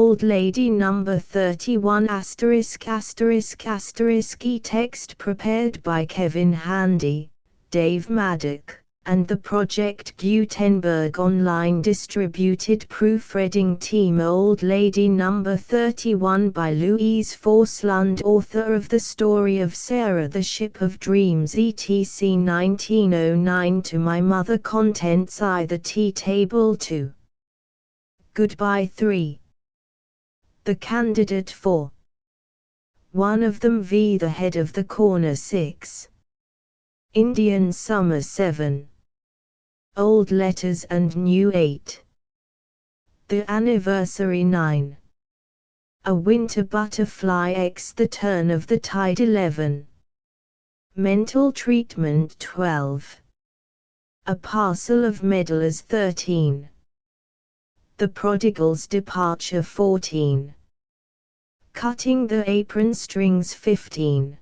Old Lady Number 31 ***** e-text prepared by Kevin Handy, Dave Maddock, and the Project Gutenberg online distributed proofreading team. Old Lady Number 31 by Louise Forsslund, author of The Story of Sarah the Ship of Dreams etc. 1909. To My Mother. Contents: I. The Tea Table. 2. Goodbye. 3. The Candidate. 4. One of them. V. The Head of the Corner. 6. Indian Summer. 7. Old Letters and New. 8. The Anniversary. 9. A Winter Butterfly. X. The Turn of the Tide. 11. Mental Treatment. 12. A Parcel of Meddlers. 13. The Prodigal's Departure. 14. Cutting the Apron Strings. 15.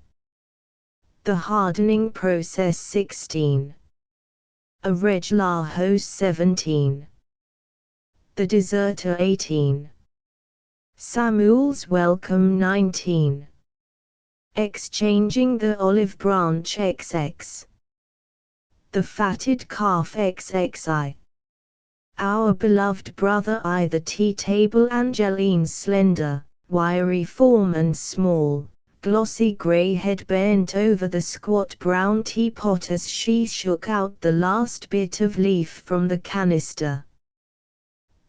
The Hardening Process. 16. A Regular Host. 17. The Deserter. 18. Samuel's Welcome. 19. Exchanging the Olive Branch. XX. The Fatted Calf. XXI. Our Beloved Brother. I. The Tea Table. Angeline's slender, wiry form and small, glossy grey head bent over the squat brown teapot as she shook out the last bit of leaf from the canister.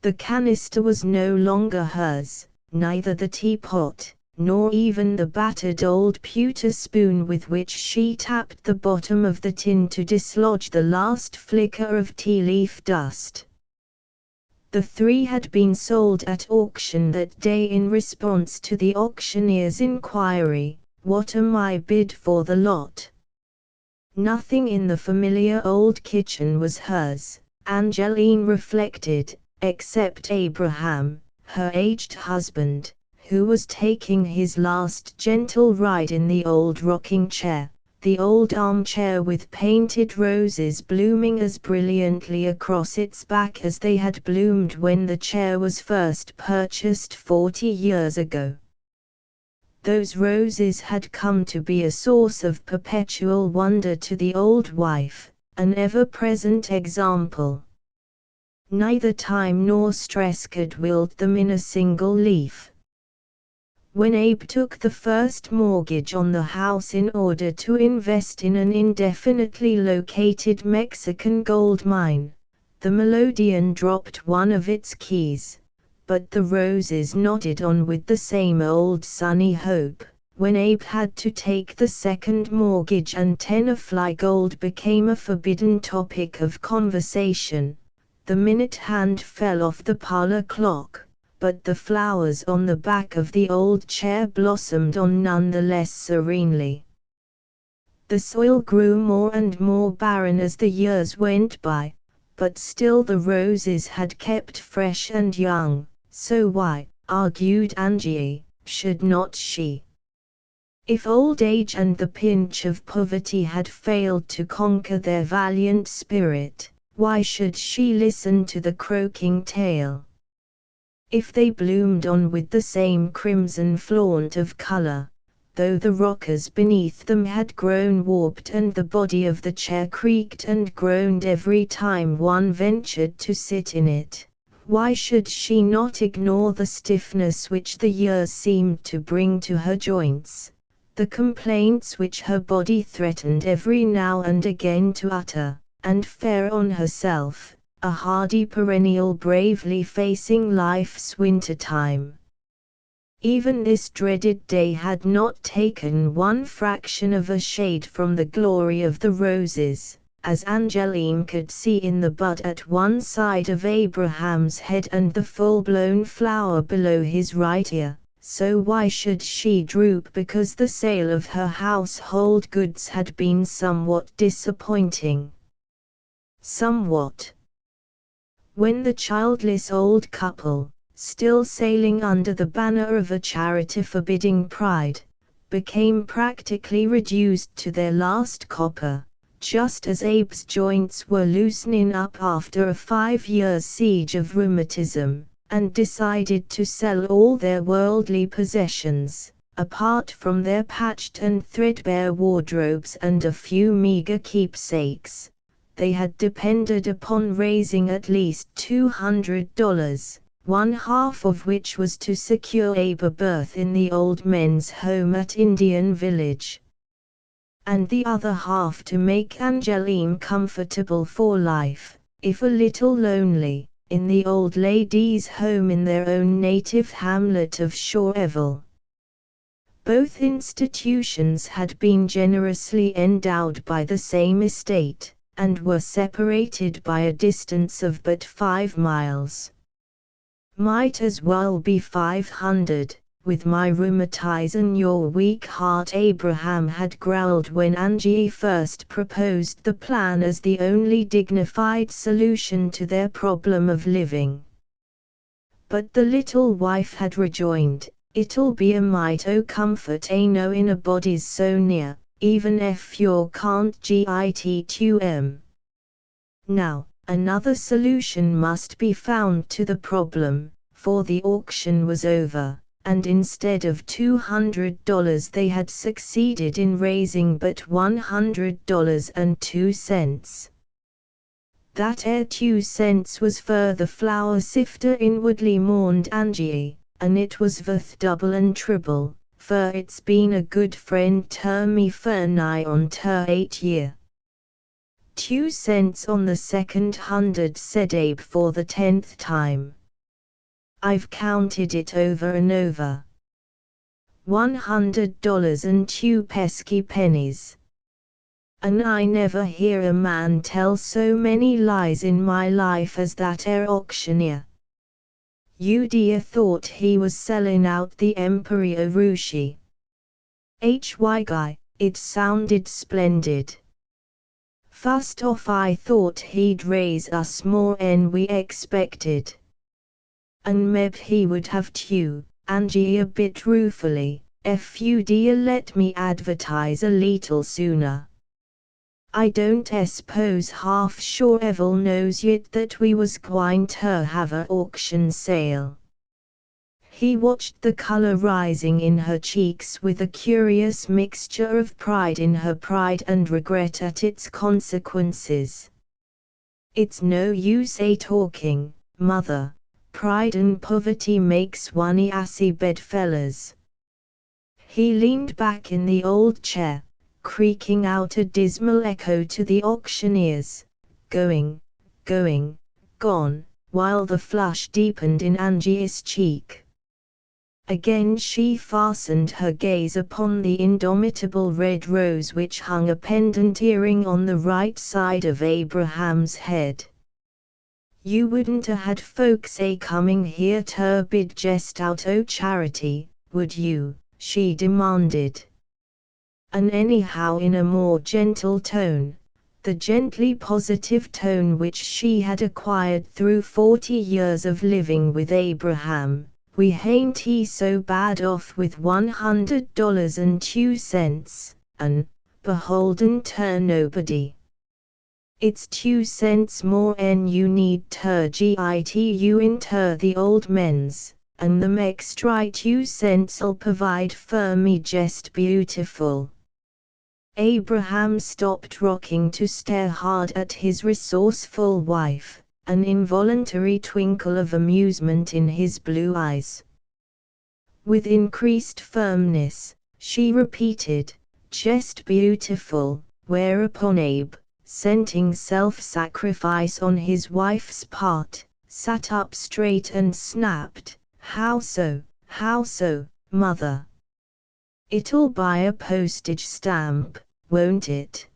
The canister was no longer hers, neither the teapot, nor even the battered old pewter spoon with which she tapped the bottom of the tin to dislodge the last flicker of tea leaf dust. The 3 had been sold at auction that day in response to the auctioneer's inquiry, "What am I bid for the lot?" Nothing in the familiar old kitchen was hers, Angeline reflected, except Abraham, her aged husband, who was taking his last gentle ride in the old rocking chair, the old armchair with painted roses blooming as brilliantly across its back as they had bloomed when the chair was first purchased 40 years ago. Those roses had come to be a source of perpetual wonder to the old wife, an ever-present example. Neither time nor stress could wilt them in a single leaf. When Abe took the first mortgage on the house in order to invest in an indefinitely located Mexican gold mine, the melodeon dropped one of its keys, but the roses nodded on with the same old sunny hope. When Abe had to take the second mortgage and Tenafly gold became a forbidden topic of conversation, the minute hand fell off the parlor clock, but the flowers on the back of the old chair blossomed on none the less serenely. The soil grew more and more barren as the years went by, but still the roses had kept fresh and young, so why, argued Angie, should not she? If old age and the pinch of poverty had failed to conquer their valiant spirit, why should she listen to the croaking tale? If they bloomed on with the same crimson flaunt of color, though the rockers beneath them had grown warped and the body of the chair creaked and groaned every time one ventured to sit in it, why should she not ignore the stiffness which the years seemed to bring to her joints, the complaints which her body threatened every now and again to utter, and fare on herself, a hardy perennial bravely facing life's winter time? Even this dreaded day had not taken one fraction of a shade from the glory of the roses, as Angeline could see in the bud at one side of Abraham's head and the full-blown flower below his right ear. So why should she droop because the sale of her household goods had been somewhat disappointing? Somewhat. When the childless old couple, still sailing under the banner of a charity forbidding pride, became practically reduced to their last copper, just as Abe's joints were loosening up after a 5 years siege of rheumatism, and decided to sell all their worldly possessions, apart from their patched and threadbare wardrobes and a few meager keepsakes. They had depended upon raising at least $200, one half of which was to secure Abe a berth in the old men's home at Indian Village, and the other half to make Angeline comfortable for life, if a little lonely, in the old ladies' home in their own native hamlet of Shoreville. Both institutions had been generously endowed by the same estate, and were separated by a distance of but 5 miles. Might as well be 500, with my rheumatize and your weak heart, Abraham had growled when Angie first proposed the plan as the only dignified solution to their problem of living. But the little wife had rejoined, "It'll be a mite o' comfort knowin' a body's so near, even ef you can't git to 'em." Now, another solution must be found to the problem, for the auction was over, and instead of $200 they had succeeded in raising but $100.02. That 2 cents was fur the flour sifter, inwardly mourned Angie, and it was worth double and triple, fur it's been a good friend ter me fur nigh on ter 8 year. 2 cents on the second hundred, said Abe for the 10th time. I've counted it over and over. $100 and 2 pesky pennies. And I never hear a man tell so many lies in my life as that auctioneer. You'd thought he was selling out the Emperor Rushi. Guy, it sounded splendid. First off I thought he'd raise us more 'n we expected. And meb he would have too, Angie a bit ruefully, "Ef you'd let me advertise a leetle sooner. I don't s'pose half Shoreville knows yet that we was gwine ter have a auction sale." He watched the color rising in her cheeks with a curious mixture of pride in her pride and regret at its consequences. "It's no use talking, mother. Pride and poverty makes one assy bedfellows." He leaned back in the old chair, creaking out a dismal echo to the auctioneers, "Going, gone," while the flush deepened in Angie's cheek. Again she fastened her gaze upon the indomitable red rose which hung a pendant earring on the right side of Abraham's head. "You wouldn't had folks coming here ter bid jest out o' charity, would you?" she demanded. And anyhow in a more gentle tone, the gently positive tone which she had acquired through 40 years of living with Abraham, "We hain't so bad off with $100.02, an' beholden ter nobody. It's 2 cents more 'n you need ter gitu in ter the old men's, and the extra 2 cents'll provide fer me jest beautiful." Abraham stopped rocking to stare hard at his resourceful wife, an involuntary twinkle of amusement in his blue eyes. With increased firmness, she repeated, "Just beautiful," whereupon Abe, scenting self-sacrifice on his wife's part, sat up straight and snapped, How so, mother? It'll buy a postage stamp, won't it?"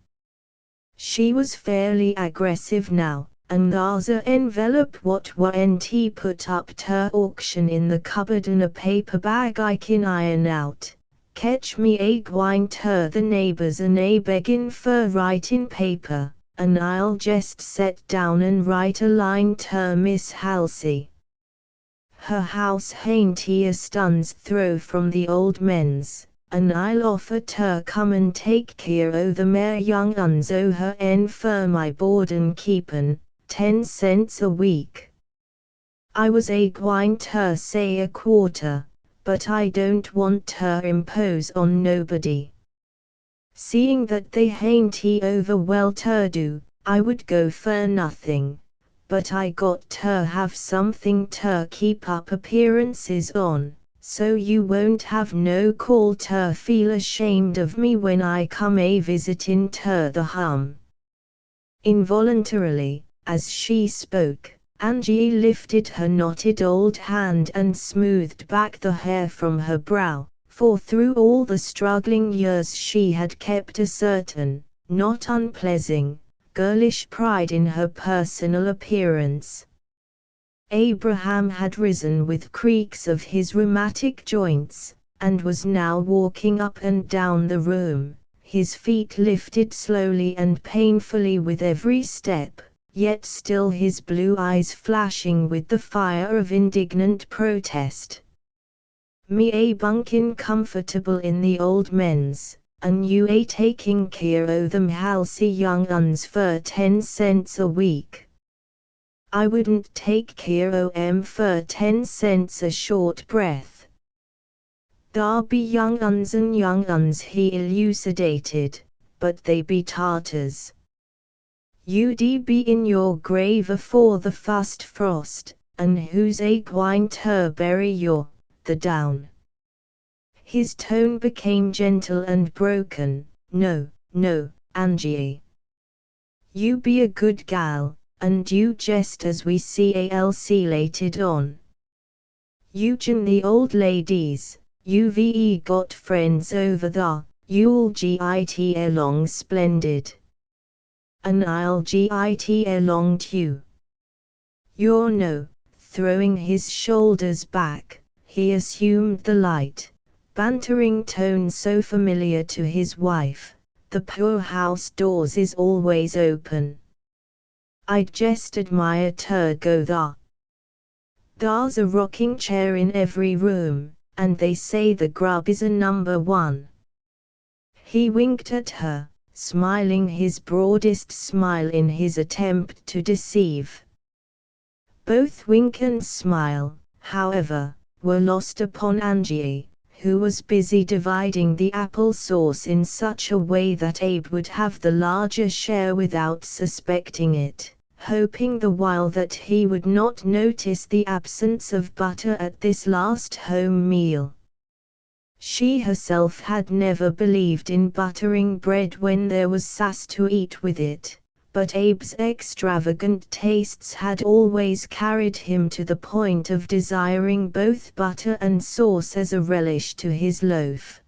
She was fairly aggressive now, and there's a envelope what warn't put up ter auction in the cupboard and a paper bag I kin iron out. Ketch me gwine ter the neighbors and beggin' fer writin' paper, and I'll jest set down and write a line ter Miss Halsey. Her house hain't a stun's throw from the old men's, and I'll offer ter come and take care o' the mere young uns o' her fer my board and keepin', 10 cents a week. I was going to say a quarter, but I don't want to impose on nobody. Seeing that they hain't over well to do, I would go for nothing, but I got to have something to keep up appearances on, so you won't have no call to feel ashamed of me when I come a visitin' to the hum. Involuntarily, as she spoke, Angie lifted her knotted old hand and smoothed back the hair from her brow, for through all the struggling years she had kept a certain, not unpleasing, girlish pride in her personal appearance. Abraham had risen with creaks of his rheumatic joints, and was now walking up and down the room, his feet lifted slowly and painfully with every step, yet still his blue eyes flashing with the fire of indignant protest. Me a bunkin' comfortable in the old men's, and you a taking care o' them halsey young uns for 10 cents a week. I wouldn't take care o' 'em for 10 cents a short breath. Dar be young uns and young uns, he elucidated, but they be Tartars. You'd be in your grave afore the fust frost, and who's a gwine to bury your, the down? His tone became gentle and broken. No, Angie. You be a good gal, and you jest as we calc lated on. Eugen the old ladies, you've got friends over there, you'll git along splendid. And I'll git along too. You're no, throwing his shoulders back, he assumed the light, bantering tone so familiar to his wife. The poorhouse doors is always open. I'd jest admire to go there. There's a rocking chair in every room, and they say the grub is a number 1. He winked at her, smiling his broadest smile in his attempt to deceive. Both wink and smile, however, were lost upon Angie, who was busy dividing the apple sauce in such a way that Abe would have the larger share without suspecting it, hoping the while that he would not notice the absence of butter at this last home meal. She herself had never believed in buttering bread when there was sass to eat with it, but Abe's extravagant tastes had always carried him to the point of desiring both butter and sauce as a relish to his loaf.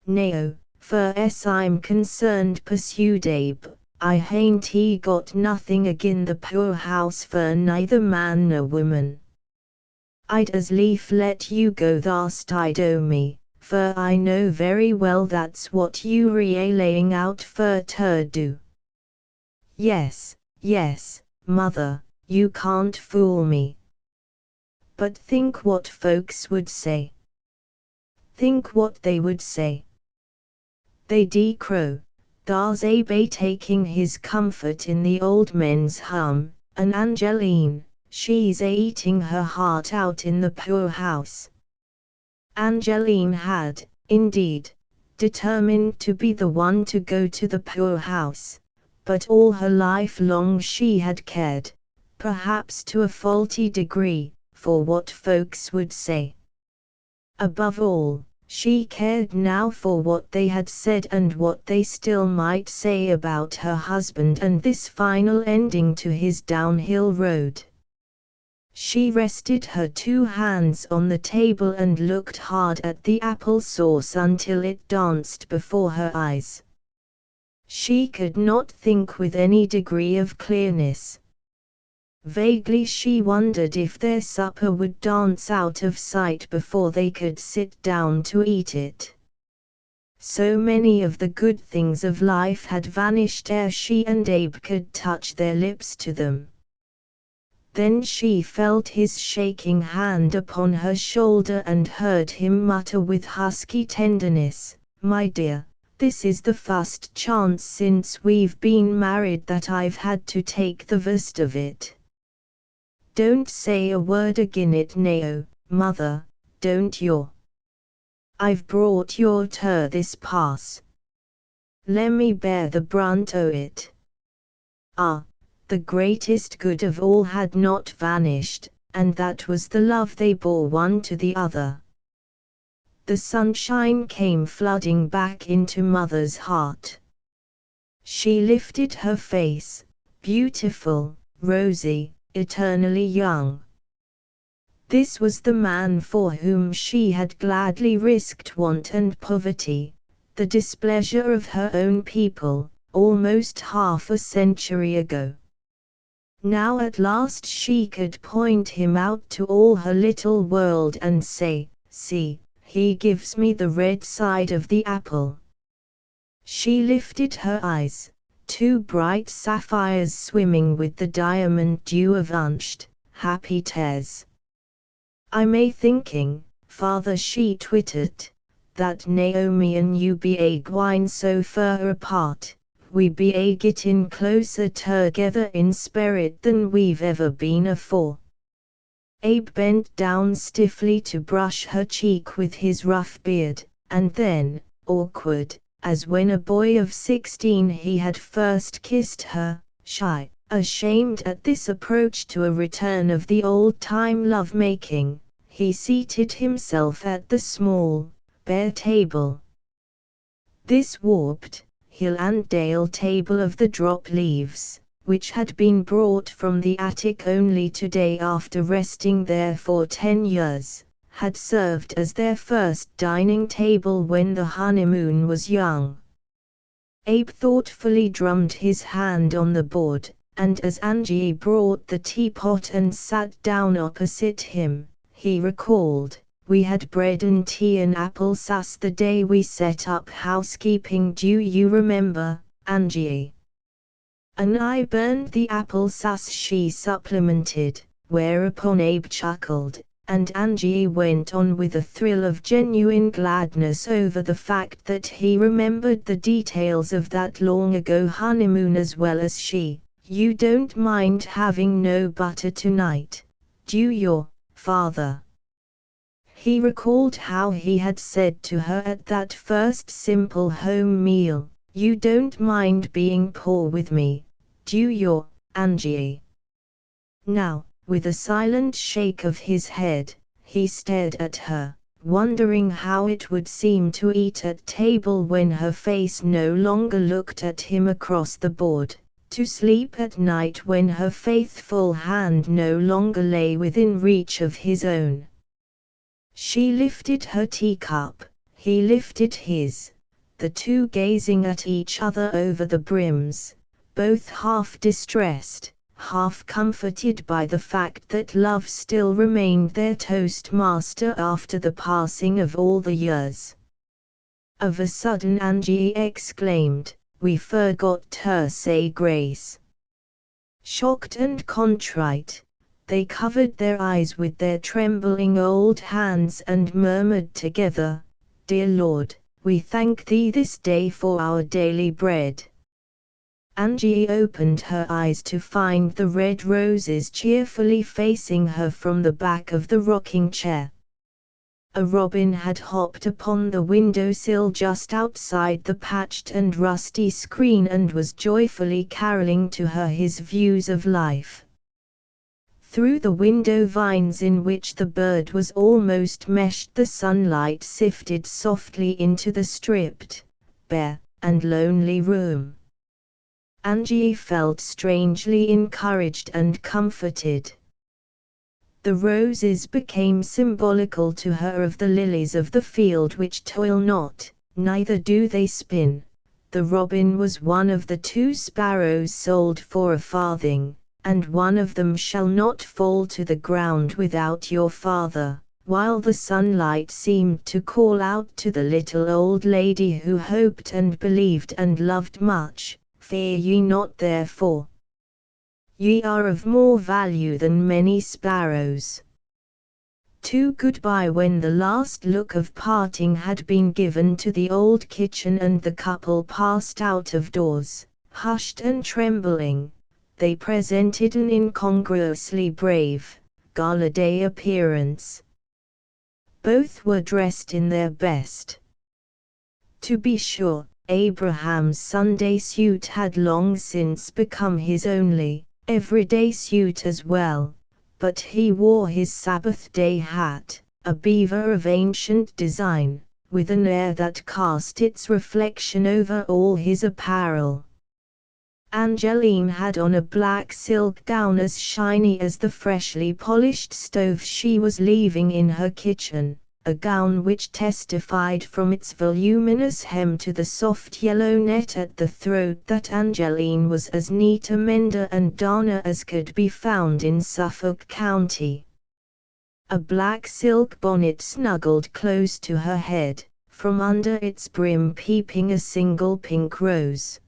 "Nao, fur as I'm concerned," pursued Abe, "I hain't got nothing agin the poorhouse for neither man nor woman. I'd as lief let you go tharst o' me, for I know very well that's what you laying out for to do." Yes, mother, you can't fool me. But think what folks would say. Think what they would say. They decrow, there's Abe taking his comfort in the old men's hum, and Angeline, she's eating her heart out in the poorhouse. Angeline had, indeed, determined to be the one to go to the poorhouse, but all her life long she had cared, perhaps to a faulty degree, for what folks would say. Above all, she cared now for what they had said and what they still might say about her husband and this final ending to his downhill road. She rested her 2 hands on the table and looked hard at the apple sauce until it danced before her eyes. She could not think with any degree of clearness. Vaguely she wondered if their supper would dance out of sight before they could sit down to eat it. So many of the good things of life had vanished ere she and Abe could touch their lips to them. Then she felt his shaking hand upon her shoulder and heard him mutter with husky tenderness, "My dear, this is the first chance since we've been married that I've had to take the worst of it. don't say a word agin it now, mother, don't you? I've brought you ter this pass. Lemme bear the brunt o' it. Ah, the greatest good of all had not vanished, and that was the love they bore one to the other. The sunshine came flooding back into Mother's heart. She lifted her face, beautiful, rosy, eternally young. This was the man for whom she had gladly risked want and poverty, the displeasure of her own people, almost half a century ago. Now at last she could point him out to all her little world and say, "See, he gives me the red side of the apple." She lifted her eyes, two bright sapphires swimming with the diamond dew of unshed, happy tears. "I'm thinking, father," she twittered, "that Naomi and you be gwine so fur apart, we be gittin' closer together in spirit than we've ever been afore." Abe bent down stiffly to brush her cheek with his rough beard, and then, awkward, as when a boy of 16 he had first kissed her, shy, ashamed at this approach to a return of the old-time love-making, he seated himself at the small, bare table. This warped, hill and dale table of the drop leaves, which had been brought from the attic only today after resting there for 10 years, had served as their first dining table when the honeymoon was young. Abe thoughtfully drummed his hand on the board, and as Angie brought the teapot and sat down opposite him, he recalled, "We had bread and tea and apple sauce the day we set up housekeeping, do you remember, Angie?" "And I burned the apple sauce," she supplemented, whereupon Abe chuckled, and Angie went on with a thrill of genuine gladness over the fact that he remembered the details of that long-ago honeymoon as well as she. "You don't mind having no butter tonight, do you, father?" He recalled how he had said to her at that first simple home meal, "You don't mind being poor with me, do you, Angie?" Now, with a silent shake of his head, he stared at her, wondering how it would seem to eat at table when her face no longer looked at him across the board, to sleep at night when her faithful hand no longer lay within reach of his own. She lifted her teacup, he lifted his, the two gazing at each other over the brims, both half distressed, half comforted by the fact that love still remained their toastmaster after the passing of all the years. Of a sudden Angie exclaimed, "We forgot to say grace." Shocked and contrite, they covered their eyes with their trembling old hands and murmured together, "Dear Lord, we thank Thee this day for our daily bread." Angie opened her eyes to find the red roses cheerfully facing her from the back of the rocking chair. A robin had hopped upon the windowsill just outside the patched and rusty screen and was joyfully caroling to her his views of life. Through the window vines in which the bird was almost meshed, the sunlight sifted softly into the stripped, bare, and lonely room. Angie felt strangely encouraged and comforted. The roses became symbolical to her of the lilies of the field which toil not, neither do they spin. The robin was one of the 2 sparrows sold for a farthing, and one of them shall not fall to the ground without your father, while the sunlight seemed to call out to the little old lady who hoped and believed and loved much, "Fear ye not therefore. Ye are of more value than many sparrows." To goodbye when the last look of parting had been given to the old kitchen and the couple passed out of doors, hushed and trembling, they presented an incongruously brave, gala-day appearance. Both were dressed in their best. To be sure, Abraham's Sunday suit had long since become his only, everyday suit as well, but he wore his Sabbath day hat, a beaver of ancient design, with an air that cast its reflection over all his apparel. Angeline had on a black silk gown as shiny as the freshly polished stove she was leaving in her kitchen, a gown which testified from its voluminous hem to the soft yellow net at the throat that Angeline was as neat a mender and darner as could be found in Suffolk County. A black silk bonnet snuggled close to her head, from under its brim peeping a single pink rose.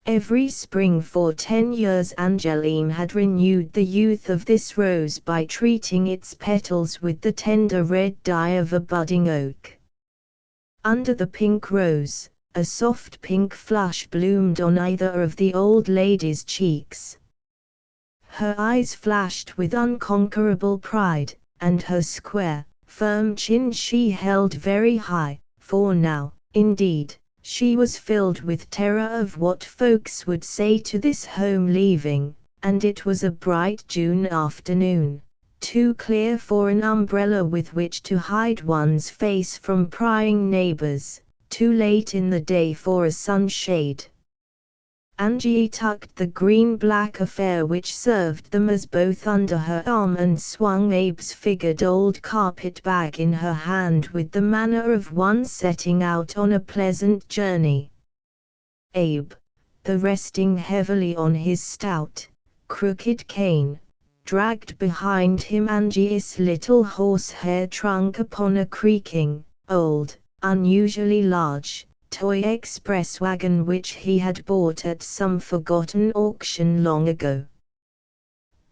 Every spring for 10 years Angeline had renewed the youth of this rose by treating its petals with the tender red dye of a budding oak. Under the pink rose, a soft pink flush bloomed on either of the old lady's cheeks. Her eyes flashed with unconquerable pride, and her square, firm chin she held very high, for now, indeed, she was filled with terror of what folks would say to this home leaving, and it was a bright June afternoon, too clear for an umbrella with which to hide one's face from prying neighbors, too late in the day for a sunshade. Angie tucked the green-black affair which served them as both under her arm and swung Abe's figured old carpet bag in her hand with the manner of one setting out on a pleasant journey. Abe, though resting heavily on his stout, crooked cane, dragged behind him Angie's little horsehair trunk upon a creaking, old, unusually large, toy express wagon which he had bought at some forgotten auction long ago.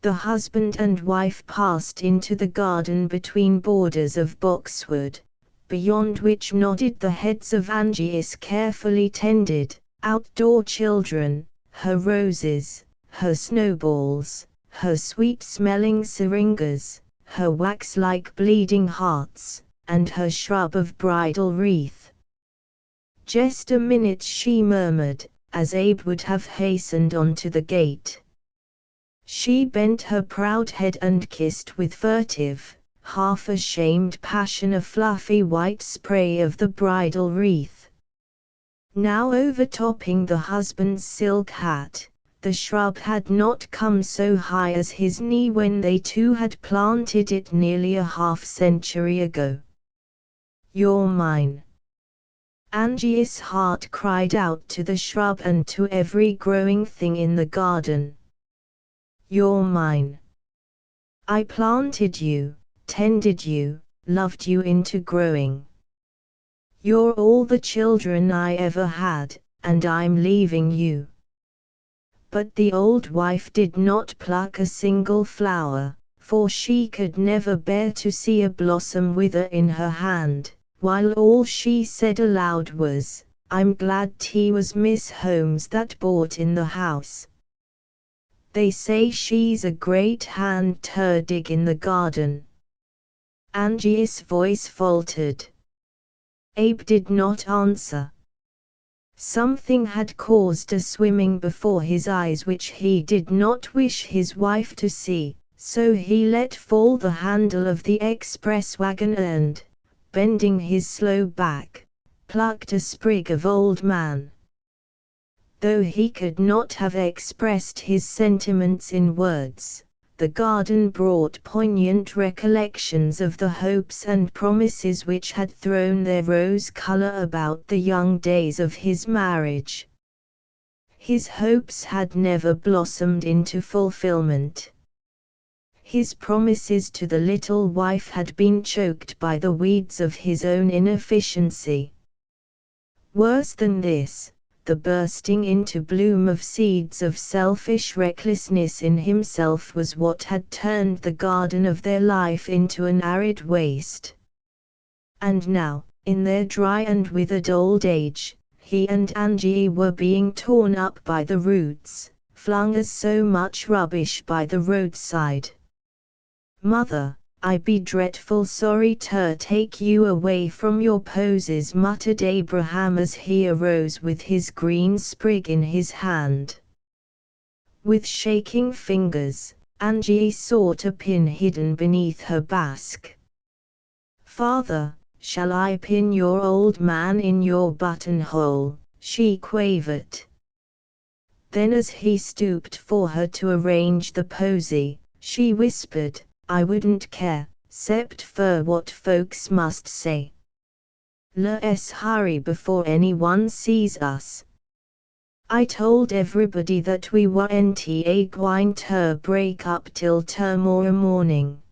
The husband and wife passed into the garden between borders of boxwood, beyond which nodded the heads of Angie's carefully tended, outdoor children, her roses, her snowballs, her sweet-smelling syringas, her wax-like bleeding hearts, and her shrub of bridal wreath. "Just a minute," she murmured, as Abe would have hastened on to the gate. She bent her proud head and kissed with furtive, half-ashamed passion a fluffy white spray of the bridal wreath. Now overtopping the husband's silk hat, the shrub had not come so high as his knee when they two had planted it nearly a half-century ago. "You're mine." Angie's heart cried out to the shrub and to every growing thing in the garden. "You're mine. I planted you, tended you, loved you into growing. You're all the children I ever had, and I'm leaving you." But the old wife did not pluck a single flower, for she could never bear to see a blossom wither in her hand, while all she said aloud was, "I'm glad 't was Miss Holmes that bought in the house. They say she's a great hand to dig in the garden." Angie's voice faltered. Abe did not answer. Something had caused a swimming before his eyes which he did not wish his wife to see, so he let fall the handle of the express wagon and, bending his slow back, plucked a sprig of old man. Though he could not have expressed his sentiments in words, the garden brought poignant recollections of the hopes and promises which had thrown their rose color about the young days of his marriage. His hopes had never blossomed into fulfillment. His promises to the little wife had been choked by the weeds of his own inefficiency. Worse than this, the bursting into bloom of seeds of selfish recklessness in himself was what had turned the garden of their life into an arid waste. And now, in their dry and withered old age, he and Angie were being torn up by the roots, flung as so much rubbish by the roadside. "Mother, I be dreadful sorry to take you away from your poses," muttered Abraham as he arose with his green sprig in his hand. With shaking fingers, Angie sought a pin hidden beneath her basque. "Father, shall I pin your old man in your buttonhole?" she quavered. Then as he stooped for her to arrange the posy, she whispered, "I wouldn't care, 'cept for what folks must say. Let's hurry before anyone sees us. I told everybody that we weren't going to break up till tomorrow morning."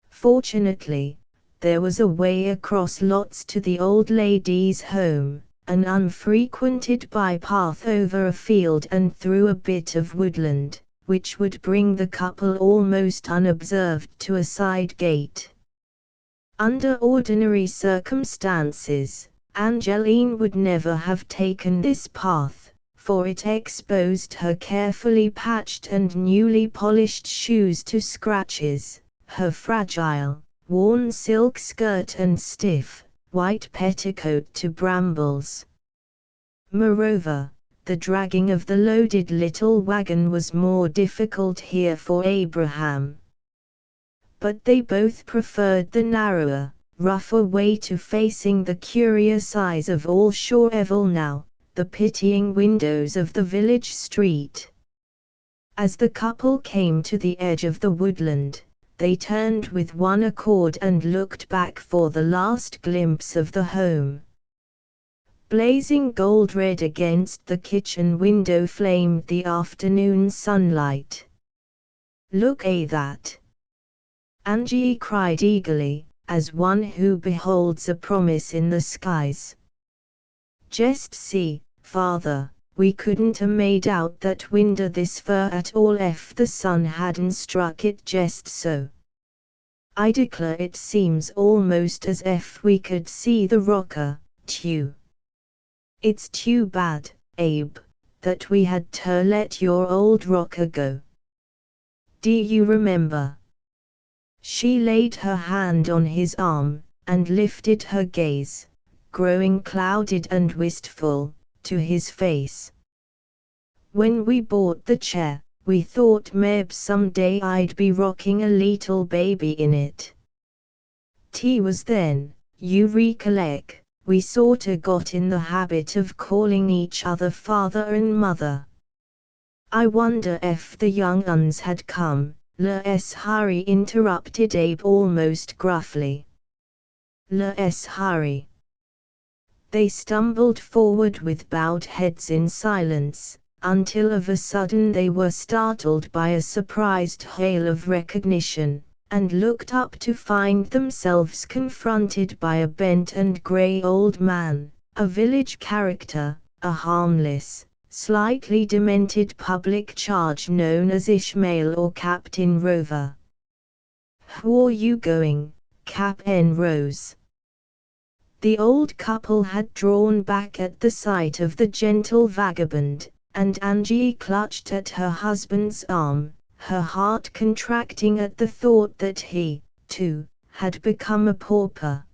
Fortunately, there was a way across lots to the old lady's home, an unfrequented bypath over a field and through a bit of woodland, which would bring the couple almost unobserved to a side gate. Under ordinary circumstances, Angeline would never have taken this path, for it exposed her carefully patched and newly polished shoes to scratches, her fragile, worn silk skirt and stiff, white petticoat to brambles. Moreover, the dragging of the loaded little wagon was more difficult here for Abraham. But they both preferred the narrower, rougher way to facing the curious eyes of all Shoreville now, the pitying windows of the village street. As the couple came to the edge of the woodland, they turned with one accord and looked back for the last glimpse of the home. Blazing gold-red against the kitchen window flamed the afternoon sunlight. "Look at that!" Angie cried eagerly, as one who beholds a promise in the skies. "Just see, Father, we couldn't a made out that window this fur at all if the sun hadn't struck it just so. I declare it seems almost as if we could see the rocker, too. It's too bad, Abe, that we had to let your old rocker go. Do you remember?" She laid her hand on his arm, and lifted her gaze, growing clouded and wistful, to his face. "When we bought the chair, we thought maybe someday I'd be rocking a little baby in it. 'Twas then, you recollect, we sorta got in the habit of calling each other father and mother. I wonder if the young uns had come." "Let's hurry," interrupted Abe almost gruffly. "Let's hurry." They stumbled forward with bowed heads in silence, until of a sudden they were startled by a surprised hail of recognition, and looked up to find themselves confronted by a bent and grey old man, a village character, a harmless, slightly demented public charge known as Ishmael or Captain Rover. "Who're you going, Cap'n Rose?" The old couple had drawn back at the sight of the gentle vagabond, and Angie clutched at her husband's arm, her heart contracting at the thought that he, too, had become a pauper.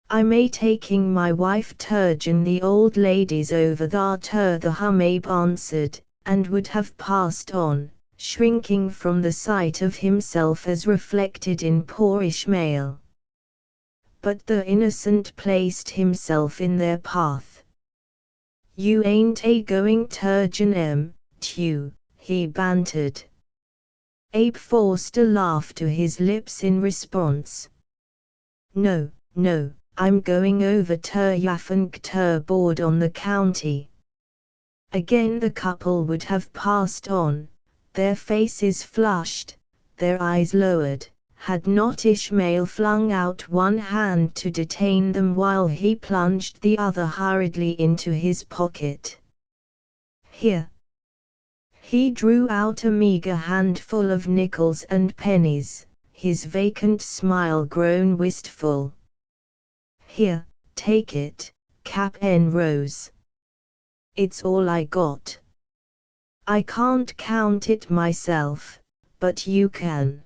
"I'm taking my wife Turgeon the old ladies over there to the hum," Abe answered, and would have passed on, shrinking from the sight of himself as reflected in poor Ishmael. But the innocent placed himself in their path. "You ain't going Turgeon, too," he bantered. Abe forced a laugh to his lips in response. "No, no. I'm going over to Yafunk to board on the county." Again the couple would have passed on, their faces flushed, their eyes lowered, had not Ishmael flung out one hand to detain them while he plunged the other hurriedly into his pocket. "Here." He drew out a meager handful of nickels and pennies, his vacant smile grown wistful. "Here, take it, Cap'n Rose. It's all I got." I can't count it myself, but you can.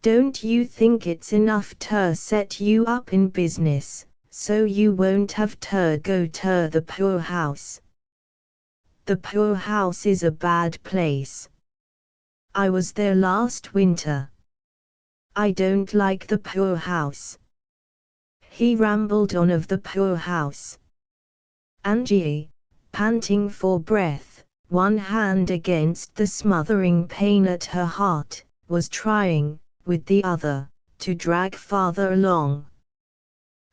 Don't you think it's enough to set you up in business, so you won't have to go to the poorhouse? The poorhouse is a bad place. I was there last winter. I don't like the poorhouse. He rambled on of the poorhouse. Angie, panting for breath, one hand against the smothering pain at her heart, was trying, with the other, to drag father along.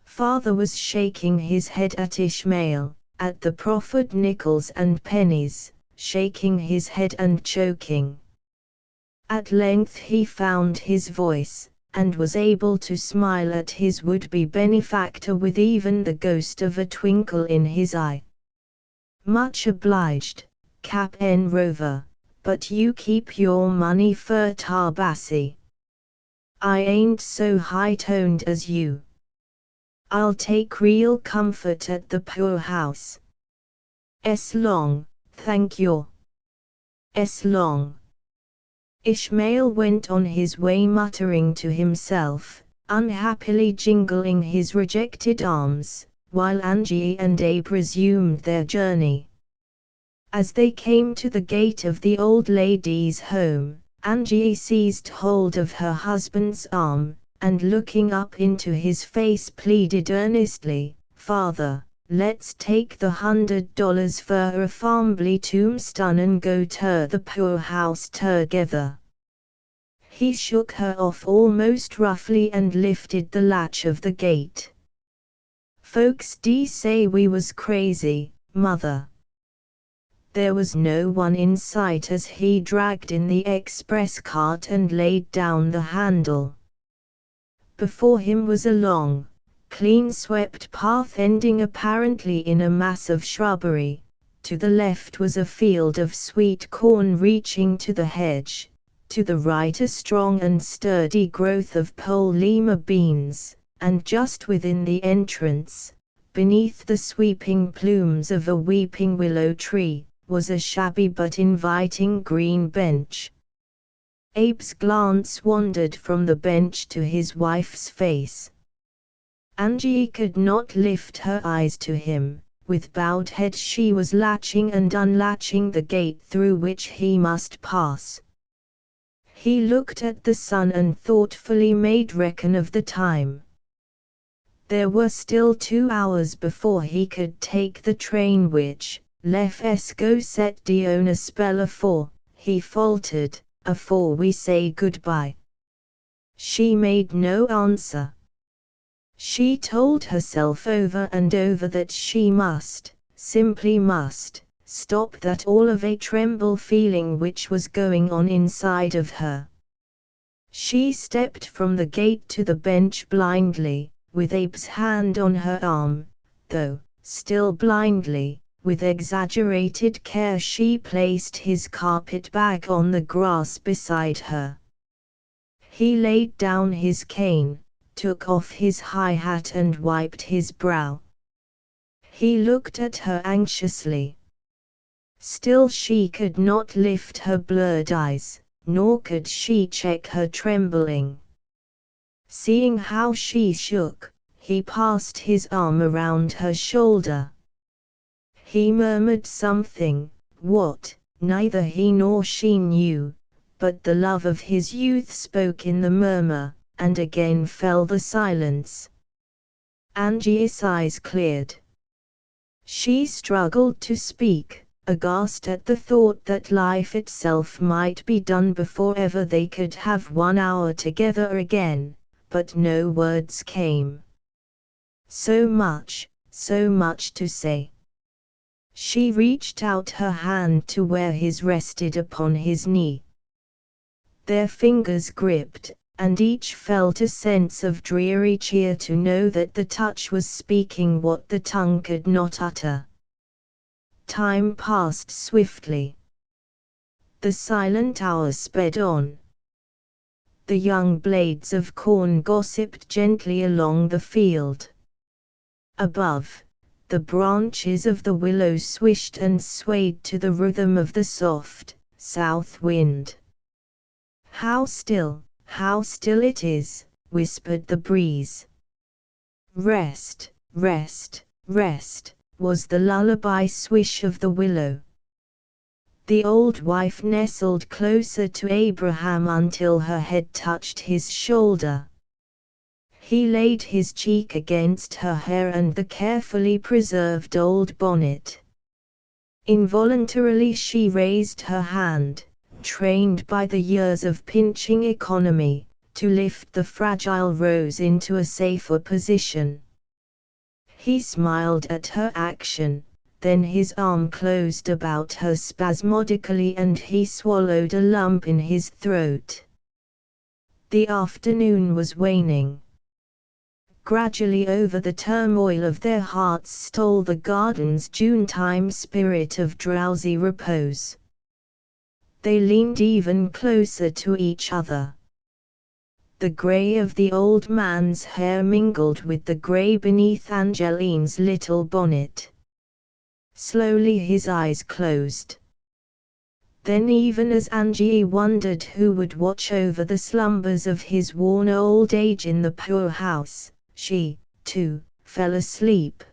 Father was shaking his head at Ishmael, at the proffered nickels and pennies, shaking his head and choking. At length he found his voice, and was able to smile at his would-be benefactor with even the ghost of a twinkle in his eye. Much obliged, Cap'n Rover, but you keep your money for Tarbassi. I ain't so high-toned as you. I'll take real comfort at the poorhouse. S long, thank you. S long. Ishmael went on his way muttering to himself, unhappily jingling his rejected arms, while Angie and Abe resumed their journey. As they came to the gate of the old lady's home, Angie seized hold of her husband's arm, and looking up into his face pleaded earnestly, "Father, let's take the $100 for a family tombstone and go to the poorhouse together." He shook her off almost roughly and lifted the latch of the gate. "Folks say we was crazy, Mother." There was no one in sight as he dragged in the express cart and laid down the handle. Before him was a long, clean-swept path ending apparently in a mass of shrubbery. To the left was a field of sweet corn reaching to the hedge, to the right a strong and sturdy growth of pole lima beans, and just within the entrance, beneath the sweeping plumes of a weeping willow tree, was a shabby but inviting green bench. Abe's glance wandered from the bench to his wife's face. Angie could not lift her eyes to him. With bowed head she was latching and unlatching the gate through which he must pass. He looked at the sun and thoughtfully made reckon of the time. There were still 2 hours before he could take the train which, left Esco set Diona spell afore, he faltered, "Afore we say goodbye." She made no answer. She told herself over and over that she must, simply must, stop that all of a tremble feeling which was going on inside of her. She stepped from the gate to the bench blindly, with Abe's hand on her arm, though, still blindly, with exaggerated care she placed his carpet bag on the grass beside her. He laid down his cane, took off his high hat and wiped his brow. He looked at her anxiously. Still she could not lift her blurred eyes, nor could she check her trembling. Seeing how she shook, he passed his arm around her shoulder. He murmured something, what, neither he nor she knew, but the love of his youth spoke in the murmur, and again fell the silence. Angie's eyes cleared. She struggled to speak, aghast at the thought that life itself might be done before ever they could have 1 hour together again, but no words came. So much to say. She reached out her hand to where his rested upon his knee. Their fingers gripped, and each felt a sense of dreary cheer to know that the touch was speaking what the tongue could not utter. Time passed swiftly. The silent hours sped on. The young blades of corn gossiped gently along the field. Above, the branches of the willow swished and swayed to the rhythm of the soft, south wind. how still it is," whispered the breeze. "Rest, rest, rest," was the lullaby swish of the willow. The old wife nestled closer to Abraham until her head touched his shoulder. He laid his cheek against her hair and the carefully preserved old bonnet. Involuntarily she raised her hand, trained by the years of pinching economy, to lift the fragile rose into a safer position. He smiled at her action, then his arm closed about her spasmodically and he swallowed a lump in his throat. The afternoon was waning. Gradually over the turmoil of their hearts stole the garden's June-time spirit of drowsy repose. They leaned even closer to each other. The grey of the old man's hair mingled with the grey beneath Angeline's little bonnet. Slowly his eyes closed. Then, even as Angie wondered who would watch over the slumbers of his worn old age in the poor house, she, too, fell asleep.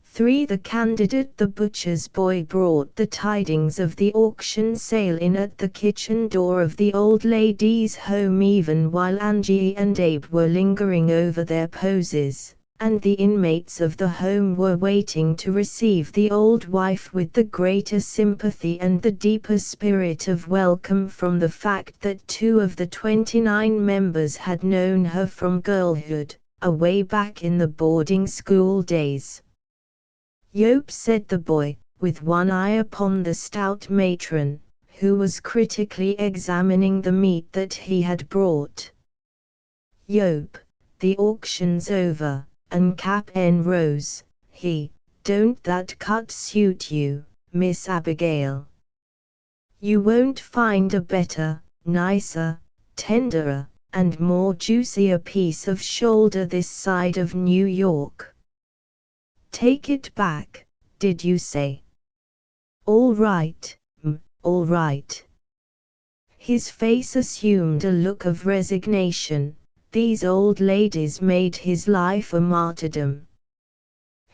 3. The candidate the butcher's boy brought the tidings of the auction sale in at the kitchen door of the old lady's home even while Angie and Abe were lingering over their poses, and the inmates of the home were waiting to receive the old wife with the greater sympathy and the deeper spirit of welcome from the fact that 2 of the 29 members had known her from girlhood, away back in the boarding school days. "Yope," said the boy, with one eye upon the stout matron, who was critically examining the meat that he had brought. "Yope, the auction's over," and Cap'n rose. "Don't that cut suit you, Miss Abigail? You won't find a better, nicer, tenderer, and more juicier piece of shoulder this side of New York." "Take it back, did you say?" "All right, all right." His face assumed a look of resignation. These old ladies made his life a martyrdom.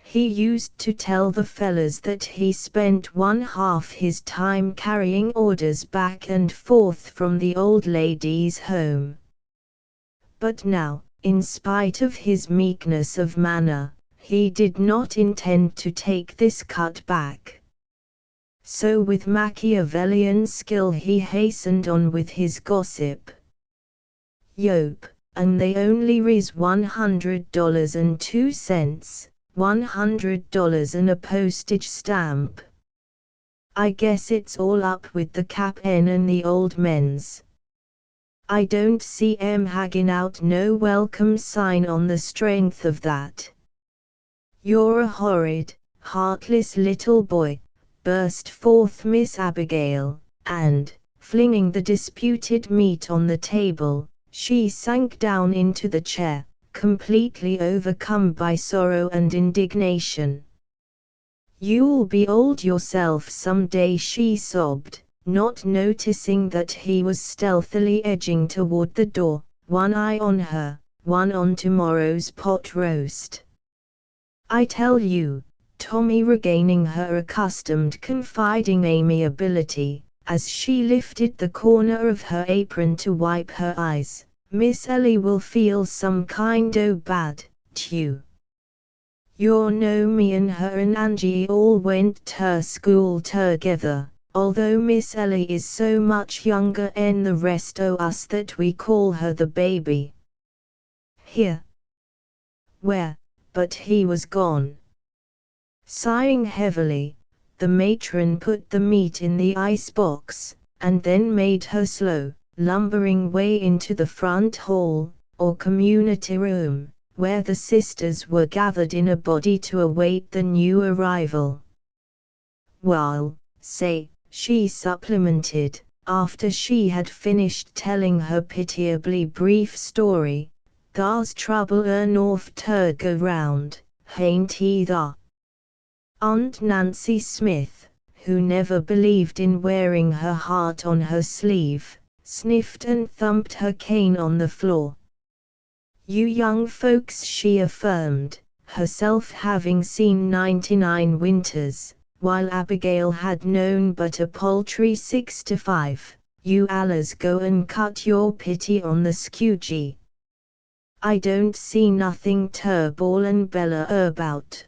He used to tell the fellas that he spent 1/2 his time carrying orders back and forth from the old lady's home. But now, in spite of his meekness of manner, he did not intend to take this cut back. So with Machiavellian skill he hastened on with his gossip. "Yope, and they only raise $100.02, $100 and a postage stamp. I guess it's all up with the Cap'n and the old men's. I don't see 'em hagging out no welcome sign on the strength of that." "You're a horrid, heartless little boy," burst forth Miss Abigail, and, flinging the disputed meat on the table, she sank down into the chair, completely overcome by sorrow and indignation. "You'll be old yourself some day," she sobbed, not noticing that he was stealthily edging toward the door, one eye on her, one on tomorrow's pot roast. "I tell you," Tommy regaining her accustomed confiding amiability, as she lifted the corner of her apron to wipe her eyes, "Miss Ellie will feel some kind o' bad, too. You know me and her and Angie all went ter school together, although Miss Ellie is so much younger 'en the rest o' us that we call her the baby." "Here." "Where?" But he was gone. Sighing heavily, the matron put the meat in the icebox, and then made her slow, lumbering way into the front hall, or community room, where the sisters were gathered in a body to await the new arrival. "Well, say," she supplemented, after she had finished telling her pitiably brief story, "thar's trouble north ter go round, hain't he thar?" Aunt Nancy Smith, who never believed in wearing her heart on her sleeve, sniffed and thumped her cane on the floor. "You young folks," she affirmed, herself having seen 99 winters, while Abigail had known but a paltry 65, "you allers go and cut your pity on the skewgie. I don't see nothing turball and bella about.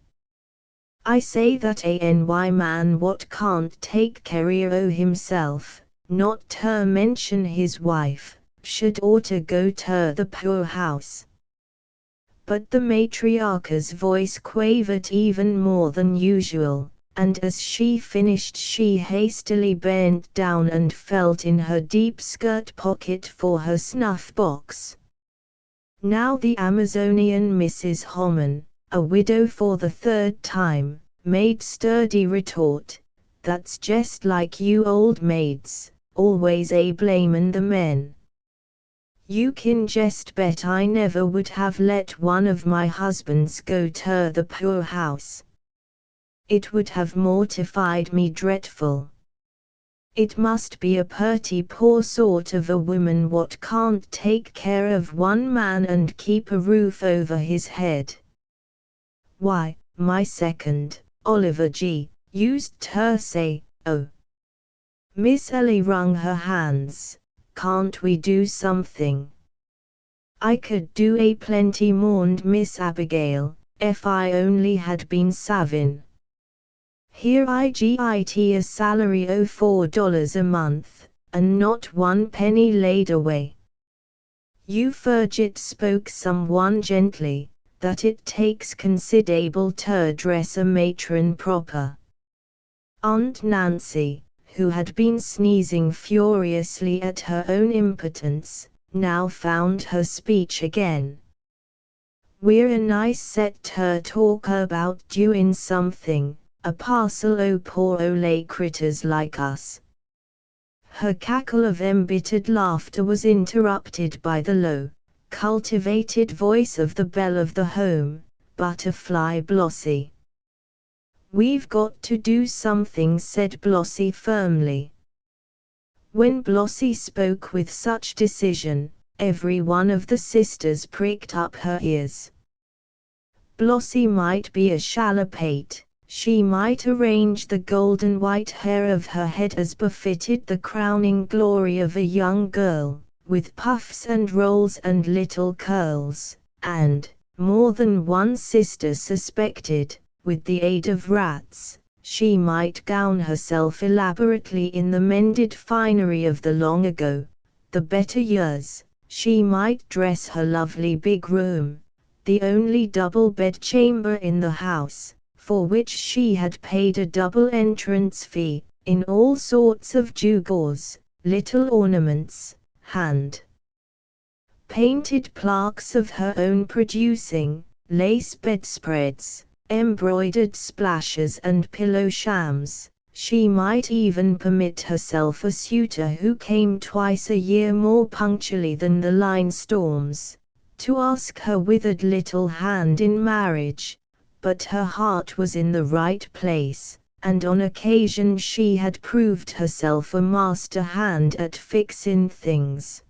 I say that any man what can't take care o' himself, not ter mention his wife, should oughter go ter the poor house." But the matriarch's voice quavered even more than usual, and as she finished she hastily bent down and felt in her deep skirt pocket for her snuff box. Now the Amazonian Mrs. Homan, a widow for the third time, made sturdy retort, "That's jest like you old maids, always blamin' the men. You kin jest bet I never would have let one of my husbands go ter the poor house. It would have mortified me dreadful. It must be a purty poor sort of a woman what can't take care of one man and keep a roof over his head. Why, my second, Oliver G., used ter say, oh." Miss Ellie wrung her hands. "Can't we do something?" "I could do a plenty mourned Miss Abigail, if I only had been savin'. Here I git a salary o' $4 a month, and not one penny laid away." Fergit spoke someone gently, "that it takes consid'able ter dress a matron proper." Aunt Nancy, who had been sneezing furiously at her own impotence, now found her speech again. "We're a nice set ter talk about doin' something, a parcel o' poor lay critters like us." Her cackle of embittered laughter was interrupted by the low, cultivated voice of the belle of the home, Butterfly Blossie. "We've got to do something," said Blossie firmly. When Blossie spoke with such decision, every one of the sisters pricked up her ears. Blossie might be a shallow-pate, she might arrange the golden white hair of her head as befitted the crowning glory of a young girl, with puffs and rolls and little curls, and, more than one sister suspected, with the aid of rats, she might gown herself elaborately in the mended finery of the long ago, the better years. She might dress her lovely big room, the only double bedchamber in the house, for which she had paid a double entrance fee, in all sorts of gewgaws, little ornaments, hand painted plaques of her own producing, lace bedspreads, embroidered splashes and pillow shams. She might even permit herself a suitor who came twice a year more punctually than the line storms, to ask her withered little hand in marriage, but her heart was in the right place, and on occasion she had proved herself a master hand at fixin' things.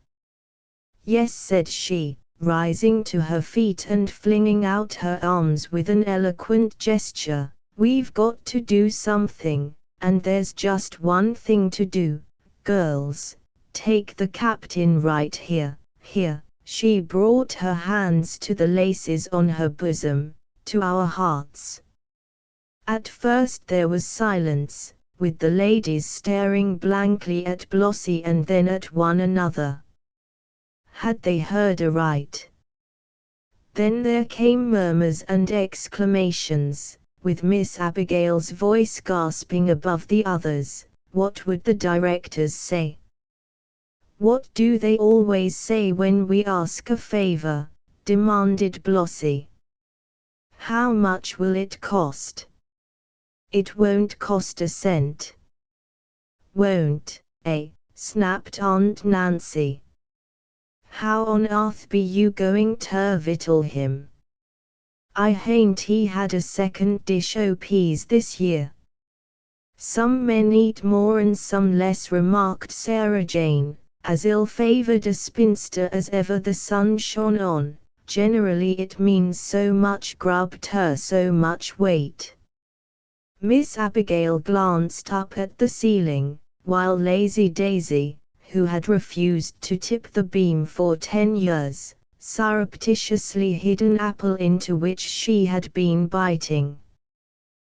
"Yes," said she, rising to her feet and flinging out her arms with an eloquent gesture, "we've got to do something, and there's just one thing to do, girls. Take the captain right here, here." She brought her hands to the laces on her bosom, "to our hearts." At first there was silence, with the ladies staring blankly at Blossie and then at one another. Had they heard aright? Then there came murmurs and exclamations, with Miss Abigail's voice gasping above the others. "What would the directors say?" "What do they always say when we ask a favor?" demanded Blossie. "How much will it cost?" "It won't cost a cent." "Won't, eh?" snapped Aunt Nancy. "How on earth be you going ter victual him?" I hain't he had a second dish o' peas this year. Some men eat more and some less, remarked Sarah Jane, as ill-favoured a spinster as ever the sun shone on. Generally it means so much grub ter so much weight. Miss Abigail glanced up at the ceiling, while Lazy Daisy, who had refused to tip the beam for 10 years, surreptitiously hid an apple into which she had been biting.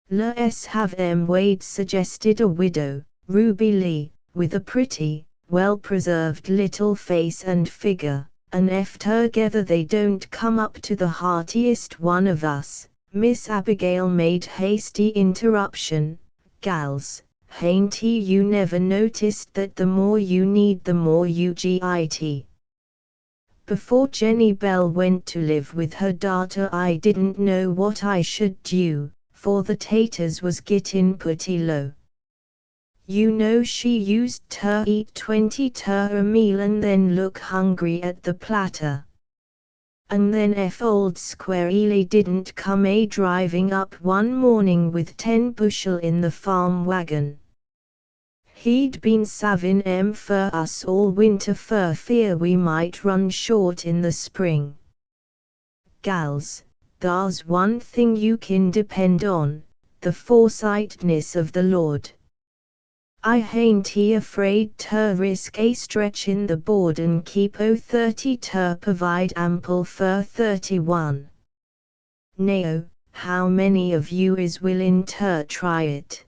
"Let's have them Wade," suggested a widow, Ruby Lee, with a pretty, well-preserved little face and figure, "and ef together they don't come up to the heartiest one of us." Miss Abigail made hasty interruption, "Gals, hain't you never noticed that the more you need the more you git? Before Jenny Bell went to live with her daughter I didn't know what I should do, for the taters was gittin' putty low. You know she used to eat 20 ter a meal and then look hungry at the platter. And then ef old Square Ely didn't come driving up one morning with 10 bushel in the farm wagon. He'd been savin' 'em fer us all winter fer fear we might run short in the spring. Gals, thar's one thing you kin depend on, the foresightness of the Lord. I hain't he afraid ter risk a stretch in the board and keep o 30 ter provide ample fer 31. Nao, how many of you is willin' ter try it?"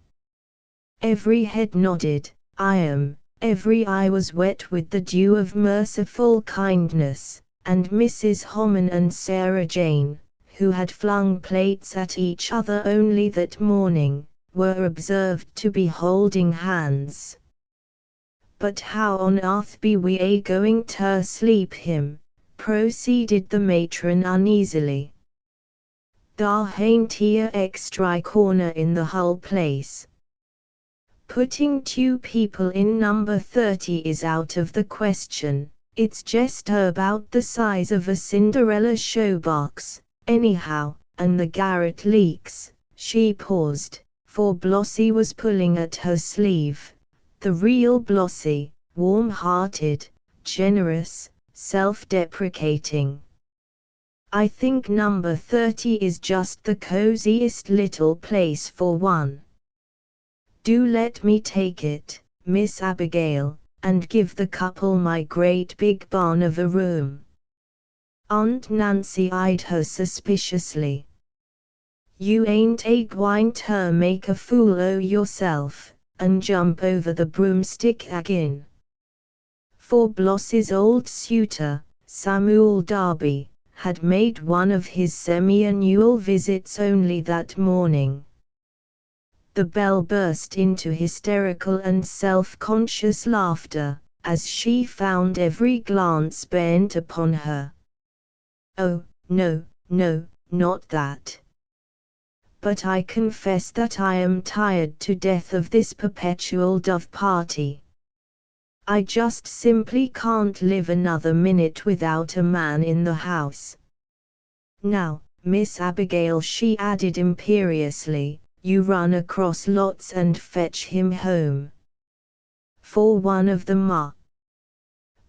Every head nodded, I am, every eye was wet with the dew of merciful kindness, and Mrs. Homan and Sarah Jane, who had flung plates at each other only that morning, were observed to be holding hands. "But how on earth be we going to sleep him?" proceeded the matron uneasily. "Thar hain't he a extra corner in the hull place. Putting 2 people in number 30 is out of the question. It's just about the size of a Cinderella showbox, anyhow, and the garret leaks." She paused, for Blossie was pulling at her sleeve, the real Blossie, warm-hearted, generous, self-deprecating. "I think number 30 is just the coziest little place for one. Do let me take it, Miss Abigail, and give the couple my great big barn of a room." Aunt Nancy eyed her suspiciously. "You ain't gwine to make a fool o' yourself, and jump over the broomstick agin?" For Blossie's old suitor, Samuel Darby, had made one of his semi-annual visits only that morning. The belle burst into hysterical and self-conscious laughter, as she found every glance bent upon her. "Oh, no, no, not that. But I confess that I am tired to death of this perpetual dove party. I just simply can't live another minute without a man in the house. Now, Miss Abigail," she added imperiously, "you run across lots and fetch him home. For one of the ma."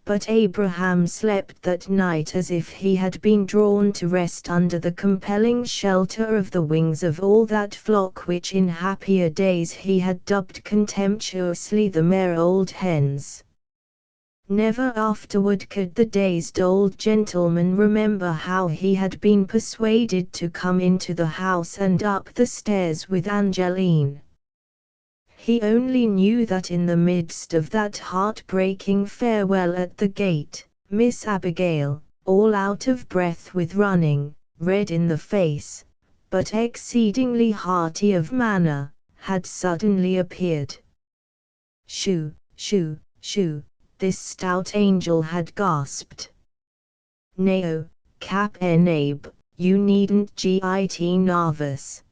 But Abraham slept that night as if he had been drawn to rest under the compelling shelter of the wings of all that flock which in happier days he had dubbed contemptuously the mere old hens. Never afterward could the dazed old gentleman remember how he had been persuaded to come into the house and up the stairs with Angeline. He only knew that in the midst of that heart-breaking farewell at the gate, Miss Abigail, all out of breath with running, red in the face, but exceedingly hearty of manner, had suddenly appeared. "Shoo, shoo, shoo," this stout angel had gasped. "Nao, Cap Abe, you needn't git nervous.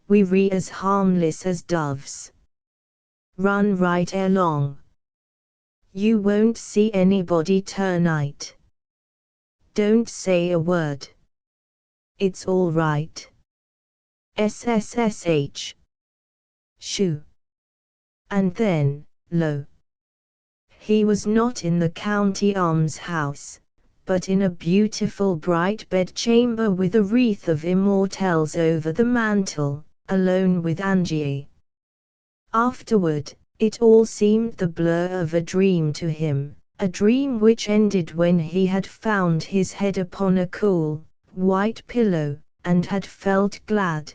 We re as harmless as doves. Run right along. You won't see anybody tonight. Don't say a word. It's all right. SSSH. Shoo. And then, lo. He was not in the county almshouse, but in a beautiful bright bedchamber with a wreath of immortelles over the mantel, alone with Angie. Afterward, it all seemed the blur of a dream to him, a dream which ended when he had found his head upon a cool, white pillow, and had felt glad,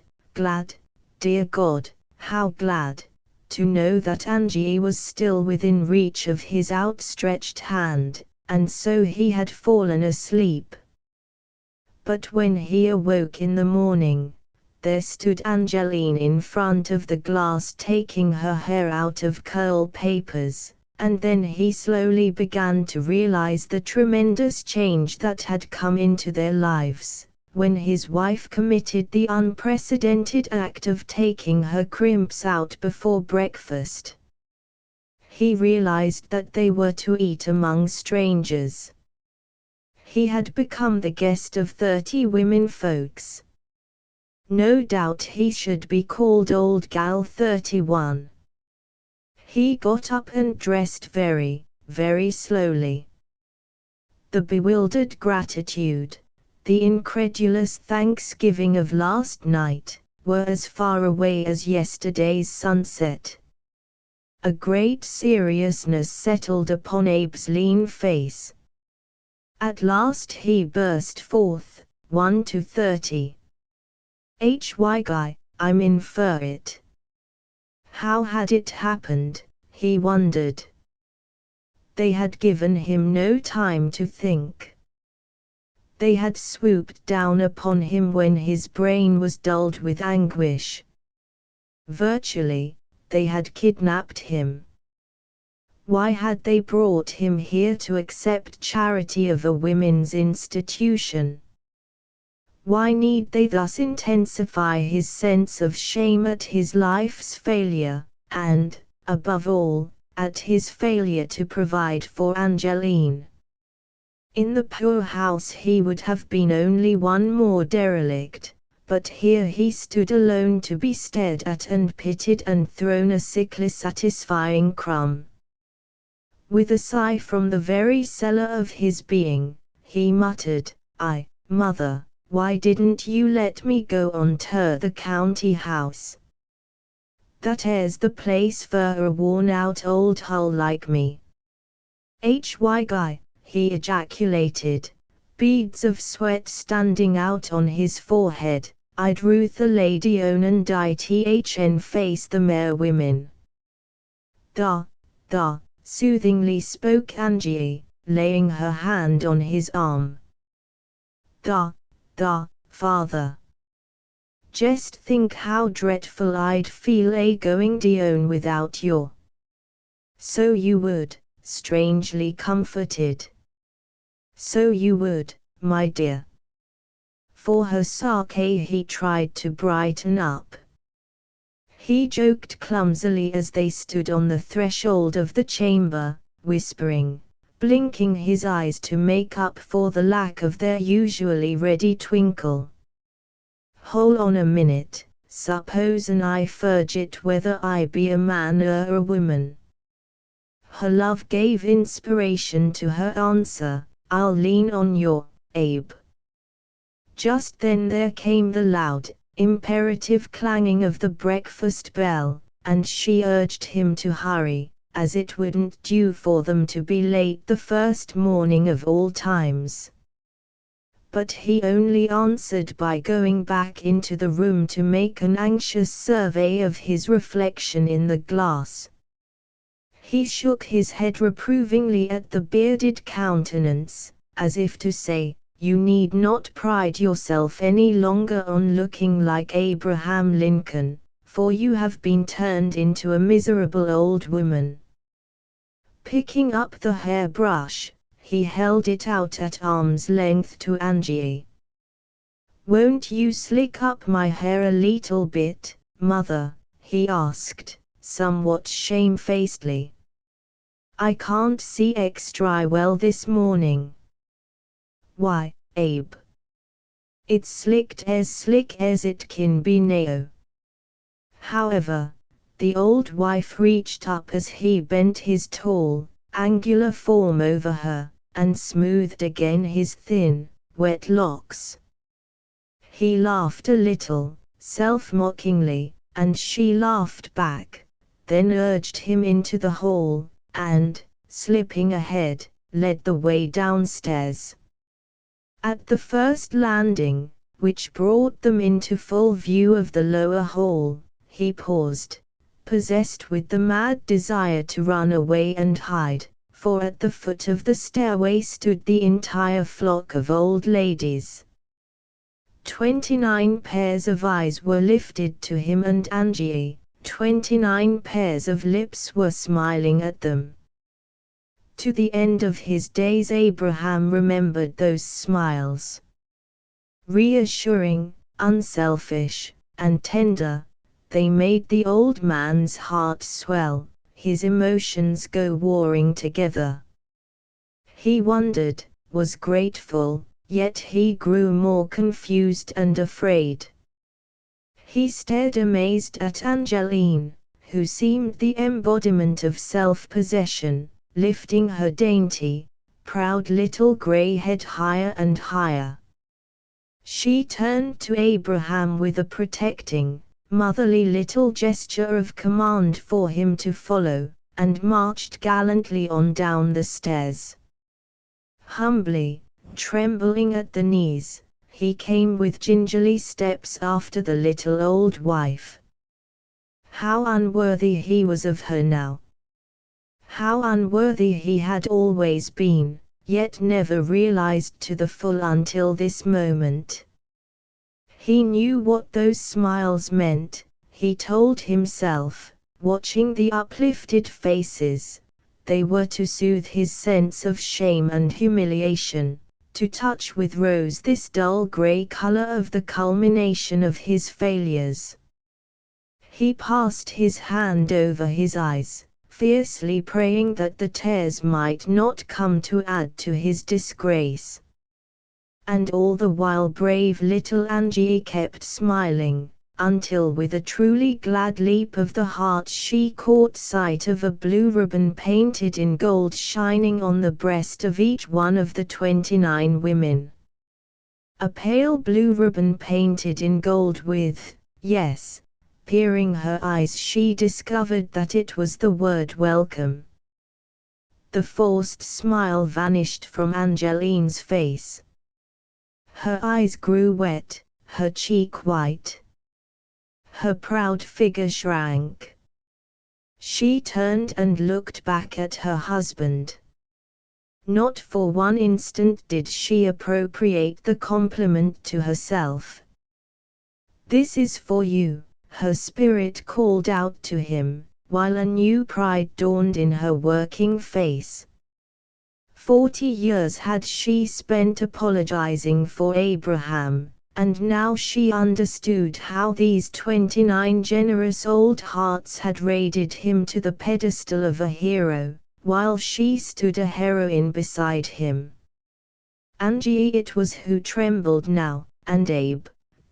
dear God, how glad, to know that Angie was still within reach of his outstretched hand, and so he had fallen asleep. But when he awoke in the morning, there stood Angeline in front of the glass taking her hair out of curl papers, and then he slowly began to realize the tremendous change that had come into their lives, when his wife committed the unprecedented act of taking her crimps out before breakfast. He realized that they were to eat among strangers. He had become the guest of 30 women folks. No doubt he should be called Old Gal 31. He got up and dressed very, very slowly. The bewildered gratitude, the incredulous thanksgiving of last night, were as far away as yesterday's sunset. A great seriousness settled upon Abe's lean face. At last he burst forth, 1 to 30. Guy, I'm in for it. How had it happened, he wondered. They had given him no time to think. They had swooped down upon him when his brain was dulled with anguish. Virtually, they had kidnapped him. Why had they brought him here to accept charity of a women's institution? Why need they thus intensify his sense of shame at his life's failure, and, above all, at his failure to provide for Angeline? In the poor house he would have been only one more derelict, but here he stood alone to be stared at and pitied and thrown a sickly satisfying crumb. With a sigh from the very cellar of his being, he muttered, Mother, why didn't you let me go on to the county house? That airs the place for a worn-out old hull like me. Guy, he ejaculated, beads of sweat standing out on his forehead, I'd ruth the lady own thn face the mare women. Da, soothingly spoke Angie, laying her hand on his arm. Da, father. Just think how dreadful I'd feel going down without you. So you would, strangely comforted. So you would, my dear. For her sake he tried to brighten up. He joked clumsily as they stood on the threshold of the chamber, whispering, blinking his eyes to make up for the lack of their usually ready twinkle. Hold on a minute, supposen I forget whether I be a man or a woman. Her love gave inspiration to her answer, I'll lean on you, Abe. Just then there came the loud, imperative clanging of the breakfast bell, and she urged him to hurry, as it wouldn't do for them to be late the first morning of all times. But he only answered by going back into the room to make an anxious survey of his reflection in the glass. He shook his head reprovingly at the bearded countenance, as if to say, you need not pride yourself any longer on looking like Abraham Lincoln, for you have been turned into a miserable old woman. Picking up the hairbrush, he held it out at arm's length to Angie. Won't you slick up my hair a little bit, Mother? He asked, somewhat shamefacedly. I can't see extra well this morning. Why, Abe? It's slick as it can be now. However, the old wife reached up as he bent his tall, angular form over her, and smoothed again his thin, wet locks. He laughed a little, self-mockingly, and she laughed back, then urged him into the hall, and, slipping ahead, led the way downstairs. At the first landing, which brought them into full view of the lower hall, he paused, possessed with the mad desire to run away and hide, for at the foot of the stairway stood the entire flock of old ladies. 29 pairs of eyes were lifted to him and Angie, 29 pairs of lips were smiling at them. To the end of his days Abraham remembered those smiles. Reassuring, unselfish, and tender, they made the old man's heart swell, his emotions go warring together. He wondered, was grateful, yet he grew more confused and afraid. He stared amazed at Angeline, who seemed the embodiment of self-possession, lifting her dainty, proud little grey head higher and higher. She turned to Abraham with a protecting, motherly little gesture of command for him to follow, and marched gallantly on down the stairs. Humbly, trembling at the knees, he came with gingerly steps after the little old wife. How unworthy he was of her now! How unworthy he had always been, yet never realized to the full until this moment. He knew what those smiles meant, he told himself, watching the uplifted faces. They were to soothe his sense of shame and humiliation, to touch with rose this dull grey color of the culmination of his failures. He passed his hand over his eyes, fiercely praying that the tears might not come to add to his disgrace. And all the while brave little Angie kept smiling, until with a truly glad leap of the heart she caught sight of a blue ribbon painted in gold shining on the breast of each one of the 29 women. A pale blue ribbon painted in gold with, yes, peering her eyes she discovered that it was the word welcome. The forced smile vanished from Angeline's face. Her eyes grew wet, her cheek white. Her proud figure shrank. She turned and looked back at her husband. Not for one instant did she appropriate the compliment to herself. "This is for you," her spirit called out to him, while a new pride dawned in her working face. 40 years had she spent apologizing for Abraham, and now she understood how these 29 generous old hearts had raided him to the pedestal of a hero, while she stood a heroine beside him. Angie it was who trembled now, and Abe,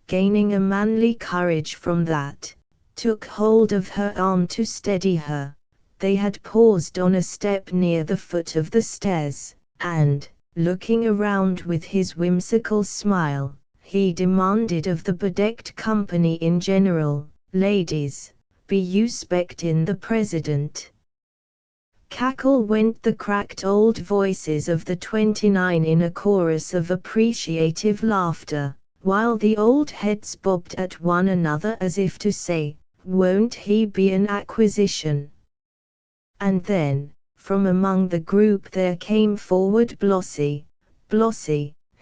gaining a manly courage from that, took hold of her arm to steady her. They had paused on a step near the foot of the stairs, and, looking around with his whimsical smile, he demanded of the bedecked company in general, "Ladies, be you 'spectin' the President?" Cackle went the cracked old voices of the 29 in a chorus of appreciative laughter, while the old heads bobbed at one another as if to say, "Won't he be an acquisition?" And then, from among the group there came forward Blossie,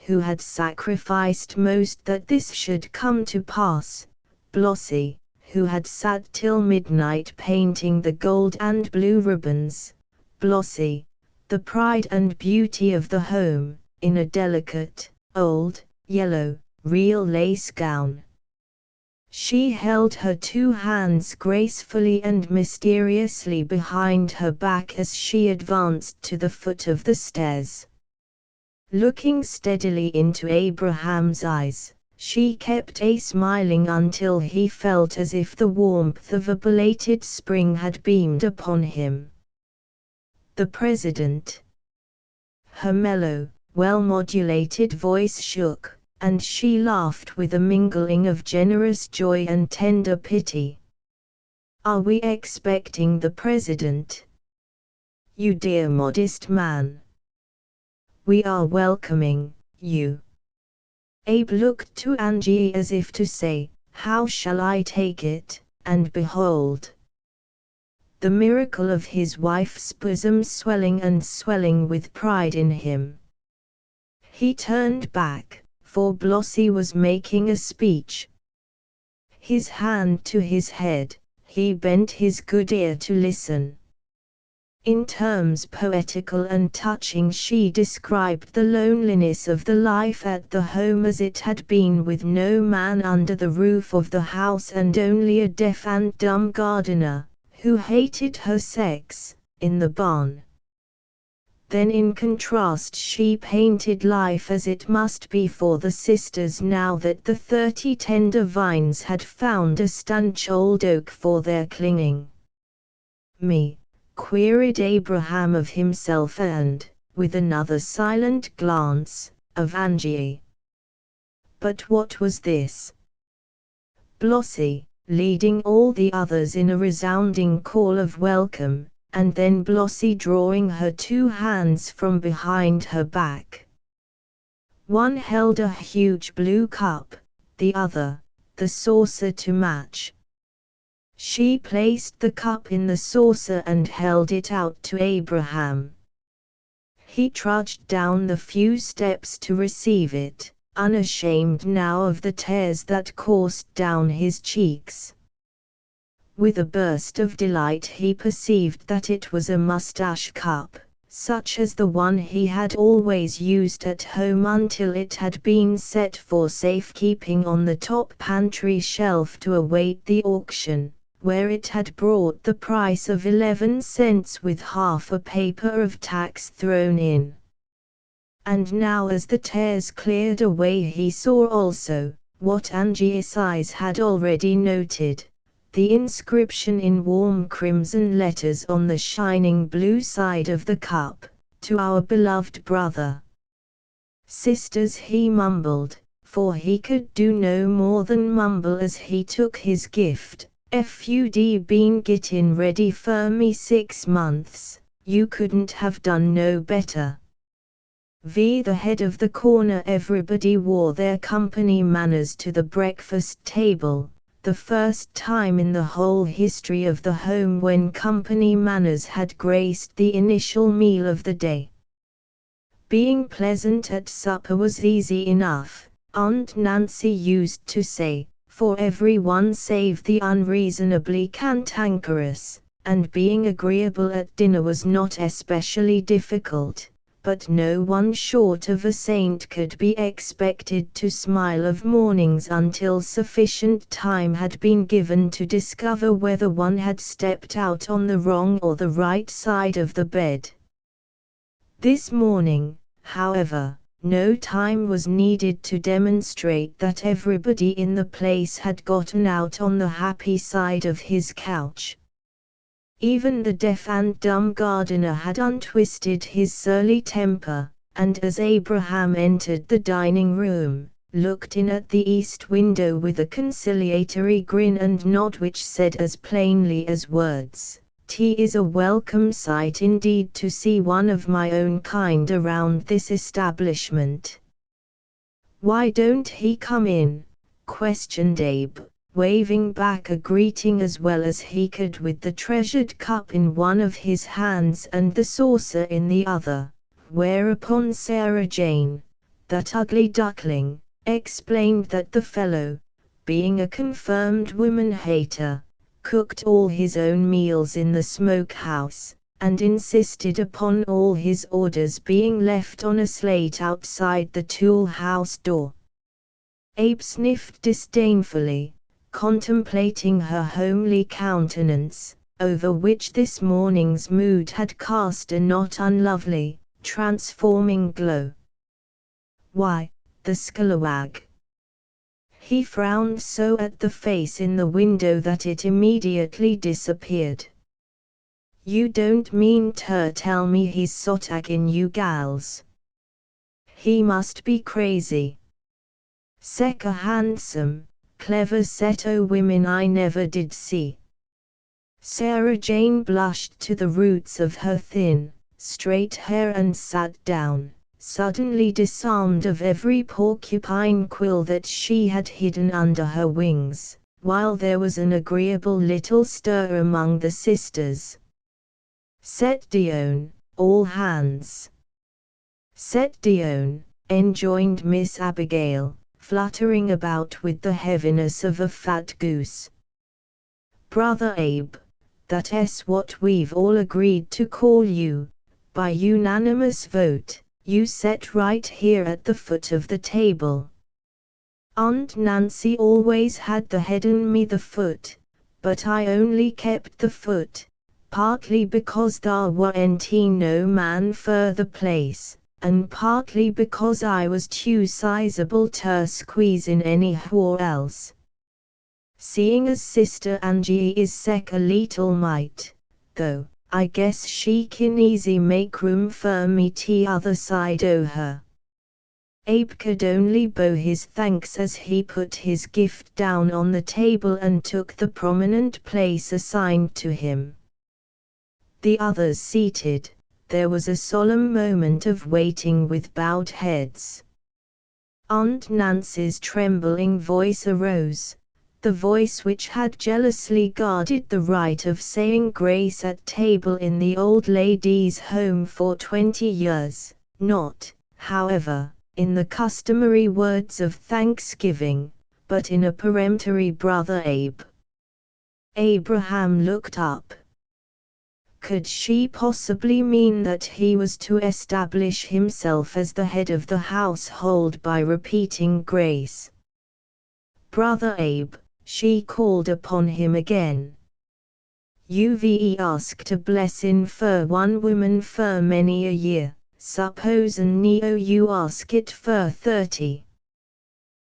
who had sacrificed most that this should come to pass, Blossie, who had sat till midnight painting the gold and blue ribbons, Blossie, the pride and beauty of the home, in a delicate, old, yellow, real lace gown. She held her two hands gracefully and mysteriously behind her back as she advanced to the foot of the stairs. Looking steadily into Abraham's eyes, She kept smiling until he felt as if the warmth of a belated spring had beamed upon him. "The President." Her mellow, well-modulated voice shook, and she laughed with a mingling of generous joy and tender pity. "Are we expecting the President?" "You dear modest man. We are welcoming you." Abe looked to Angie as if to say, "How shall I take it?" and behold, the miracle of his wife's bosom swelling and swelling with pride in him. He turned back, for Blossie was making a speech. His hand to his head, he bent his good ear to listen. In terms poetical and touching she described the loneliness of the life at the home as it had been, with no man under the roof of the house and only a deaf and dumb gardener, who hated her sex, in the barn. Then in contrast she painted life as it must be for the sisters now that the 30 tender vines had found a stanch old oak for their clinging. "Me?" queried Abraham of himself and, with another silent glance, of Angie. But what was this? Blossie, leading all the others in a resounding call of welcome, and then Blossie drawing her 2 hands from behind her back. One held a huge blue cup, the other, the saucer to match. She placed the cup in the saucer and held it out to Abraham. He trudged down the few steps to receive it, unashamed now of the tears that coursed down his cheeks. With a burst of delight he perceived that it was a mustache cup, such as the one he had always used at home until it had been set for safekeeping on the top pantry shelf to await the auction, where it had brought the price of 11 cents with half a paper of tax thrown in. And now as the tears cleared away he saw also, what Angie's eyes had already noted, the inscription in warm crimson letters on the shining blue side of the cup, "To our beloved brother." "Sisters," he mumbled, for he could do no more than mumble as he took his gift. "FUD been gettin' ready fer me 6 months, you couldn't have done no better." The head of the corner everybody wore their company manners to the breakfast table, the first time in the whole history of the home when company manners had graced the initial meal of the day. Being pleasant at supper was easy enough, Aunt Nancy used to say, for everyone save the unreasonably cantankerous, and being agreeable at dinner was not especially difficult, but no one short of a saint could be expected to smile of mornings until sufficient time had been given to discover whether one had stepped out on the wrong or the right side of the bed. This morning, however, no time was needed to demonstrate that everybody in the place had gotten out on the happy side of his couch. Even the deaf and dumb gardener had untwisted his surly temper, and as Abraham entered the dining room, looked in at the east window with a conciliatory grin and nod which said as plainly as words, "'T is a welcome sight indeed to see one of my own kind around this establishment." "Why don't he come in?" questioned Abe, waving back a greeting as well as he could with the treasured cup in one of his hands and the saucer in the other, whereupon Sarah Jane, that ugly duckling, explained that the fellow, being a confirmed woman-hater, cooked all his own meals in the smokehouse, and insisted upon all his orders being left on a slate outside the tool house door. Abe sniffed disdainfully, contemplating her homely countenance, over which this morning's mood had cast a not unlovely, transforming glow. "Why, the scalawag!" He frowned so at the face in the window that it immediately disappeared. You don't mean to tell me he's sotagging you gals? He must be crazy. Sek a handsome, clever set o' women I never did see. Sarah Jane blushed to the roots of her thin, straight hair and sat down, suddenly disarmed of every porcupine quill that she had hidden under her wings, while there was an agreeable little stir among the sisters. Set down, all hands. Set down, enjoined Miss Abigail, fluttering about with the heaviness of a fat goose. Brother Abe, that's what we've all agreed to call you, by unanimous vote. You set right here at the foot of the table. Aunt Nancy always had the head and me the foot, but I only kept the foot, partly because thar warn't no man for the place, and partly because I was too sizable to squeeze in anywhere else. Seeing as Sister Angie is sek a leetle mite, though, I guess she kin easy make room for me t'other side o' her. Abe could only bow his thanks as he put his gift down on the table and took the prominent place assigned to him. The others seated, there was a solemn moment of waiting with bowed heads. Aunt Nancy's trembling voice arose, the voice which had jealously guarded the right of saying grace at table in the old ladies' home for 20 years, not, however, in the customary words of thanksgiving, but in a peremptory Brother Abe. Abraham looked up. Could she possibly mean that he was to establish himself as the head of the household by repeating grace? Brother Abe, she called upon him again. You've asked a blessin' for one woman for many a year, supposin' you ask it for 30.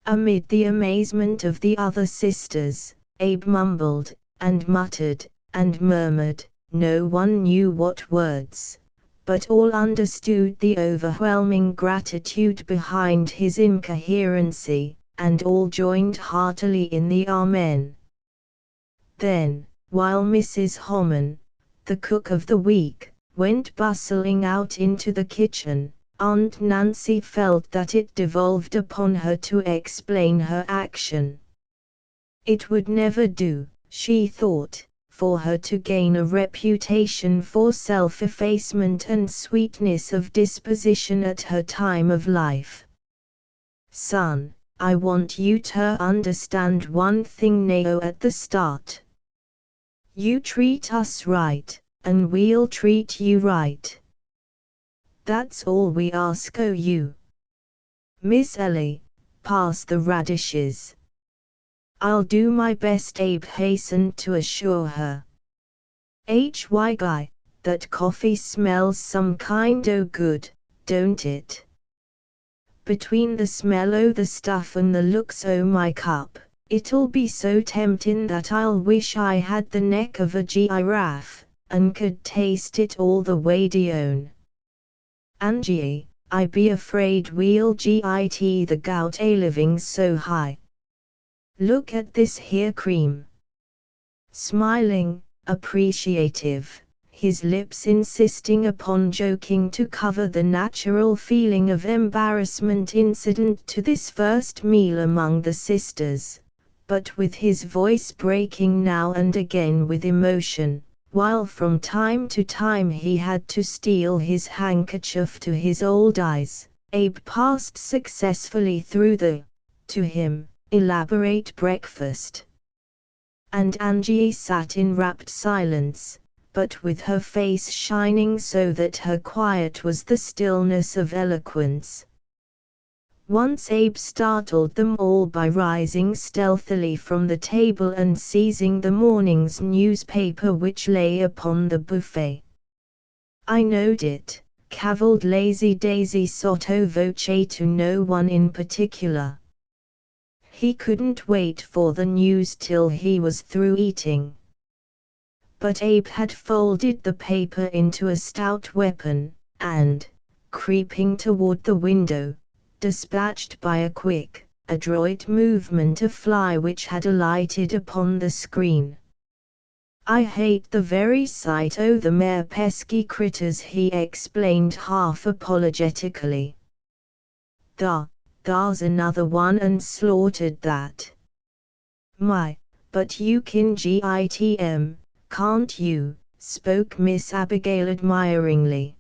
Amid the amazement of the other sisters, Abe mumbled, and muttered, and murmured, no one knew what words, but all understood the overwhelming gratitude behind his incoherency, and all joined heartily in the Amen. Then, while Mrs. Homan, the cook of the week, went bustling out into the kitchen, Aunt Nancy felt that it devolved upon her to explain her action. It would never do, she thought, for her to gain a reputation for self-effacement and sweetness of disposition at her time of life. Son, I want you to understand one thing now at the start. You treat us right, and we'll treat you right. That's all we ask o' you. Miss Ellie, pass the radishes. I'll do my best, Abe hastened to assure her. Guy, that coffee smells some kind o' good, don't it? Between the smell o' the stuff and the looks o' my cup, it'll be so temptin' that I'll wish I had the neck of a giraffe, and could taste it all the way down. Angie, I be afraid we'll git the gout a living so high. Look at this here cream. Smiling, appreciative, his lips insisting upon joking to cover the natural feeling of embarrassment incident to this first meal among the sisters, but with his voice breaking now and again with emotion, while from time to time he had to steal his handkerchief to his old eyes, Abe passed successfully through the, to him, elaborate breakfast. And Angie sat in rapt silence, but with her face shining so that her quiet was the stillness of eloquence. Once Abe startled them all by rising stealthily from the table and seizing the morning's newspaper which lay upon the buffet. I knowed it, cavilled Lazy Daisy sotto voce to no one in particular. He couldn't wait for the news till he was through eating. But Abe had folded the paper into a stout weapon, and, creeping toward the window, dispatched by a quick, adroit movement a fly which had alighted upon the screen. "I hate the very sight o' them 'ere pesky critters," he explained half apologetically. Thar's another one and slaughtered that." "My, but you kin git 'em, can't you?" spoke Miss Abigail admiringly.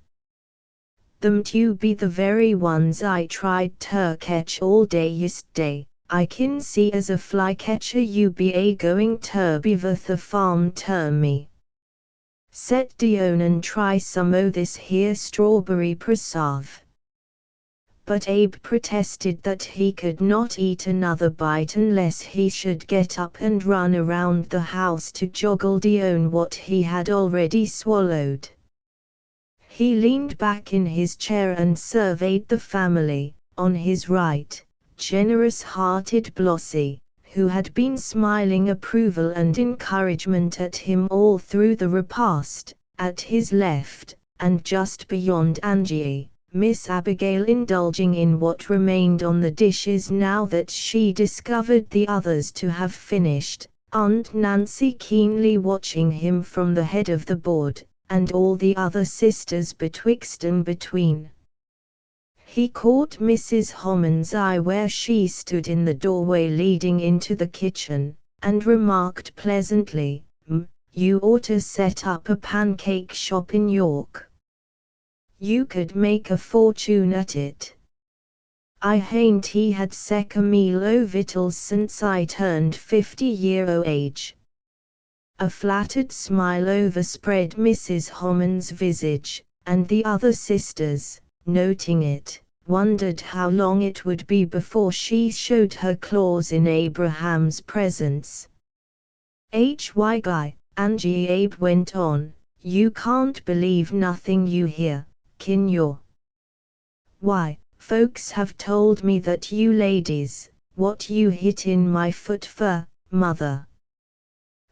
"Them two be the very ones I tried ter ketch all day yistday. I kin see as a flycatcher you be a-going ter be vith the farm ter me. Set down and try some o' this here strawberry preserve." But Abe protested that he could not eat another bite unless he should get up and run around the house to joggle down what he had already swallowed. He leaned back in his chair and surveyed the family. On his right, generous-hearted Blossie, who had been smiling approval and encouragement at him all through the repast. At his left, and just beyond Angie, Miss Abigail indulging in what remained on the dishes now that she discovered the others to have finished, Aunt Nancy keenly watching him from the head of the board, and all the other sisters betwixt and between. He caught Mrs. Homan's eye where she stood in the doorway leading into the kitchen, and remarked pleasantly, "You oughter set up a pancake shop in York. You could make a fortune at it. I hain't had sec a meal o' victuals since I turned 50 year o' age." A flattered smile overspread Mrs. Homan's visage, and the other sisters, noting it, wondered how long it would be before she showed her claws in Abraham's presence. "Why guy, Angie," Abe went on, "you can't believe nothing you hear, kin you? Why, folks have told me that you ladies, what you hit in my foot for, mother.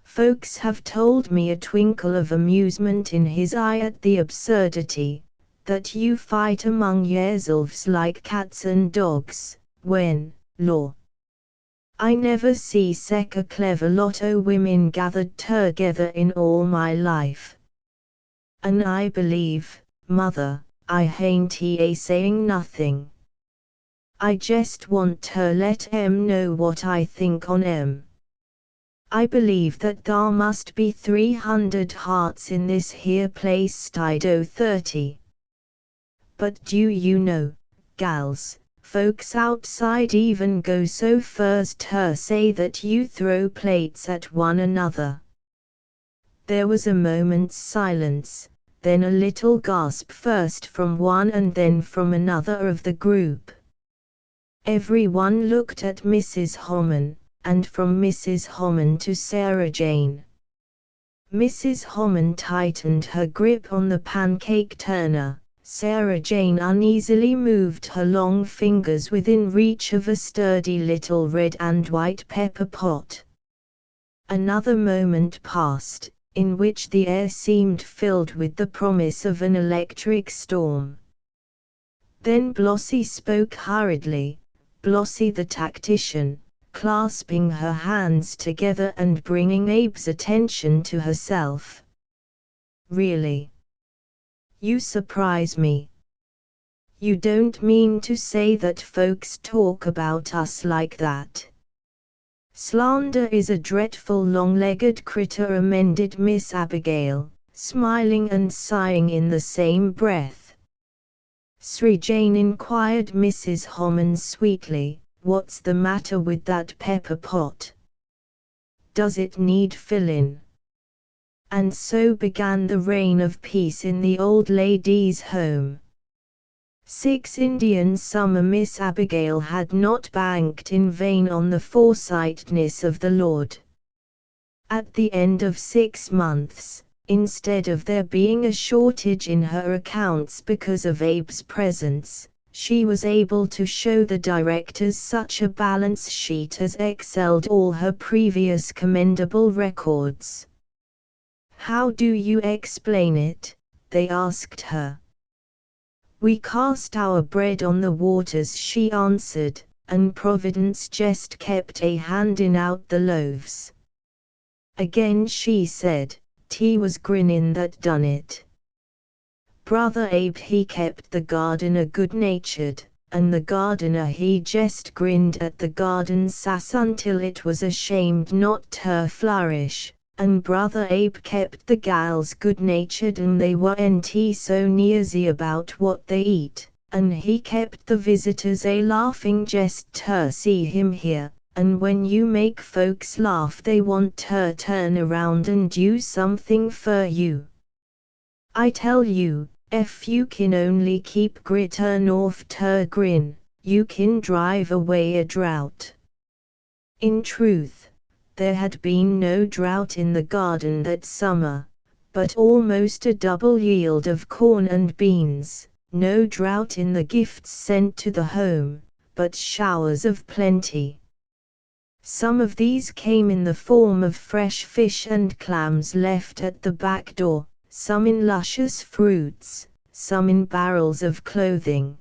Folks have told me," a twinkle of amusement in his eye at the absurdity, "that you fight among yourselves like cats and dogs, when, law, I never see sec a clever lot o' women gathered together in all my life. An' I believe, mother, I hain't saying nothing. I jest want ter let 'em know what I think on 'em. I believe that thar must be 300 hearts in this here place 'stid o' 30. But do you know, gals, folks outside even go so fur's ter say that you throw plates at one another." There was a moment's silence, then a little gasp first from one and then from another of the group. Everyone looked at Mrs. Homan, and from Mrs. Homan to Sarah Jane. Mrs. Homan tightened her grip on the pancake turner. Sarah Jane uneasily moved her long fingers within reach of a sturdy little red and white pepper pot. Another moment passed, in which the air seemed filled with the promise of an electric storm. Then Blossie spoke hurriedly, Blossie the tactician, clasping her hands together and bringing Abe's attention to herself. "Really? You surprise me. You don't mean to say that folks talk about us like that?" "Slander is a dreadful long-legged critter," amended Miss Abigail, smiling and sighing in the same breath. "Sri Jane," inquired Mrs. Homan sweetly, "what's the matter with that pepper pot? Does it need fillin'?" And so began the reign of peace in the old lady's home. 6 Indian summer. Miss Abigail had not banked in vain on the foresightness of the Lord. At the end of 6 months, instead of there being a shortage in her accounts because of Abe's presence, she was able to show the directors such a balance sheet as excelled all her previous commendable records. "How do you explain it?" they asked her. "We cast our bread on the waters," she answered, "and Providence just kept a handin' out the loaves." Again she said, "'T was grinnin' that done it." Brother Abe he kept the gardener good-natured, and the gardener he jest grinned at the garden sass until it was ashamed not ter flourish, and Brother Abe kept the gals good-natured and they warn't so nearsy about what they eat, and he kept the visitors a laughing jest ter see him here, and when you make folks laugh they want ter turn around and do something fer you. I tell you, if you kin only keep grittin' off ter grin, you kin drive away a drought. In truth, there had been no drought in the garden that summer, but almost a double yield of corn and beans, no drought in the gifts sent to the home, but showers of plenty. Some of these came in the form of fresh fish and clams left at the back door, some in luscious fruits, some in barrels of clothing.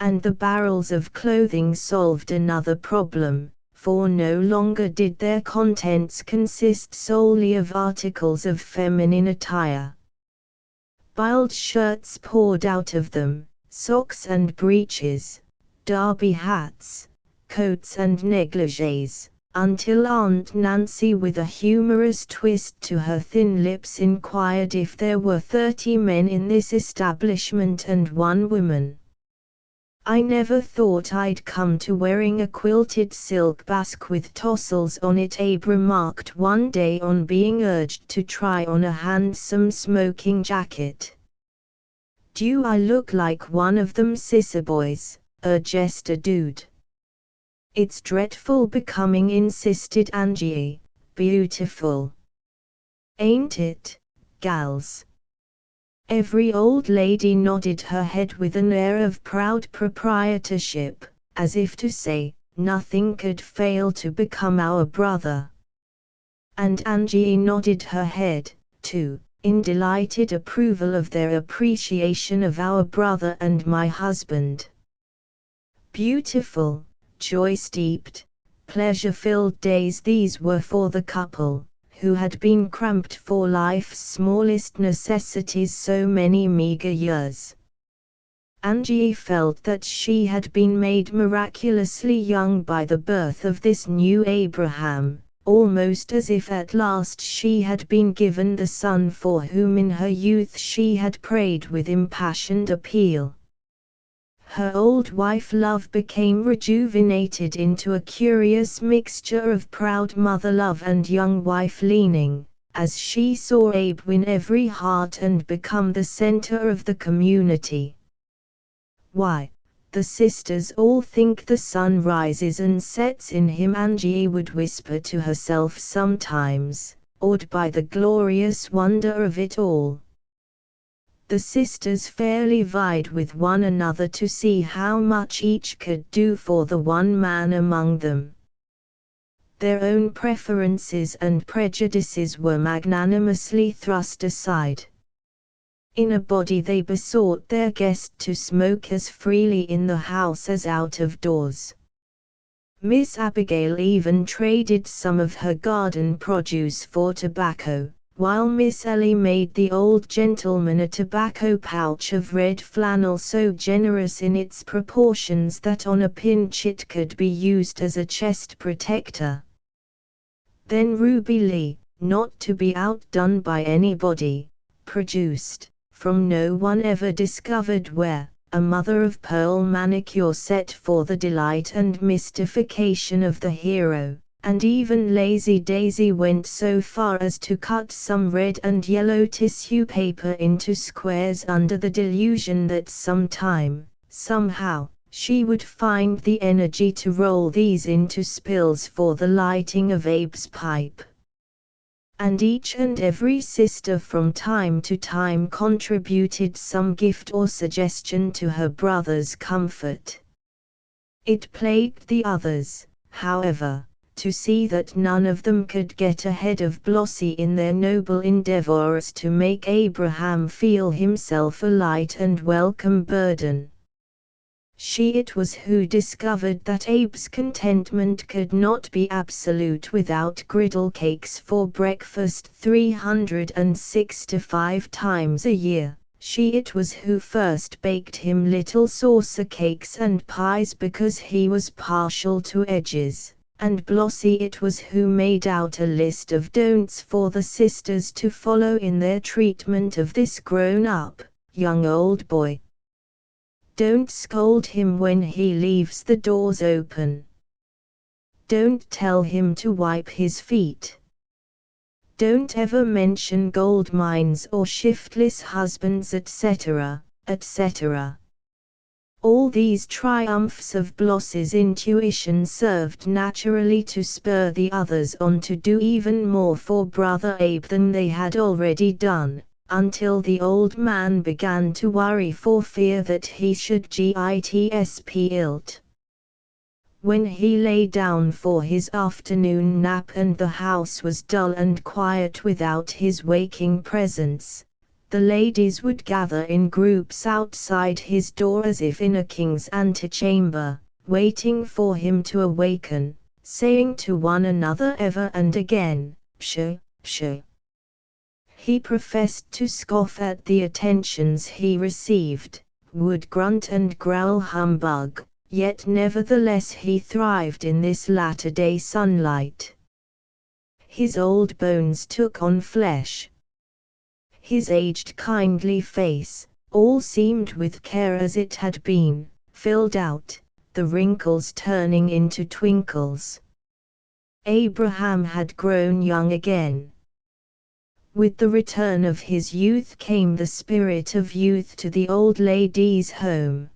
And the barrels of clothing solved another problem, for no longer did their contents consist solely of articles of feminine attire. Biled shirts poured out of them, socks and breeches, derby hats, coats and negligees, until Aunt Nancy with a humorous twist to her thin lips inquired if there were 30 men in this establishment and 1 woman. "I never thought I'd come to wearing a quilted silk basque with tassels on it," Abe remarked one day on being urged to try on a handsome smoking jacket. "Do I look like one of them sisser boys, jest a dude?" "It's dreadful becoming," insisted Angie. "Beautiful. Ain't it, gals?" Every old lady nodded her head with an air of proud proprietorship, as if to say, "Nothing could fail to become our brother." And Angie nodded her head, too, in delighted approval of their appreciation of our brother and my husband. Beautiful, joy-steeped, pleasure-filled days these were for the couple, who had been cramped for life's smallest necessities so many meager years. Angie felt that she had been made miraculously young by the birth of this new Abraham, almost as if at last she had been given the son for whom in her youth she had prayed with impassioned appeal. Her old wife love became rejuvenated into a curious mixture of proud mother love and young wife leaning, as she saw Abe win every heart and become the center of the community. "Why, the sisters all think the sun rises and sets in him," Angie would whisper to herself sometimes, awed by the glorious wonder of it all. The sisters fairly vied with one another to see how much each could do for the one man among them. Their own preferences and prejudices were magnanimously thrust aside. In a body they besought their guest to smoke as freely in the house as out of doors. Miss Abigail even traded some of her garden produce for tobacco, while Miss Ellie made the old gentleman a tobacco pouch of red flannel so generous in its proportions that on a pinch it could be used as a chest protector. Then Ruby Lee, not to be outdone by anybody, produced, from no one ever discovered where, a mother-of-pearl manicure set for the delight and mystification of the hero. And even Lazy Daisy went so far as to cut some red and yellow tissue paper into squares under the delusion that sometime, somehow, she would find the energy to roll these into spills for the lighting of Abe's pipe. and each and every sister from time to time contributed some gift or suggestion to her brother's comfort. It plagued the others, however, to see that none of them could get ahead of Blossie in their noble endeavors to make Abraham feel himself a light and welcome burden. She it was who discovered that Abe's contentment could not be absolute without griddle cakes for breakfast 365 times a year. She it was who first baked him little saucer cakes and pies because he was partial to edges, and Blossie it was who made out a list of don'ts for the sisters to follow in their treatment of this grown-up, young old boy. Don't scold him when he leaves the doors open. Don't tell him to wipe his feet. Don't ever mention gold mines or shiftless husbands, etc., etc. All these triumphs of Blossie's intuition served naturally to spur the others on to do even more for Brother Abe than they had already done, until the old man began to worry for fear that he should get ilt. When he lay down for his afternoon nap and the house was dull and quiet without his waking presence, the ladies would gather in groups outside his door as if in a king's antechamber, waiting for him to awaken, saying to one another ever and again, "Pshaw, pshaw." He professed to scoff at the attentions he received, would grunt and growl humbug, yet nevertheless he thrived in this latter-day sunlight. His old bones took on flesh. His aged kindly face, all seamed with care as it had been, filled out, the wrinkles turning into twinkles. Abraham had grown young again. With the return of his youth came the spirit of youth to the old lady's home.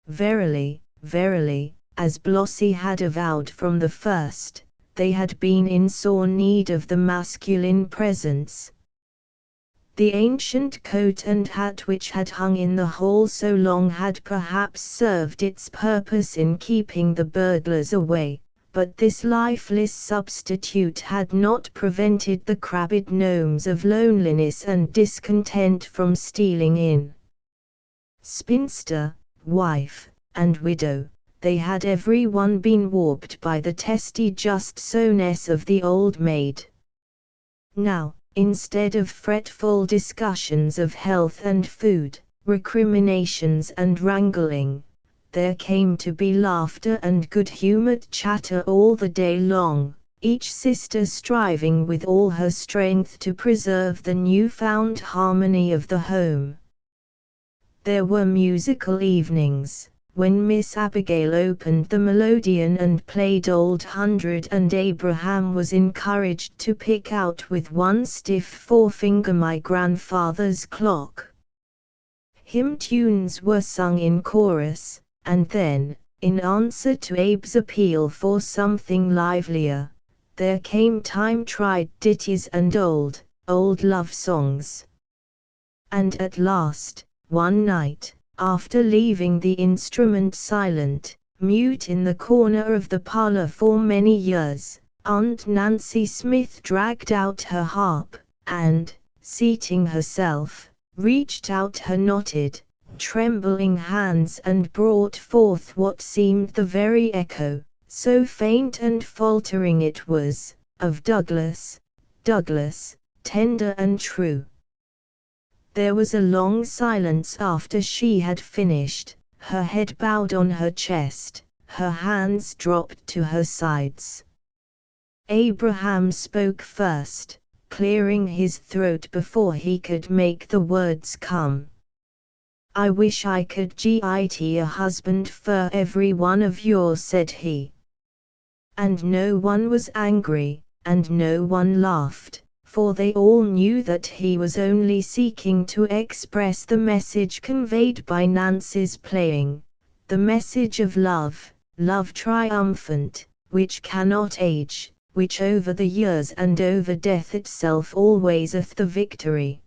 Verily, verily, as Blossie had avowed from the first, they had been in sore need of the masculine presence. The ancient coat and hat which had hung in the hall so long had perhaps served its purpose in keeping the burglars away, but this lifeless substitute had not prevented the crabbed gnomes of loneliness and discontent from stealing in. Spinster, wife, and widow, they had every one been warped by the testy just-so-ness of the old maid. Now, instead of fretful discussions of health and food, recriminations and wrangling, there came to be laughter and good-humored chatter all the day long, each sister striving with all her strength to preserve the new-found harmony of the home. There were musical evenings, when Miss Abigail opened the melodeon and played Old Hundred and Abraham was encouraged to pick out with one stiff forefinger my grandfather's clock. Hymn tunes were sung in chorus, and then, in answer to Abe's appeal for something livelier, there came time-tried ditties and old love songs. And at last, one night, after leaving the instrument silent, mute in the corner of the parlor for many years, Aunt Nancy Smith dragged out her harp, and, seating herself, reached out her knotted, trembling hands and brought forth what seemed the very echo, so faint and faltering it was, of Douglas, Douglas, tender and true. There was a long silence after she had finished, her head bowed on her chest, her hands dropped to her sides. Abraham spoke first, clearing his throat before he could make the words come. "I wish I could get a husband for every one of yours," said he. And no one was angry, and no one laughed, for they all knew that he was only seeking to express the message conveyed by Nancy's playing, the message of love, love triumphant, which cannot age, which over the years and over death itself always hath the victory.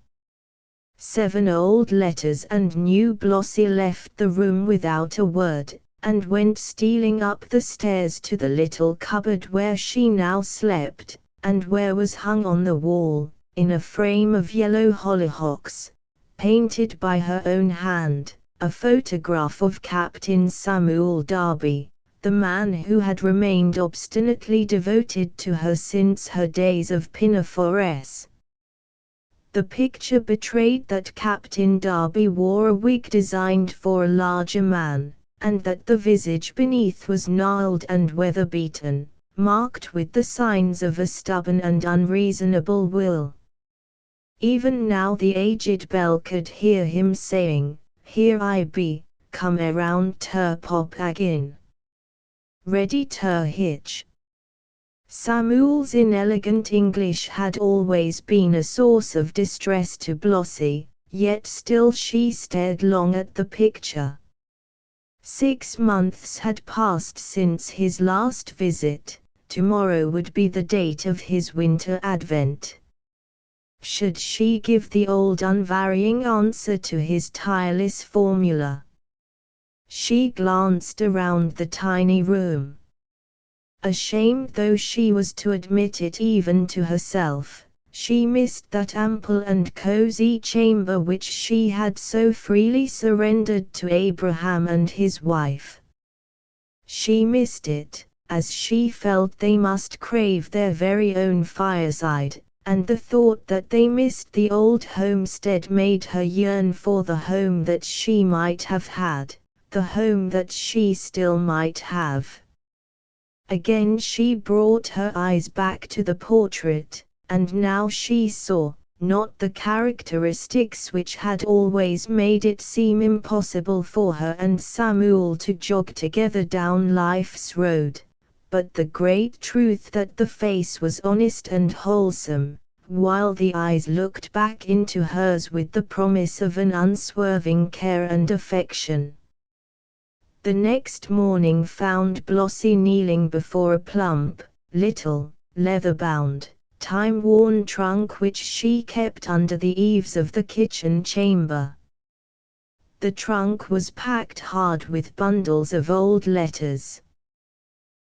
7 old letters and new Blossy left the room without a word, and went stealing up the stairs to the little cupboard where she now slept, and where was hung on the wall, in a frame of yellow hollyhocks, painted by her own hand, a photograph of Captain Samuel Darby, the man who had remained obstinately devoted to her since her days of pinafores. The picture betrayed that Captain Darby wore a wig designed for a larger man, and that the visage beneath was gnarled and weather-beaten, marked with the signs of a stubborn and unreasonable will. Even now the aged bell could hear him saying, "Here I be, come around ter pop agin. Ready ter hitch." Samuel's inelegant English had always been a source of distress to Blossy, yet still she stared long at the picture. 6 months had passed since his last visit. Tomorrow would be the date of his winter advent. Should she give the old unvarying answer to his tireless formula? She glanced around the tiny room. Ashamed though she was to admit it even to herself, she missed that ample and cozy chamber which she had so freely surrendered to Abraham and his wife. She missed it, as she felt they must crave their very own fireside, and the thought that they missed the old homestead made her yearn for the home that she might have had, the home that she still might have. Again she brought her eyes back to the portrait, and now she saw, not the characteristics which had always made it seem impossible for her and Samuel to jog together down life's road, but the great truth that the face was honest and wholesome, while the eyes looked back into hers with the promise of an unswerving care and affection. The next morning found Blossy kneeling before a plump, little, leather-bound, time-worn trunk which she kept under the eaves of the kitchen chamber. The trunk was packed hard with bundles of old letters.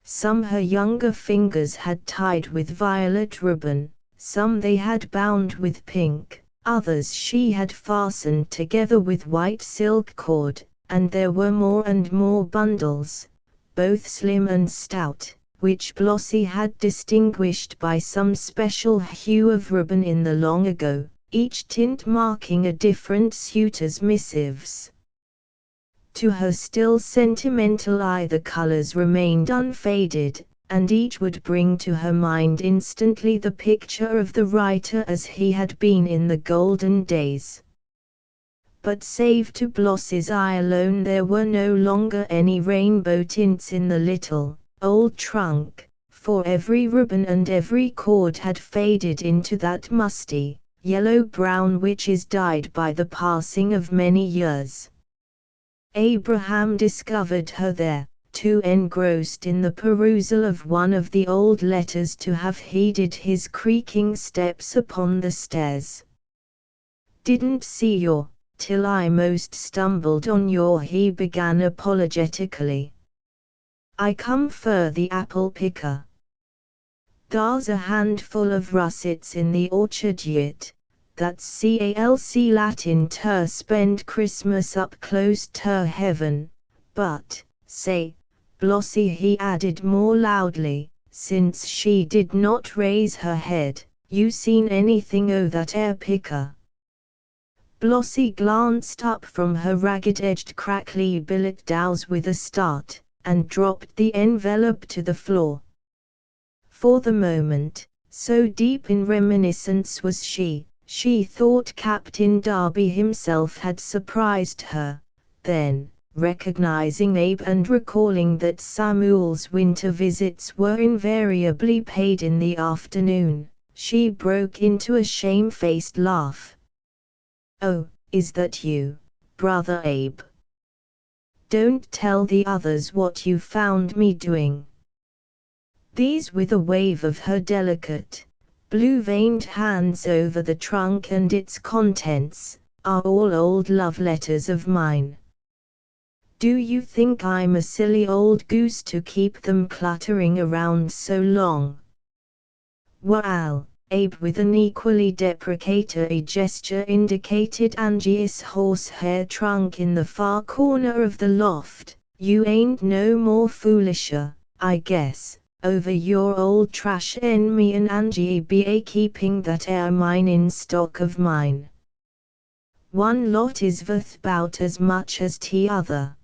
Some her younger fingers had tied with violet ribbon, some they had bound with pink, others she had fastened together with white silk cord, and there were more and more bundles, both slim and stout, which Blossy had distinguished by some special hue of ribbon in the long ago, each tint marking a different suitor's missives. To her still sentimental eye the colors remained unfaded, and each would bring to her mind instantly the picture of the writer as he had been in the golden days. But save to Blossy's eye alone there were no longer any rainbow tints in the little, old trunk, for every ribbon and every cord had faded into that musty, yellow-brown which is dyed by the passing of many years. Abraham discovered her there, too engrossed in the perusal of one of the old letters to have heeded his creaking steps upon the stairs. "Didn't see your, till I most stumbled on your," he began apologetically. "I come fur the apple picker. Dar's a handful of russets in the orchard yit, that's calc Latin ter spend Christmas up close ter heaven, but, say, Blossy," he added more loudly, since she did not raise her head, "you seen anything o' that 'ere picker?" Blossy glanced up from her ragged-edged crackly billet douse with a start, and dropped the envelope to the floor. For the moment, so deep in reminiscence was she thought Captain Darby himself had surprised her. Then, recognizing Abe and recalling that Samuel's winter visits were invariably paid in the afternoon, she broke into a shamefaced laugh. "Oh, is that you, brother Abe? Don't tell the others what you found me doing." These with a wave of her delicate, blue-veined hands over the trunk and its contents, are all old love letters of mine. Do you think I'm a silly old goose to keep them cluttering around so long? Well, Abe with an equally deprecatory gesture indicated Angie's horsehair trunk in the far corner of the loft. You ain't no more foolisher, I guess, over your old trash en me and Angie be a keeping that air mine in stock of mine. One lot is worth bout as much as t'other.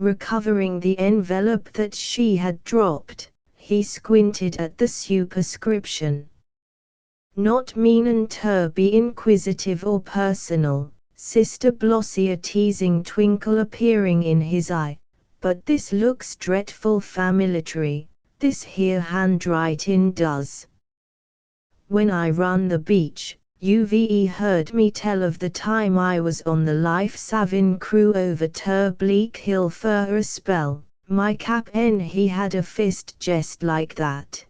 Recovering the envelope that she had dropped, he squinted at the superscription. Not meanin' ter be inquisitive or personal, Sister Blossie, a teasing twinkle appearing in his eye, but this looks dreadful familitary, this here handwritin' does. When I run the beach, you've heard me tell of the time I was on the life-savin' crew over ter Bleak Hill for a spell. My cap'n he had a fist jest like that.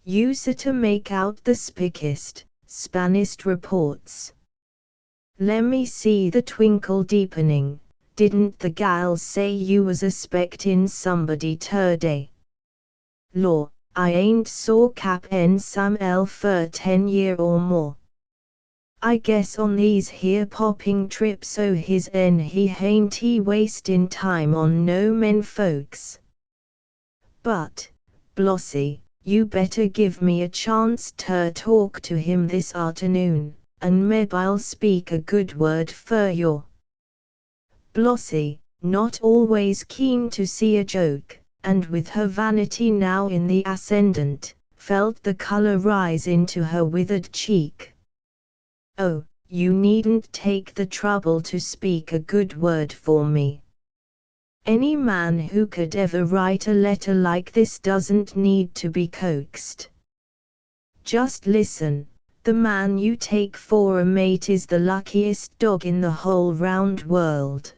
User to make out the spickest, spanest reports. Lemme see the twinkle deepening. Didn't the gals say you was expectin' somebody terday? Law, I ain't saw Cap'n Samuel for 10 year or more. I guess on these here popping trips o' his he hain't wastin' time on no men folks. But, Blossie, you better give me a chance ter talk to him this afternoon, and meb I'll speak a good word fer you. Blossie, not always keen to see a joke, and with her vanity now in the ascendant, felt the color rise into her withered cheek. Oh, you needn't take the trouble to speak a good word for me. Any man who could ever write a letter like this doesn't need to be coaxed. Just listen, the man you take for a mate is the luckiest dog in the whole round world.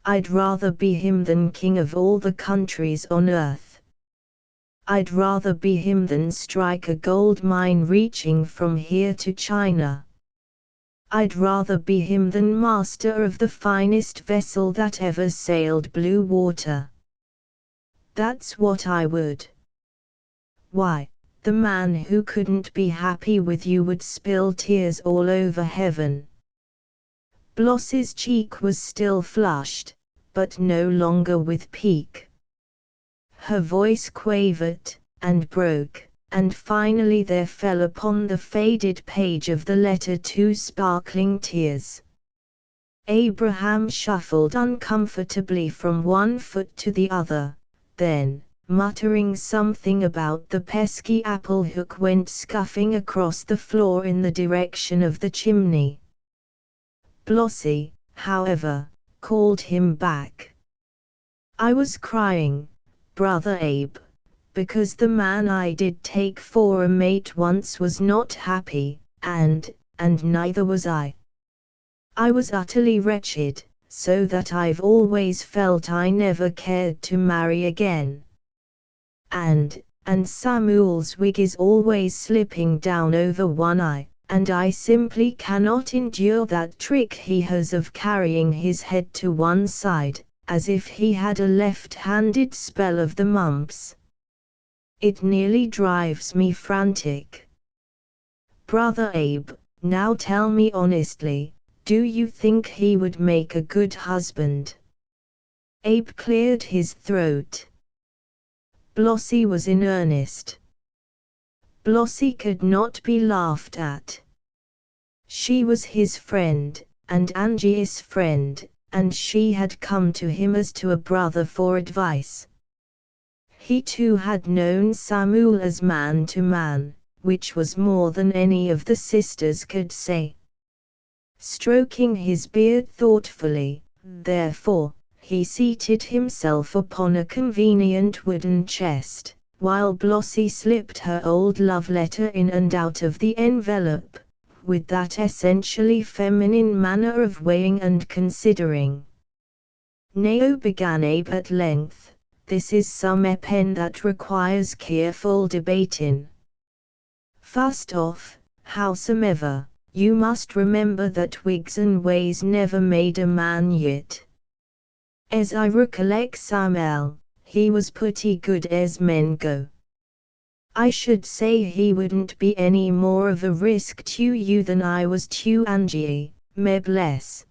I'd rather be him than king of all the countries on earth. I'd rather be him than strike a gold mine reaching from here to China. I'd rather be him than master of the finest vessel that ever sailed blue water. That's what I would. Why, the man who couldn't be happy with you would spill tears all over heaven. Blossie's cheek was still flushed, but no longer with pique. Her voice quavered, and broke, and finally there fell upon the faded page of the letter 2 sparkling tears. Abraham shuffled uncomfortably from one foot to the other, then, muttering something about the pesky apple hook, went scuffing across the floor in the direction of the chimney. Blossie, however, called him back. I was crying, Brother Abe, because the man I did take for a mate once was not happy, and neither was I. I was utterly wretched, so that I've always felt I never cared to marry again. And Samuel's wig is always slipping down over one eye, and I simply cannot endure that trick he has of carrying his head to one side, as if he had a left-handed spell of the mumps. It nearly drives me frantic. Brother Abe, now tell me honestly, do you think he would make a good husband? Abe cleared his throat. Blossie was in earnest. Blossie could not be laughed at. She was his friend, and Angie's friend, and she had come to him as to a brother for advice. He too had known Samuel as man to man, which was more than any of the sisters could say. Stroking his beard thoughtfully, therefore, he seated himself upon a convenient wooden chest, while Blossie slipped her old love letter in and out of the envelope, with that essentially feminine manner of weighing and considering. "Now," began Abe at length, this is some pen that requires careful debating. First off, howsomever, you must remember that wigs and ways never made a man yet. As I recollect Samuel, he was pretty good as men go. I should say he wouldn't be any more of a risk to you than I was to Angie, maybless.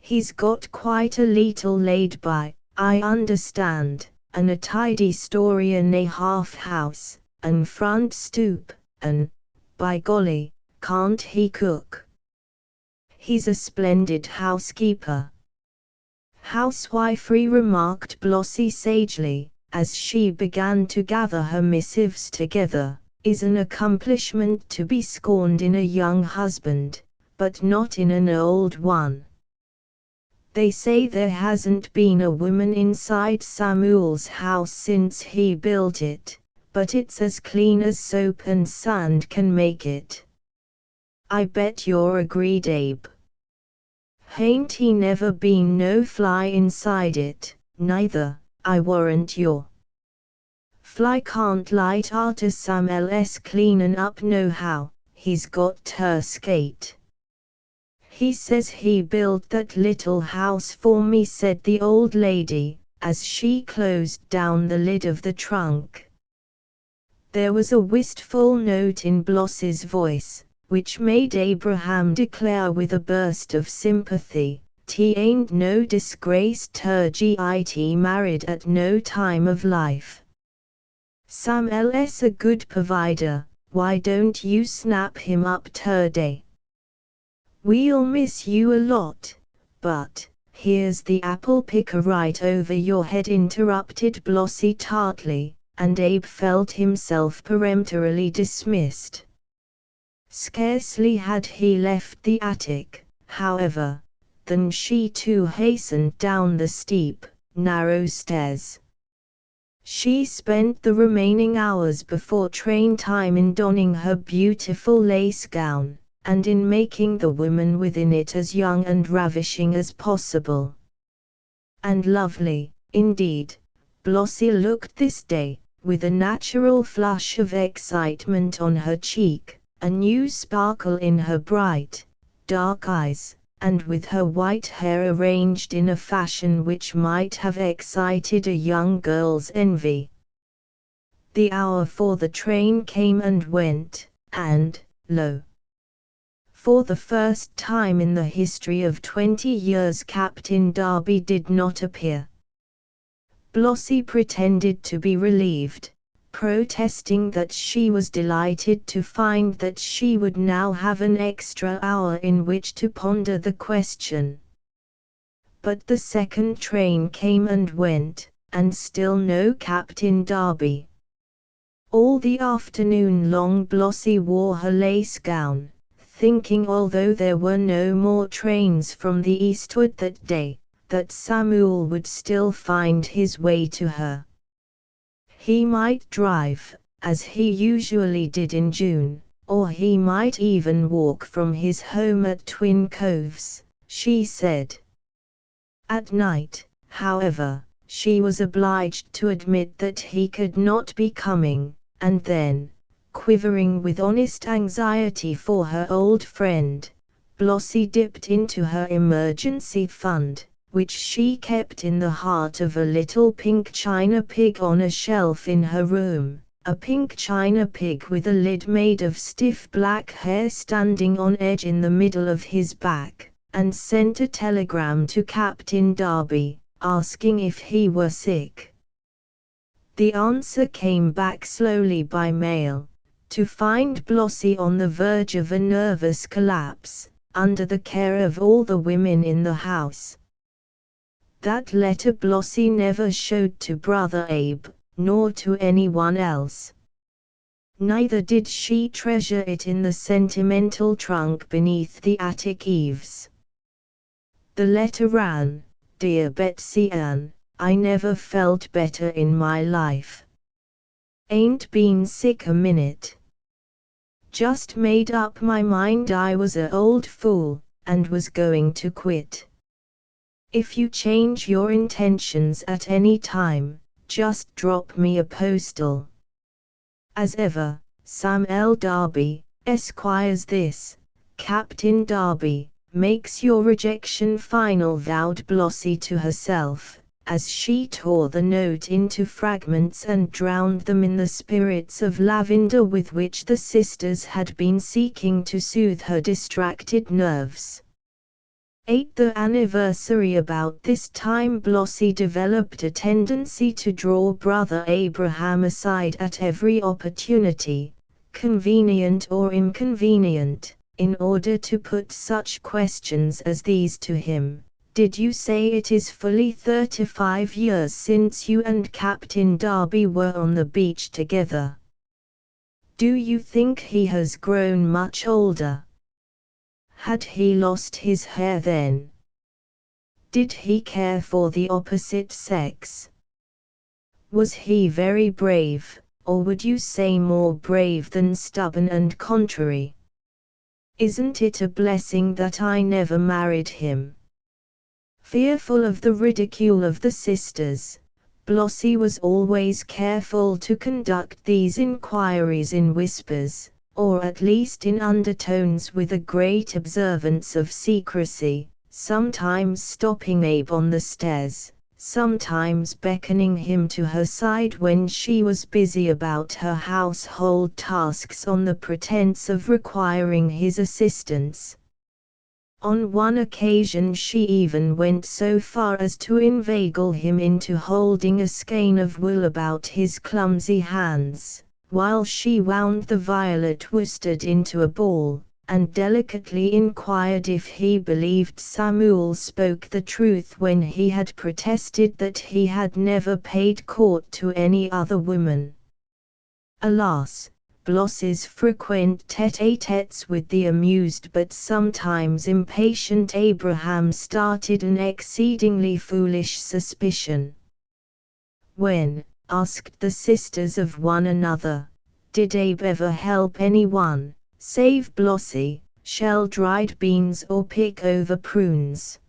He's got quite a little laid by, I understand, and a tidy story and a half house, and front stoop, and, by golly, can't he cook? He's a splendid housekeeper. Housewifery, remarked Blossie sagely, as she began to gather her missives together, is an accomplishment to be scorned in a young husband, but not in an old one. They say there hasn't been a woman inside Samuel's house since he built it, but it's as clean as soap and sand can make it. I bet you're agreed, Abe. Hain't he never been no fly inside it, neither, I warrant you. Fly can't light arter Samuel's cleanin' up nohow, he's got ter skate. He says he built that little house for me, said the old lady, as she closed down the lid of the trunk. There was a wistful note in Blossie's voice, which made Abraham declare with a burst of sympathy, "'T ain't no disgrace ter git married at no time of life. Samuel's a good provider, why don't you snap him up ter day? We'll miss you a lot, but, here's the apple picker right over your head," interrupted Blossie tartly, and Abe felt himself peremptorily dismissed. Scarcely had he left the attic, however, than she too hastened down the steep, narrow stairs. She spent the remaining hours before train time in donning her beautiful lace gown, and in making the woman within it as young and ravishing as possible. And lovely, indeed, Blossie looked this day, with a natural flush of excitement on her cheek, a new sparkle in her bright, dark eyes, and with her white hair arranged in a fashion which might have excited a young girl's envy. The hour for the train came and went, and, lo! For the first time in the history of 20 years Captain Darby did not appear. Blossie pretended to be relieved, protesting that she was delighted to find that she would now have an extra hour in which to ponder the question. But the second train came and went, and still no Captain Darby. All the afternoon long Blossie wore her lace gown, thinking, although there were no more trains from the eastward that day, that Samuel would still find his way to her. He might drive, as he usually did in June, or he might even walk from his home at Twin Coves, she said. At night, however, she was obliged to admit that he could not be coming, and then, quivering with honest anxiety for her old friend, Blossie dipped into her emergency fund, which she kept in the heart of a little pink china pig on a shelf in her room, a pink china pig with a lid made of stiff black hair standing on edge in the middle of his back, and sent a telegram to Captain Darby, asking if he were sick. The answer came back slowly by mail, to find Blossie on the verge of a nervous collapse, under the care of all the women in the house. That letter Blossie never showed to Brother Abe, nor to anyone else. Neither did she treasure it in the sentimental trunk beneath the attic eaves. The letter ran, "Dear Betsy Ann, I never felt better in my life. Ain't been sick a minute. Just made up my mind I was a old fool, and was going to quit. If you change your intentions at any time, just drop me a postal. As ever, Sam L. Darby, Esquires. This, Captain Darby, makes your rejection final, vowed Blossie to herself, as she tore the note into fragments and drowned them in the spirits of lavender with which the sisters had been seeking to soothe her distracted nerves. 8. The anniversary. About this time Blossie developed a tendency to draw Brother Abraham aside at every opportunity, convenient or inconvenient, in order to put such questions as these to him. Did you say it is fully 35 years since you and Captain Darby were on the beach together? Do you think he has grown much older? Had he lost his hair then? Did he care for the opposite sex? Was he very brave, or would you say more brave than stubborn and contrary? Isn't it a blessing that I never married him? Fearful of the ridicule of the sisters, Blossie was always careful to conduct these inquiries in whispers, or at least in undertones, with a great observance of secrecy, sometimes stopping Abe on the stairs, sometimes beckoning him to her side when she was busy about her household tasks on the pretense of requiring his assistance. On one occasion she even went so far as to inveigle him into holding a skein of wool about his clumsy hands, while she wound the violet worsted into a ball, and delicately inquired if he believed Samuel spoke the truth when he had protested that he had never paid court to any other woman. Alas, Blossie's frequent tête-à-têtes with the amused but sometimes impatient Abraham started an exceedingly foolish suspicion. When, asked the sisters of one another, did Abe ever help anyone, save Blossie, shell dried beans or pick over prunes?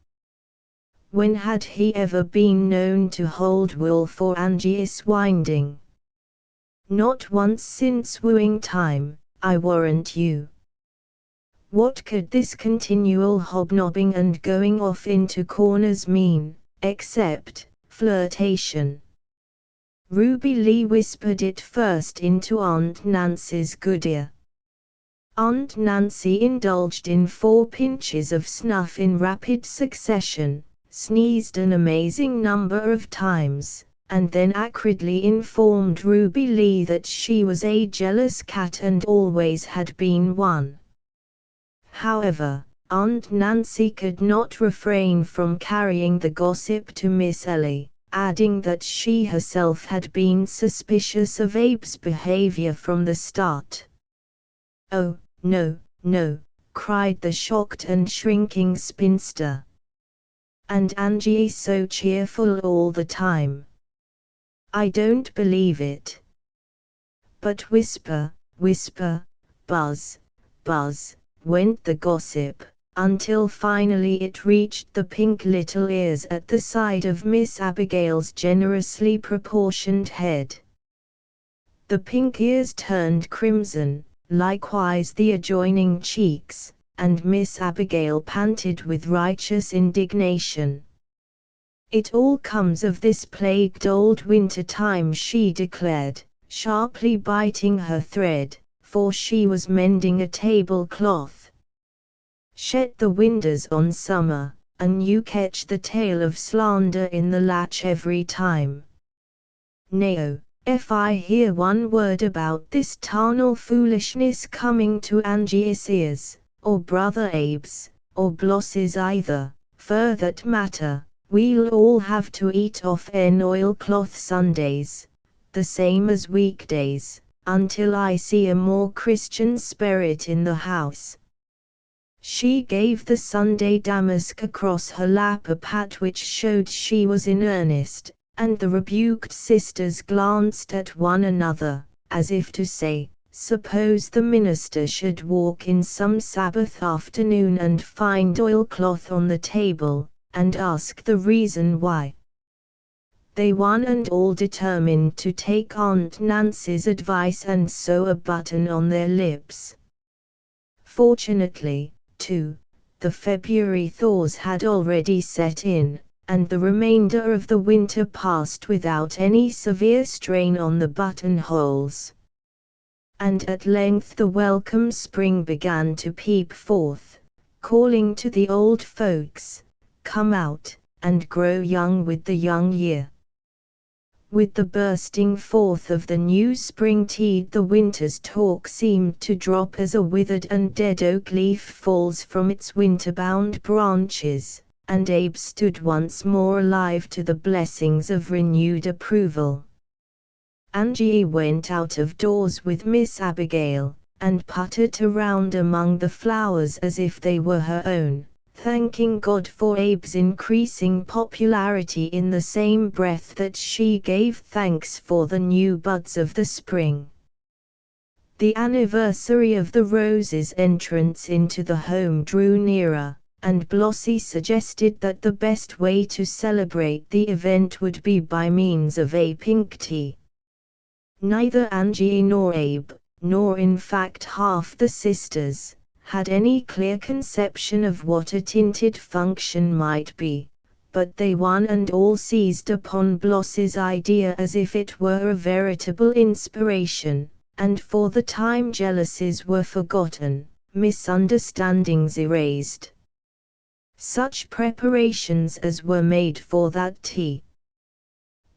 When had he ever been known to hold wool for Angie's winding? Not once since wooing time, I warrant you. What could this continual hobnobbing and going off into corners mean, except flirtation? Ruby Lee whispered it first into Aunt Nancy's good ear. Aunt Nancy indulged in 4 pinches of snuff in rapid succession, sneezed an amazing number of times, and then acridly informed Ruby Lee that she was a jealous cat and always had been one. However, Aunt Nancy could not refrain from carrying the gossip to Miss Ellie, adding that she herself had been suspicious of Abe's behavior from the start. "Oh, no, no," cried the shocked and shrinking spinster. "And Angie so cheerful all the time. I don't believe it." But whisper, whisper, buzz, buzz, went the gossip, until finally it reached the pink little ears at the side of Miss Abigail's generously proportioned head. The pink ears turned crimson, likewise the adjoining cheeks, and Miss Abigail panted with righteous indignation. "It all comes of this plagued old winter time," she declared, sharply biting her thread, for she was mending a tablecloth. "Shet the windows on summer, and you catch the tail of slander in the latch every time. Nay, if I hear one word about this tarnal foolishness coming to Angie's ears, or Brother Abe's, or Blossie's either, for that matter, we'll all have to eat off oilcloth Sundays, the same as weekdays, until I see a more Christian spirit in the house." She gave the Sunday damask across her lap a pat which showed she was in earnest, and the rebuked sisters glanced at one another, as if to say, suppose the minister should walk in some Sabbath afternoon and find oilcloth on the table, and ask the reason why. They one and all determined to take Aunt Nancy's advice and sew a button on their lips. Fortunately, too, the February thaws had already set in, and the remainder of the winter passed without any severe strain on the buttonholes. And at length the welcome spring began to peep forth, calling to the old folks, "Come out, and grow young with the young year." With the bursting forth of the new spring tide, the winter's talk seemed to drop as a withered and dead oak leaf falls from its winter-bound branches, and Abe stood once more alive to the blessings of renewed approval. Angie went out of doors with Miss Abigail, and puttered around among the flowers as if they were her own, thanking God for Abe's increasing popularity in the same breath that she gave thanks for the new buds of the spring. The anniversary of the Rose's entrance into the home drew nearer, and Blossie suggested that the best way to celebrate the event would be by means of a pink tea. Neither Angie nor Abe, nor in fact half the sisters, had any clear conception of what a tinted function might be, but they one and all seized upon Blossie's idea as if it were a veritable inspiration, and for the time jealousies were forgotten, misunderstandings erased. Such preparations as were made for that tea.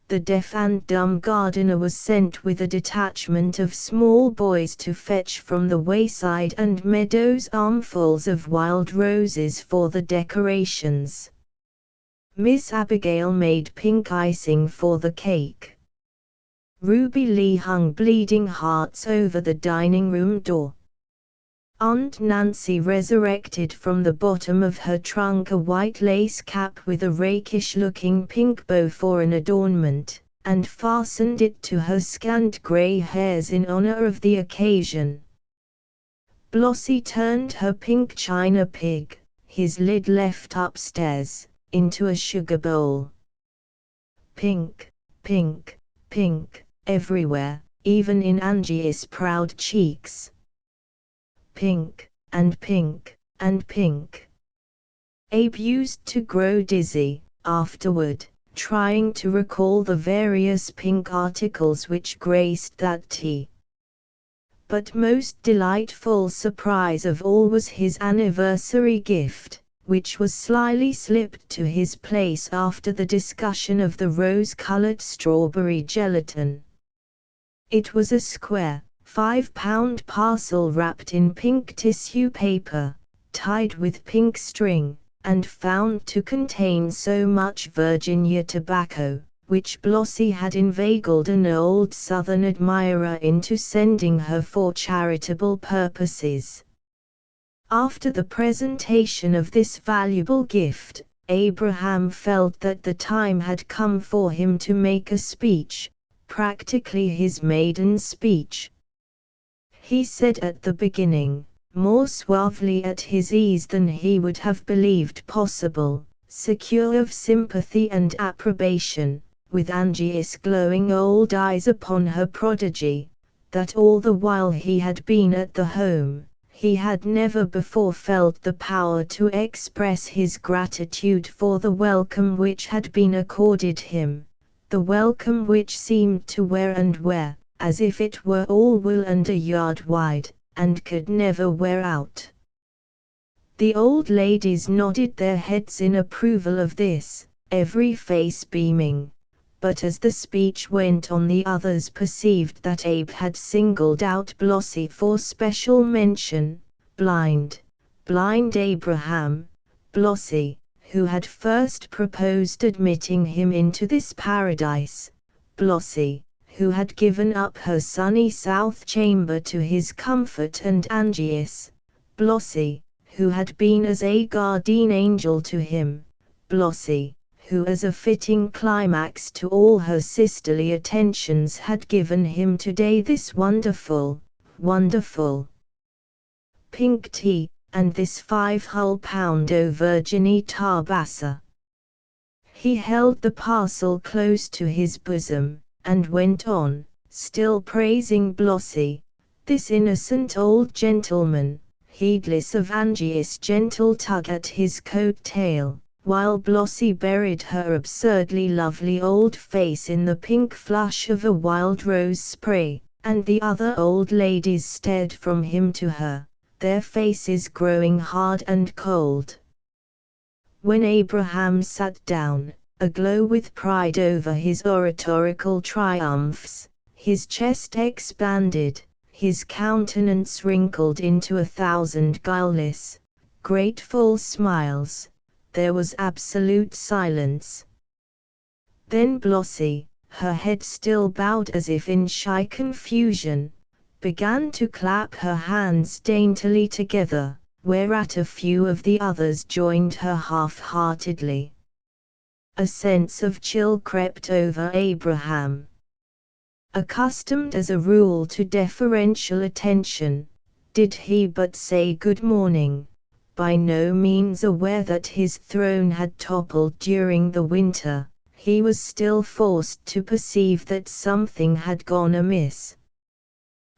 The deaf and dumb gardener was sent with a detachment of small boys to fetch from the wayside and meadows armfuls of wild roses for the decorations. Miss Abigail made pink icing for the cake. Ruby Lee hung bleeding hearts over the dining room door. Aunt Nancy resurrected from the bottom of her trunk a white lace cap with a rakish-looking pink bow for an adornment, and fastened it to her scant grey hairs in honor of the occasion. Blossie turned her pink china pig, his lid left upstairs, into a sugar bowl. Pink, pink, pink, everywhere, even in Angie's proud cheeks. Pink, and pink, and pink. Abe used to grow dizzy, afterward, trying to recall the various pink articles which graced that tea. But most delightful surprise of all was his anniversary gift, which was slyly slipped to his place after the discussion of the rose-colored strawberry gelatin. It was a square, 5-pound parcel wrapped in pink tissue paper, tied with pink string, and found to contain so much Virginia tobacco, which Blossie had inveigled an old Southern admirer into sending her for charitable purposes. After the presentation of this valuable gift, Abraham felt that the time had come for him to make a speech, practically his maiden speech. He said at the beginning, more suavely at his ease than he would have believed possible, secure of sympathy and approbation, with Angie's glowing old eyes upon her prodigy, that all the while he had been at the home, he had never before felt the power to express his gratitude for the welcome which had been accorded him, the welcome which seemed to wear, as if it were all wool and a yard wide, and could never wear out. The old ladies nodded their heads in approval of this, every face beaming, but as the speech went on the others perceived that Abe had singled out Blossie for special mention. Blind Abraham, Blossie, who had first proposed admitting him into this paradise, Blossie, who had given up her sunny south chamber to his comfort and Angie's, Blossie, who had been as a guardian angel to him, Blossie, who as a fitting climax to all her sisterly attentions had given him today this wonderful pink tea, and this 5 whole pound o' Virginie Tarbassa. He held the parcel close to his bosom, and went on, still praising Blossy, this innocent old gentleman, heedless of Angie's gentle tug at his coat-tail, while Blossy buried her absurdly lovely old face in the pink flush of a wild rose spray, and the other old ladies stared from him to her, their faces growing hard and cold. When Abraham sat down, aglow with pride over his oratorical triumphs, his chest expanded, his countenance wrinkled into 1,000 guileless, grateful smiles, there was absolute silence. Then Blossy, her head still bowed as if in shy confusion, began to clap her hands daintily together, whereat a few of the others joined her half-heartedly. A sense of chill crept over Abraham. Accustomed as a rule to deferential attention, did he but say good morning, by no means aware that his throne had toppled during the winter, he was still forced to perceive that something had gone amiss.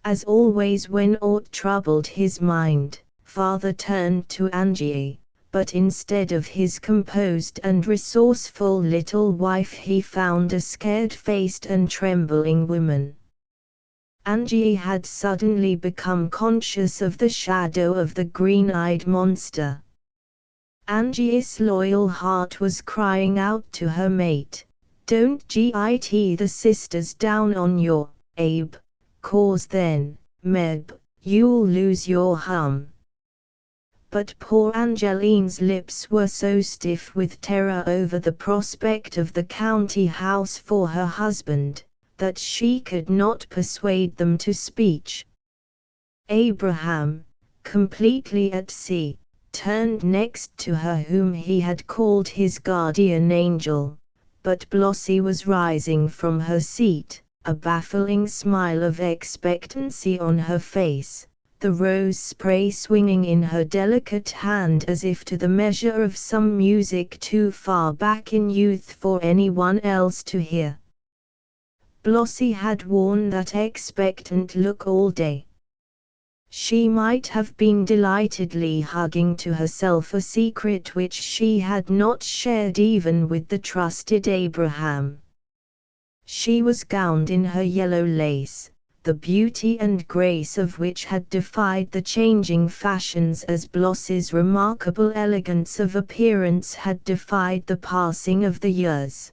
As always when aught troubled his mind, father turned to Angie, but instead of his composed and resourceful little wife he found a scared-faced and trembling woman. Angie had suddenly become conscious of the shadow of the green-eyed monster. Angie's loyal heart was crying out to her mate, "Don't git the sisters down on your Abe, cause then, Meb, you'll lose your hum." But poor Angeline's lips were so stiff with terror over the prospect of the county house for her husband, that she could not persuade them to speech. Abraham, completely at sea, turned next to her whom he had called his guardian angel, but Blossy was rising from her seat, a baffling smile of expectancy on her face, the rose spray swinging in her delicate hand as if to the measure of some music too far back in youth for anyone else to hear. Blossy had worn that expectant look all day. She might have been delightedly hugging to herself a secret which she had not shared even with the trusted Abraham. She was gowned in her yellow lace, the beauty and grace of which had defied the changing fashions as Blossy's remarkable elegance of appearance had defied the passing of the years.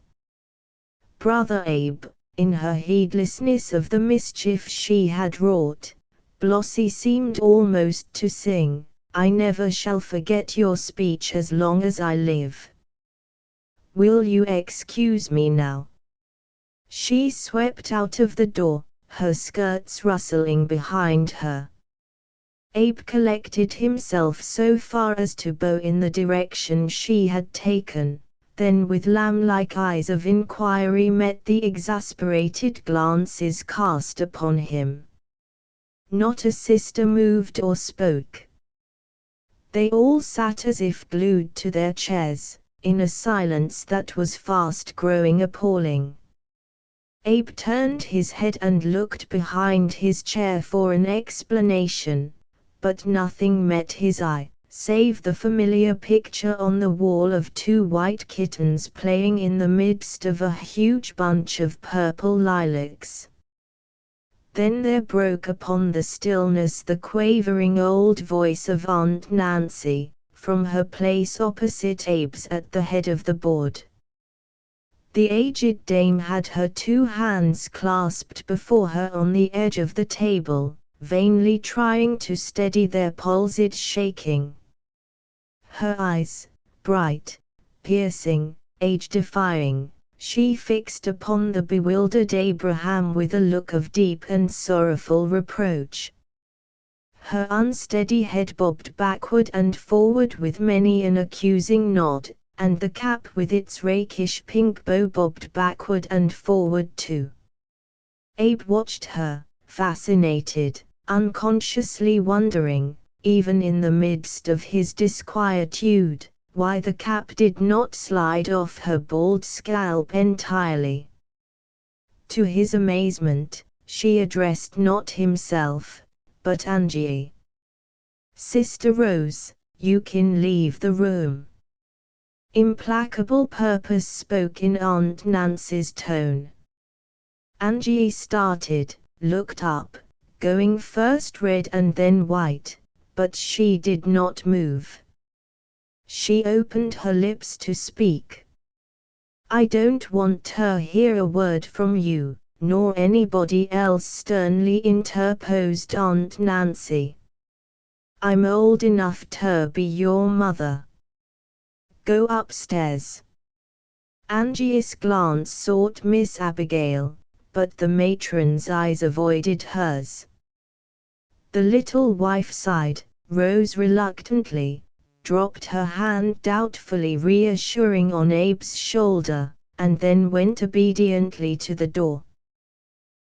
Brother Abe, in her heedlessness of the mischief she had wrought, Blossy seemed almost to sing, "I never shall forget your speech as long as I live. Will you excuse me now?" She swept out of the door, her skirts rustling behind her. Abe collected himself so far as to bow in the direction she had taken, then with lamb-like eyes of inquiry met the exasperated glances cast upon him. Not a sister moved or spoke. They all sat as if glued to their chairs, in a silence that was fast growing appalling. Abe turned his head and looked behind his chair for an explanation, but nothing met his eye, save the familiar picture on the wall of two white kittens playing in the midst of a huge bunch of purple lilacs. Then there broke upon the stillness the quavering old voice of Aunt Nancy, from her place opposite Abe's at the head of the board. The aged dame had her two hands clasped before her on the edge of the table, vainly trying to steady their palsied shaking. Her eyes, bright, piercing, age-defying, she fixed upon the bewildered Abraham with a look of deep and sorrowful reproach. Her unsteady head bobbed backward and forward with many an accusing nod, and the cap with its rakish pink bow bobbed backward and forward too. Abe watched her, fascinated, unconsciously wondering, even in the midst of his disquietude, why the cap did not slide off her bald scalp entirely. To his amazement, she addressed not himself, but Angie. "Sister Rose, you can leave the room." Implacable purpose spoke in Aunt Nancy's tone. Angie started, looked up, going first red and then white, but she did not move. She opened her lips to speak. "I don't want to hear a word from you, nor anybody else," sternly interposed Aunt Nancy. "I'm old enough to be your mother. Go upstairs." Angie's glance sought Miss Abigail, but the matron's eyes avoided hers. The little wife sighed, rose reluctantly, dropped her hand doubtfully reassuring on Abe's shoulder, and then went obediently to the door.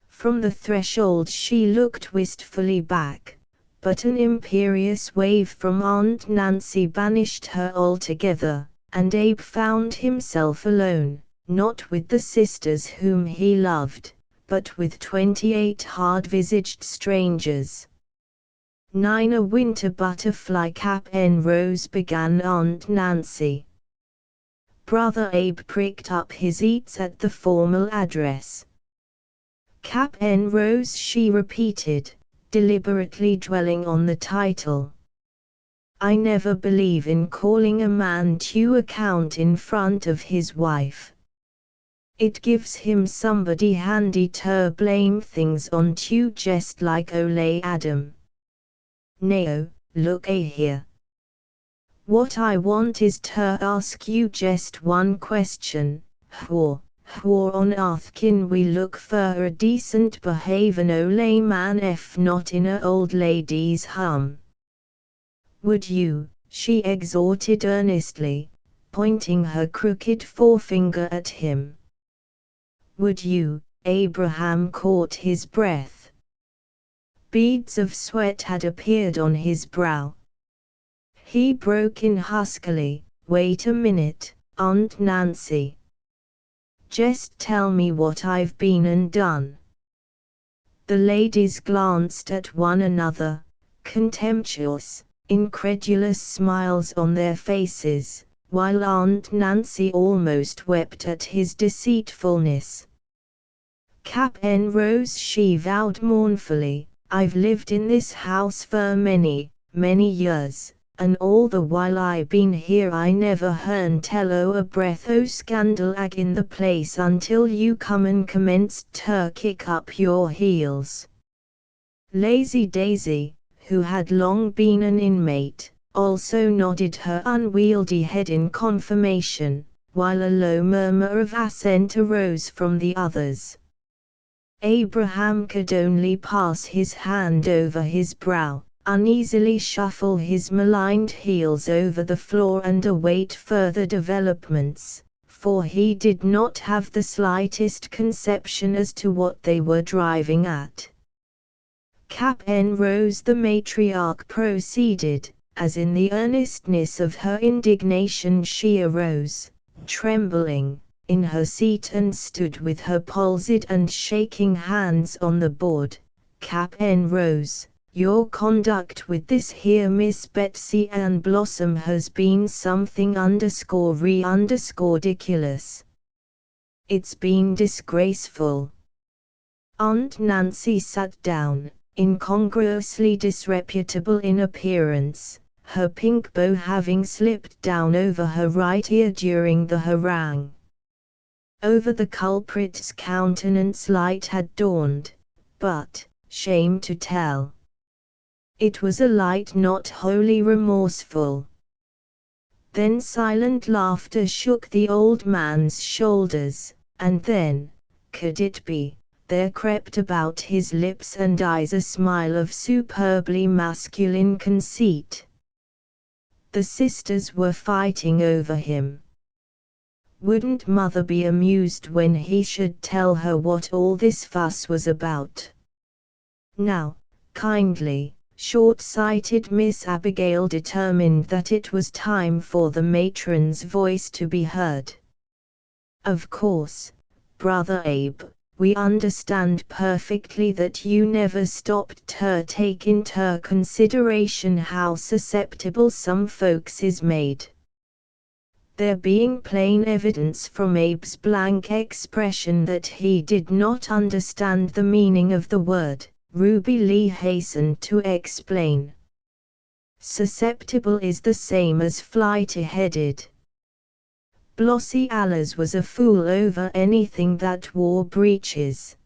From the threshold she looked wistfully back, but an imperious wave from Aunt Nancy banished her altogether, and Abe found himself alone, not with the sisters whom he loved, but with 28 hard-visaged strangers. "Nina Winter Butterfly Cap N Rose," began Aunt Nancy. Brother Abe pricked up his ears at the formal address. "Cap N Rose," she repeated, deliberately dwelling on the title. "I never believe in calling a man to account in front of his wife. It gives him somebody handy to blame things on to, just like Ole Adam. Now, look here. What I want is to ask you just one question. How on earth can we look for a decent behavin' Ole man if not in a old lady's home? Would you?" she exhorted earnestly, pointing her crooked forefinger at him. "Would you?" Abraham caught his breath. Beads of sweat had appeared on his brow. He broke in huskily, "Wait a minute, Aunt Nancy. Just tell me what I've been and done." The ladies glanced at one another, contemptuous, incredulous smiles on their faces, while Aunt Nancy almost wept at his deceitfulness. "Cap N Rose," she vowed mournfully, "I've lived in this house for many, many years, and all the while I been here I never hearn tell o' a breath o' scandal ag in the place until you come and commenced to kick up your heels." Lazy Daisy, who had long been an inmate, also nodded her unwieldy head in confirmation, while a low murmur of assent arose from the others. Abraham could only pass his hand over his brow, uneasily shuffle his maligned heels over the floor and await further developments, for he did not have the slightest conception as to what they were driving at. "Cap N Rose," the matriarch proceeded, as in the earnestness of her indignation she arose, trembling, in her seat and stood with her palsied and shaking hands on the board. "Cap N Rose, your conduct with this here Miss Betsy Ann Blossom has been something _ridiculous. It's been disgraceful." Aunt Nancy sat down, incongruously disreputable in appearance, her pink bow having slipped down over her right ear during the harangue. Over the culprit's countenance light had dawned, but, shame to tell, it was a light not wholly remorseful. Then silent laughter shook the old man's shoulders, and then, could it be, there crept about his lips and eyes a smile of superbly masculine conceit. The sisters were fighting over him. Wouldn't mother be amused when he should tell her what all this fuss was about? "Now, kindly, Short-sighted Miss Abigail determined that it was time for the matron's voice to be heard. "Of course, Brother Abe, we understand perfectly that you never stopped to take into consideration how susceptible some folks is made." There being plain evidence from Abe's blank expression that he did not understand the meaning of the word, Ruby Lee hastened to explain. "Susceptible is the same as flighty-headed. Blossy Allers was a fool over anything that wore breeches."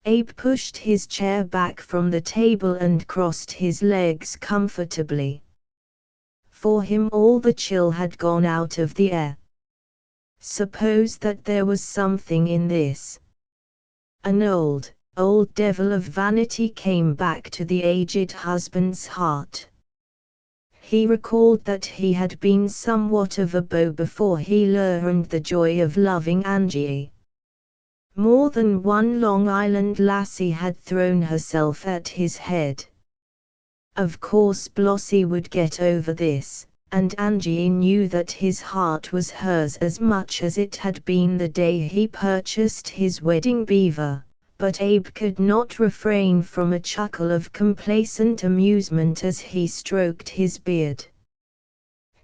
Abe pushed his chair back from the table and crossed his legs comfortably. For him all the chill had gone out of the air. Suppose that there was something in this. An old devil of vanity came back to the aged husband's heart. He recalled that he had been somewhat of a beau before he learned the joy of loving Angie. More than one Long Island lassie had thrown herself at his head. Of course Blossy would get over this, and Angie knew that his heart was hers as much as it had been the day he purchased his wedding beaver. But Abe could not refrain from a chuckle of complacent amusement as he stroked his beard.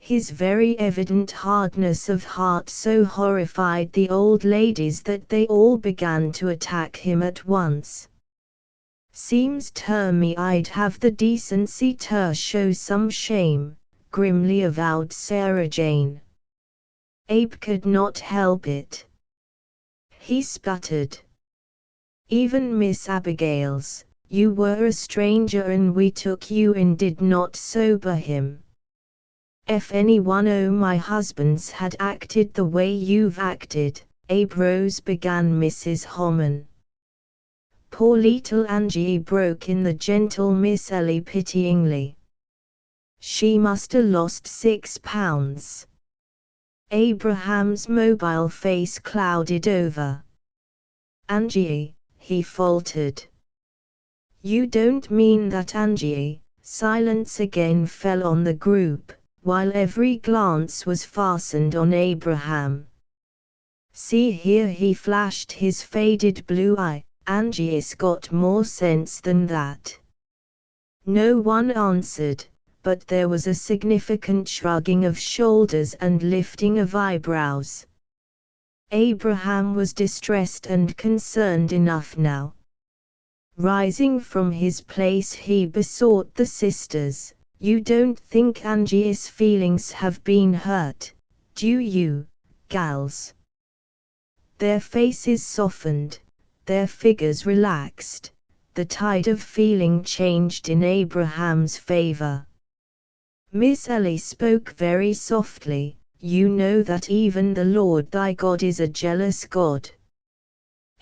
His very evident hardness of heart so horrified the old ladies that they all began to attack him at once. "Seems to me I'd have the decency to show some shame," grimly avowed Sarah Jane. Abe could not help it. He sputtered. "Even Miss Abigail's, you were a stranger and we took you and did not sober him. If any one o' my husbands had acted the way you've acted," Abe Rose began Mrs. Homan. "Poor little Angie," broke in the gentle Miss Ellie pityingly. "She must 'a' lost 6 pounds." Abraham's mobile face clouded over. "Angie," he faltered. "You don't mean that, Angie?" Silence again fell on the group, while every glance was fastened on Abraham. "See here," he flashed his faded blue eye, "Angie's got more sense than that." No one answered, but there was a significant shrugging of shoulders and lifting of eyebrows. Abraham was distressed and concerned enough now. Rising from his place he besought the sisters, "You don't think Angie's feelings have been hurt, do you, gals?" Their faces softened, their figures relaxed, the tide of feeling changed in Abraham's favor. Miss Ellie spoke very softly, "You know that even the Lord thy God is a jealous God."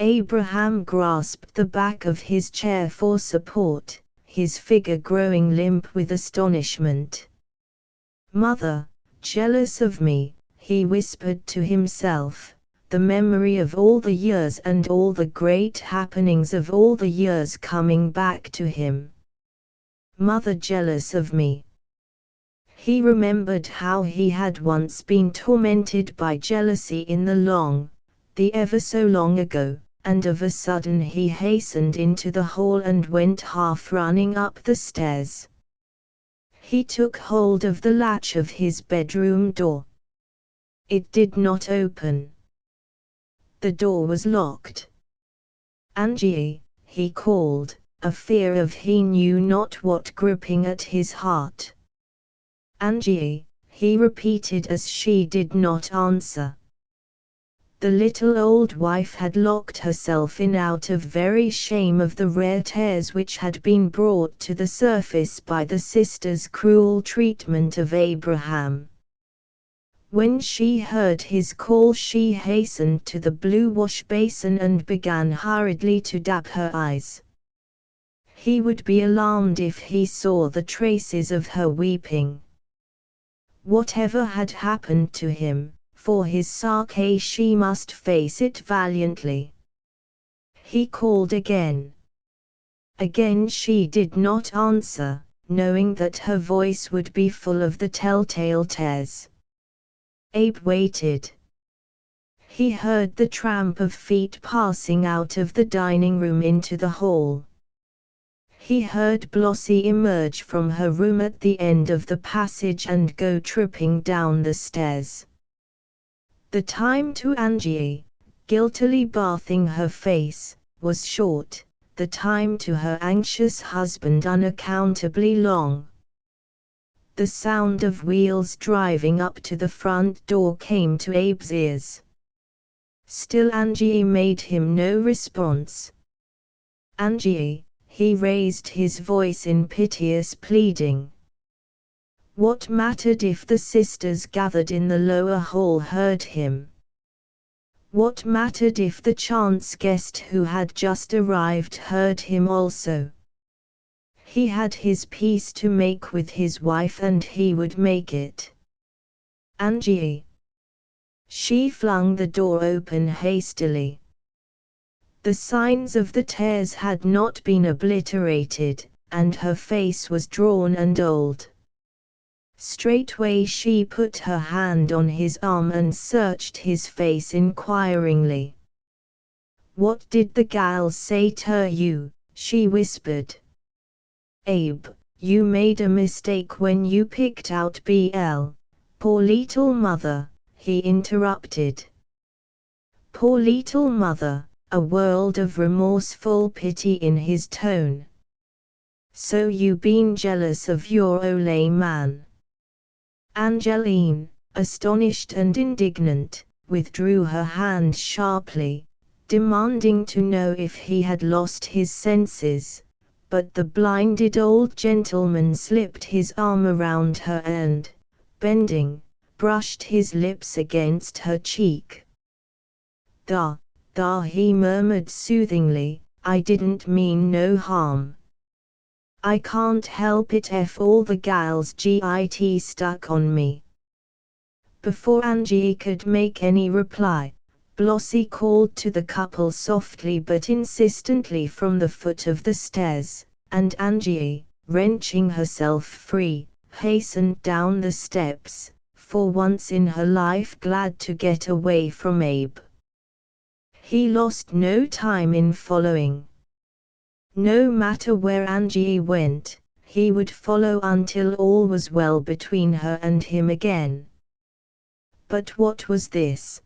Abraham grasped the back of his chair for support, his figure growing limp with astonishment. "Mother, jealous of me," he whispered to himself, the memory of all the years and all the great happenings of all the years coming back to him. "Mother jealous of me." He remembered how he had once been tormented by jealousy in the ever so long ago, and of a sudden he hastened into the hall and went half running up the stairs. He took hold of the latch of his bedroom door. It did not open. The door was locked. "Angie," he called, a fear of he knew not what gripping at his heart. "Angie," he repeated as she did not answer. The little old wife had locked herself in out of very shame of the rare tears which had been brought to the surface by the sisters' cruel treatment of Abraham. When she heard his call she hastened to the blue wash basin and began hurriedly to dab her eyes. He would be alarmed if he saw the traces of her weeping. Whatever had happened to him, for his sake she must face it valiantly. He called again. Again she did not answer, knowing that her voice would be full of the telltale tears. Abe waited. He heard the tramp of feet passing out of the dining room into the hall. He heard Blossie emerge from her room at the end of the passage and go tripping down the stairs. The time to Angie, guiltily bathing her face, was short, the time to her anxious husband unaccountably long. The sound of wheels driving up to the front door came to Abe's ears. Still Angie made him no response. Angie, he raised his voice in piteous pleading. What mattered if the sisters gathered in the lower hall heard him? What mattered if the chance guest who had just arrived heard him also? He had his peace to make with his wife and he would make it. Angie. She flung the door open hastily. The signs of the tears had not been obliterated, and her face was drawn and old. Straightway she put her hand on his arm and searched his face inquiringly. What did the gals say to you? She whispered. Abe, you made a mistake when you picked out BL. Poor little mother, he interrupted. Poor little mother, a world of remorseful pity in his tone. So you been jealous of your ole man? Angeline, astonished and indignant, withdrew her hand sharply, demanding to know if he had lost his senses, but the blinded old gentleman slipped his arm around her and, bending, brushed his lips against her cheek. Da, he murmured soothingly, I didn't mean no harm. I can't help it if all the gals git stuck on me. Before Angie could make any reply, Blossie called to the couple softly but insistently from the foot of the stairs, and Angie, wrenching herself free, hastened down the steps, for once in her life glad to get away from Abe. He lost no time in following. No matter where Angie went, he would follow until all was well between her and him again. But what was this?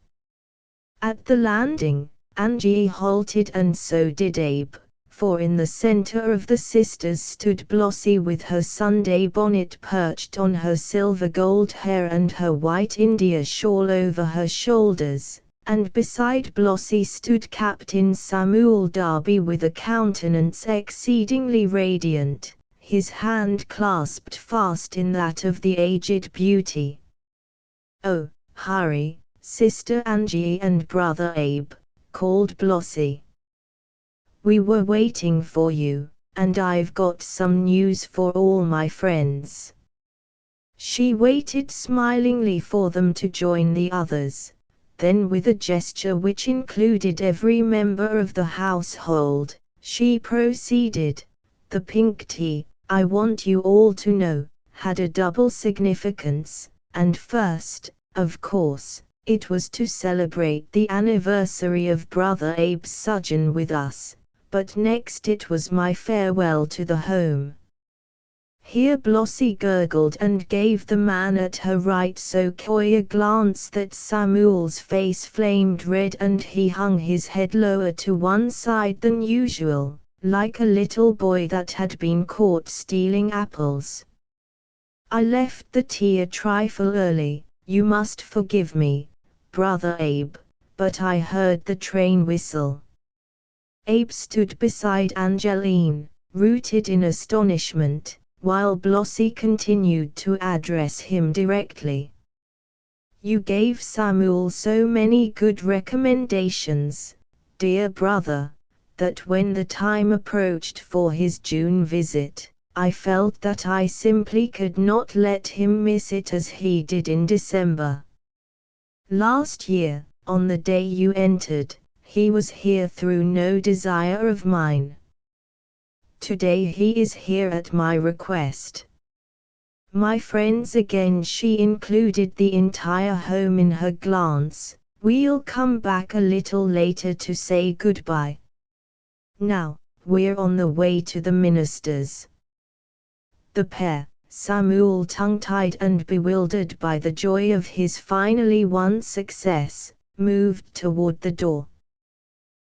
At the landing, Angie halted and so did Abe, for in the center of the sisters stood Blossie with her Sunday bonnet perched on her silver gold hair and her white India shawl over her shoulders. And beside Blossie stood Captain Samuel Darby with a countenance exceedingly radiant, his hand clasped fast in that of the aged beauty. Oh, hurry, Sister Angie and Brother Abe, called Blossie. We were waiting for you, and I've got some news for all my friends. She waited smilingly for them to join the others. Then with a gesture which included every member of the household, she proceeded, the pink tea, I want you all to know, had a double significance, and first, of course, it was to celebrate the anniversary of Brother Abe's sojourn with us, but next it was my farewell to the home. Here Blossie gurgled and gave the man at her right so coy a glance that Samuel's face flamed red and he hung his head lower to one side than usual, like a little boy that had been caught stealing apples. I left the tea a trifle early, you must forgive me, Brother Abe, but I heard the train whistle. Abe stood beside Angeline, rooted in astonishment, while Blossie continued to address him directly. You gave Samuel so many good recommendations, dear brother, that when the time approached for his June visit, I felt that I simply could not let him miss it as he did in December. Last year, on the day you entered, he was here through no desire of mine. Today he is here at my request. My friends again, she included the entire home in her glance. We'll come back a little later to say goodbye. Now, we're on the way to the minister's. The pair, Samuel tongue-tied and bewildered by the joy of his finally won success, moved toward the door.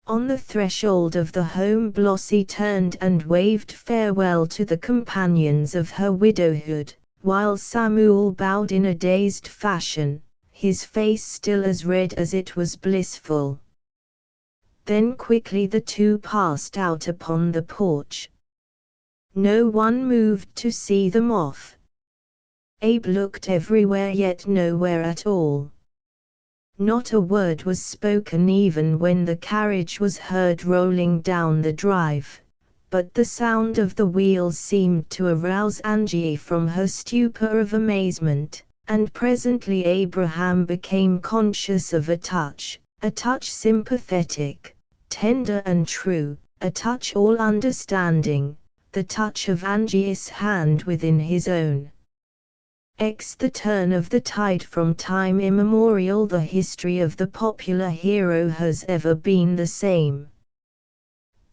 On the threshold of the home Blossie turned and waved farewell to the companions of her widowhood, while Samuel bowed in a dazed fashion, his face still as red as it was blissful. Then quickly the two passed out upon the porch. No one moved to see them off. Abe looked everywhere yet nowhere at all. Not a word was spoken even when the carriage was heard rolling down the drive, but the sound of the wheels seemed to arouse Angie from her stupor of amazement, and presently Abraham became conscious of a touch sympathetic, tender and true, a touch all understanding, the touch of Angie's hand within his own. The turn of the tide. From time immemorial the history of the popular hero has ever been the same.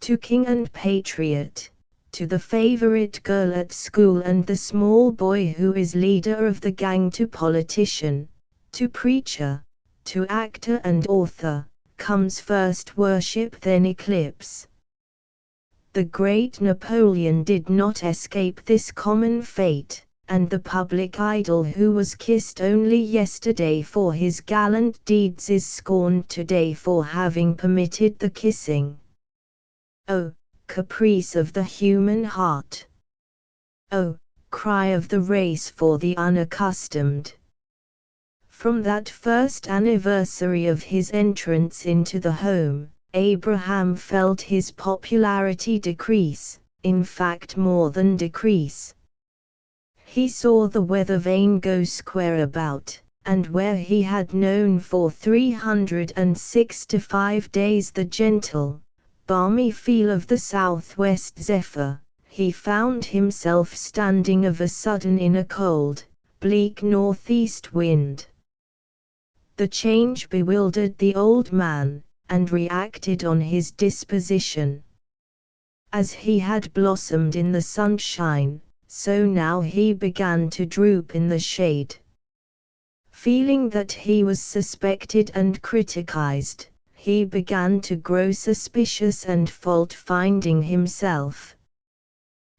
To king and patriot, to the favorite girl at school and the small boy who is leader of the gang, to politician, to preacher, to actor and author, comes first worship then eclipse. The great Napoleon did not escape this common fate, and the public idol who was kissed only yesterday for his gallant deeds is scorned today for having permitted the kissing. Oh, caprice of the human heart! Oh, cry of the race for the unaccustomed! From that first anniversary of his entrance into the home, Abraham felt his popularity decrease, in fact more than decrease. He saw the weather vane go square about, and where he had known for 365 days the gentle, balmy feel of the southwest zephyr, he found himself standing of a sudden in a cold, bleak northeast wind. The change bewildered the old man, and reacted on his disposition. As he had blossomed in the sunshine, so now he began to droop in the shade. Feeling that he was suspected and criticized, he began to grow suspicious and fault-finding himself.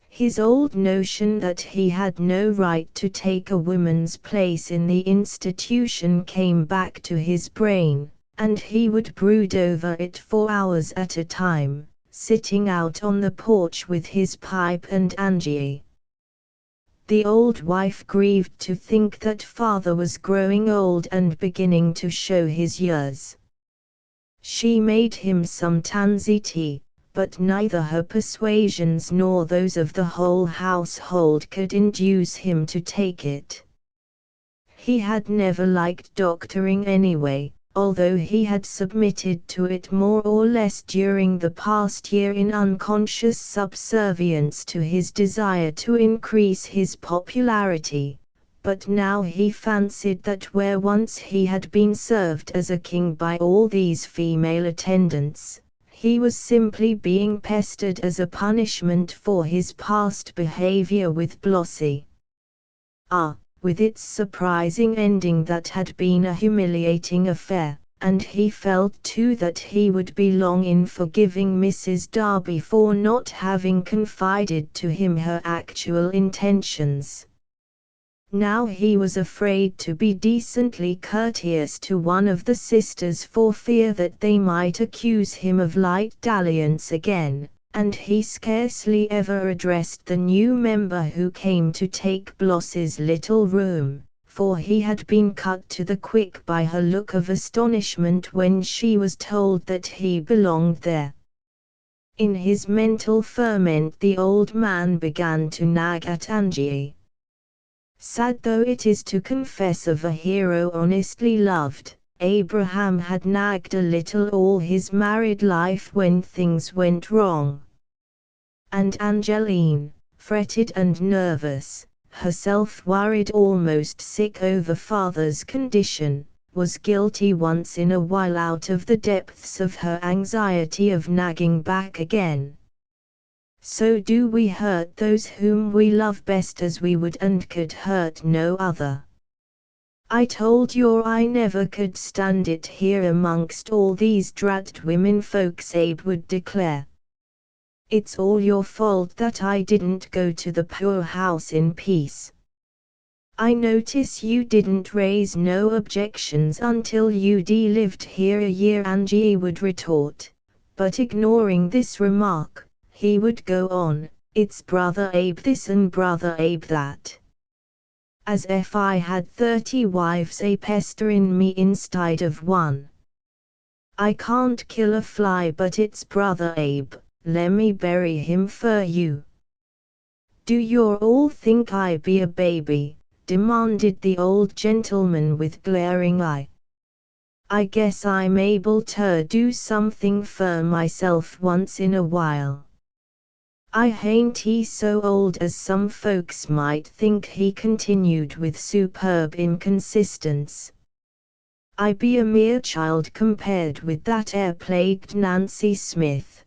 His old notion that he had no right to take a woman's place in the institution came back to his brain, and he would brood over it for hours at a time, sitting out on the porch with his pipe and Angie. The old wife grieved to think that father was growing old and beginning to show his years. She made him some tansy tea, but neither her persuasions nor those of the whole household could induce him to take it. He had never liked doctoring anyway, although he had submitted to it more or less during the past year in unconscious subservience to his desire to increase his popularity, but now he fancied that where once he had been served as a king by all these female attendants, he was simply being pestered as a punishment for his past behavior with Blossie. With its surprising ending that had been a humiliating affair, and he felt too that he would be long in forgiving Mrs. Darby for not having confided to him her actual intentions. Now he was afraid to be decently courteous to one of the sisters for fear that they might accuse him of light dalliance again, and he scarcely ever addressed the new member who came to take Blossie's little room, for he had been cut to the quick by her look of astonishment when she was told that he belonged there. In his mental ferment the old man began to nag at Angie. Sad though it is to confess of a hero honestly loved, Abraham had nagged a little all his married life when things went wrong. And Angeline, fretted and nervous, herself worried almost sick over father's condition, was guilty once in a while out of the depths of her anxiety of nagging back again. So do we hurt those whom we love best as we would and could hurt no other. I told you I never could stand it here amongst all these drat women folks, Abe would declare. It's all your fault that I didn't go to the poor house in peace. I notice you didn't raise no objections until you lived here a year, Angie would retort, but ignoring this remark, he would go on, it's brother Abe this and brother Abe that. As if I had 30 wives a pesterin' me instead of one. I can't kill a fly but it's brother Abe, lemme bury him for you. Do you all think I be a baby? Demanded the old gentleman with glaring eye. I guess I'm able to do something for myself once in a while. I ain't so old as some folks might think, he continued with superb inconsistence. I be a mere child compared with that plagued Nancy Smith.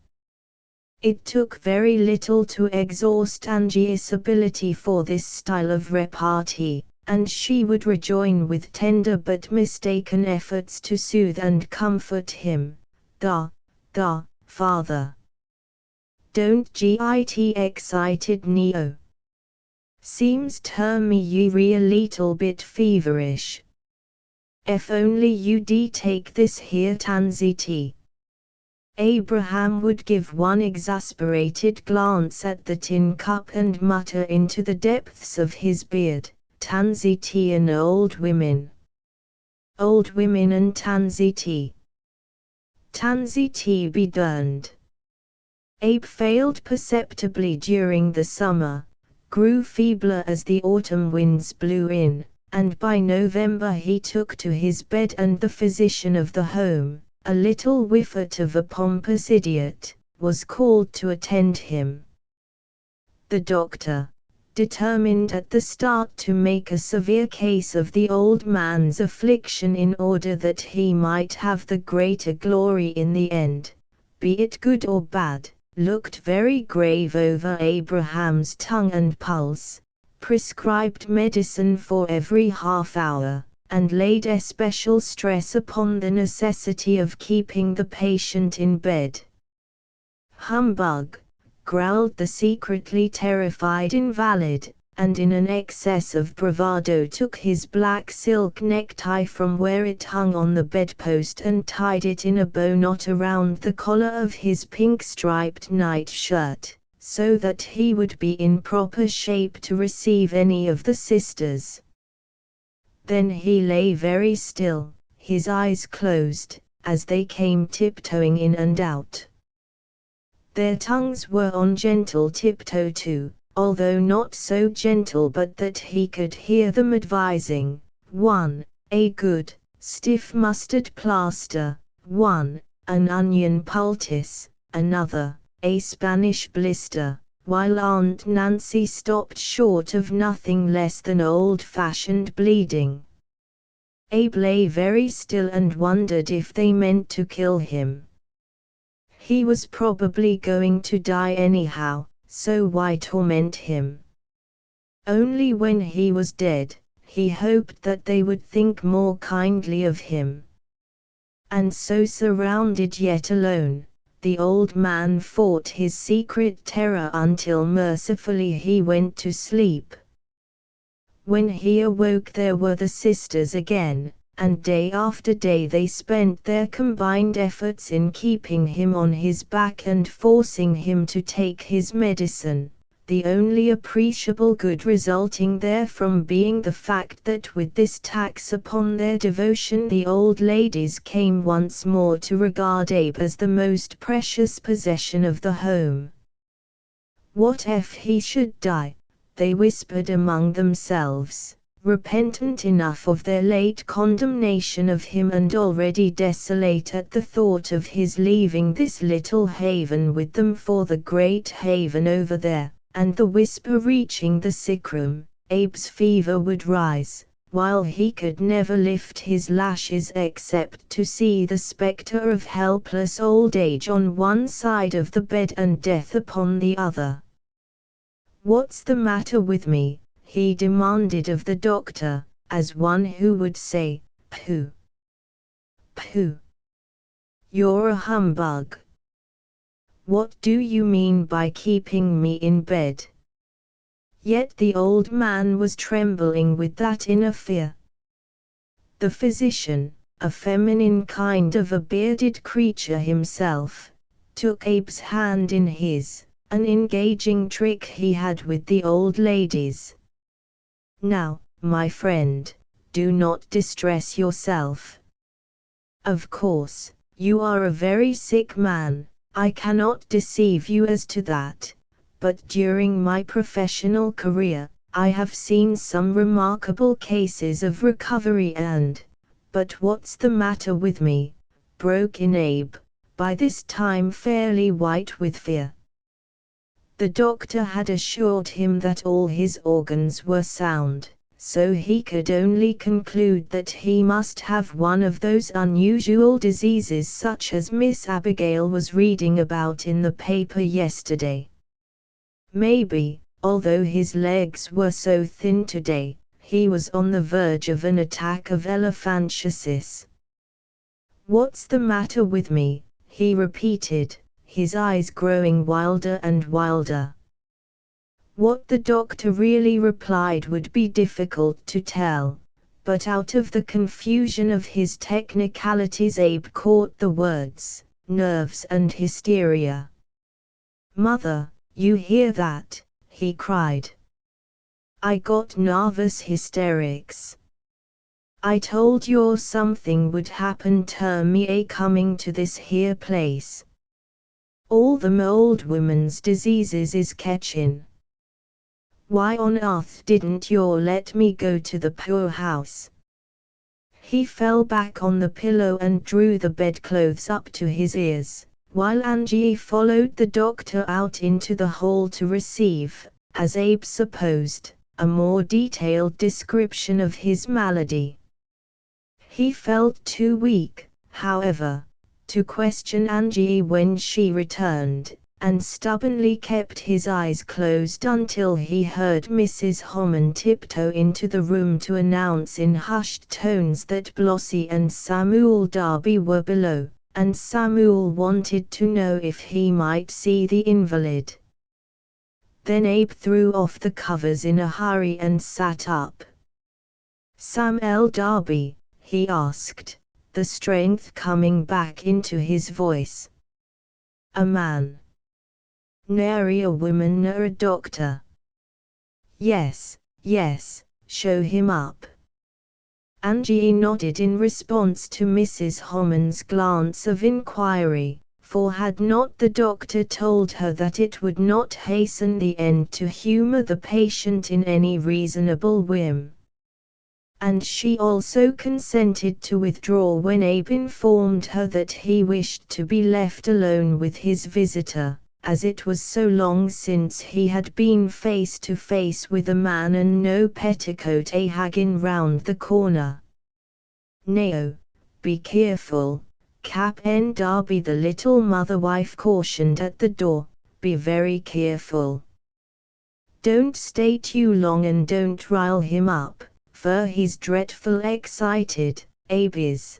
It took very little to exhaust Angie's ability for this style of repartee, and she would rejoin with tender but mistaken efforts to soothe and comfort him. Father. Don't get excited Neo. Seems to me you a little bit feverish. If only you take this here tansy tea. Abraham would give one exasperated glance at the tin cup and mutter into the depths of his beard, tansy tea and old women. Old women and tansy tea. Tansy tea be durned. Abe failed perceptibly during the summer, grew feebler as the autumn winds blew in, and by November he took to his bed, and the physician of the home, a little whiffet of a pompous idiot, was called to attend him. The doctor, determined at the start to make a severe case of the old man's affliction in order that he might have the greater glory in the end, be it good or bad, looked very grave over Abraham's tongue and pulse, prescribed medicine for every half hour, and laid especial stress upon the necessity of keeping the patient in bed. Humbug, growled the secretly terrified invalid, and in an excess of bravado took his black silk necktie from where it hung on the bedpost and tied it in a bow knot around the collar of his pink-striped night-shirt, so that he would be in proper shape to receive any of the sisters. Then he lay very still, his eyes closed, as they came tiptoeing in and out. Their tongues were on gentle tiptoe too, although not so gentle but that he could hear them advising, 1. A good, stiff mustard plaster, 1. An onion poultice, another, a Spanish blister, while Aunt Nancy stopped short of nothing less than old-fashioned bleeding. Abe lay very still and wondered if they meant to kill him. He was probably going to die anyhow, so why torment him? Only when he was dead, he hoped that they would think more kindly of him. And so, surrounded yet alone, the old man fought his secret terror until mercifully he went to sleep. When he awoke there were the sisters again, and day after day they spent their combined efforts in keeping him on his back and forcing him to take his medicine, the only appreciable good resulting therefrom being the fact that with this tax upon their devotion the old ladies came once more to regard Abe as the most precious possession of the home. What if he should die? They whispered among themselves. repentant enough of their late condemnation of him and already desolate at the thought of his leaving this little haven with them for the great haven over there, and the whisper reaching the sickroom, Abe's fever would rise, while he could never lift his lashes except to see the spectre of helpless old age on one side of the bed and death upon the other. "What's the matter with me?" he demanded of the doctor, as one who would say, "Pooh! Pooh! You're a humbug. What do you mean by keeping me in bed?" Yet the old man was trembling with that inner fear. The physician, a feminine kind of a bearded creature himself, took Abe's hand in his, an engaging trick he had with the old ladies. "Now, my friend, do not distress yourself. Of course, you are a very sick man, I cannot deceive you as to that. But during my professional career, I have seen some remarkable cases of recovery but what's the matter with me?" broke in Abe, by this time fairly white with fear. The doctor had assured him that all his organs were sound, so he could only conclude that he must have one of those unusual diseases such as Miss Abigail was reading about in the paper yesterday. Maybe, although his legs were so thin today, he was on the verge of an attack of elephantiasis. "What's the matter with me?" he repeated, his eyes growing wilder and wilder. What the doctor really replied would be difficult to tell, but out of the confusion of his technicalities Abe caught the words, nerves and hysteria. "Mother, you hear that?" he cried. "I got nervous hysterics. I told you something would happen to me coming to this here place. All them old women's diseases is catchin'. Why on earth didn't you let me go to the poor house?" He fell back on the pillow and drew the bedclothes up to his ears, while Angie followed the doctor out into the hall to receive, as Abe supposed, a more detailed description of his malady. He felt too weak, however, to question Angie when she returned, and stubbornly kept his eyes closed until he heard Mrs. Homan tiptoe into the room to announce in hushed tones that Blossie and Samuel Darby were below, and Samuel wanted to know if he might see the invalid. Then Abe threw off the covers in a hurry and sat up. "Samuel Darby?" he asked, the strength coming back into his voice. "A man. Nary a woman nor a doctor." Yes, show him up." Angie nodded in response to Mrs. Homan's glance of inquiry, for had not the doctor told her that it would not hasten the end to humor the patient in any reasonable whim? And she also consented to withdraw when Abe informed her that he wished to be left alone with his visitor, as it was so long since he had been face to face with a man and no petticoat hanging round the corner. "Nao, be careful, Cap'n Darby," the little mother-wife cautioned at the door, "be very careful. Don't stay too long and don't rile him up, for he's dreadful excited, Abe is."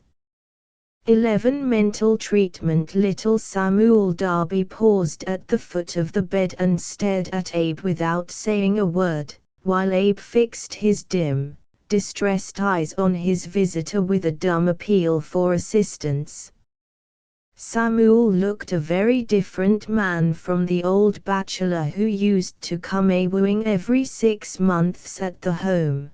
11 Mental treatment. Little Samuel Darby paused at the foot of the bed and stared at Abe without saying a word, while Abe fixed his dim, distressed eyes on his visitor with a dumb appeal for assistance. Samuel looked a very different man from the old bachelor who used to come a-wooing every 6 months at the home.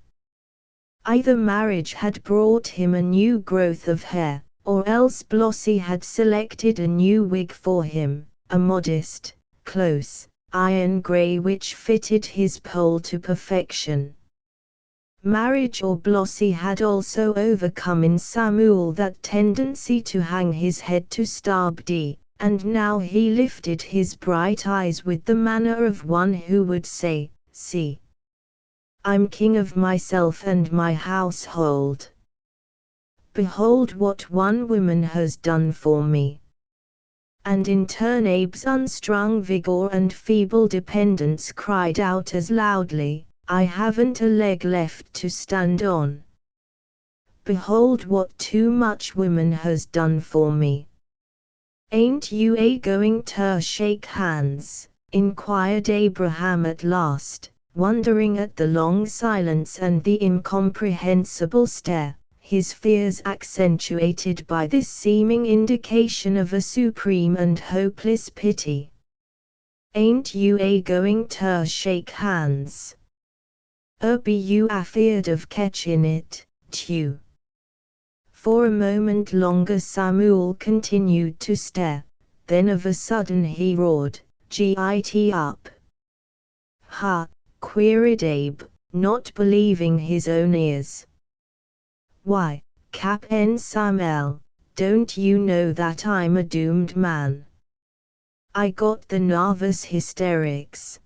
Either marriage had brought him a new growth of hair, or else Blossie had selected a new wig for him, a modest, close, iron grey which fitted his poll to perfection. Marriage or Blossy had also overcome in Samuel that tendency to hang his head to starboard, and now he lifted his bright eyes with the manner of one who would say, "See, I'm king of myself and my household. Behold what one woman has done for me." And in turn Abe's unstrung vigor and feeble dependence cried out as loudly, "I haven't a leg left to stand on. Behold what too much woman has done for me." "Ain't you going to shake hands?" inquired Abraham at last, wondering at the long silence and the incomprehensible stare, his fears accentuated by this seeming indication of a supreme and hopeless pity. "Ain't you going to shake hands? Be you afeard of catching it, too?" For a moment longer Samuel continued to stare, then of a sudden he roared, "Git up!" "Ha!" queried Abe, not believing his own ears. "Why, Cap'n Samuel, don't you know that I'm a doomed man? I got the nervous hysterics."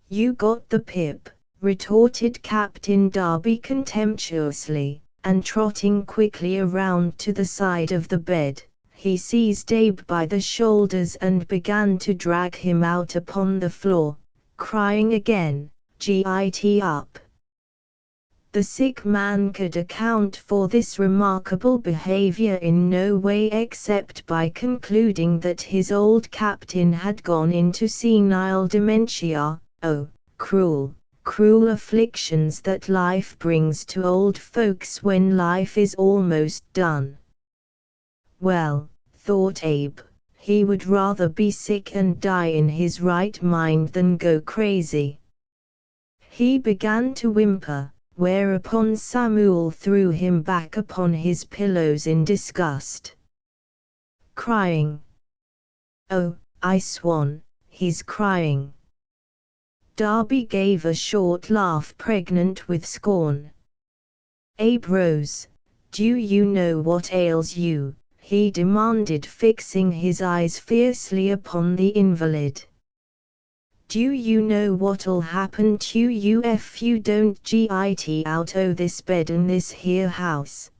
"You got the pip," retorted Captain Darby contemptuously, and trotting quickly around to the side of the bed, he seized Abe by the shoulders and began to drag him out upon the floor, crying again, "Git up!" The sick man could account for this remarkable behavior in no way except by concluding that his old captain had gone into senile dementia. Oh, cruel, cruel afflictions that life brings to old folks when life is almost done. Well, thought Abe, he would rather be sick and die in his right mind than go crazy. He began to whimper, whereupon Samuel threw him back upon his pillows in disgust, crying, "Oh, I swan, he's crying." Darby gave a short laugh pregnant with scorn. Abe rose. "Do you know what ails you?" he demanded, fixing his eyes fiercely upon the invalid. "Do you know what'll happen to you if you don't git out o' this bed and this here house?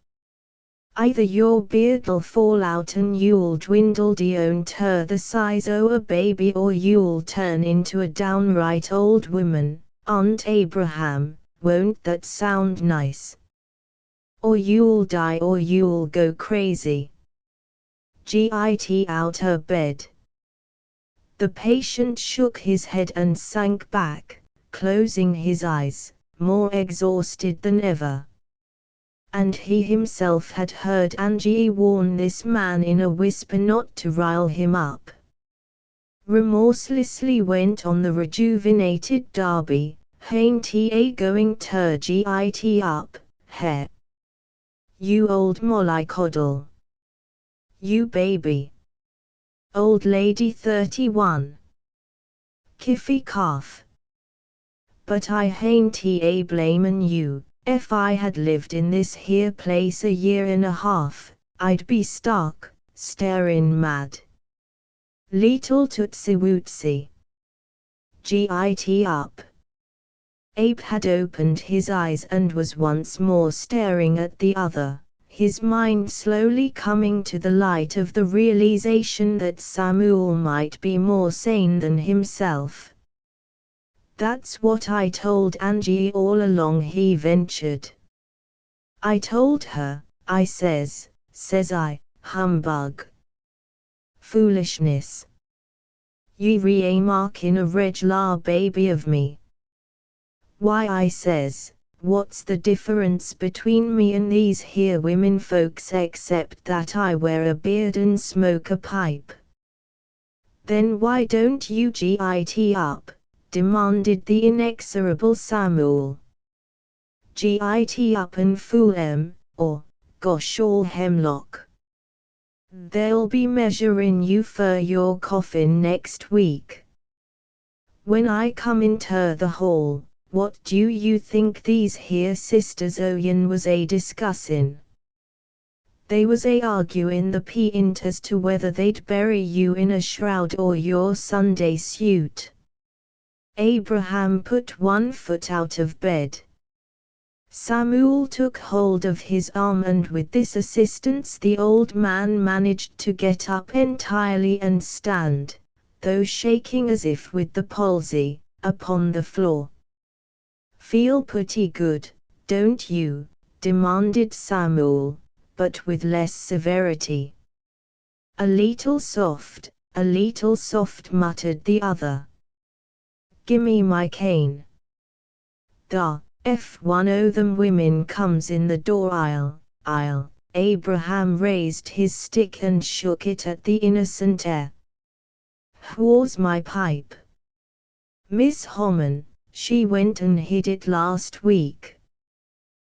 Either your beard'll fall out and you'll dwindle down to the size o' a baby, or you'll turn into a downright old woman. Aunt Abraham, won't that sound nice? Or you'll die or you'll go crazy. Git out o' bed." The patient shook his head and sank back, closing his eyes, more exhausted than ever. And he himself had heard Angie warn this man in a whisper not to rile him up. Remorselessly went on the rejuvenated Darby, "Ain't he going to git up, he? You old mollycoddle. You baby. Old lady 31. Kiffy calf. But I hain't blamin' you. If I had lived in this here place a year and a half, I'd be stark, starin' mad. Leetle tootsie wootsie. Git up." Abe had opened his eyes and was once more staring at the other, his mind slowly coming to the light of the realization that Samuel might be more sane than himself. "That's what I told Angie all along," he ventured. "I told her, I says I, humbug. Foolishness. Ye remarkin' a reg'lar baby of me. Why, I says, what's the difference between me and these here women folks except that I wear a beard and smoke a pipe?" "Then why don't you git up?" demanded the inexorable Samuel. "Git up and fool 'em, or, gosh all hemlock, they'll be measurin' you fer your coffin next week. When I come into the hall, what do you think these here sisters Oyen was a discussin'? They was a arguin' the p'int as to whether they'd bury you in a shroud or your Sunday suit. Abraham put one foot out of bed. Samuel took hold of his arm, and with this assistance the old man managed to get up entirely and stand, though shaking as if with the palsy, upon the floor. "Feel pretty good, don't you?" demanded Samuel, but with less severity. "A leetle soft," muttered the other. "Gimme my cane." "Da, if one o' them women comes in the door I'll." Abraham raised his stick and shook it at the innocent air. "Whar's my pipe?" "Miss Homan, she went and hid it last week."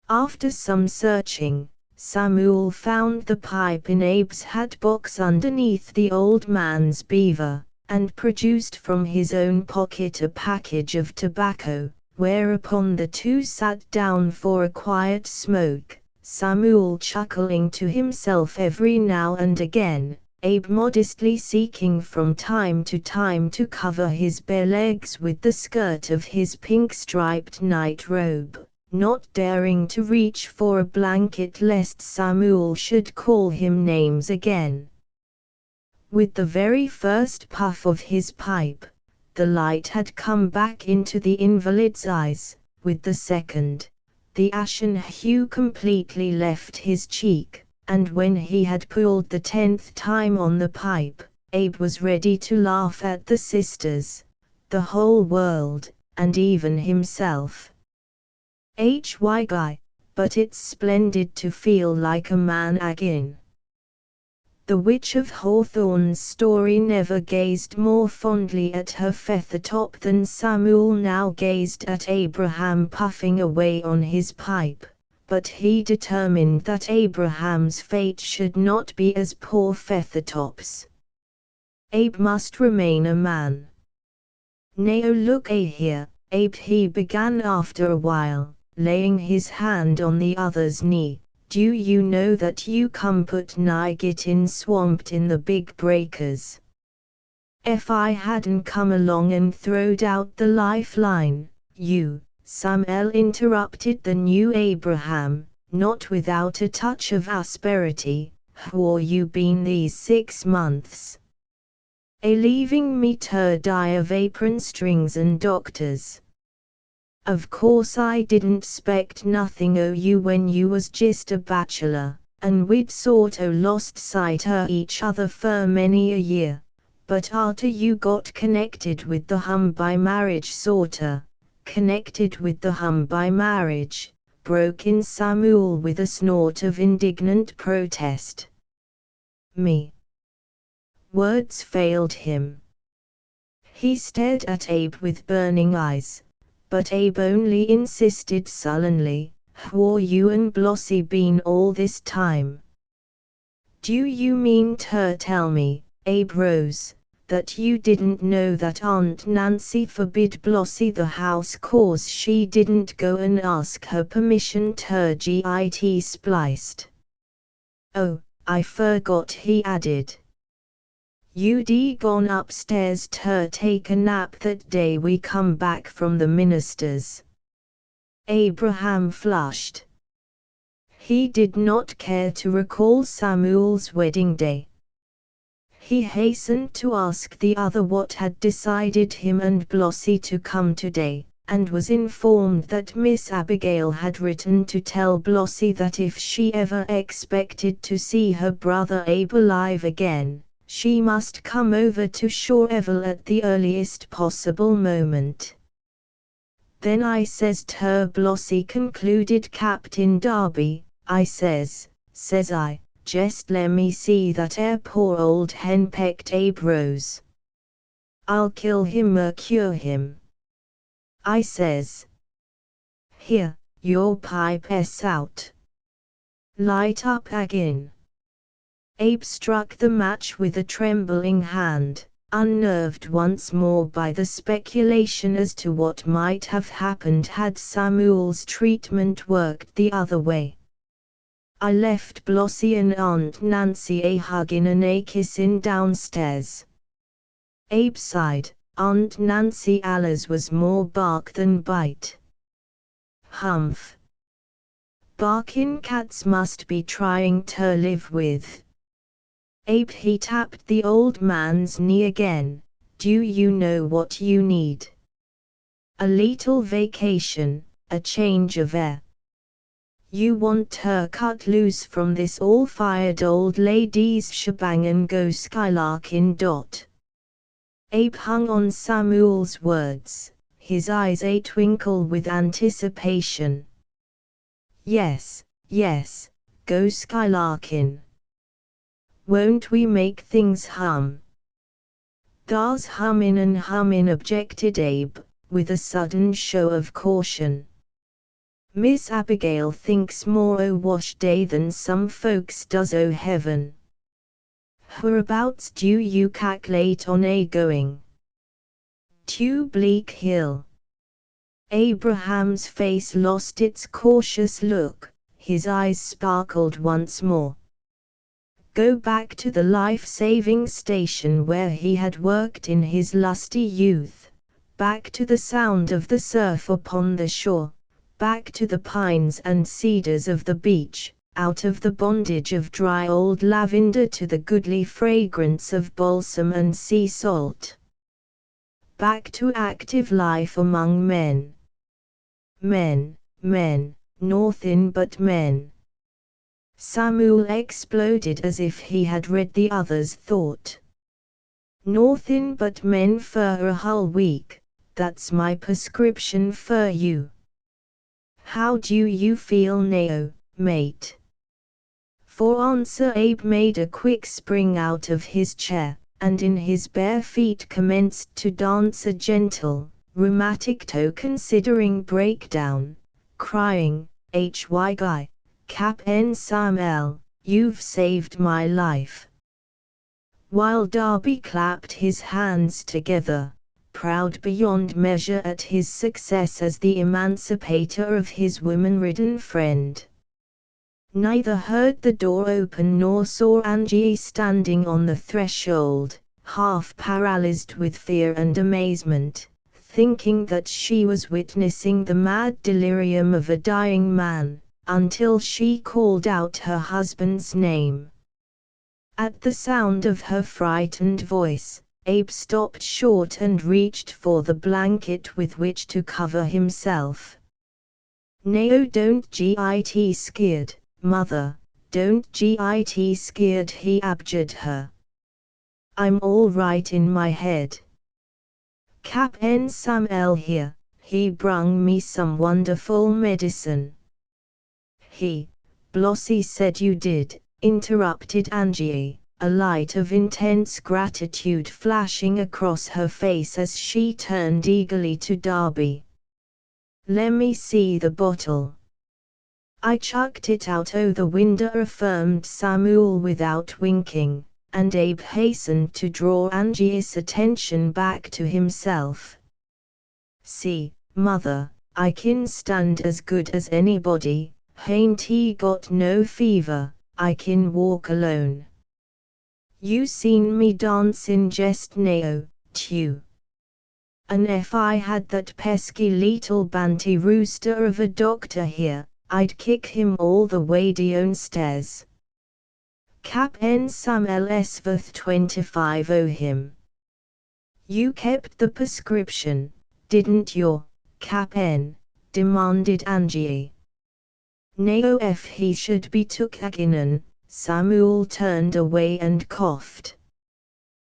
After some searching, Samuel found the pipe in Abe's hat box underneath the old man's beaver, and produced from his own pocket a package of tobacco, whereupon the two sat down for a quiet smoke, Samuel chuckling to himself every now and again, Abe modestly seeking from time to time to cover his bare legs with the skirt of his pink-striped night robe, not daring to reach for a blanket lest Samuel should call him names again. With the very first puff of his pipe, the light had come back into the invalid's eyes. With the second, the ashen hue completely left his cheek, and when he had pulled the 10th time on the pipe, Abe was ready to laugh at the sisters, the whole world, and even himself. "Hy guy, but it's splendid to feel like a man agin." The Witch of Hawthorne's story never gazed more fondly at her feather-top than Samuel now gazed at Abraham puffing away on his pipe, but he determined that Abraham's fate should not be as poor Feathertop's. Abe must remain a man. "Now look here, Abe," he began after a while, laying his hand on the other's knee. "Do you know that you come put nigh gettin' swamped in the big breakers? Ef I hadn't come along and throwed out the lifeline, you," Samuel interrupted the new Abraham, not without a touch of asperity, "whar you been these 6 months? A leaving me ter die of apron strings and doctors. Of course I didn't 'spect nothing o' you when you was just a bachelor, and we'd sort o' lost sight o' each other fer many a year, but arter you got connected with the hum by marriage sorter, connected with the hum by marriage," broke in Samuel with a snort of indignant protest. "Me?" Words failed him. He stared at Abe with burning eyes, but Abe only insisted sullenly, "Whar you and Blossie been all this time? Do you mean ter tell me, Abe rose, that you didn't know that Aunt Nancy forbid Blossie the house 'cause she didn't go and ask her permission ter get spliced? Oh, I forgot," he added. "You'd gone upstairs ter take a nap that day we come back from the minister's." Abraham flushed. He did not care to recall Samuel's wedding day. He hastened to ask the other what had decided him and Blossie to come today, and was informed that Miss Abigail had written to tell Blossie that if she ever expected to see her brother Abe alive again, she must come over to Shoreville at the earliest possible moment. "Then I says ter Blossie," concluded Captain Darby, "I says I, jest lemme see that poor old henpecked Abe Rose. I'll kill him or cure him. I says, here, your pipe is out. Light up agin." Abe struck the match with a trembling hand, unnerved once more by the speculation as to what might have happened had Samuel's treatment worked the other way. I left Blossie and Aunt Nancy a huggin' and a kissin' downstairs. Abe sighed. Aunt Nancy allers was more bark than bite. Humph. Barkin' cats must be trying to live with. Abe, he tapped the old man's knee again. Do you know what you need? A little vacation, a change of air. You want to cut loose from this all-fired old lady's shebang and go skylarkin'. Abe hung on Samuel's words, his eyes a twinkle with anticipation. Yes, yes, go skylarkin'. Won't we make things hum? Dar's hummin', objected Abe, with a sudden show of caution. Miss Abigail thinks more o' wash day than some folks does o' heaven. Whereabouts do you calculate on a going? To Bleak Hill. Abraham's face lost its cautious look, his eyes sparkled once more. Go back to the life-saving station where he had worked in his lusty youth, back to the sound of the surf upon the shore, back to the pines and cedars of the beach, out of the bondage of dry old lavender to the goodly fragrance of balsam and sea salt. Back to active life among men. Men, nothin' but men. Samuel exploded as if he had read the other's thought. Nothin' but men for a whole week, that's my prescription for you. How do you feel now, mate? For answer Abe made a quick spring out of his chair, and in his bare feet commenced to dance a gentle, rheumatic toe-considering breakdown, crying, "Hy guy, Cap'n Samuel, you've saved my life." While Darby clapped his hands together, proud beyond measure at his success as the emancipator of his woman-ridden friend. Neither heard the door open nor saw Angie standing on the threshold, half paralyzed with fear and amazement, thinking that she was witnessing the mad delirium of a dying man, until she called out her husband's name. At the sound of her frightened voice, Abe stopped short and reached for the blanket with which to cover himself. "No, don't get scared, mother, don't get scared," he abjured her. "I'm all right in my head. Cap'n Samuel here, he brung me some wonderful medicine." Blossie said you did," interrupted Angie, a light of intense gratitude flashing across her face as she turned eagerly to Darby. "Lemme see the bottle." "I chucked it out o' the window," affirmed Samuel without winking, and Abe hastened to draw Angie's attention back to himself. "See, mother, I kin stand as good as anybody. Hain't he got no fever, I kin walk alone. You seen me dancin' jest now, tew. An' ef I had that pesky leetle banty rooster of a doctor here, I'd kick him all the way downstairs. Cap'n Samuel's worth 25 o' him." "You kept the prescription, didn't you, Cap'n?" demanded Angie. "No, ef he should be took agin." Samuel turned away and coughed.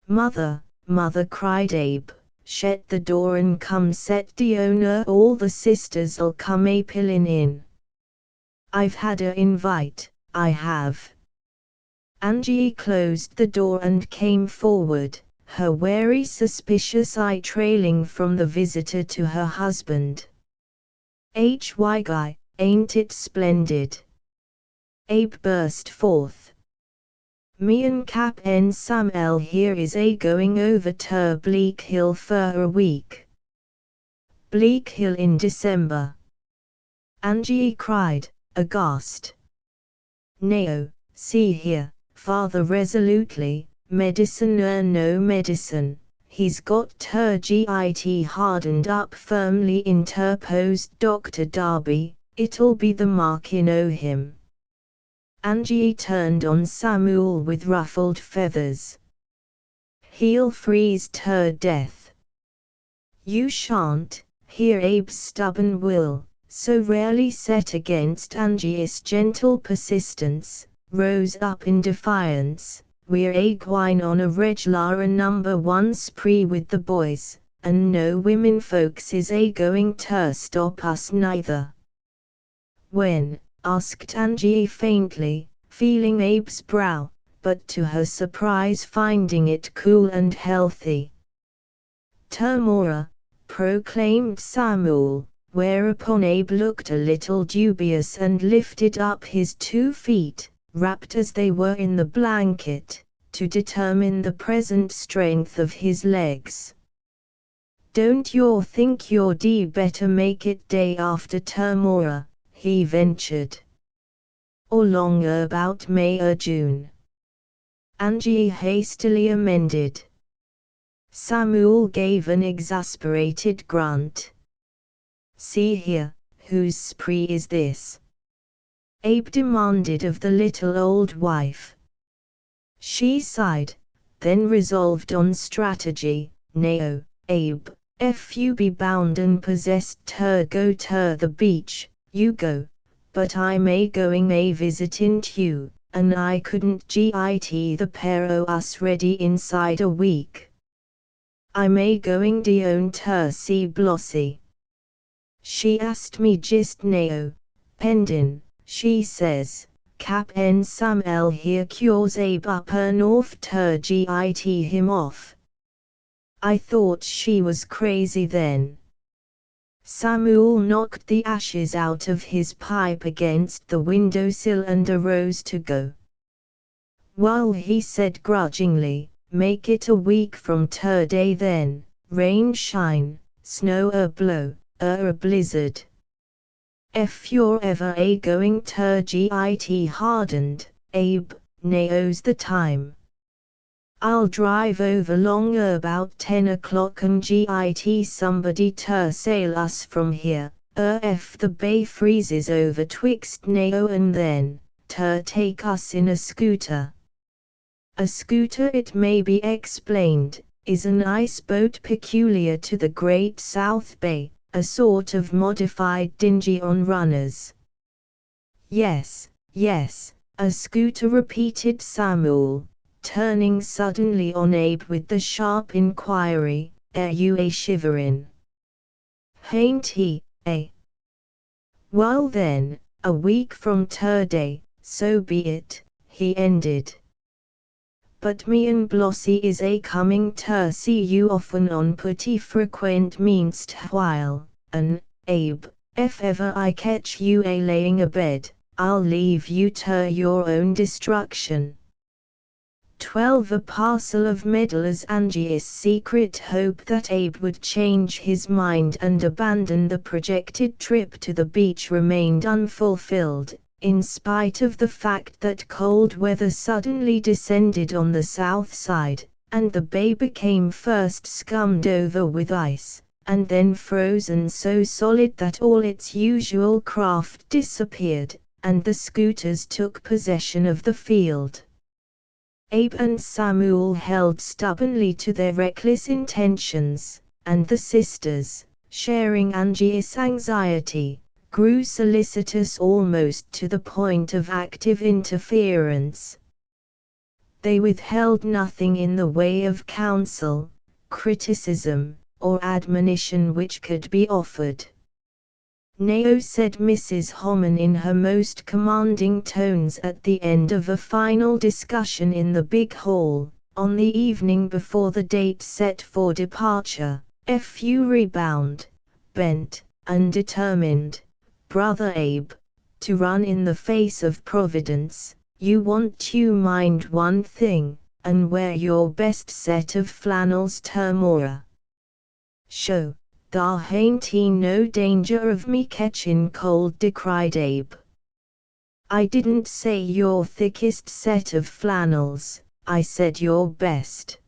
Mother," cried Abe, "shet the door and come set down or all the sisters'll come a pillin' in. I've had a invite, I have." Angie closed the door and came forward, her wary suspicious eye trailing from the visitor to her husband. "Hy guy, ain't it splendid?" Abe burst forth. Me and Cap'n Samuel here is going over to Bleak Hill for a week. Bleak Hill in December. Angie cried, aghast. No, see here, father resolutely, medicine or no medicine, he's got to git hardened up firmly interposed Dr. Darby, it'll be the marking o' him. Angie turned on Samuel with ruffled feathers. He'll freeze to death. You shan't, here Abe's stubborn will, so rarely set against Angie's gentle persistence, rose up in defiance. We're a-gwine on a reg'lar #1 spree with the boys, and no women folks is a-going to stop us neither. When? Asked Angie faintly, feeling Abe's brow, but to her surprise finding it cool and healthy. Tomorrow, proclaimed Samuel, whereupon Abe looked a little dubious and lifted up his 2 feet, wrapped as they were in the blanket, to determine the present strength of his legs. Don't you think you'd better make it day after tomorrow? He ventured. Or long about May or June. Angie hastily amended. Samuel gave an exasperated grunt. See here, whose spree is this? Abe demanded of the little old wife. She sighed, then resolved on strategy. No, Abe, if you be bound and possessed to go to the beach, you go, but I'm going visitin' you, and I couldn't git the pair o' us ready inside a week. I'm going down to see Blossie. She asked me just now, pendin', she says, Cap'n Samuel here cures Abe up and off to git him off. I thought she was crazy then. Samuel knocked the ashes out of his pipe against the windowsill and arose to go. While he said grudgingly, make it a week from today then, rain shine, snow or blow, or a blizzard. If you're ever going to git hardened, Abe, now's the time. I'll drive over long about 10 o'clock and git somebody to sail us from here, if the bay freezes over twixt now and then, to take us in a scooter. A scooter, it may be explained, is an ice boat peculiar to the Great South Bay, a sort of modified dinghy on runners. Yes, yes, a scooter, repeated Samuel, turning suddenly on Abe with the sharp inquiry, are you a shiverin'? Hain't he, eh? Well then, a week from today, so be it, he ended. But me and Blossie is a-coming to see you often on pretty frequent meanst while, and, Abe, if ever I catch you a-laying abed, I'll leave you to your own destruction. 12 A parcel of meddlers. Angie's secret hope that Abe would change his mind and abandon the projected trip to the beach remained unfulfilled, in spite of the fact that cold weather suddenly descended on the south side, and the bay became first scummed over with ice, and then frozen so solid that all its usual craft disappeared, and the scooters took possession of the field. Abe and Samuel held stubbornly to their reckless intentions, and the sisters, sharing Angie's anxiety, grew solicitous almost to the point of active interference. They withheld nothing in the way of counsel, criticism, or admonition which could be offered. "Nao," said Mrs. Homan in her most commanding tones at the end of a final discussion in the big hall, on the evening before the date set for departure, "if you rebound, bent, and determined, Brother Abe, to run in the face of Providence, You want to mind one thing, and wear your best set of flannels tomorrow. Sho, thar hain't no danger of me catchin' cold, decried Abe. I didn't say your thickest set of flannels, I said your best.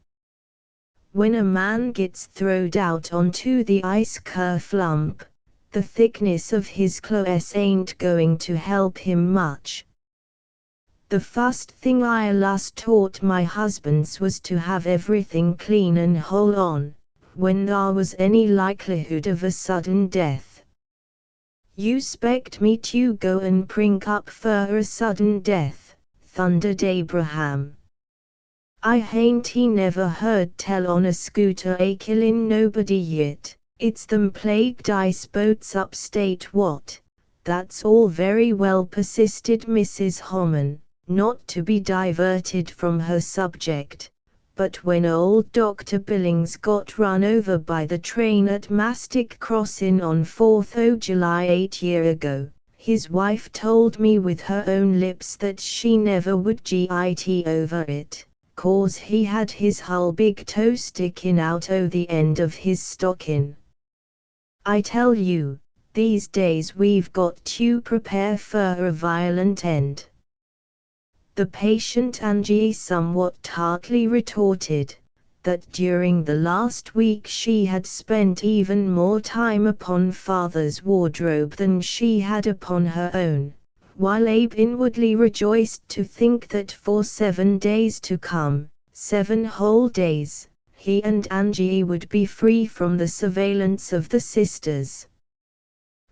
When a man gets throwed out onto the ice kerflump, the thickness of his clothes ain't going to help him much. The first thing I last taught my husbands was to have everything clean and whole on, when there was any likelihood of a sudden death. You 'spect me to go and prink up for a sudden death, thundered Abraham. I hain't never heard tell on a scooter a killin' nobody yet. It's them plagued ice boats upstate what. That's all very well, persisted Mrs. Homan, not to be diverted from her subject, but when old Dr. Billings got run over by the train at Mastic Crossin' on 4th o' July 8 year ago, his wife told me with her own lips that she never would git over it, 'cause he had his hull big toe stickin' out o' the end of his stockin'. I tell you, these days we've got to prepare for a violent end. The patient Angie somewhat tartly retorted, that during the last week she had spent even more time upon father's wardrobe than she had upon her own, while Abe inwardly rejoiced to think that for 7 days to come, 7 whole days, he and Angie would be free from the surveillance of the sisters.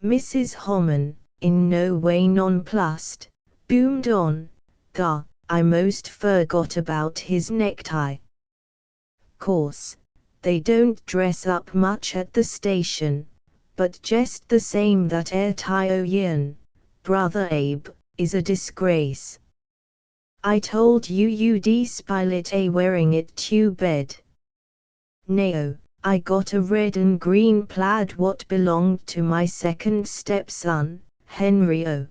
Mrs. Homan, in no way nonplussed, boomed on, I most forgot about his necktie. Course, they don't dress up much at the station, but just the same that tie o' yen, brother Abe, is a disgrace. I told you you'd spile it wearing it to bed. Nao, I got a red and green plaid what belonged to my second stepson, Henry O.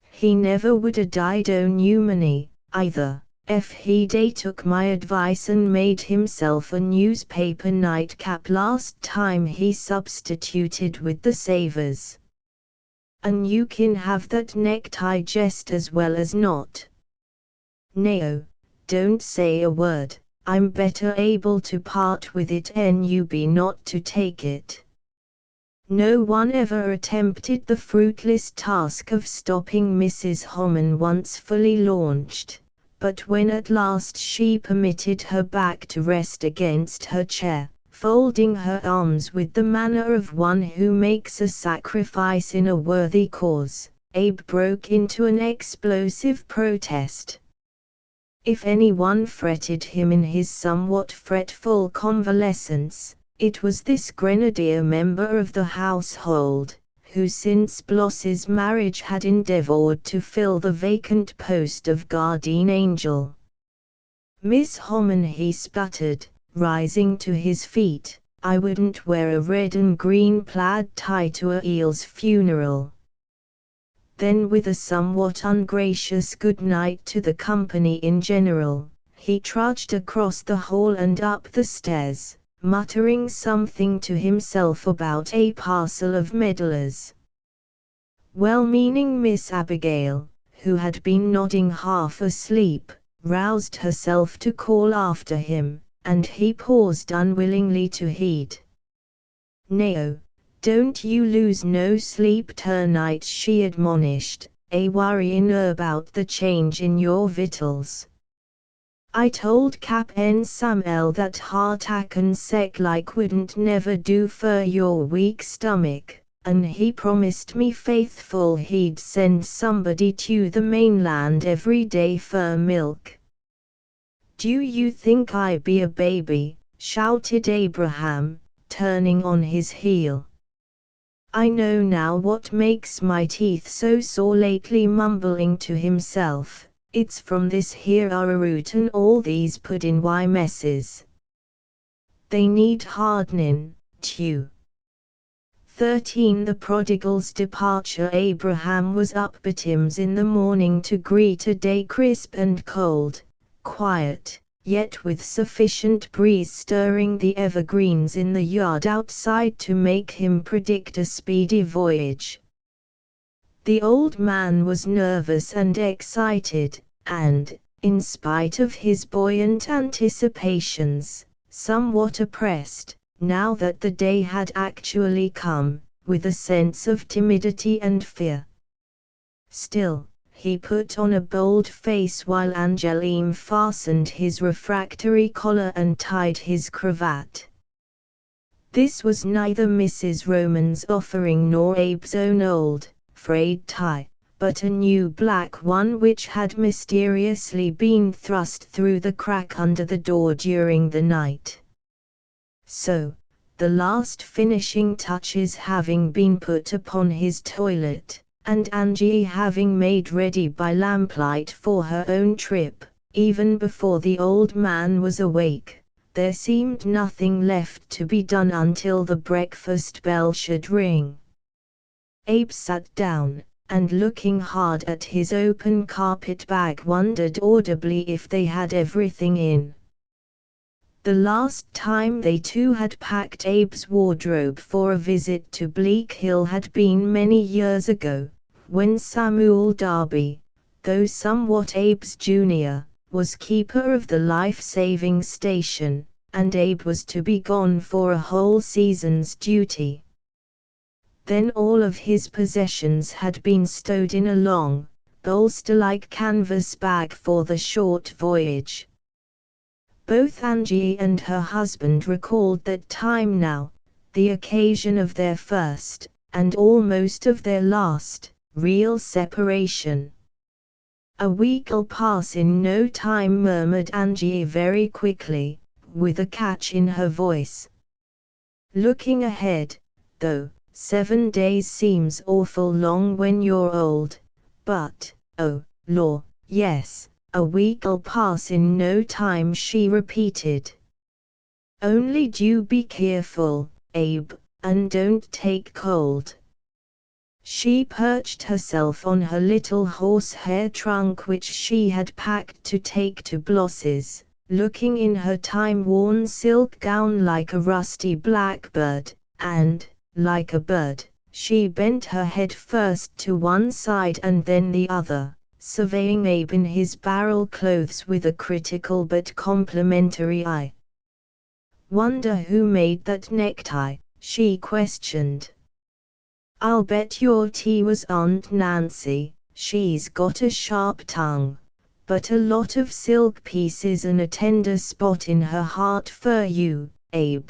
He never would a died o' pneumonia, either, if he'd took my advice and made himself a newspaper nightcap last time he substituted with the Savers. And you can have that necktie just as well as not. Nao, don't say a word. I'm better able to part with it and you be not to take it. No one ever attempted the fruitless task of stopping Mrs. Homan once fully launched, but when at last she permitted her back to rest against her chair, folding her arms with the manner of one who makes a sacrifice in a worthy cause, Abe broke into an explosive protest. If anyone fretted him in his somewhat fretful convalescence, it was this grenadier member of the household, who since Bloss's marriage had endeavored to fill the vacant post of guardian angel. Miss Homan, he sputtered, rising to his feet, I wouldn't wear a red and green plaid tie to a eel's funeral. Then with a somewhat ungracious good night to the company in general, he trudged across the hall and up the stairs, muttering something to himself about a parcel of meddlers. Well-meaning Miss Abigail, who had been nodding half asleep, roused herself to call after him, and he paused unwillingly to heed. "Nao, don't you lose no sleep ternight," she admonished, worryin' about the change in your victuals. I told Cap'n Samuel that heartache and sec like wouldn't never do for your weak stomach, and he promised me faithful he'd send somebody to the mainland every day for milk. Do you think I be a baby? Shouted Abraham, turning on his heel. I know now what makes my teeth so sore lately, mumbling to himself. It's from this here arrowroot and all these puddin' messes. They need hardenin', too. 13 The prodigal's departure. Abraham was up betimes in the morning to greet a day crisp and cold, quiet, yet with sufficient breeze stirring the evergreens in the yard outside to make him predict a speedy voyage. The old man was nervous and excited, and, in spite of his buoyant anticipations, somewhat oppressed, now that the day had actually come, with a sense of timidity and fear. Still, he put on a bold face while Angeline fastened his refractory collar and tied his cravat. This was neither Mrs. Roman's offering nor Abe's own old, frayed tie, but a new black one which had mysteriously been thrust through the crack under the door during the night. So, the last finishing touches having been put upon his toilet, and Angie having made ready by lamplight for her own trip, even before the old man was awake, there seemed nothing left to be done until the breakfast bell should ring. Abe sat down, and looking hard at his open carpet bag wondered audibly if they had everything in. The last time they two had packed Abe's wardrobe for a visit to Bleak Hill had been many years ago, when Samuel Darby, though somewhat Abe's junior, was keeper of the life-saving station, and Abe was to be gone for a whole season's duty. Then all of his possessions had been stowed in a long, bolster-like canvas bag for the short voyage. Both Angie and her husband recalled that time now, the occasion of their first, and almost of their last, real separation. "A week'll pass in no time," murmured Angie very quickly, with a catch in her voice. Looking ahead, though, 7 days seems awful long when you're old, but, oh, law, yes. "A week'll pass in no time," she repeated. "Only do be careful, Abe, and don't take cold." She perched herself on her little horsehair trunk which she had packed to take to Bloss's, looking in her time-worn silk gown like a rusty blackbird, and, like a bird, she bent her head first to one side and then the other, surveying Abe in his barrel clothes with a critical but complimentary eye. "Wonder who made that necktie?" she questioned. "I'll bet your tea was Aunt Nancy. She's got a sharp tongue, but a lot of silk pieces and a tender spot in her heart for you, Abe.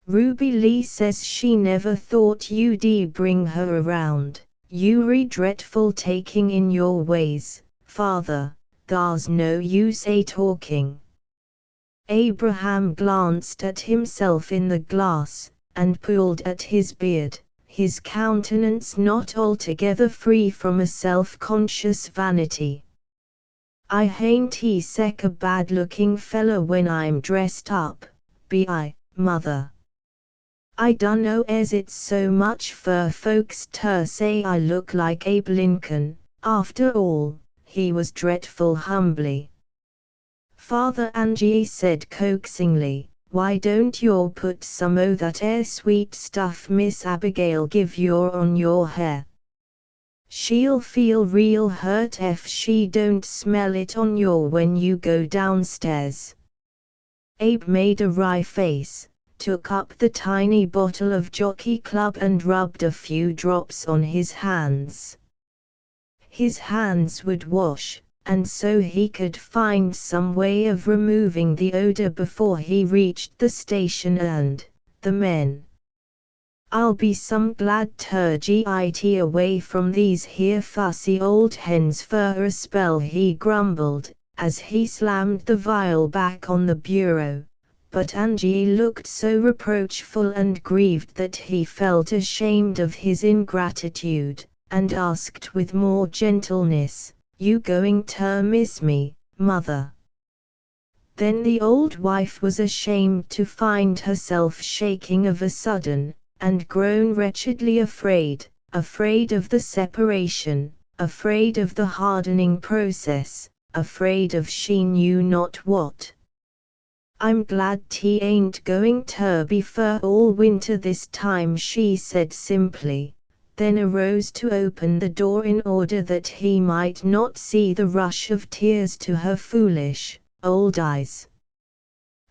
Ruby Lee says she never thought you'd bring her around. You regretful taking in your ways, father, thar's no use talking." Abraham glanced at himself in the glass, and pulled at his beard, his countenance not altogether free from a self-conscious vanity. "I hain't sec a bad-looking fella when I'm dressed up, be I, mother? I dunno as it's so much fur folks ter say I look like Abe Lincoln, after all," he was dreadful humbly. "Father," Angie said coaxingly, "why don't you put some o' that sweet stuff Miss Abigail give you on your hair? She'll feel real hurt ef she don't smell it on you when you go downstairs." Abe made a wry face, took up the tiny bottle of Jockey Club and rubbed a few drops on his hands. His hands would wash, and so he could find some way of removing the odor before he reached the station and the men. "I'll be some glad ter git away from these here fussy old hens for a spell," he grumbled, as he slammed the vial back on the bureau. But Angie looked so reproachful and grieved that he felt ashamed of his ingratitude, and asked with more gentleness, "You going ter miss me, mother?" Then the old wife was ashamed to find herself shaking of a sudden, and grown wretchedly afraid, afraid of the separation, afraid of the hardening process, afraid of she knew not what. "I'm glad T ain't going ter be fur all winter this time," she said simply, then arose to open the door in order that he might not see the rush of tears to her foolish, old eyes.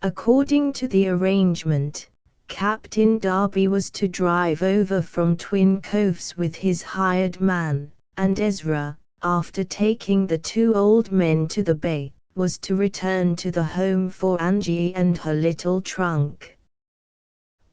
According to the arrangement, Captain Darby was to drive over from Twin Coves with his hired man, and Ezra, after taking the two old men to the bay, was to return to the home for Angie and her little trunk.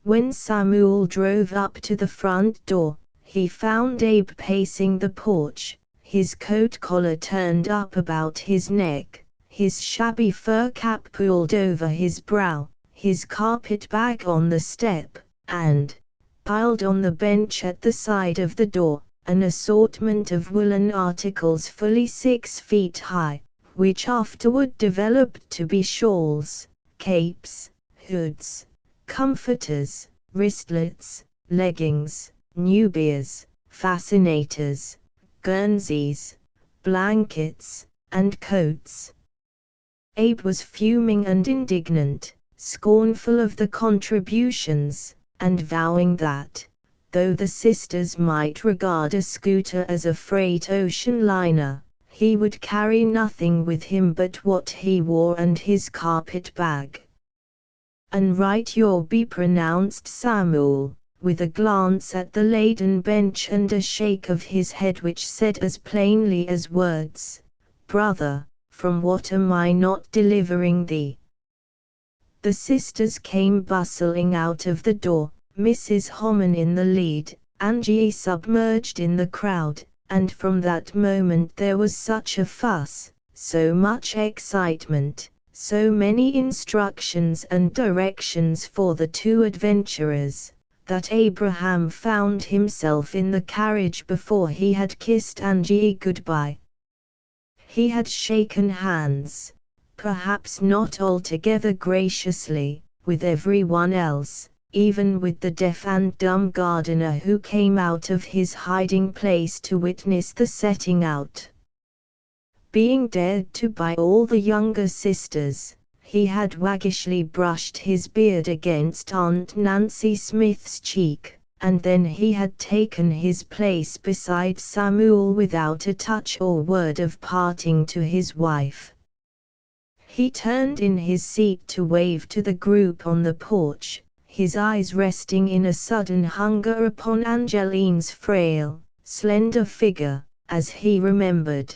When Samuel drove up to the front door, he found Abe pacing the porch, his coat collar turned up about his neck, his shabby fur cap pulled over his brow, his carpet bag on the step, and, piled on the bench at the side of the door, an assortment of woolen articles fully 6 feet high, which afterward developed to be shawls, capes, hoods, comforters, wristlets, leggings, nubias, fascinators, guernseys, blankets, and coats. Abe was fuming and indignant, scornful of the contributions, and vowing that, though the sisters might regard a scooter as a freight ocean liner, he would carry nothing with him but what he wore and his carpet bag. "And right you'll be," pronounced Samuel, with a glance at the laden bench and a shake of his head which said as plainly as words, "Brother, from what am I not delivering thee?" The sisters came bustling out of the door, Mrs. Homan in the lead, Angie submerged in the crowd, and from that moment there was such a fuss, so much excitement, so many instructions and directions for the two adventurers, that Abraham found himself in the carriage before he had kissed Angie goodbye. He had shaken hands, perhaps not altogether graciously, with everyone else, even with the deaf and dumb gardener who came out of his hiding place to witness the setting out. Being dared to by all the younger sisters, he had waggishly brushed his beard against Aunt Nancy Smith's cheek, and then he had taken his place beside Samuel without a touch or word of parting to his wife. He turned in his seat to wave to the group on the porch, his eyes resting in a sudden hunger upon Angeline's frail, slender figure, as he remembered.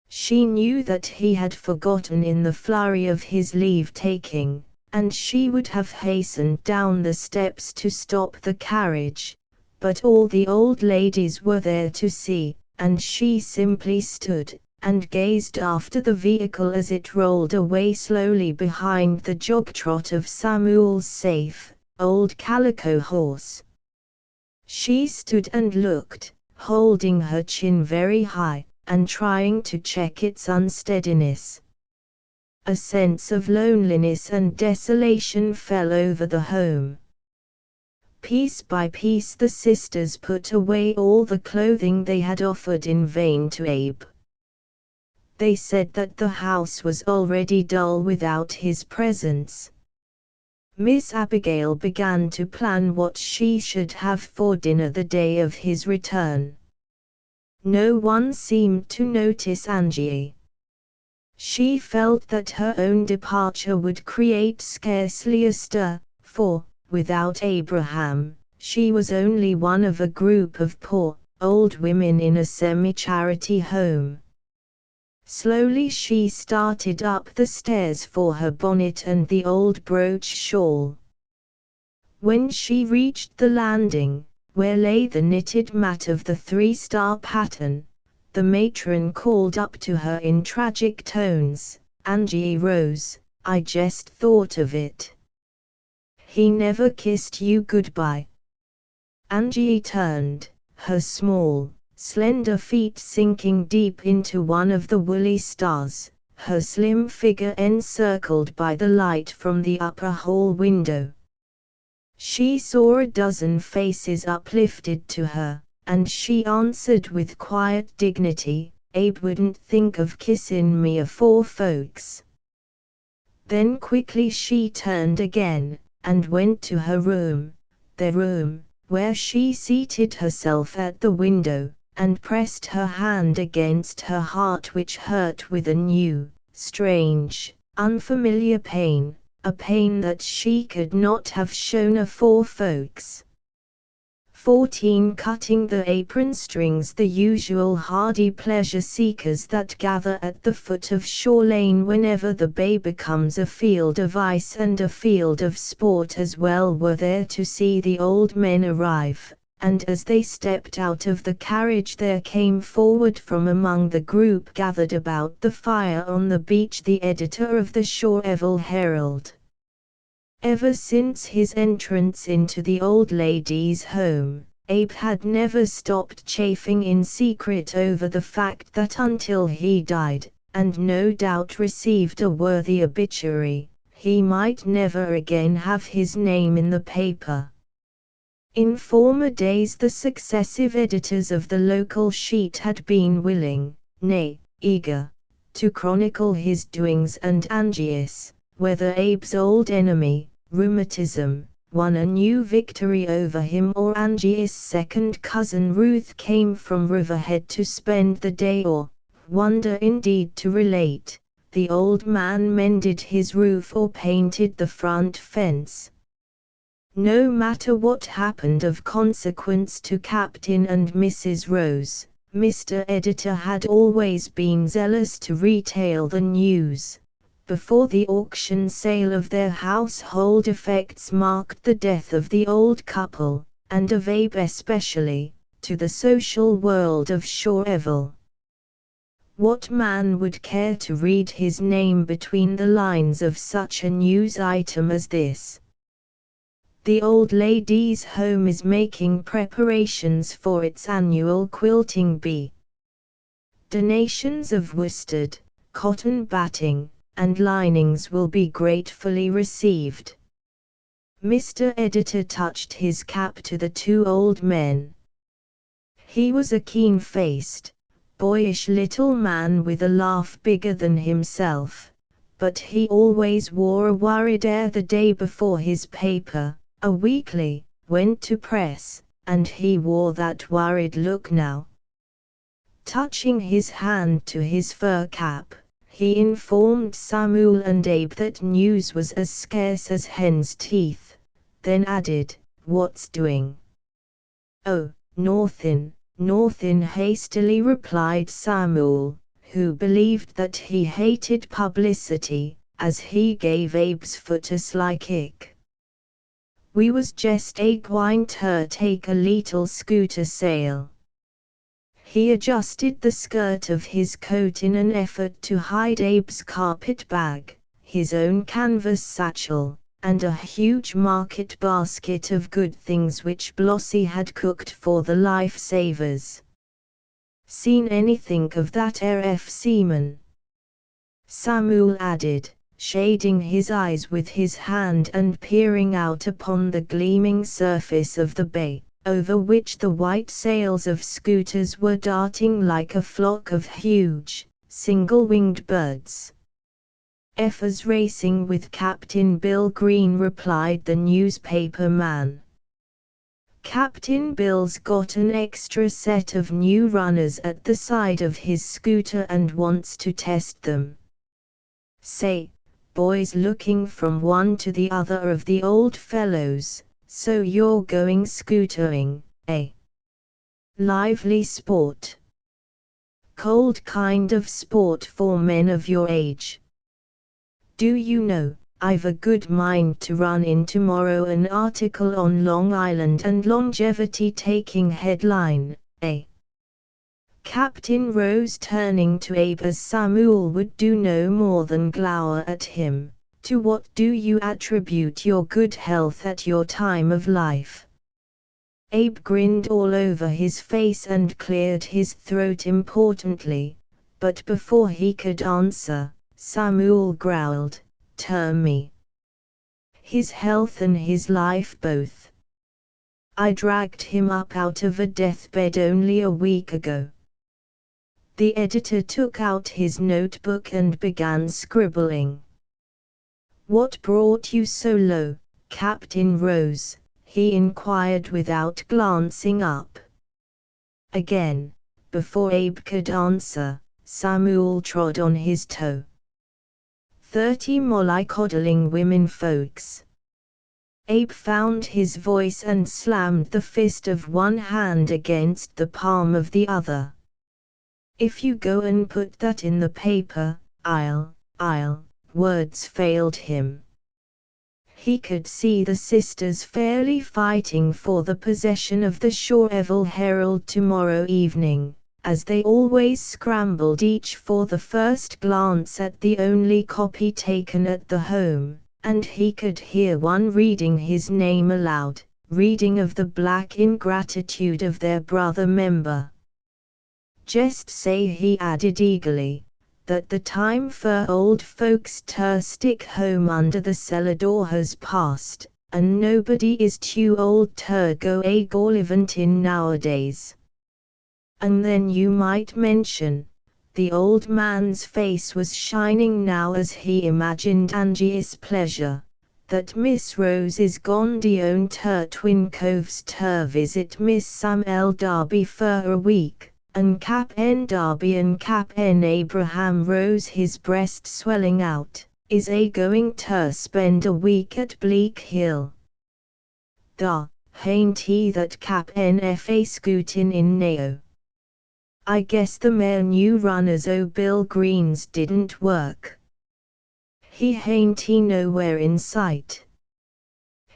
She knew that he had forgotten in the flurry of his leave-taking, and she would have hastened down the steps to stop the carriage, but all the old ladies were there to see, and she simply stood and gazed after the vehicle as it rolled away slowly behind the jog-trot of Samuel's safe, old calico horse. She stood and looked, holding her chin very high, and trying to check its unsteadiness. A sense of loneliness and desolation fell over the home. Piece by piece the sisters put away all the clothing they had offered in vain to Abe. They said that the house was already dull without his presence. Miss Abigail began to plan what she should have for dinner the day of his return. No one seemed to notice Angie. She felt that her own departure would create scarcely a stir, for, without Abraham, she was only one of a group of poor, old women in a semi-charity home. Slowly she started up the stairs for her bonnet and the old brooch shawl. When she reached the landing, where lay the knitted mat of the 3-star pattern, the matron called up to her in tragic tones, "Angie Rose, I just thought of it. He never kissed you goodbye." Angie turned, her small, slender feet sinking deep into one of the woolly stars, her slim figure encircled by the light from the upper hall window. She saw a dozen faces uplifted to her, and she answered with quiet dignity, "Abe wouldn't think of kissin' me afore folks." Then quickly she turned again, and went to her room, their room, where she seated herself at the window, and pressed her hand against her heart, which hurt with a new, strange, unfamiliar pain, a pain that she could not have shown afore folks. 14. Cutting the apron strings. The usual hardy pleasure seekers that gather at the foot of Shore Lane whenever the bay becomes a field of ice and a field of sport as well were there to see the old men arrive, and as they stepped out of the carriage there came forward from among the group gathered about the fire on the beach the editor of the Shoreville Herald. Ever since his entrance into the old lady's home, Abe had never stopped chafing in secret over the fact that until he died, and no doubt received a worthy obituary, he might never again have his name in the paper. In former days the successive editors of the local sheet had been willing, nay, eager, to chronicle his doings and anxious, whether Abe's old enemy, rheumatism, won a new victory over him or Angie's second cousin Ruth came from Riverhead to spend the day or, wonder indeed to relate, the old man mended his roof or painted the front fence. No matter what happened of consequence to Captain and Mrs. Rose, Mr. Editor had always been zealous to retail the news. Before the auction sale of their household effects marked the death of the old couple, and of Abe especially, to the social world of Shoreville. What man would care to read his name between the lines of such a news item as this? The old lady's home is making preparations for its annual quilting bee. Donations of worsted, cotton batting, and linings will be gratefully received. Mr. Editor touched his cap to the two old men. He was a keen-faced, boyish little man with a laugh bigger than himself, but he always wore a worried air the day before his paper, a weekly, went to press, and he wore that worried look now. Touching his hand to his fur cap, he informed Samuel and Abe that news was as scarce as hen's teeth, then added, "What's doing?" "Oh, nothin', nothin'," hastily replied Samuel, who believed that he hated publicity, as he gave Abe's foot a sly kick. "We was jest a-gwine ter take a leetle scooter sail." He adjusted the skirt of his coat in an effort to hide Abe's carpet bag, his own canvas satchel, and a huge market basket of good things which Blossie had cooked for the life-savers. "Seen anything of that R.F. seaman?" Samuel added, shading his eyes with his hand and peering out upon the gleaming surface of the bay, over which the white sails of scooters were darting like a flock of huge, single-winged birds. "Effers racing with Captain Bill Green," replied the newspaper man. "Captain Bill's got an extra set of new runners at the side of his scooter and wants to test them. Say, boys," looking from one to the other of the old fellows, "so you're going scootering, eh? Lively sport. Cold kind of sport for men of your age. Do you know, I've a good mind to run in tomorrow an article on Long Island and longevity taking headline, eh?" Captain Rose, turning to Abe as Samuel would do no more than glower at him, "To what do you attribute your good health at your time of life?" Abe grinned all over his face and cleared his throat importantly, but before he could answer, Samuel growled, "Term me." his health and his life both. I dragged him up out of a deathbed only a week ago. The editor took out his notebook and began scribbling. What brought you so low, Captain Rose? He inquired without glancing up. Again, before Abe could answer, Samuel trod on his toe. 30 mollycoddling women folks. Abe found his voice and slammed the fist of one hand against the palm of the other. If you go and put that in the paper, I'll, words failed him. He could see the sisters fairly fighting for the possession of the Shoreville Herald tomorrow evening, as they always scrambled each for the first glance at the only copy taken at the home, and he could hear one reading his name aloud, reading of the black ingratitude of their brother member. Just say, he added eagerly, that the time for old folks to stick home under the cellar door has passed, and nobody is too old to go a gallivantin nowadays. And then you might mention, the old man's face was shining now as he imagined Angie's pleasure, that Miss Rose is gone down to Twin Coves to visit Miss Samuel Darby for a week. And Cap'n Darby and Cap'n Abraham Rose, his breast swelling out, is a going to spend a week at Bleak Hill. Da, hain't he that Cap'n F a scootin' in now? I guess the mare new runners o' Bill Green's didn't work. He hain't he nowhere in sight.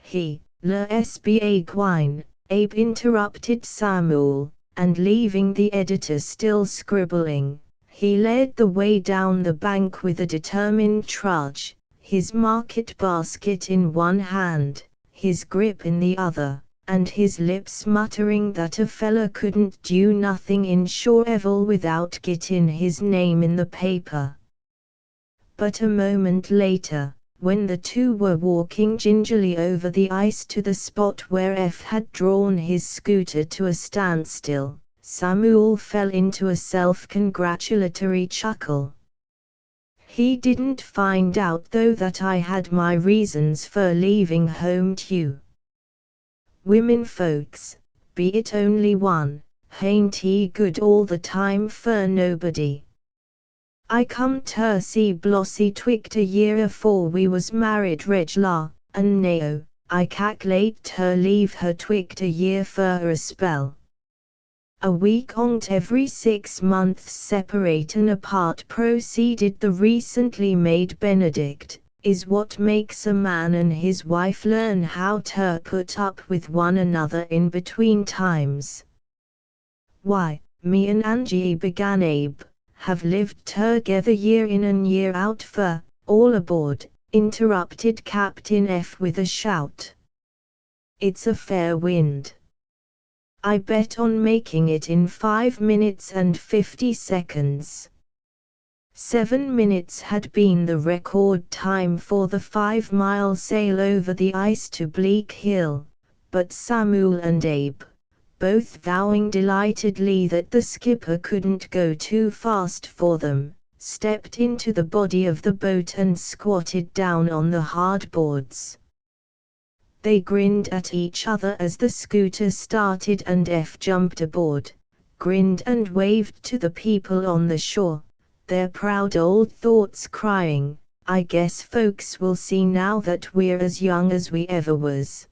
He, le SBA Quine, Abe interrupted Samuel. And leaving the editor still scribbling, he led the way down the bank with a determined trudge, his market basket in one hand, his grip in the other, and his lips muttering that a fella couldn't do nothing in Shoreville without getting his name in the paper. But a moment later, when the two were walking gingerly over the ice to the spot where F had drawn his scooter to a standstill, Samuel fell into a self-congratulatory chuckle. He didn't find out though that I had my reasons for leaving home too. Women folks, be it only one, hain't he good all the time for nobody. I come to see Blossie twict a year afore we was married reg'lar, and now, I calc'late to leave her twict a year for a spell. A week on't every 6 months separate and apart, proceeded the recently made Benedict, is what makes a man and his wife learn how to put up with one another in between times. Why, me and Angie, began Abe, have lived together year in and year out for, all aboard, interrupted Captain F with a shout. It's a fair wind. I bet on making it in 5 minutes and 50 seconds. 7 minutes had been the record time for the 5-mile sail over the ice to Bleak Hill, but Samuel and Abe, both vowing delightedly that the skipper couldn't go too fast for them, stepped into the body of the boat and squatted down on the hard boards. They grinned at each other as the scooter started and F jumped aboard, grinned and waved to the people on the shore, their proud old thoughts crying, I guess folks will see now that we're as young as we ever was.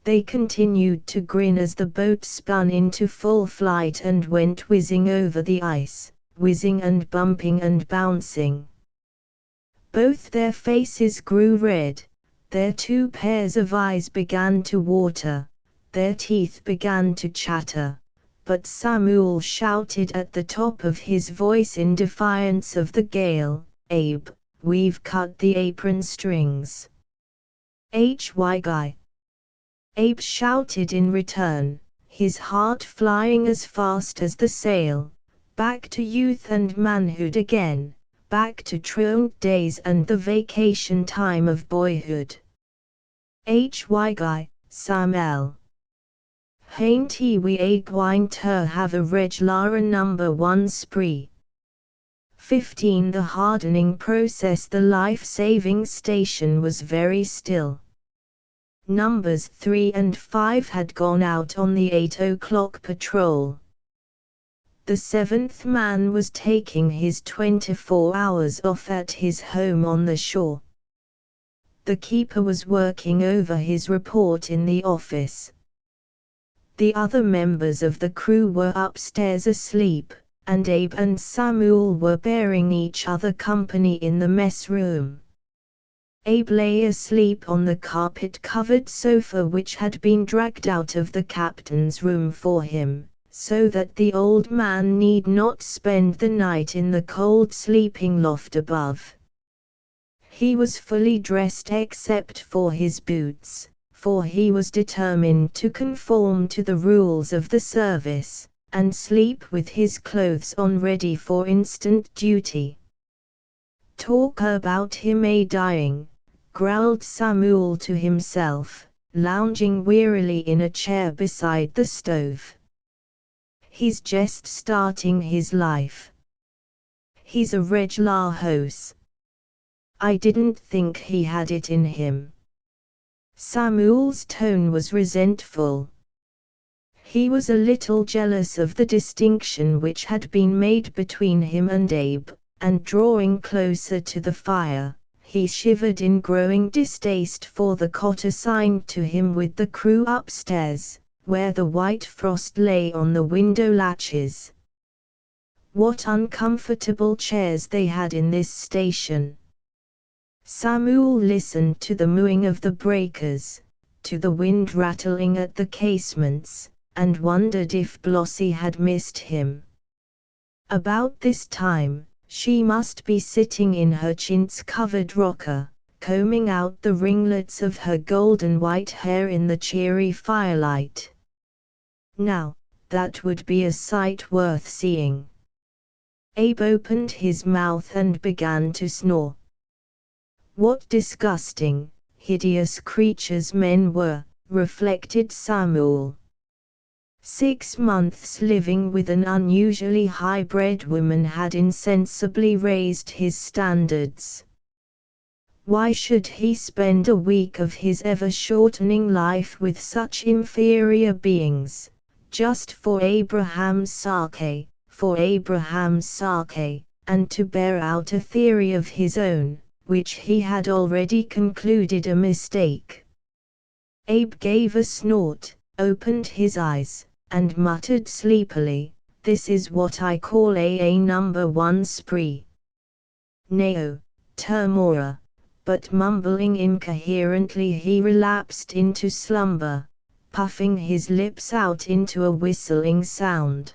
They continued to grin as the boat spun into full flight and went whizzing over the ice, whizzing and bumping and bouncing. Both their faces grew red, their 2 pairs of eyes began to water, their teeth began to chatter, but Samuel shouted at the top of his voice in defiance of the gale, Abe, we've cut the apron strings. HY guy. Abe shouted in return, his heart flying as fast as the sail, back to youth and manhood again, back to truant days and the vacation time of boyhood. Hy Samel. Hainty we a gwine ter have a regular number 1 spree. 15. The hardening process. The life-saving station was very still. Numbers 3 and 5 had gone out on the 8 o'clock patrol. The 7th man was taking his 24 hours off at his home on the shore. The keeper was working over his report in the office. The other members of the crew were upstairs asleep, and Abe and Samuel were bearing each other company in the mess room. Abe lay asleep on the carpet-covered sofa which had been dragged out of the captain's room for him, so that the old man need not spend the night in the cold sleeping loft above. He was fully dressed except for his boots, for he was determined to conform to the rules of the service, and sleep with his clothes on ready for instant duty. "Talk about him a dying," growled Samuel to himself, lounging wearily in a chair beside the stove. "He's just starting his life. He's a regular hoss. I didn't think he had it in him." Samuel's tone was resentful. He was a little jealous of the distinction which had been made between him and Abe, and drawing closer to the fire, he shivered in growing distaste for the cot assigned to him with the crew upstairs, where the white frost lay on the window latches. What uncomfortable chairs they had in this station! Samuel listened to the mooing of the breakers, to the wind rattling at the casements, and wondered if Blossie had missed him. About this time, she must be sitting in her chintz-covered rocker, combing out the ringlets of her golden white hair in the cheery firelight. Now, that would be a sight worth seeing. Abe opened his mouth and began to snore. What disgusting, hideous creatures men were, reflected Samuel. 6 months living with an unusually high-bred woman had insensibly raised his standards. Why should he spend a week of his ever-shortening life with such inferior beings, just for Abraham's sake, and to bear out a theory of his own, which he had already concluded a mistake? Abe gave a snort, opened his eyes, and muttered sleepily, "This is what I call a number 1 spree. Nao, Termora," but mumbling incoherently he relapsed into slumber, puffing his lips out into a whistling sound.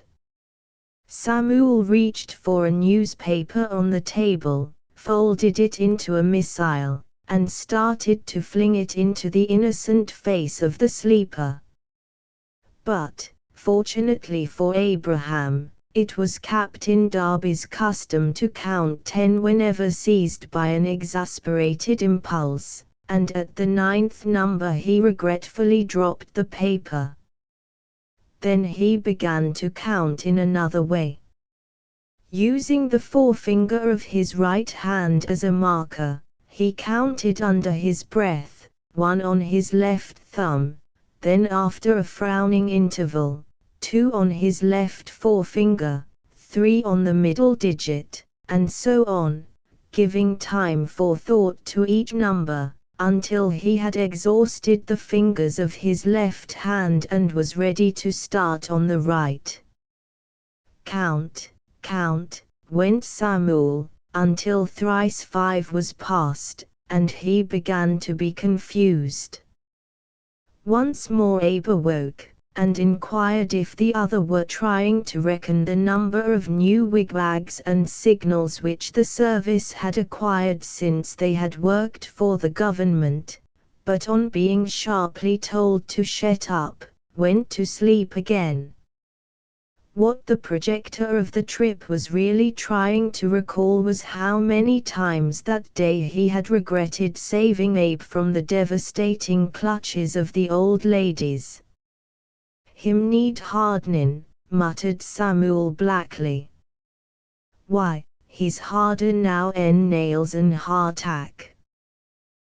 Samuel reached for a newspaper on the table, folded it into a missile, and started to fling it into the innocent face of the sleeper. But, fortunately for Abraham, it was Captain Darby's custom to count 10 whenever seized by an exasperated impulse, and at the 9th number he regretfully dropped the paper. Then he began to count in another way. Using the forefinger of his right hand as a marker, he counted under his breath, 1 on his left thumb, then after a frowning interval, 2 on his left forefinger, 3 on the middle digit, and so on, giving time for thought to each number, until he had exhausted the fingers of his left hand and was ready to start on the right. "Count, count," went Samuel, until thrice 5 was past, and he began to be confused. Once more Abe awoke, and inquired if the other were trying to reckon the number of new wigwags and signals which the service had acquired since they had worked for the government, but on being sharply told to shut up, went to sleep again. What the projector of the trip was really trying to recall was how many times that day he had regretted saving Abe from the devastating clutches of the old ladies. "Him need hardening," muttered Samuel blackly. "Why, he's harder now 'en nails and hardtack."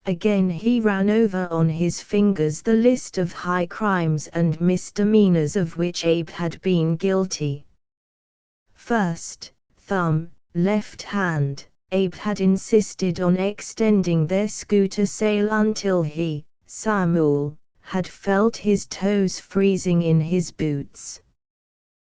Again he ran over on his fingers the list of high crimes and misdemeanors of which Abe had been guilty. First, thumb, left hand. Abe had insisted on extending their scooter sail until he, Samuel, had felt his toes freezing in his boots.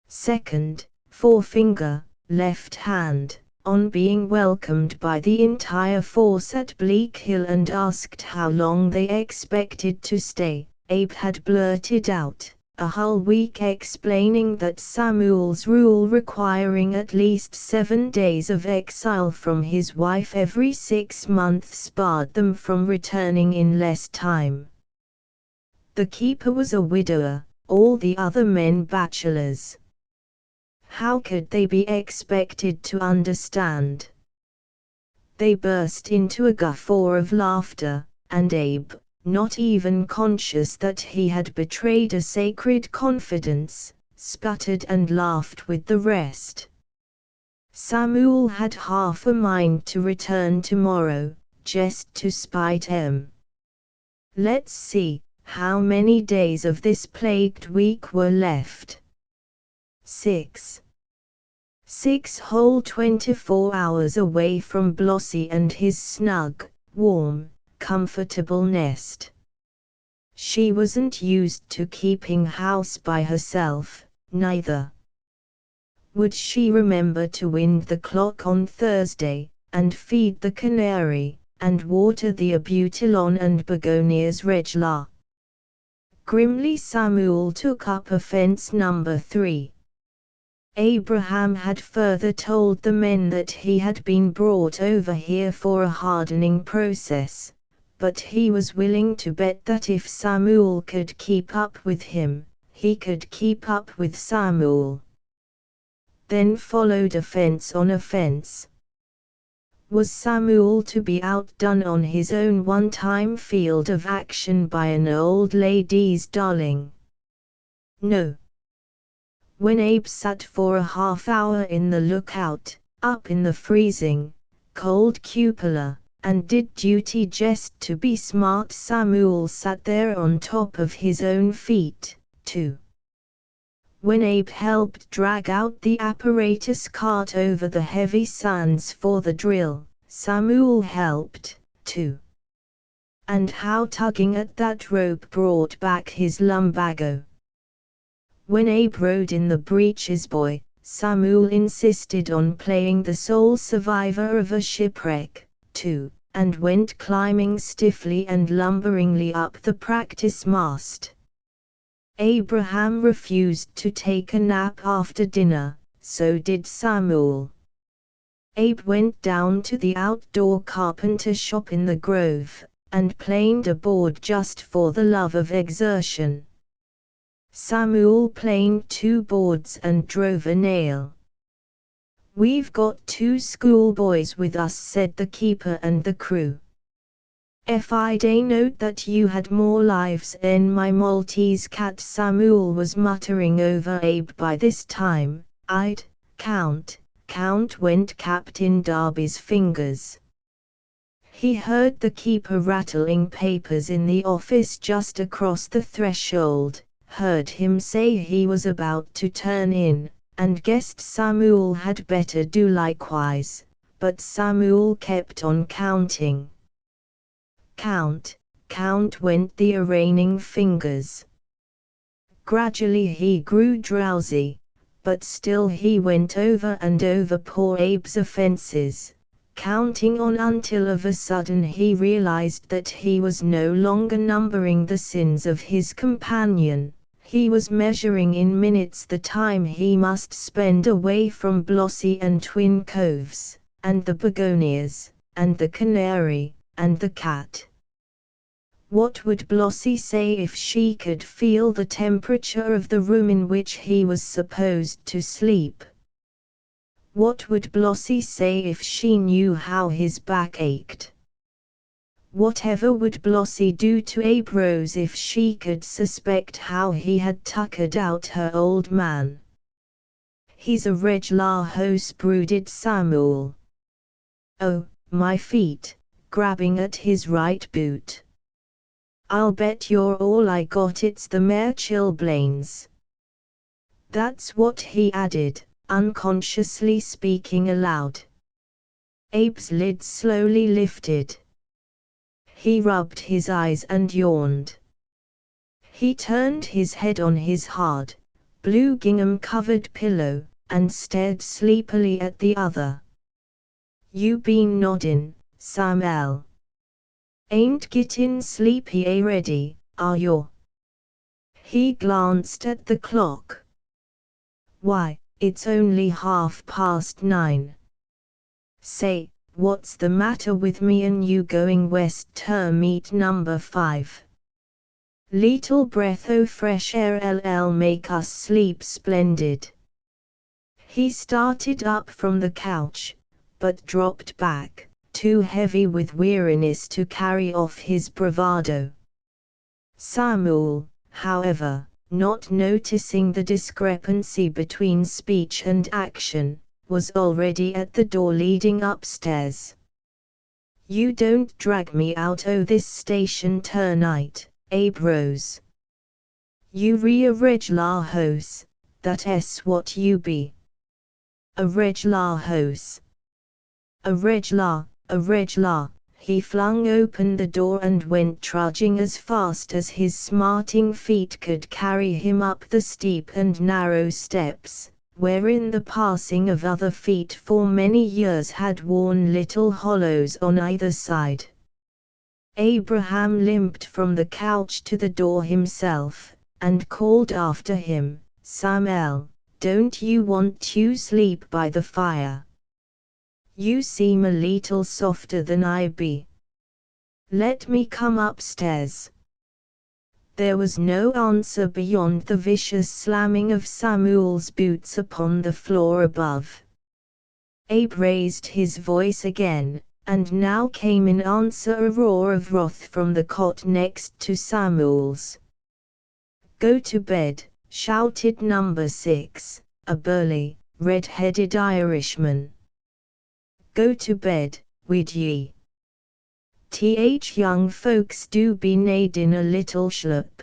Second, forefinger, left hand. On being welcomed by the entire force at Bleak Hill and asked how long they expected to stay, Abe had blurted out a whole week, explaining that Samuel's rule requiring at least 7 days of exile from his wife every 6 months barred them from returning in less time. The keeper was a widower, all the other men bachelors. How could they be expected to understand? They burst into a guffaw of laughter, and Abe, not even conscious that he had betrayed a sacred confidence, sputtered and laughed with the rest. Samuel had half a mind to return tomorrow, just to spite him. Let's see, how many days of this plagued week were left? 6. 6 whole 24 hours away from Blossie and his snug, warm, comfortable nest. She wasn't used to keeping house by herself, neither. Would she remember to wind the clock on Thursday, and feed the canary, and water the abutilon and begonias regular? Grimly Samuel took up offense number 3. Abraham had further told the men that he had been brought over here for a hardening process, but he was willing to bet that if Samuel could keep up with him, he could keep up with Samuel. Then followed offense on offense. Was Samuel to be outdone on his own one-time field of action by an old lady's darling? No. When Abe sat for a half-hour in the lookout, up in the freezing, cold cupola, and did duty just to be smart, Samuel sat there on top of his own feet, too. When Abe helped drag out the apparatus cart over the heavy sands for the drill, Samuel helped, too. And how tugging at that rope brought back his lumbago. When Abe rode in the breeches buoy, Samuel insisted on playing the sole survivor of a shipwreck, too, and went climbing stiffly and lumberingly up the practice mast. Abraham refused to take a nap after dinner, so did Samuel. Abe went down to the outdoor carpenter shop in the Grove, and planed a board just for the love of exertion. Samuel planed 2 boards and drove a nail. "We've got 2 schoolboys with us," said the keeper and the crew. "If I'd known that you had more lives than my Maltese cat," Samuel was muttering over Abe by this time, "I'd count," went Captain Darby's fingers. He heard the keeper rattling papers in the office just across the threshold, heard him say he was about to turn in, and guessed Samuel had better do likewise, but Samuel kept on counting. Count went the arraigning fingers. Gradually he grew drowsy, but still he went over and over poor Abe's offenses, counting on until of a sudden he realized that he was no longer numbering the sins of his companion. He was measuring in minutes the time he must spend away from Blossie and Twin Coves, and the begonias, and the canary, and the cat. What would Blossie say if she could feel the temperature of the room in which he was supposed to sleep? What would Blossie say if she knew how his back ached? Whatever would Blossie do to Abe Rose if she could suspect how he had tuckered out her old man? "He's a regular hoss," brooded Samuel. "Oh, my feet," grabbing at his right boot. "I'll bet you're all I got it's the mare chilblains." That's what he added, unconsciously speaking aloud. Abe's lids slowly lifted. He rubbed his eyes and yawned. He turned his head on his hard, blue gingham-covered pillow, and stared sleepily at the other. "You been noddin', Sam'el? Ain't gittin' sleepy already, are you?" He glanced at the clock. "Why, it's only 9:30. Say, what's the matter with me and you going west ter meet number 5? Little breath o' fresh air LL make us sleep splendid." He started up from the couch, but dropped back, too heavy with weariness to carry off his bravado. Samuel, however, not noticing the discrepancy between speech and action, was already at the door leading upstairs. "You don't drag me out o' this station ternight, Abe Rose. You a reg'lar hoss, that's what you be. A reg'lar hoss. A reg'lar." He flung open the door and went trudging as fast as his smarting feet could carry him up the steep and narrow steps, wherein the passing of other feet for many years had worn little hollows on either side. Abraham limped from the couch to the door himself, and called after him, "Sam'el, don't you want to sleep by the fire? You seem a little softer than I be. Let me come upstairs." There was no answer beyond the vicious slamming of Samuel's boots upon the floor above. Abe raised his voice again, and now came in answer a roar of wrath from the cot next to Samuel's. "Go to bed," shouted number 6, a burly, red-headed Irishman. "Go to bed, wid ye. Young folks do be nadin' a little schlup."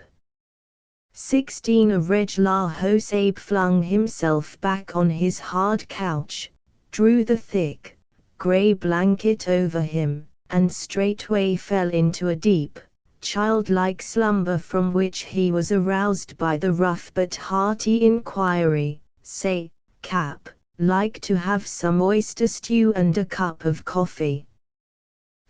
16 A reg'lar hoss. Abe flung himself back on his hard couch, drew the thick, grey blanket over him, and straightway fell into a deep, childlike slumber from which he was aroused by the rough but hearty inquiry, "Say, Cap, like to have some oyster stew and a cup of coffee?"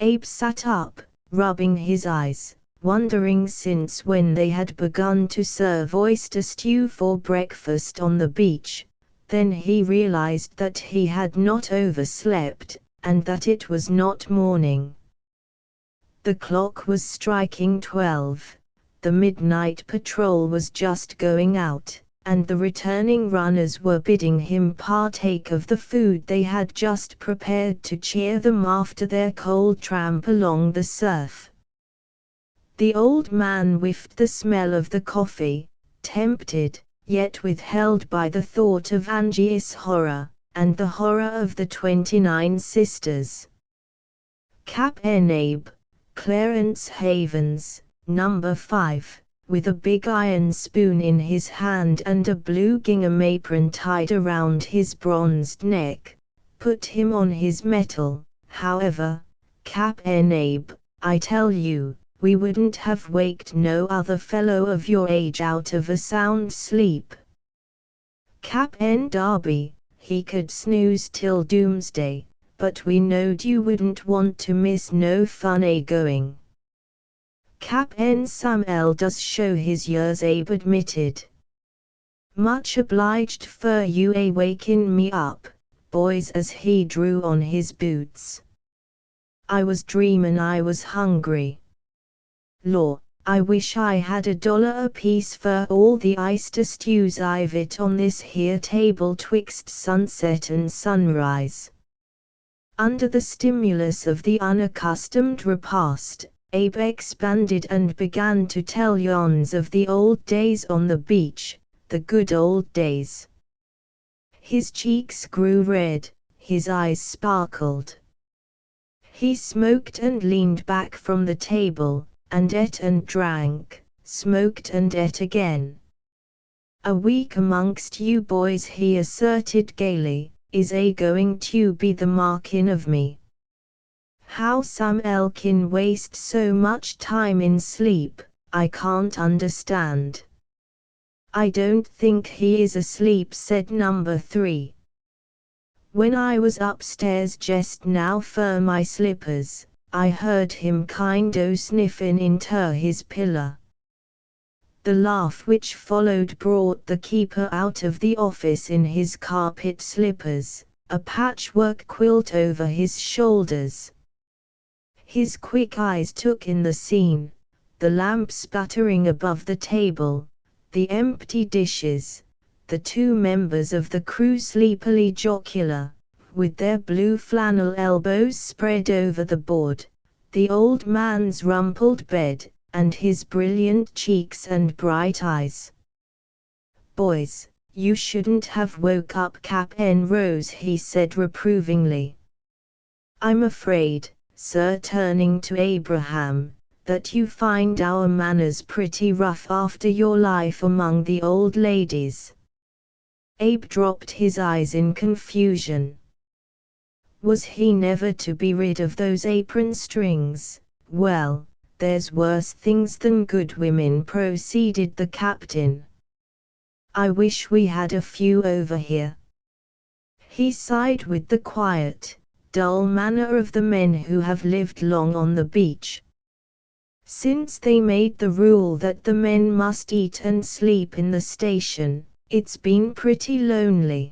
Abe sat up, rubbing his eyes, wondering since when they had begun to serve oyster stew for breakfast on the beach. Then he realized that he had not overslept, and that it was not morning. The clock was striking 12, the midnight patrol was just going out, and the returning runners were bidding him partake of the food they had just prepared to cheer them after their cold tramp along the surf. The old man whiffed the smell of the coffee, tempted, yet withheld by the thought of Angie's horror, and the horror of the 29 sisters. Cap Abe, Clarence Havens, number 5, with a big iron spoon in his hand and a blue gingham apron tied around his bronzed neck, put him on his mettle. "However, Cap Abe, I tell you, we wouldn't have waked no other fellow of your age out of a sound sleep. Cap'n Darby, he could snooze till doomsday, but we knowed you wouldn't want to miss no fun going." "Cap'n Sam'el does show his years," Abe admitted. "Much obliged fer you wakin' me up, boys," as he drew on his boots. "I was dreamin' I was hungry." Law, I wish I had $1 apiece for all the oyster stews I've it on this here table twixt sunset and sunrise. Under the stimulus of the unaccustomed repast, Abe expanded and began to tell yarns of the old days on the beach, the good old days. His cheeks grew red, his eyes sparkled. He smoked and leaned back from the table, and ate and drank, smoked and ate again. "A week amongst you boys," he asserted gaily, "is going to be the markin' of me. How some kin waste so much time in sleep, I can't understand." "I don't think he is asleep," said number 3. "When I was upstairs jest now for my slippers, I heard him kind sniffin' inter his pillow." The laugh which followed brought the keeper out of the office in his carpet slippers, a patchwork quilt over his shoulders. His quick eyes took in the scene, the lamp sputtering above the table, the empty dishes, the 2 members of the crew sleepily jocular, with their blue flannel elbows spread over the board, the old man's rumpled bed, and his brilliant cheeks and bright eyes. "Boys, you shouldn't have woke up Cap'n Rose," he said reprovingly. "I'm afraid, sir," turning to Abraham, "that you find our manners pretty rough after your life among the old ladies." Abe dropped his eyes in confusion. Was he never to be rid of those apron strings? "Well, there's worse things than good women," proceeded the captain. "I wish we had a few over here." He sighed with the quiet, dull manner of the men who have lived long on the beach. Since they made the rule that the men must eat and sleep in the station, it's been pretty lonely.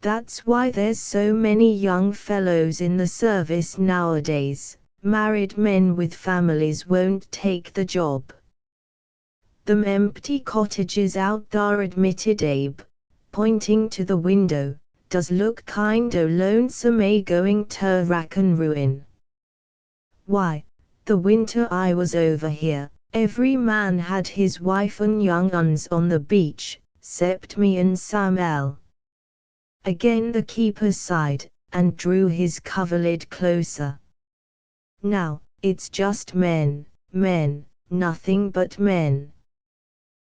That's why there's so many young fellows in the service nowadays. Married men with families won't take the job. "Them empty cottages out thar," admitted Abe, pointing to the window, "does look kind lonesome going to rack and ruin. Why, the winter I was over here, every man had his wife and young uns on the beach, 'cept me and Sam'el." Again the keeper sighed, and drew his coverlid closer. "Now, it's just men, nothing but men.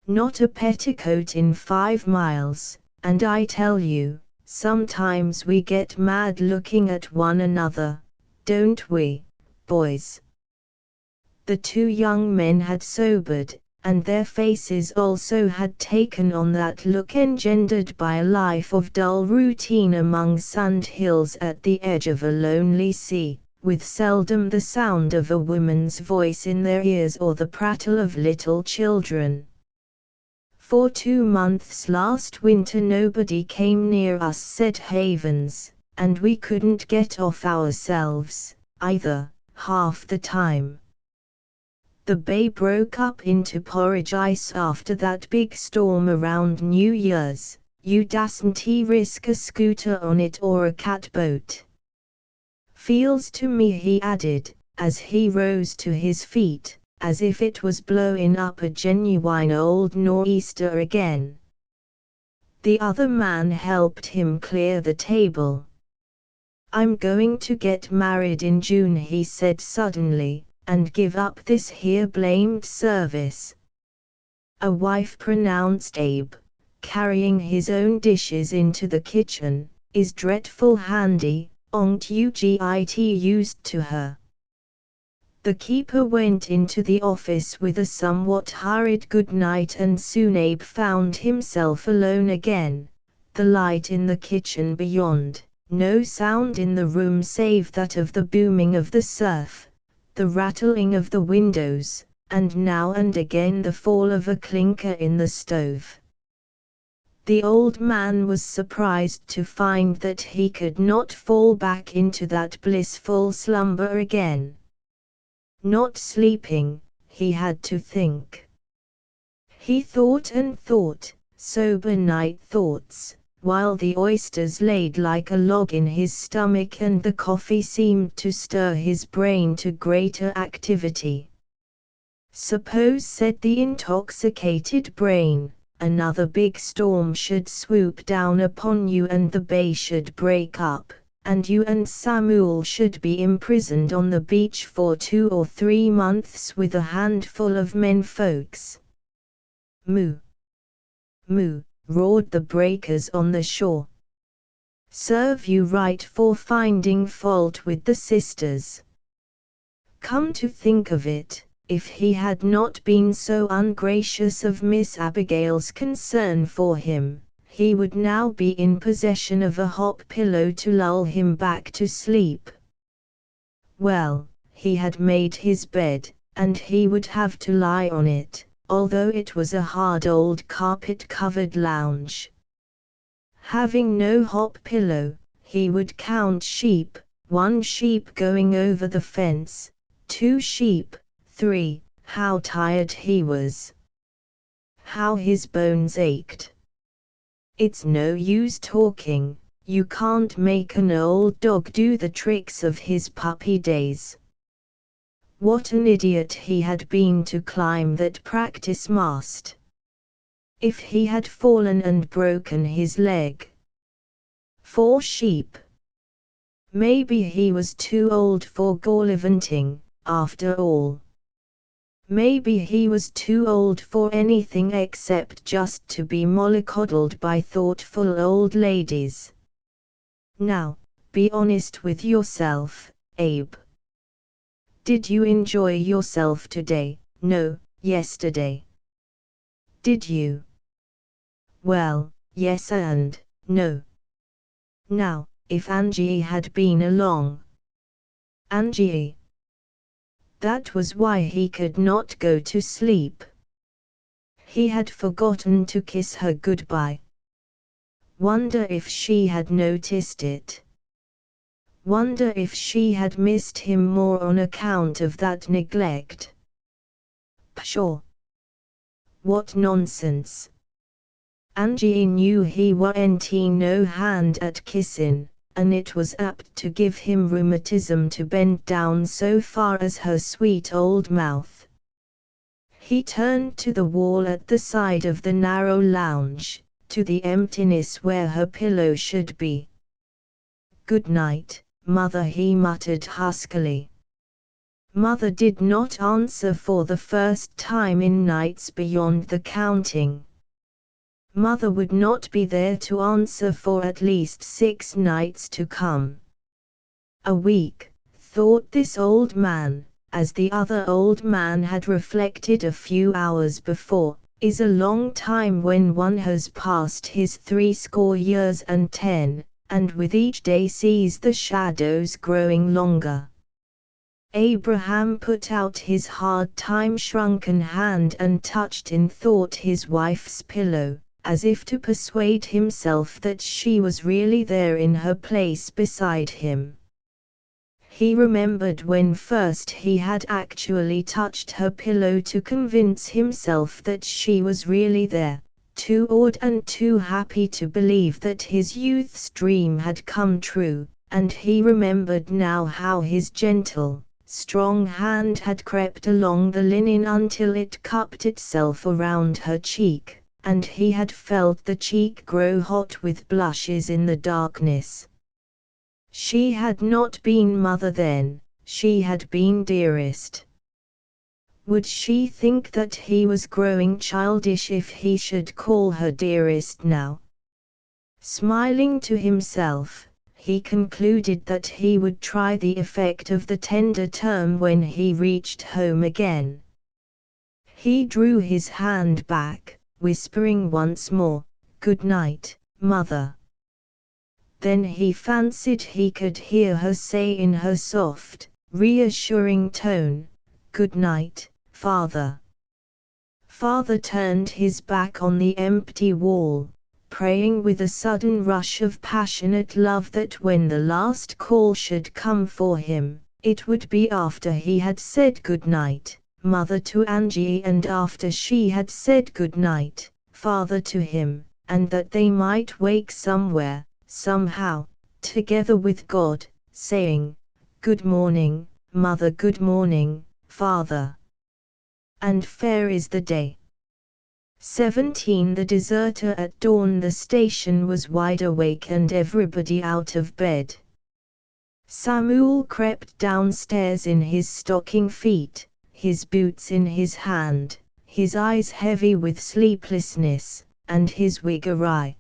Not a petticoat in 5 miles, and I tell you, sometimes we get mad looking at one another, don't we, boys?" The 2 young men had sobered, and their faces also had taken on that look engendered by a life of dull routine among sand hills at the edge of a lonely sea, with seldom the sound of a woman's voice in their ears or the prattle of little children. "For 2 months last winter nobody came near us," said Havens, "and we couldn't get off ourselves, either, half the time. The bay broke up into porridge ice after that big storm around New Year's. You dasn't risk a scooter on it or a catboat. Feels to me," he added, as he rose to his feet, "as if it was blowing up a genuine old nor'easter again." The other man helped him clear the table. "I'm going to get married in June," he said suddenly, "and give up this here blamed service." "A wife," pronounced Abe, carrying his own dishes into the kitchen, "is dreadful handy, on't you get used to her." The keeper went into the office with a somewhat hurried good night, and soon Abe found himself alone again, the light in the kitchen beyond, no sound in the room save that of the booming of the surf, the rattling of the windows, and now and again the fall of a clinker in the stove. The old man was surprised to find that he could not fall back into that blissful slumber again. Not sleeping, he had to think. He thought and thought, sober night thoughts, while the oysters laid like a log in his stomach and the coffee seemed to stir his brain to greater activity. Suppose, said the intoxicated brain, another big storm should swoop down upon you and the bay should break up, and you and Samuel should be imprisoned on the beach for 2 or 3 months with a handful of men folks. Moo! Moo! Roared the breakers on the shore. Serve you right for finding fault with the sisters. Come to think of it, if he had not been so ungracious of Miss Abigail's concern for him, he would now be in possession of a hop pillow to lull him back to sleep. Well, he had made his bed, and he would have to lie on it, although it was a hard old carpet-covered lounge. Having no hop pillow, he would count sheep, 1 sheep going over the fence, 2 sheep, 3, how tired he was. How his bones ached. It's no use talking, you can't make an old dog do the tricks of his puppy days. What an idiot he had been to climb that practice mast. If he had fallen and broken his leg. 4 sheep. Maybe he was too old for gallivanting, after all. Maybe he was too old for anything except just to be mollycoddled by thoughtful old ladies. Now, be honest with yourself, Abe. Did you enjoy yourself today? No, yesterday. Did you? Well, yes and no. Now, if Angie had been along. Angie. That was why he could not go to sleep. He had forgotten to kiss her goodbye. Wonder if she had noticed it. Wonder if she had missed him more on account of that neglect. Pshaw! What nonsense! Angie knew he warn't no hand at kissin', and it was apt to give him rheumatism to bend down so far as her sweet old mouth. He turned to the wall at the side of the narrow lounge, to the emptiness where her pillow should be. Good night, Mother, he muttered huskily. Mother did not answer for the first time in nights beyond the counting. Mother would not be there to answer for at least 6 nights to come. A week, thought this old man, as the other old man had reflected a few hours before, is a long time when one has passed his 70 years and 10, and with each day sees the shadows growing longer. Abraham put out his hard time-shrunken hand and touched in thought his wife's pillow, as if to persuade himself that she was really there in her place beside him. He remembered when first he had actually touched her pillow to convince himself that she was really there, too awed and too happy to believe that his youth's dream had come true, and he remembered now how his gentle, strong hand had crept along the linen until it cupped itself around her cheek, and he had felt the cheek grow hot with blushes in the darkness. She had not been mother then, she had been dearest. Would she think that he was growing childish if he should call her dearest now? Smiling to himself, he concluded that he would try the effect of the tender term when he reached home again. He drew his hand back, whispering once more, "Good night, Mother." Then he fancied he could hear her say in her soft, reassuring tone, "Good night, Father." Father turned his back on the empty wall, praying with a sudden rush of passionate love that when the last call should come for him, it would be after he had said good night, mother to Angie, and after she had said good night, father to him, and that they might wake somewhere, somehow, together with God, saying, "Good morning, mother, good morning, father." And fair is the day. 17. The deserter at dawn. The station was wide awake and everybody out of bed. Samuel crept downstairs in his stocking feet, his boots in his hand, his eyes heavy with sleeplessness, and his wig awry.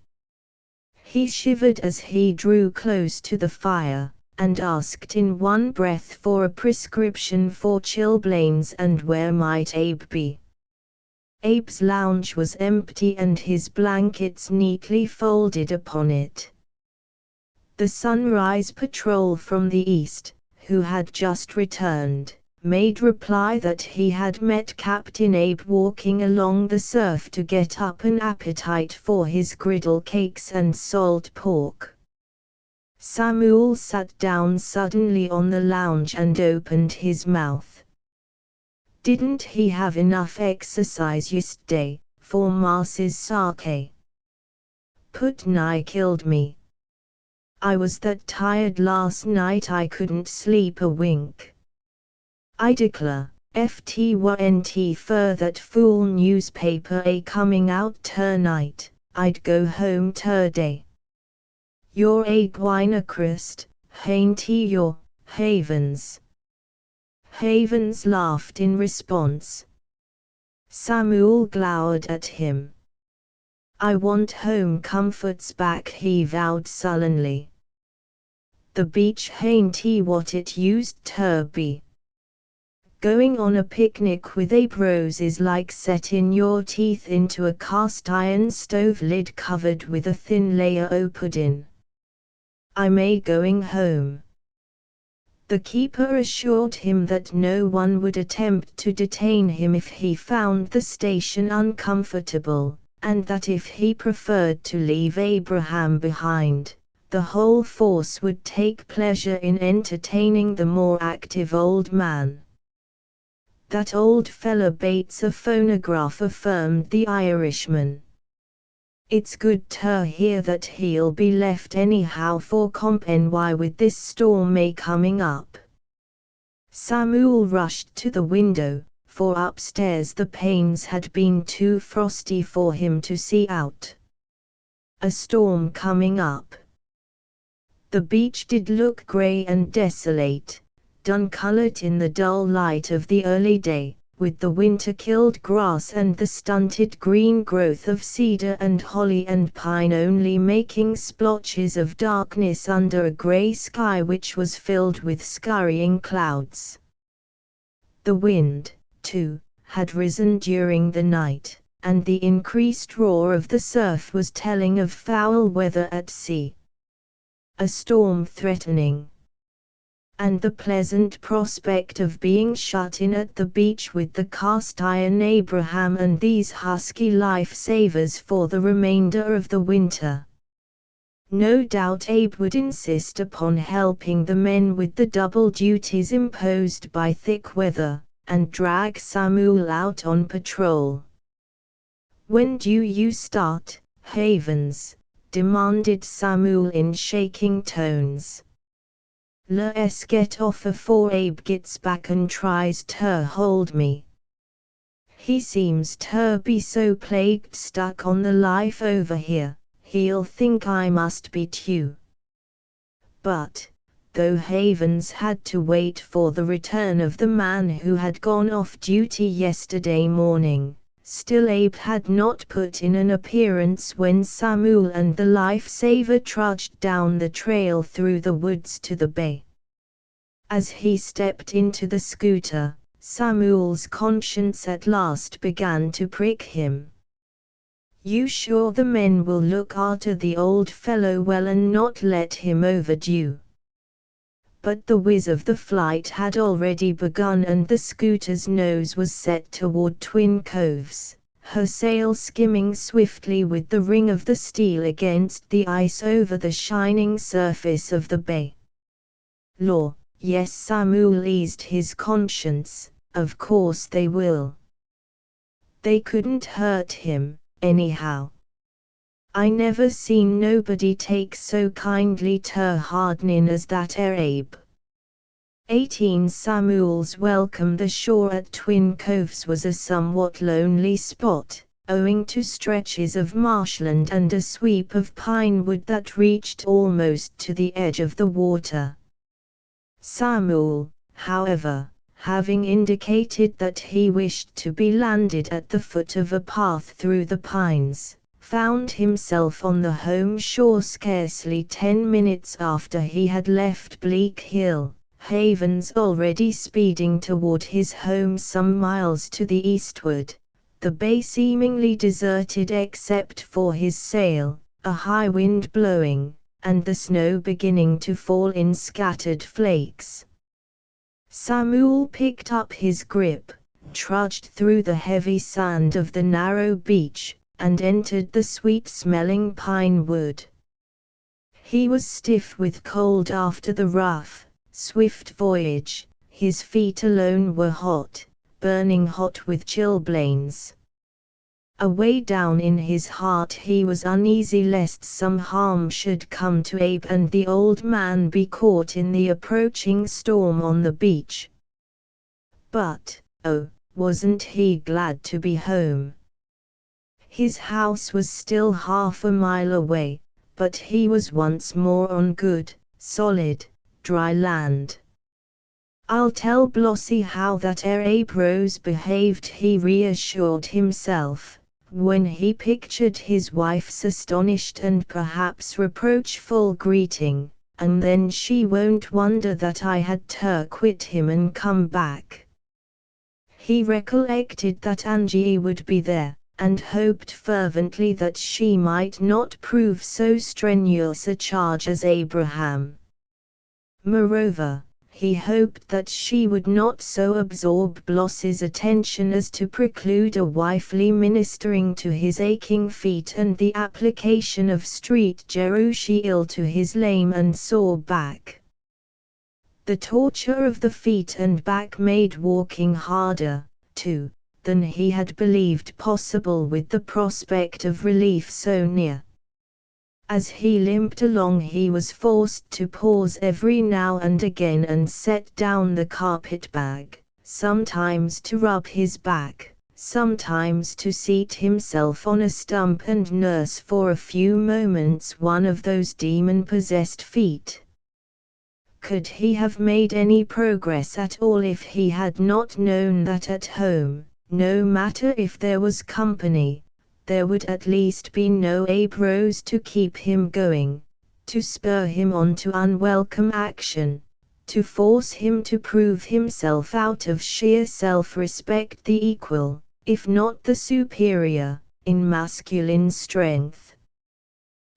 He shivered as he drew close to the fire, and asked in one breath for a prescription for chilblains and where might Abe be. Abe's lounge was empty and his blankets neatly folded upon it. The sunrise patrol from the east, who had just returned, made reply that he had met Captain Abe walking along the surf to get up an appetite for his griddle cakes and salt pork. Samuel sat down suddenly on the lounge and opened his mouth. Didn't he have enough exercise yesterday, for Marse's sake? Put nigh killed me. I was that tired last night I couldn't sleep a wink. I declare, FTYNT for that fool newspaper a coming out night, I'd go home day. You're a Gwynacrest, hain't you, Havens? Havens laughed in response. Samuel glowered at him. I want home comforts back, he vowed sullenly. The beach hain't what it used to be. Going on a picnic with a bros is like setting your teeth into a cast iron stove lid covered with a thin layer o' pudding. I'm going home. The keeper assured him that no one would attempt to detain him if he found the station uncomfortable, and that if he preferred to leave Abraham behind, the whole force would take pleasure in entertaining the more active old man. That old fella bates a phonograph, affirmed the Irishman. It's good to hear that he'll be left anyhow for Comp NY with this storm coming up. Samuel rushed to the window, for upstairs the panes had been too frosty for him to see out. A storm coming up. The beach did look grey and desolate, dun-coloured in the dull light of the early day, with the winter-killed grass and the stunted green growth of cedar and holly and pine only making splotches of darkness under a grey sky which was filled with scurrying clouds. The wind, too, had risen during the night, and the increased roar of the surf was telling of foul weather at sea. A storm threatening. And the pleasant prospect of being shut in at the beach with the cast-iron Abraham and these husky life-savers for the remainder of the winter. No doubt Abe would insist upon helping the men with the double duties imposed by thick weather, and drag Samuel out on patrol. When do you start, Havens? Demanded Samuel in shaking tones. Let's get off afore Abe gets back and tries to hold me. He seems to be so plagued stuck on the life over here, he'll think I must be too. But, though Havens had to wait for the return of the man who had gone off duty yesterday morning, still Abe had not put in an appearance when Samuel and the life-saver trudged down the trail through the woods to the bay. As he stepped into the scooter, Samuel's conscience at last began to prick him. You sure the men will look after the old fellow well and not let him overdue? But the whiz of the flight had already begun and the scooter's nose was set toward Twin Coves, her sail skimming swiftly with the ring of the steel against the ice over the shining surface of the bay. Law, yes, Samuel eased his conscience, of course they will. They couldn't hurt him, anyhow. I never seen nobody take so kindly ter hardening as that Abe. 18 Samuel's welcome. The shore at Twin Coves was a somewhat lonely spot, owing to stretches of marshland and a sweep of pine wood that reached almost to the edge of the water. Samuel, however, having indicated that he wished to be landed at the foot of a path through the pines, found himself on the home shore scarcely 10 minutes after he had left Bleak Hill, Havens already speeding toward his home some miles to the eastward, the bay seemingly deserted except for his sail, a high wind blowing, and the snow beginning to fall in scattered flakes. Samuel picked up his grip, trudged through the heavy sand of the narrow beach, and entered the sweet-smelling pine wood. He was stiff with cold after the rough, swift voyage. His feet alone were hot, burning hot with chilblains. Away down in his heart he was uneasy lest some harm should come to Abe and the old man be caught in the approaching storm on the beach. But, oh, wasn't he glad to be home. His house was still half a mile away, but he was once more on good, solid, dry land. I'll tell Blossie how that Abe Rose behaved, he reassured himself, when he pictured his wife's astonished and perhaps reproachful greeting, and then she won't wonder that I had quit him and come back. He recollected that Angie would be there, and hoped fervently that she might not prove so strenuous a charge as Abraham. Moreover, he hoped that she would not so absorb Blossie's attention as to preclude a wifely ministering to his aching feet and the application of street jerusalem to his lame and sore back. The torture of the feet and back made walking harder, too, than he had believed possible with the prospect of relief so near. As he limped along he was forced to pause every now and again and set down the carpetbag, sometimes to rub his back, sometimes to seat himself on a stump and nurse for a few moments one of those demon-possessed feet. Could he have made any progress at all if he had not known that at home, no matter if there was company, there would at least be no Abe Rose to keep him going, to spur him on to unwelcome action, to force him to prove himself out of sheer self-respect the equal, if not the superior, in masculine strength.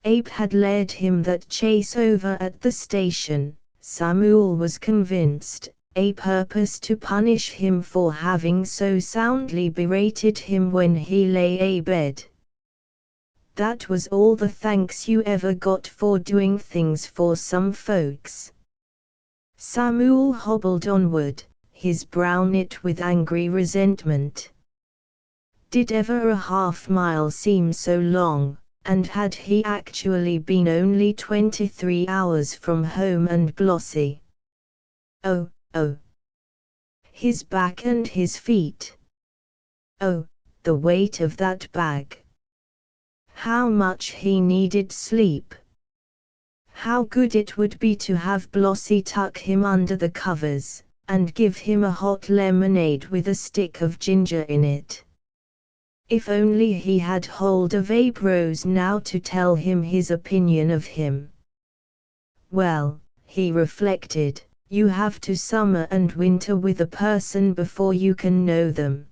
Abe had led him that chase over at the station, Samuel was convinced, a purpose to punish him for having so soundly berated him when he lay abed. That was all the thanks you ever got for doing things for some folks. Samuel hobbled onward, his brow knit with angry resentment. Did ever a half-mile seem so long, and had he actually been only 23 hours from home and Blossie? Oh, oh. His back and his feet. Oh, the weight of that bag. How much he needed sleep. How good it would be to have Blossie tuck him under the covers, and give him a hot lemonade with a stick of ginger in it. If only he had hold of Abe Rose now to tell him his opinion of him. Well, he reflected, you have to summer and winter with a person before you can know them.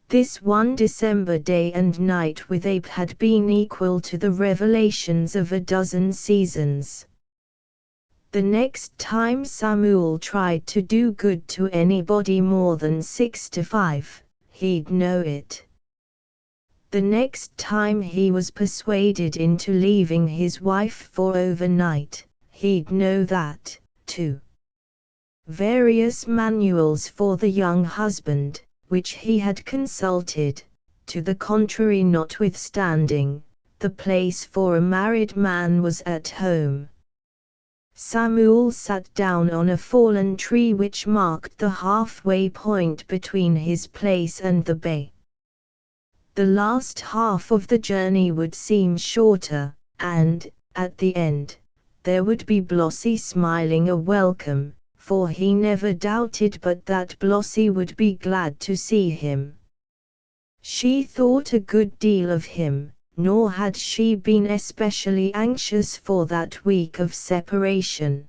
This one December day and night with Abe had been equal to the revelations of a dozen seasons. The next time Samuel tried to do good to anybody more than 6 to 5, he'd know it. The next time he was persuaded into leaving his wife for overnight, he'd know that, too. various manuals for the young husband, which he had consulted, to the contrary notwithstanding, the place for a married man was at home. Samuel sat down on a fallen tree which marked the halfway point between his place and the bay. The last half of the journey would seem shorter, and, at the end, there would be Blossie smiling a welcome, for he never doubted but that Blossie would be glad to see him. She thought a good deal of him, nor had she been especially anxious for that week of separation.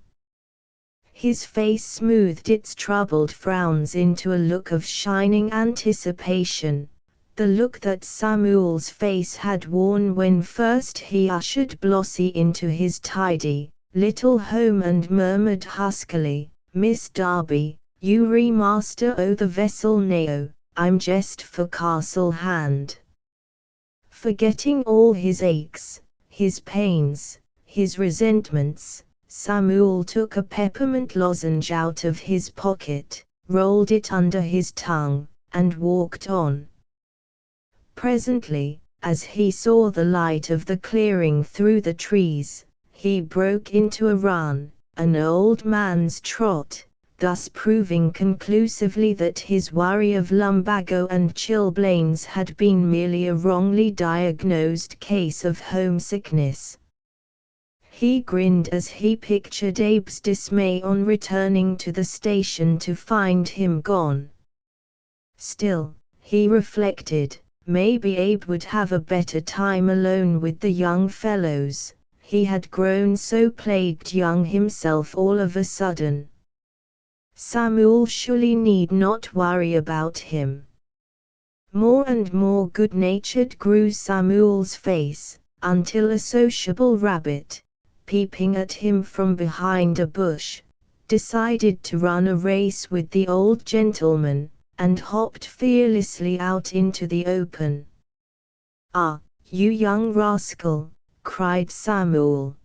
His face smoothed its troubled frowns into a look of shining anticipation, the look that Samuel's face had worn when first he ushered Blossie into his tidy, little home and murmured huskily, "Miss Darby, you remaster o' the vessel now, I'm jest for castle hand." Forgetting all his aches, his pains, his resentments, Samuel took a peppermint lozenge out of his pocket, rolled it under his tongue, and walked on. Presently, as he saw the light of the clearing through the trees, he broke into a run, an old man's trot, thus proving conclusively that his worry of lumbago and chilblains had been merely a wrongly diagnosed case of homesickness. He grinned as he pictured Abe's dismay on returning to the station to find him gone. Still, he reflected, maybe Abe would have a better time alone with the young fellows. He had grown so plagued young himself all of a sudden. Samuel surely need not worry about him. More and more good-natured grew Samuel's face, until a sociable rabbit, peeping at him from behind a bush, decided to run a race with the old gentleman, and hopped fearlessly out into the open. "Ah, you young rascal!" cried Samuel.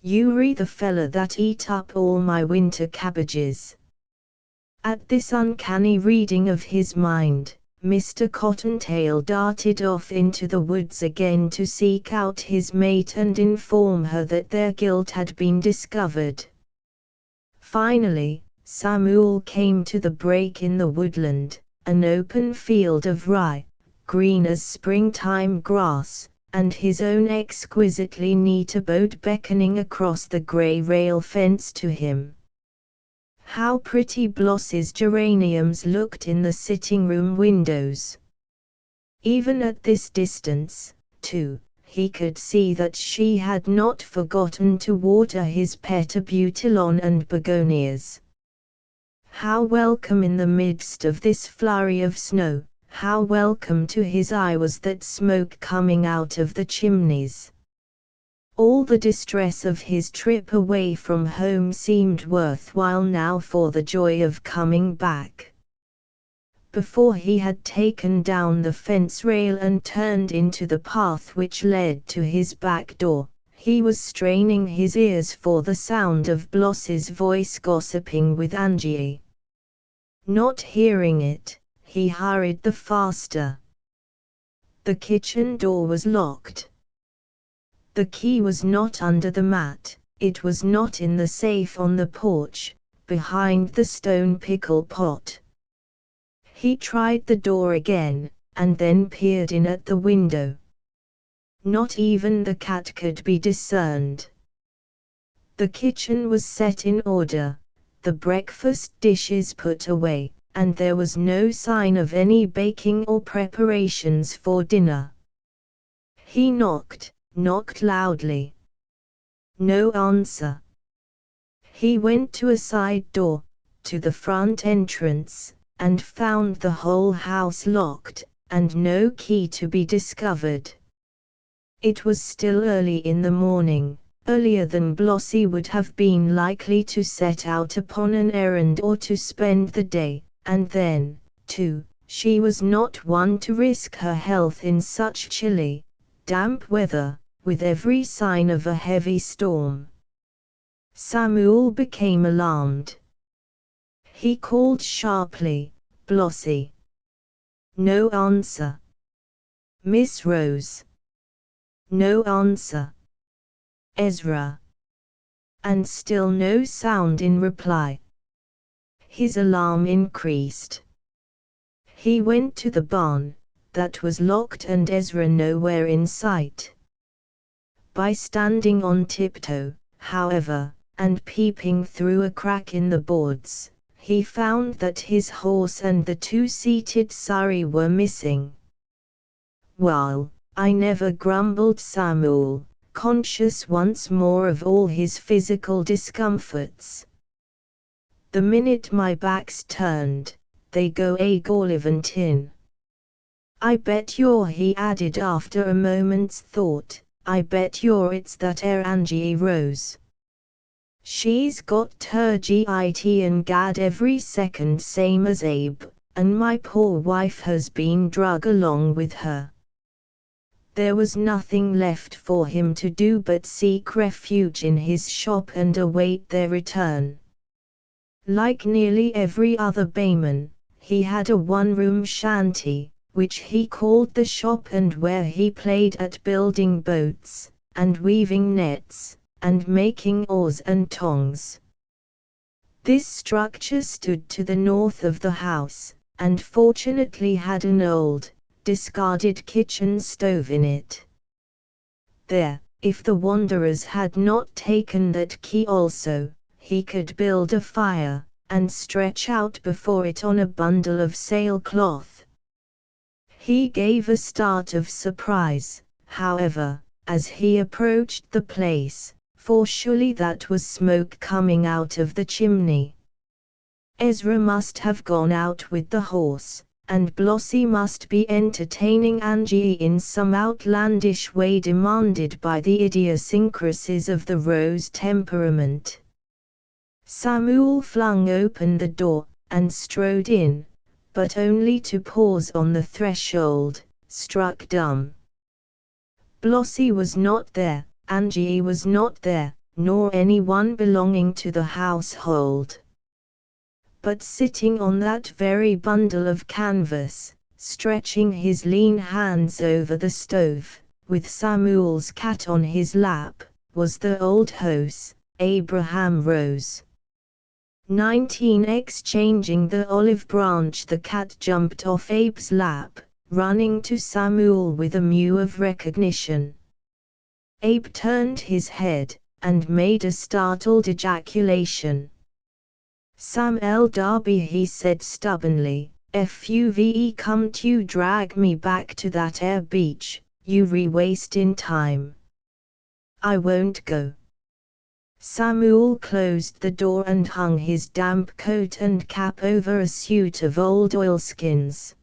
"You re the fella that eat up all my winter cabbages." At this uncanny reading of his mind, Mr. Cottontail darted off into the woods again to seek out his mate and inform her that their guilt had been discovered. Finally, Samuel came to the break in the woodland, an open field of rye, green as springtime grass, and his own exquisitely neat abode beckoning across the grey rail fence to him. How pretty Blossie's geraniums looked in the sitting-room windows! Even at this distance, too, he could see that she had not forgotten to water his pet abutilon and begonias. How welcome in the midst of this flurry of snow, how welcome to his eye was that smoke coming out of the chimneys. All the distress of his trip away from home seemed worthwhile now for the joy of coming back. Before he had taken down the fence rail and turned into the path which led to his back door, he was straining his ears for the sound of Blossie's voice gossiping with Angie. Not hearing it, he hurried the faster. The kitchen door was locked. The key was not under the mat, it was not in the safe on the porch, behind the stone pickle pot. He tried the door again, and then peered in at the window. Not even the cat could be discerned. The kitchen was set in order, the breakfast dishes put away, and there was no sign of any baking or preparations for dinner. He knocked loudly. No answer. He went to a side door, to the front entrance, and found the whole house locked, and no key to be discovered. It was still early in the morning, earlier than Blossie would have been likely to set out upon an errand or to spend the day, and then, too, she was not one to risk her health in such chilly, damp weather, with every sign of a heavy storm. Samuel became alarmed. He called sharply, "Blossie." No answer. "Miss Rose." No answer. "Ezra." And still no sound in reply. His alarm increased. He went to the barn, that was locked and Ezra nowhere in sight. By standing on tiptoe, however, and peeping through a crack in the boards, he found that his horse and the two-seated surrey were missing. "Well, I never," grumbled Samuel, conscious once more of all his physical discomforts. "The minute my back's turned, they go a gallivantin'. I bet you're," he added after a moment's thought, "I bet you're it's that 'ere Angie Rose. She's got tergit and gad every second same as Abe, and my poor wife has been drug along with her." There was nothing left for him to do but seek refuge in his shop and await their return. Like nearly every other bayman, he had a one-room shanty, which he called the shop and where he played at building boats, and weaving nets, and making oars and tongs. This structure stood to the north of the house, and fortunately had an old, discarded kitchen stove in it. There, if the wanderers had not taken that key also, he could build a fire, and stretch out before it on a bundle of sailcloth. He gave a start of surprise, however, as he approached the place, for surely that was smoke coming out of the chimney. Ezra must have gone out with the horse, and Blossie must be entertaining Angie in some outlandish way demanded by the idiosyncrasies of the Rose temperament. Samuel flung open the door, and strode in, but only to pause on the threshold, struck dumb. Blossie was not there, Angie was not there, nor anyone belonging to the household. But sitting on that very bundle of canvas, stretching his lean hands over the stove, with Samuel's cat on his lap, was the old hoss, Abraham Rose. 19 Exchanging the olive branch, the cat jumped off Abe's lap, running to Samuel with a mew of recognition. Abe turned his head, and made a startled ejaculation. "Sam L. Darby," he said stubbornly, "fuve come to drag me back to that air beach, you re-wastin' time." "I won't go." Samuel closed the door and hung his damp coat and cap over a suit of old oilskins.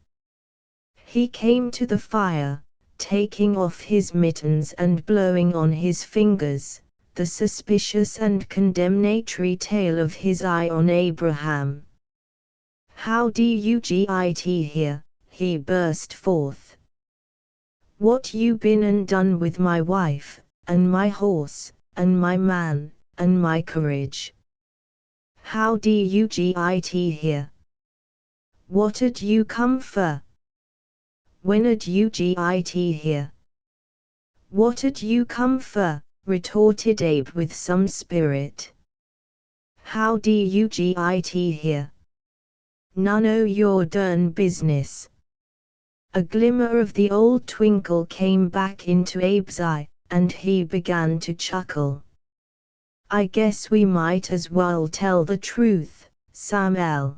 He came to the fire, taking off his mittens and blowing on his fingers, the suspicious and condemnatory tail of his eye on Abraham. "How do you git here?" he burst forth. "What you been and done with my wife, and my horse, and my man, and my courage? How do you git here? What'd you come for? When'd you git here? What'd you come for?" retorted Abe with some spirit. "How do you git here? None o' your dern business." A glimmer of the old twinkle came back into Abe's eye, and he began to chuckle. "I guess we might as well tell the truth, Sam L.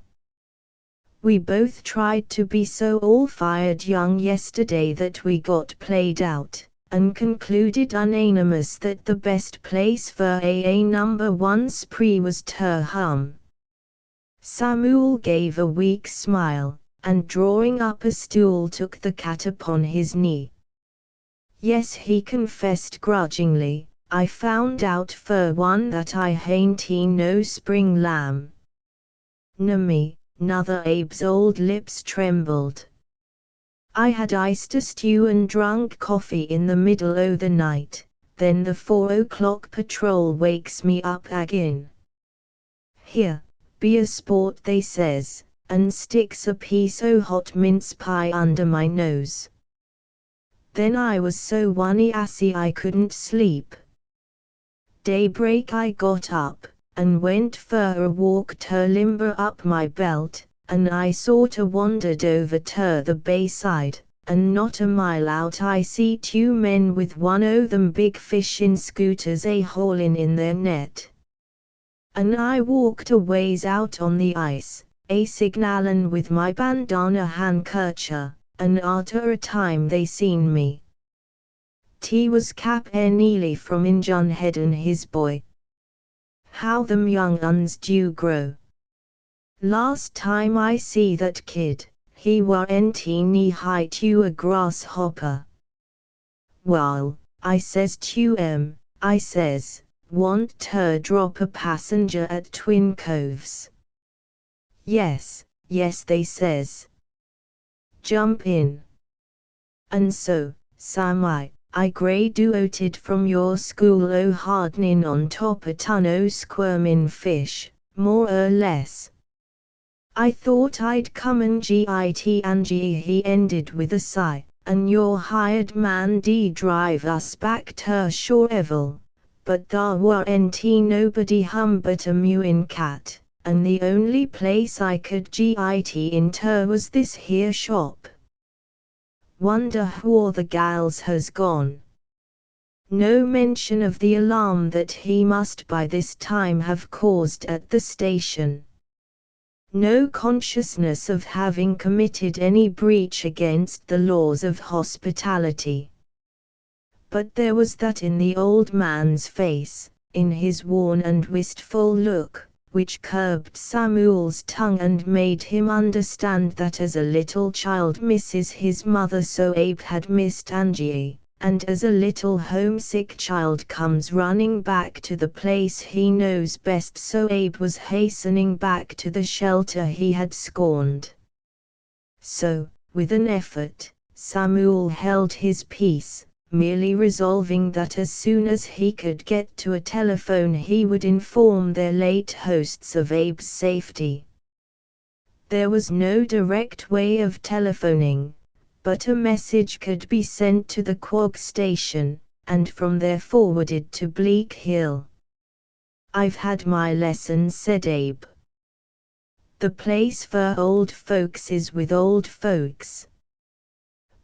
We both tried to be so all-fired young yesterday that we got played out, and concluded unanimous that the best place for a #1 spree was Terham." Samuel gave a weak smile, and drawing up a stool took the cat upon his knee. "Yes," he confessed grudgingly, "I found out for one that I hain't no spring lamb." "Nammy, nuther." Abe's old lips trembled. "I had iced a stew and drunk coffee in the middle o' the night, then the 4 o'clock patrol wakes me up agin. Here, be a sport they says, and sticks a piece o' hot mince pie under my nose. Then I was so wonny-assy I couldn't sleep. Daybreak I got up, and went fer a walk ter limber up my belt, and I sorter wandered over ter the bayside, and not a mile out I see two men with one o' them big fishin' scooters a haulin' in their net. And I walked a ways out on the ice, a signalin' with my bandana handkercher, and arter a time they seen me. T was Cap Neely from Injun Head and his boy. How them young uns do grow. Last time I see that kid, he war knee-high to a grasshopper. Wall, I says to I says, want ter drop a passenger at Twin Coves. Yes, yes they says. Jump in. And so, Sam I graduated from your school o' hardening on top a ton o' squirmin' fish, more or less. I thought I'd come and git and he ended with a sigh, and your hired man drive us back ter Shoreville, but thar warn't nobody but a mewin' cat, and the only place I could git in ter was this here shop. Wonder whore the gals has gone. No mention of the alarm that he must by this time have caused at the station. No consciousness of having committed any breach against the laws of hospitality. But there was that in the old man's face, in his worn and wistful look, which curbed Samuel's tongue and made him understand that as a little child misses his mother so Abe had missed Angie, and as a little homesick child comes running back to the place he knows best so Abe was hastening back to the shelter he had scorned. So, with an effort, Samuel held his peace, merely resolving that as soon as he could get to a telephone he would inform their late hosts of Abe's safety. There was no direct way of telephoning, but a message could be sent to the Quag station, and from there forwarded to Bleak Hill. I've had my lesson, said Abe. The place for old folks is with old folks.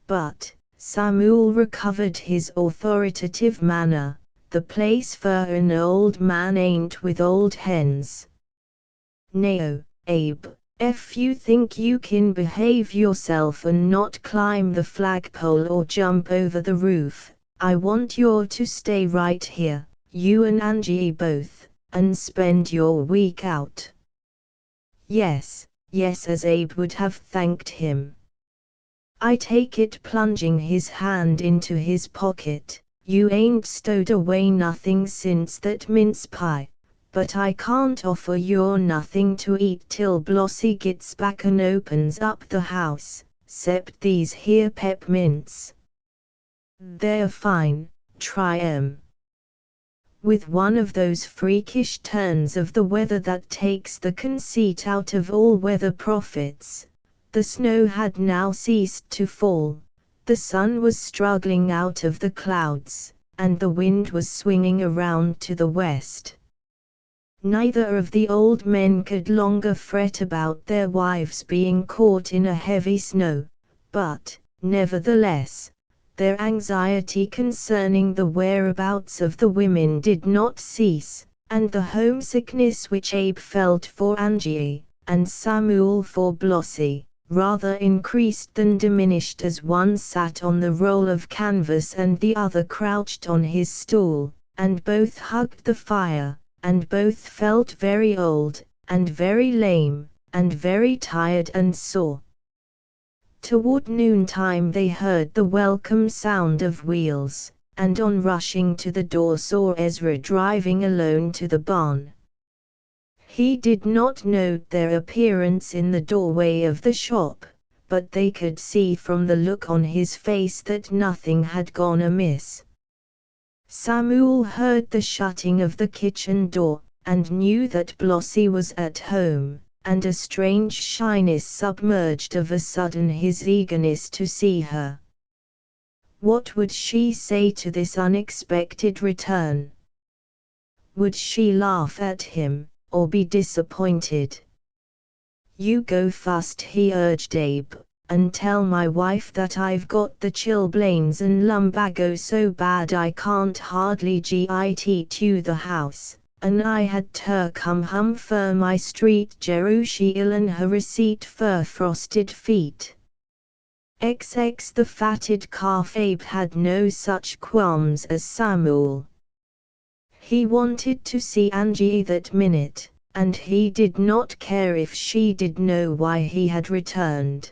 But, Samuel recovered his authoritative manner, the place for an old man ain't with old hens. Nao, Abe, if you think you can behave yourself and not climb the flagpole or jump over the roof, I want you to stay right here, you and Angie both, and spend your week out. Yes, yes, as Abe would have thanked him. I take it, plunging his hand into his pocket, you ain't stowed away nothing since that mince pie, but I can't offer you nothing to eat till Blossie gets back and opens up the house, 'cept these here peppermints. They're fine, try 'em. With one of those freakish turns of the weather that takes the conceit out of all weather prophets, the snow had now ceased to fall, the sun was struggling out of the clouds, and the wind was swinging around to the west. Neither of the old men could longer fret about their wives being caught in a heavy snow, but, nevertheless, their anxiety concerning the whereabouts of the women did not cease, and the homesickness which Abe felt for Angie, and Samuel for Blossie, rather increased than diminished as one sat on the roll of canvas and the other crouched on his stool, and both hugged the fire, and both felt very old, and very lame, and very tired and sore. Toward noontime they heard the welcome sound of wheels, and on rushing to the door saw Ezra driving alone to the barn. He did not note their appearance in the doorway of the shop, but they could see from the look on his face that nothing had gone amiss. Samuel heard the shutting of the kitchen door, and knew that Blossy was at home, and a strange shyness submerged of a sudden his eagerness to see her. What would she say to this unexpected return? Would she laugh at him, or be disappointed? "You go fast," he urged Abe, "and tell my wife that I've got the chilblains and lumbago so bad I can't hardly git to the house, and I had ter come hum fur my street Jerusalem and her receipt fur frosted feet." XX The fatted calf. Abe had no such qualms as Samuel. He wanted to see Angie that minute, and he did not care if she did know why he had returned.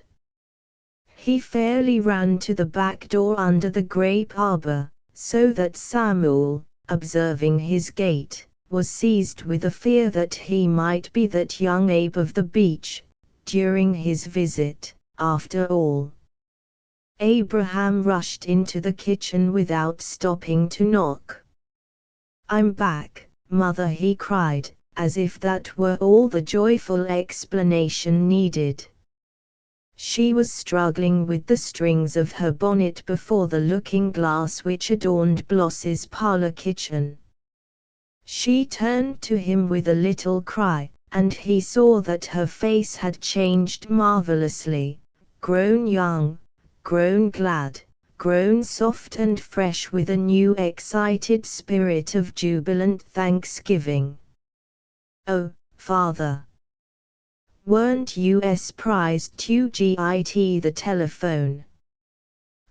He fairly ran to the back door under the grape arbor, so that Samuel, observing his gait, was seized with a fear that he might be that young Abe of the beach, during his visit, after all. Abraham rushed into the kitchen without stopping to knock. "I'm back, Mother," he cried, as if that were all the joyful explanation needed. She was struggling with the strings of her bonnet before the looking-glass which adorned Bloss's parlor kitchen. She turned to him with a little cry, and he saw that her face had changed marvelously, grown young, grown glad, grown soft and fresh with a new excited spirit of jubilant thanksgiving. "Oh, Father! Weren't you surprised to get the telephone?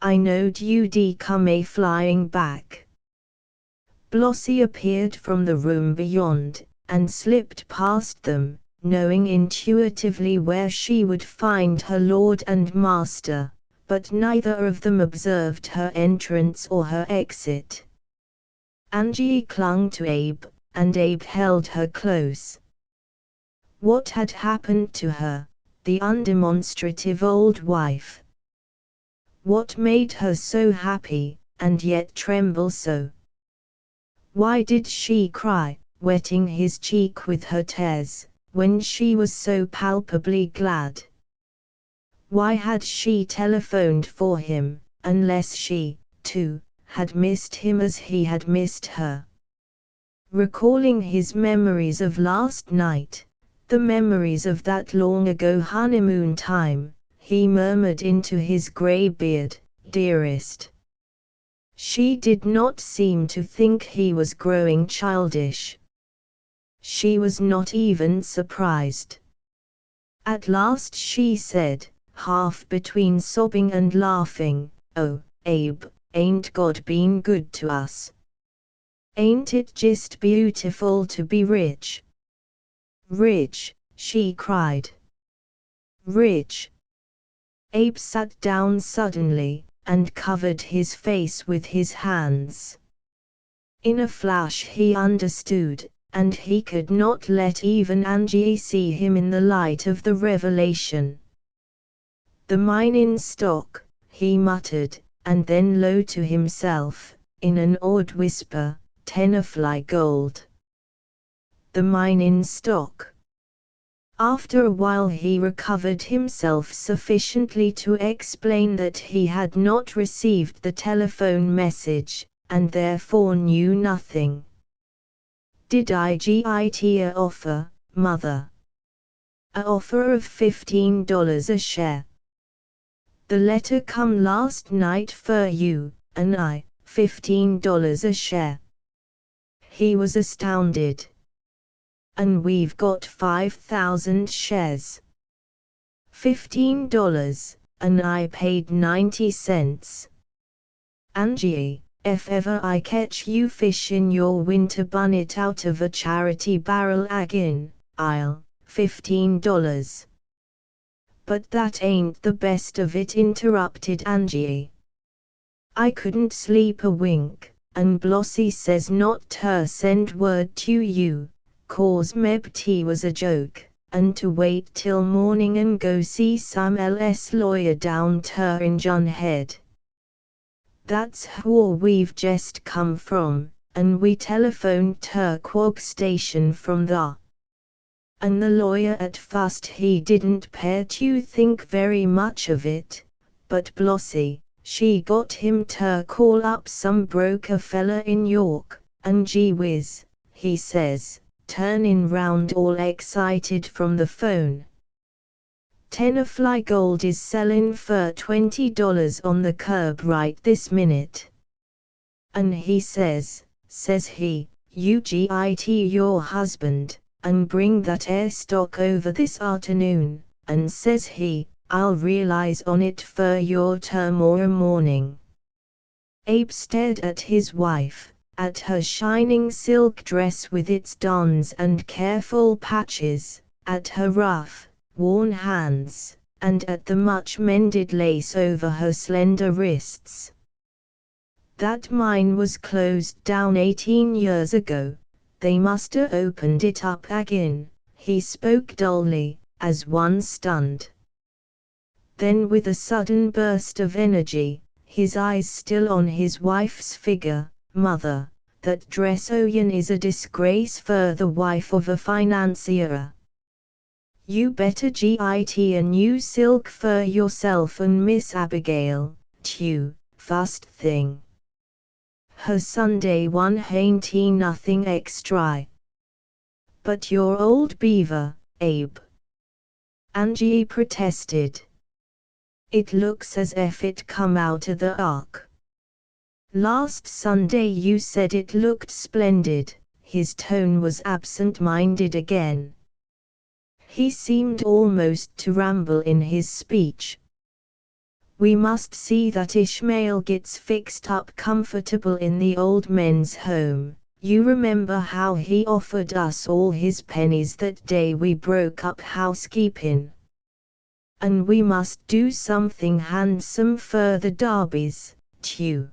I knowed you'd come flying back." Blossy appeared from the room beyond, and slipped past them, knowing intuitively where she would find her lord and master, but neither of them observed her entrance or her exit. Angie clung to Abe, and Abe held her close. What had happened to her, the undemonstrative old wife? What made her so happy, and yet tremble so? Why did she cry, wetting his cheek with her tears, when she was so palpably glad? Why had she telephoned for him, unless she, too, had missed him as he had missed her? Recalling his memories of last night, the memories of that long-ago honeymoon time, he murmured into his grey beard, "Dearest." She did not seem to think he was growing childish. She was not even surprised. At last she said, half between sobbing and laughing, "Oh, Abe, ain't God been good to us? Ain't it just beautiful to be rich?" "Rich," she cried. "Rich." Abe sat down suddenly, and covered his face with his hands. In a flash he understood, and he could not let even Angie see him in the light of the revelation. "The mine in stock," he muttered, and then low to himself, in an awed whisper, "Tenafly gold. The mine in stock." After a while he recovered himself sufficiently to explain that he had not received the telephone message, and therefore knew nothing. "Did I get a offer, Mother? A offer of $15 a share. The letter come last night for you, and $15 a share." He was astounded. "And we've got 5,000 shares. $15, and I paid 90 cents. Angie, if ever I catch you fish in your winter bonnet out of a charity barrel again, I'll $15. "But that ain't the best of it," interrupted Angie. "I couldn't sleep a wink, and Blossy says not to send word to you, 'cause meb't was a joke, and to wait till morning and go see some ls lawyer down ter Injun Head. That's where we've jest come from, and we telephoned Turquoise station from the. And the lawyer at first he didn't appear to think very much of it, but Blossie, she got him to call up some broker fella in York, and gee whiz, he says, turning round all excited from the phone. Tenafly gold is selling for $20 on the curb right this minute. And he says he, you git your husband, and bring that air stock over this afternoon, and says he, I'll realize on it for your tomorrow morning. Abe stared at his wife, at her shining silk dress with its dons and careful patches, at her rough, worn hands, and at the much-mended lace over her slender wrists. That mine was closed down 18 years ago. They must have opened it up again, he spoke dully, as one stunned. Then with a sudden burst of energy, his eyes still on his wife's figure, Mother, that dress o'yen is a disgrace for the wife of a financier. You better git a new silk for yourself and Miss Abigail, too, fast thing. Her Sunday one hain't nothing extra. But your old beaver, Abe. Angie protested. It looks as if it come out of the ark. Last Sunday you said it looked splendid. His tone was absent-minded again. He seemed almost to ramble in his speech. We must see that Ishmael gets fixed up comfortable in the old men's home. You remember how he offered us all his pennies that day we broke up housekeeping. And we must do something handsome for the Darbys, too.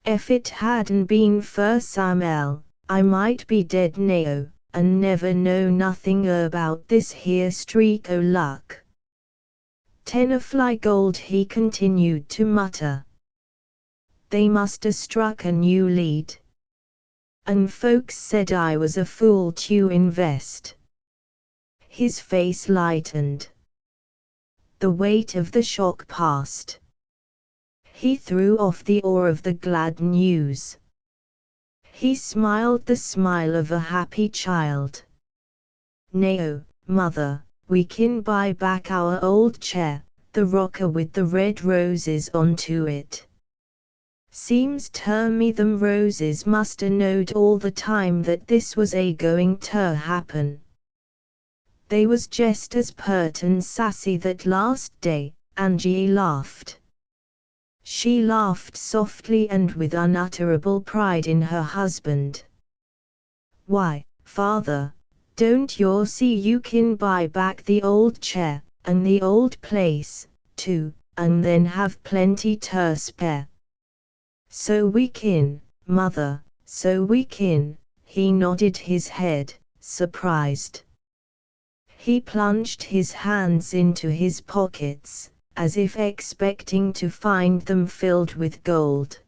If it hadn't been for Samuel, I might be dead now, and never know nothing about this here streak o' luck. Tenafly gold, he continued to mutter. They must have struck a new lead. And folks said I was a fool to invest. His face lightened. The weight of the shock passed. He threw off the awe of the glad news. He smiled the smile of a happy child. Now, Mother, we can buy back our old chair, the rocker with the red roses onto it. Seems to me them roses must a knowed all the time that this was a going to happen. They was just as pert and sassy that last day. Angie laughed. She laughed softly and with unutterable pride in her husband. Why, Father, don't you see you can buy back the old chair, and the old place, too, and then have plenty to spare? So we can, Mother, so we can. He nodded his head, surprised. He plunged his hands into his pockets, as if expecting to find them filled with gold.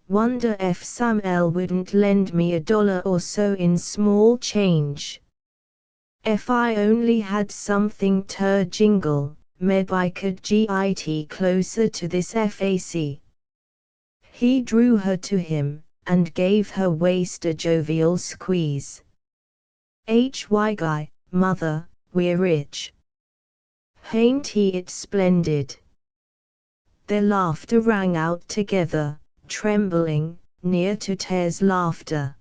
Wonder if Samuel wouldn't lend me $1 or so in small change. If I only had something to jingle, maybe I could get closer to this FAC. He drew her to him, and gave her waist a jovial squeeze. Guy, Mother, we're rich. Ain't it splendid? Their laughter rang out together, trembling, near to tears laughter.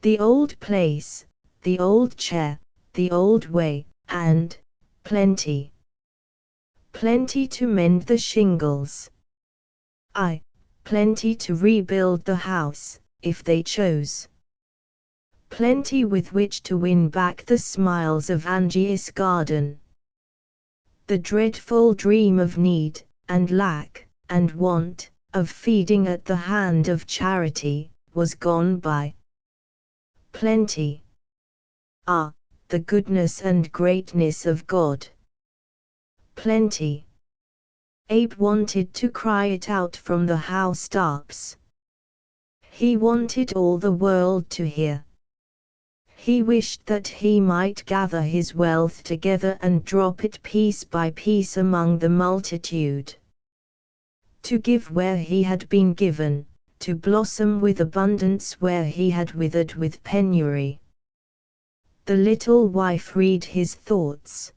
The old place, the old chair, the old way, and plenty. Plenty to mend the shingles. Plenty to rebuild the house, if they chose. Plenty with which to win back the smiles of Angie's garden. The dreadful dream of need, and lack, and want, of feeding at the hand of charity, was gone by. Plenty. The goodness and greatness of God. Plenty. Abe wanted to cry it out from the housetops. He wanted all the world to hear. He wished that he might gather his wealth together and drop it piece by piece among the multitude. To give where he had been given, to blossom with abundance where he had withered with penury. The little wife read his thoughts.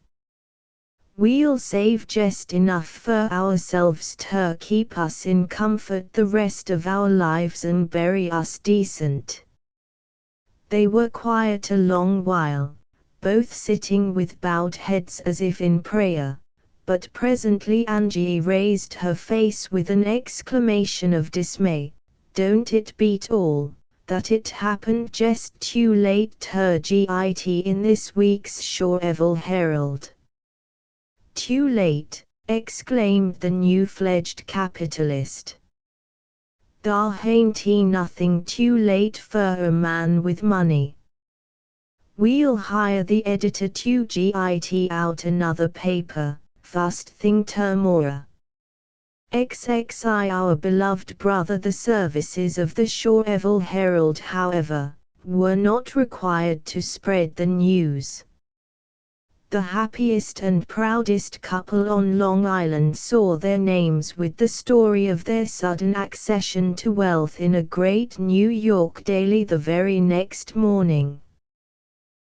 We'll save just enough for ourselves to keep us in comfort the rest of our lives and bury us decent. They were quiet a long while, both sitting with bowed heads as if in prayer, but presently Angie raised her face with an exclamation of dismay. Don't it beat all, that it happened just too late to get in this week's Shoreville Herald. Too late, exclaimed the new-fledged capitalist. There ain't nothing too late for a man with money. We'll hire the editor to get out another paper, fast thing tomorrow. XXI our beloved brother. The services of the Shoreville Herald, however, were not required to spread the news. The happiest and proudest couple on Long Island saw their names with the story of their sudden accession to wealth in a great New York daily the very next morning.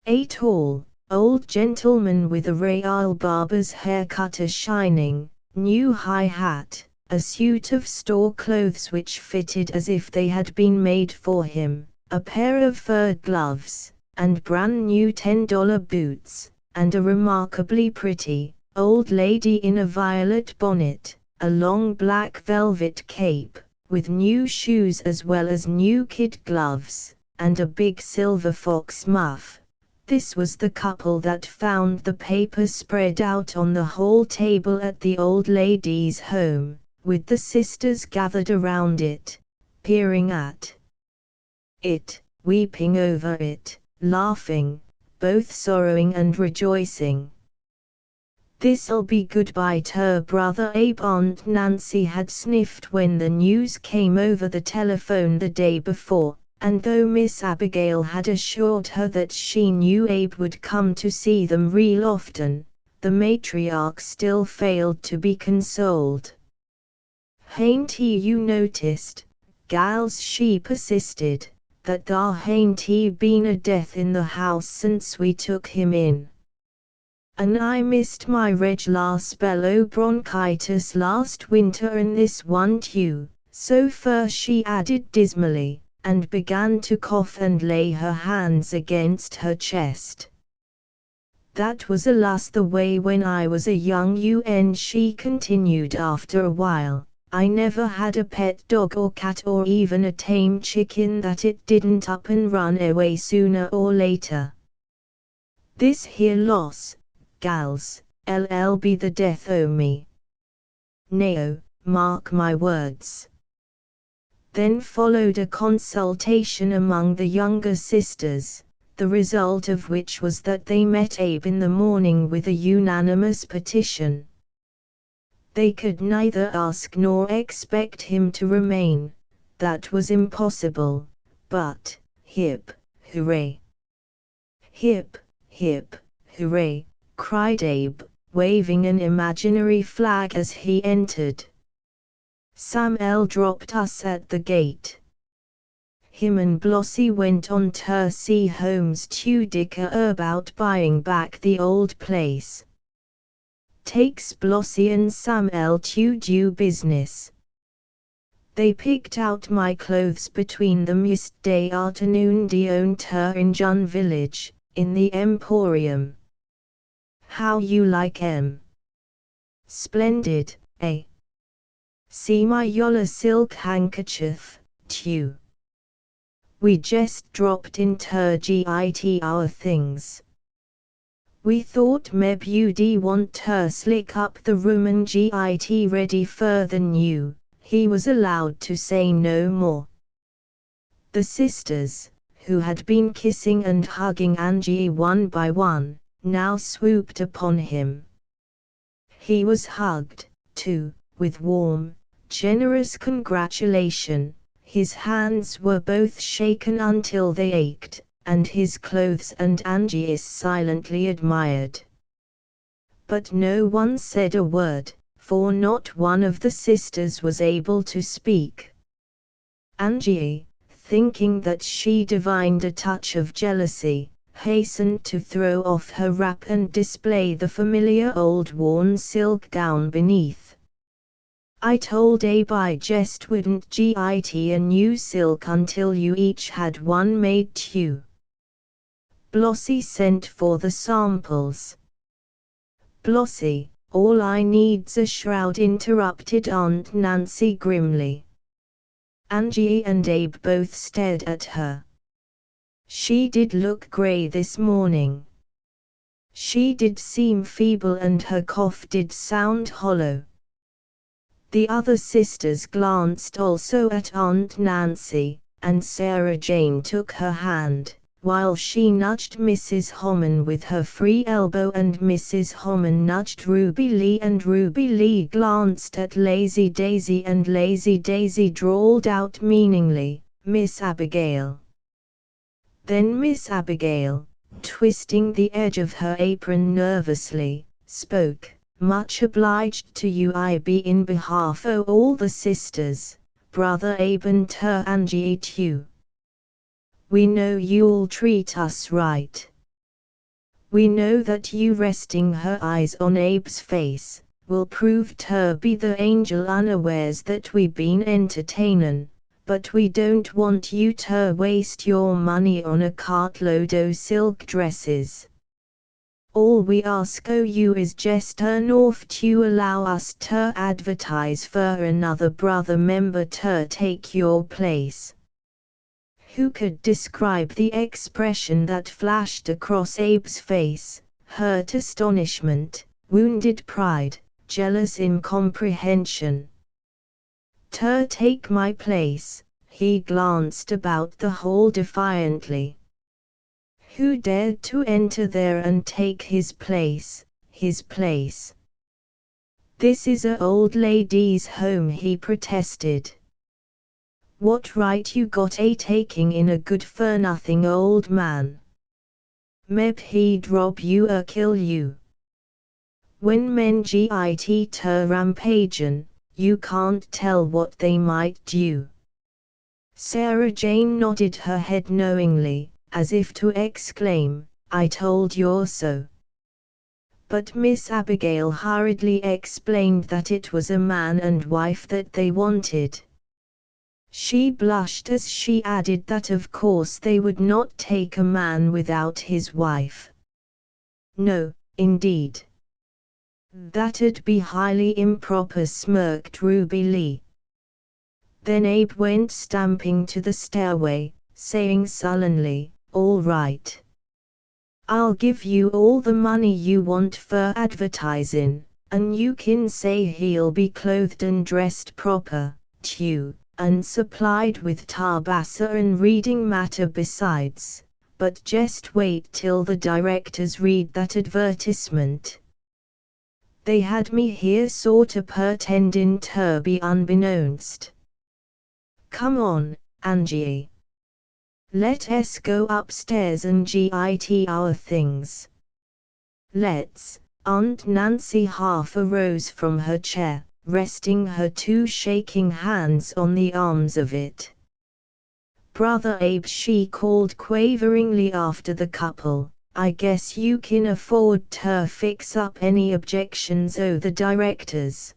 A tall, old gentleman with a real barber's haircut, a shining, new high hat, a suit of store clothes which fitted as if they had been made for him, a pair of fur gloves, and brand new $10 boots, and a remarkably pretty, old lady in a violet bonnet, a long black velvet cape, with new shoes as well as new kid gloves, and a big silver fox muff. This was the couple that found the paper spread out on the hall table at the old lady's home, with the sisters gathered around it, peering at it, weeping over it, laughing, both sorrowing and rejoicing. This'll be goodbye to brother Abe. Aunt Nancy had sniffed when the news came over the telephone the day before, and though Miss Abigail had assured her that she knew Abe would come to see them real often, the matriarch still failed to be consoled. Hain't you noticed, gals, she persisted, that there hain't been a death in the house since we took him in? And I missed my regular spell o' bronchitis last winter and this one too, so fur, she added dismally, and began to cough and lay her hands against her chest. That was alas the way when I was a young un, she continued after a while. I never had a pet dog or cat or even a tame chicken that it didn't up and run away sooner or later. This here loss, gals, LL be the death o' me. Nay, mark my words. Then followed a consultation among the younger sisters, the result of which was that they met Abe in the morning with a unanimous petition. They could neither ask nor expect him to remain, that was impossible, but, hip, hooray! Hip, hip, hooray, cried Abe, waving an imaginary flag as he entered. Samuel dropped us at the gate. Him and Blossie went on to see Holmes to dicker about buying back the old place. Takes Blossie and Samuel to do business. They picked out my clothes between them yesterday afternoon down to Injun Village, in the Emporium. How you like 'em? Splendid, eh? See my yaller silk handkerchief, too. We just dropped in to get our things. We thought meb you'd want to slick up the room and get ready for the new. He was allowed to say no more. The sisters, who had been kissing and hugging Angie one by one, now swooped upon him. He was hugged, too, with warm, generous congratulation. His hands were both shaken until they ached, and his clothes and Angi's silently admired. But no one said a word, for not one of the sisters was able to speak. Angie, thinking that she divined a touch of jealousy, hastened to throw off her wrap and display the familiar old worn silk gown beneath. I told Abe I just wouldn't get a new silk until you each had one made too. Blossie sent for the samples. Blossie, all I need's a shroud, interrupted Aunt Nancy grimly. Angie and Abe both stared at her. She did look grey this morning. She did seem feeble and her cough did sound hollow. The other sisters glanced also at Aunt Nancy, and Sarah Jane took her hand, while she nudged Mrs. Homan with her free elbow, and Mrs. Homan nudged Ruby Lee, and Ruby Lee glanced at Lazy Daisy, and Lazy Daisy drawled out meaningly, "Miss Abigail." Then Miss Abigail, twisting the edge of her apron nervously, spoke, "Much obliged to you I be in behalf o' all the sisters, Brother Abe and her Angie too. We know you'll treat us right. We know that you resting her eyes on Abe's face, will prove ter be the angel unawares that we been entertainin', but we don't want you ter waste your money on a cartload o' silk dresses. All we ask o' you is jest enough to allow us ter advertise fer another brother member ter take your place." Who could describe the expression that flashed across Abe's face? Hurt astonishment, wounded pride, jealous incomprehension. "Ter take my place," he glanced about the hall defiantly. Who dared to enter there and take his place, his place? "This is a old lady's home," he protested. "What right you got a taking in a good-for-nothing old man? Meb he'd rob you or kill you. When men git ter rampagin', you can't tell what they might do." Sarah Jane nodded her head knowingly, as if to exclaim, "I told you so." But Miss Abigail hurriedly explained that it was a man and wife that they wanted. She blushed as she added that of course they would not take a man without his wife. "No, indeed. That'd be highly improper," smirked Ruby Lee. Then Abe went stamping to the stairway, saying sullenly, "All right. I'll give you all the money you want fer advertisin', and you kin say he'll be clothed and dressed proper, too, and supplied with tabassa and reading matter besides, but jest wait till the directors read that advertisement. They had me here sorta pertendin' ter be unbeknownst. Come on, Angie. Let us go upstairs and git our things. Let's." Aunt Nancy half arose from her chair, resting her two shaking hands on the arms of it. "Brother Abe," she called quaveringly after the couple, "I guess you kin afford ter fix up any objections o' the directors."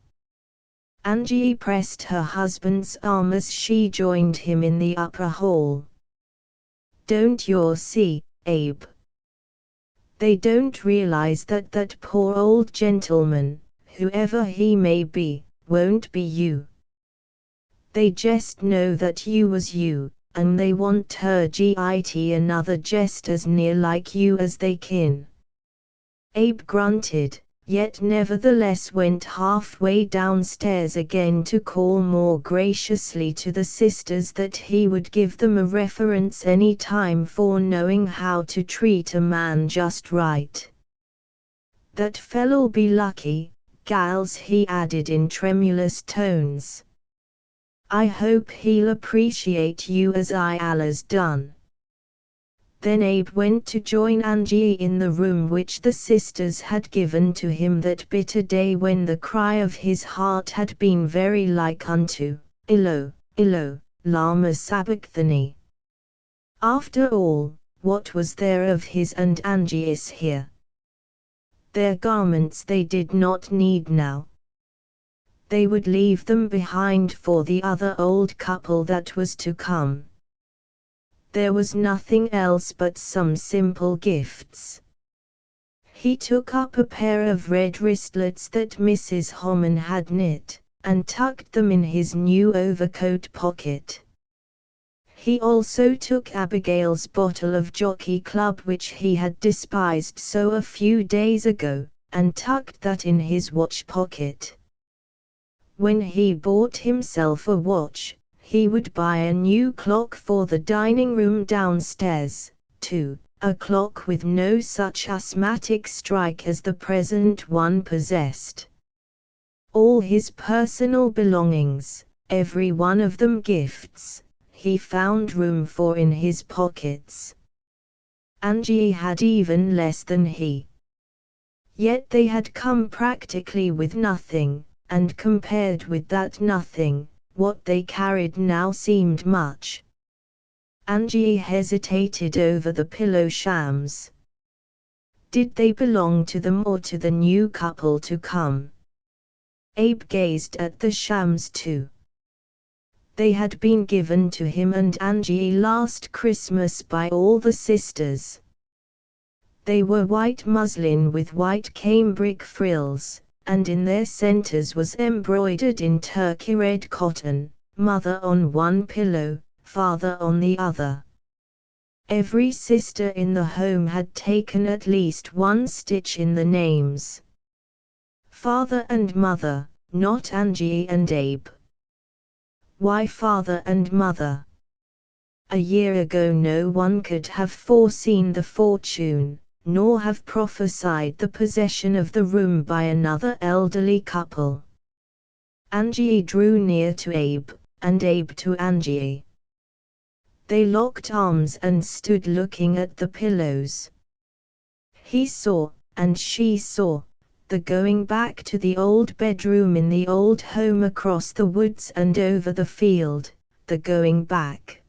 Angie pressed her husband's arm as she joined him in the upper hall. "Don't you see, Abe? They don't realize that that poor old gentleman, whoever he may be, won't be you. They jest know that you was you, and they want ter git another jest as near like you as they kin." Abe grunted, yet nevertheless went halfway downstairs again to call more graciously to the sisters that he would give them a reference any time for knowing how to treat a man just right. "That fellow'll be lucky, gals," he added in tremulous tones. I hope he'll appreciate you as I allers done." Then Abe went to join Angie in the room which the sisters had given to him that bitter day when the cry of his heart had been very like unto, "Ilo, Ilo, lama sabachthani." After all, what was there of his and Angie's here? Their garments they did not need now. They would leave them behind for the other old couple that was to come. There was nothing else but some simple gifts. He took up a pair of red wristlets that Mrs. Homan had knit, and tucked them in his new overcoat pocket. He also took Abigail's bottle of Jockey Club which he had despised so a few days ago, and tucked that in his watch pocket. When he bought himself a watch, he would buy a new clock for the dining room downstairs, too, a clock with no such asthmatic strike as the present one possessed. All his personal belongings, every one of them gifts, he found room for in his pockets. Angie had even less than he. Yet they had come practically with nothing, and compared with that nothing, what they carried now seemed much. Angie hesitated over the pillow shams. Did they belong to them or to the new couple to come? Abe gazed at the shams too. They had been given to him and Angie last Christmas by all the sisters. They were white muslin with white cambric frills, and in their centers was embroidered in turkey red cotton, mother on one pillow, father on the other. Every sister in the home had taken at least one stitch in the names. Father and mother, not Angie and Abe. Why father and mother? A year ago no one could have foreseen the fortune, nor have prophesied the possession of the room by another elderly couple. Angie drew near to Abe, and Abe to Angie. They locked arms and stood looking at the pillows. He saw, and she saw, the going back to the old bedroom in the old home across the woods and over the field, the going back.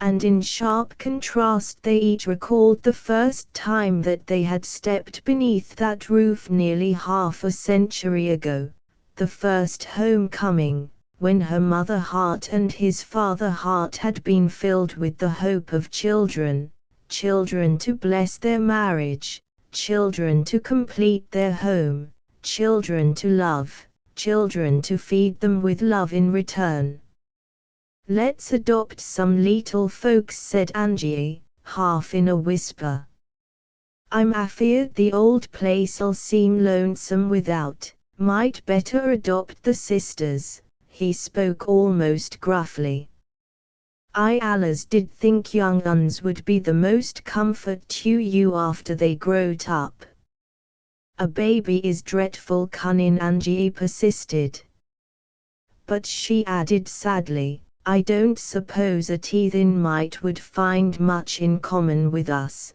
And in sharp contrast they each recalled the first time that they had stepped beneath that roof nearly half a century ago, the first homecoming, when her mother heart and his father heart had been filled with the hope of children, children to bless their marriage, children to complete their home, children to love, children to feed them with love in return. "Let's adopt some little folks," said Angie, half in a whisper. "I'm afeard the old place'll seem lonesome without, might better adopt the sisters," he spoke almost gruffly. "I allers did think young uns would be the most comfort to you after they growed up." "A baby is dreadful cunning," Angie persisted. But she added sadly, "I don't suppose a heathen mite would find much in common with us."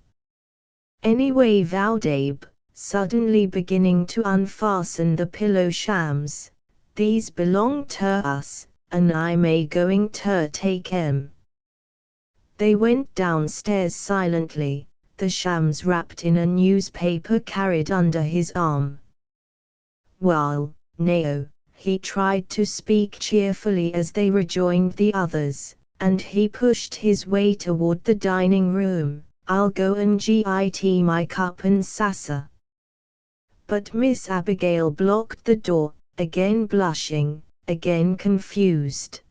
"Anyway," vowed Abe, suddenly beginning to unfasten the pillow shams, "these belong to us, and I may going to take 'em." They went downstairs silently, the shams wrapped in a newspaper carried under his arm. "Well, Nao," he tried to speak cheerfully as they rejoined the others, and he pushed his way toward the dining room, "I'll go and get my cup and saucer." But Miss Abigail blocked the door, again blushing, again confused.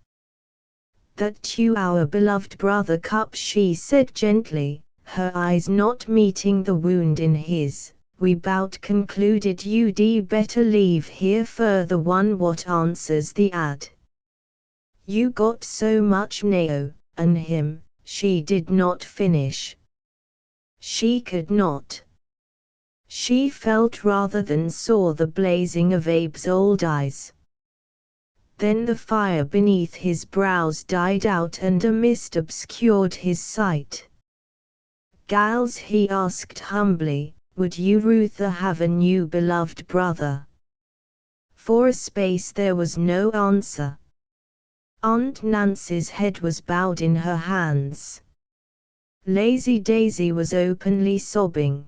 "That to our beloved brother cup," she said gently, her eyes not meeting the wound in his. "We bout concluded you'd better leave here for the one what answers the ad. You got so much Nao, and him," she did not finish. She could not. She felt rather than saw the blazing of Abe's old eyes. Then the fire beneath his brows died out and a mist obscured his sight. "Gals," he asked humbly, "would you ruther have a new beloved brother?" For a space there was no answer. Aunt Nancy's head was bowed in her hands. Lazy Daisy was openly sobbing.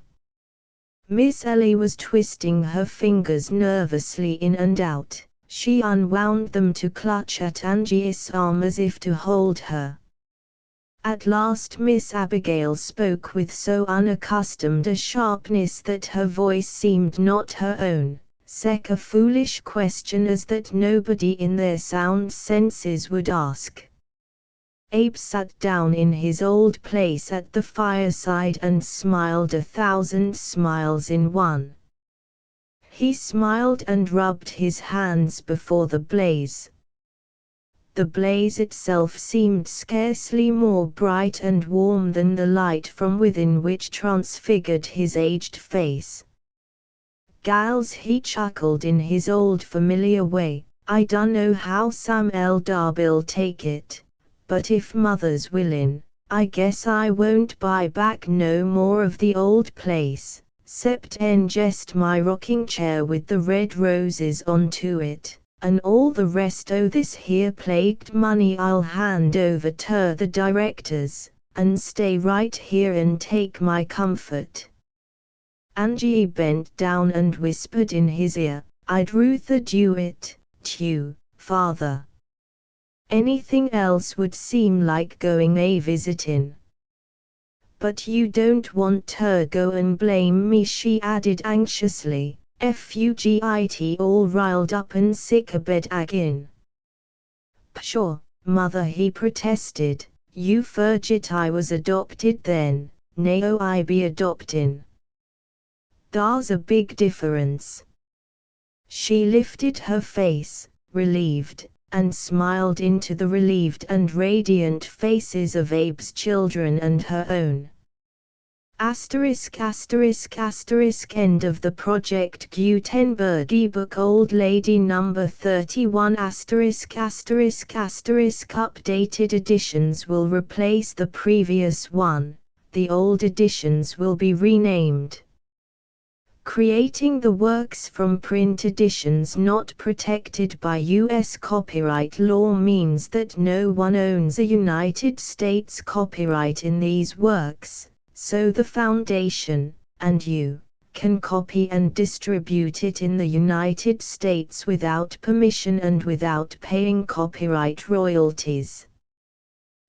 Miss Ellie was twisting her fingers nervously in and out. She unwound them to clutch at Angie's arm as if to hold her. At last Miss Abigail spoke with so unaccustomed a sharpness that her voice seemed not her own. "Such a foolish question as that nobody in their sound senses would ask." Abe sat down in his old place at the fireside and smiled 1,000 smiles in one. He smiled and rubbed his hands before the blaze. The blaze itself seemed scarcely more bright and warm than the light from within which transfigured his aged face. "Gals," he chuckled in his old familiar way, "I dunno how Sam Darby'll take it, but if mother's willin', I guess I won't buy back no more of the old place, 'cept jest my rocking chair with the red roses onto it. And all the rest o' this here plagued money I'll hand over ter the directors, and stay right here and take my comfort." Angie bent down and whispered in his ear, "I'd ruther do it, too, father. Anything else would seem like going a visitin'. But you don't want ter go and blame me," she added anxiously. "Fugit all riled up and sick abed agin." "Pshaw, mother," he protested, "you forget I was adopted then, now I be adoptin'. Thar's a big difference." She lifted her face, relieved, and smiled into the relieved and radiant faces of Abe's children and her own. End of the Project Gutenberg ebook Old Lady number 31 ****. Updated editions will replace the previous one, the old editions will be renamed. Creating the works from print editions not protected by U.S. copyright law means that no one owns a United States copyright in these works, so the Foundation, and you, can copy and distribute it in the United States without permission and without paying copyright royalties.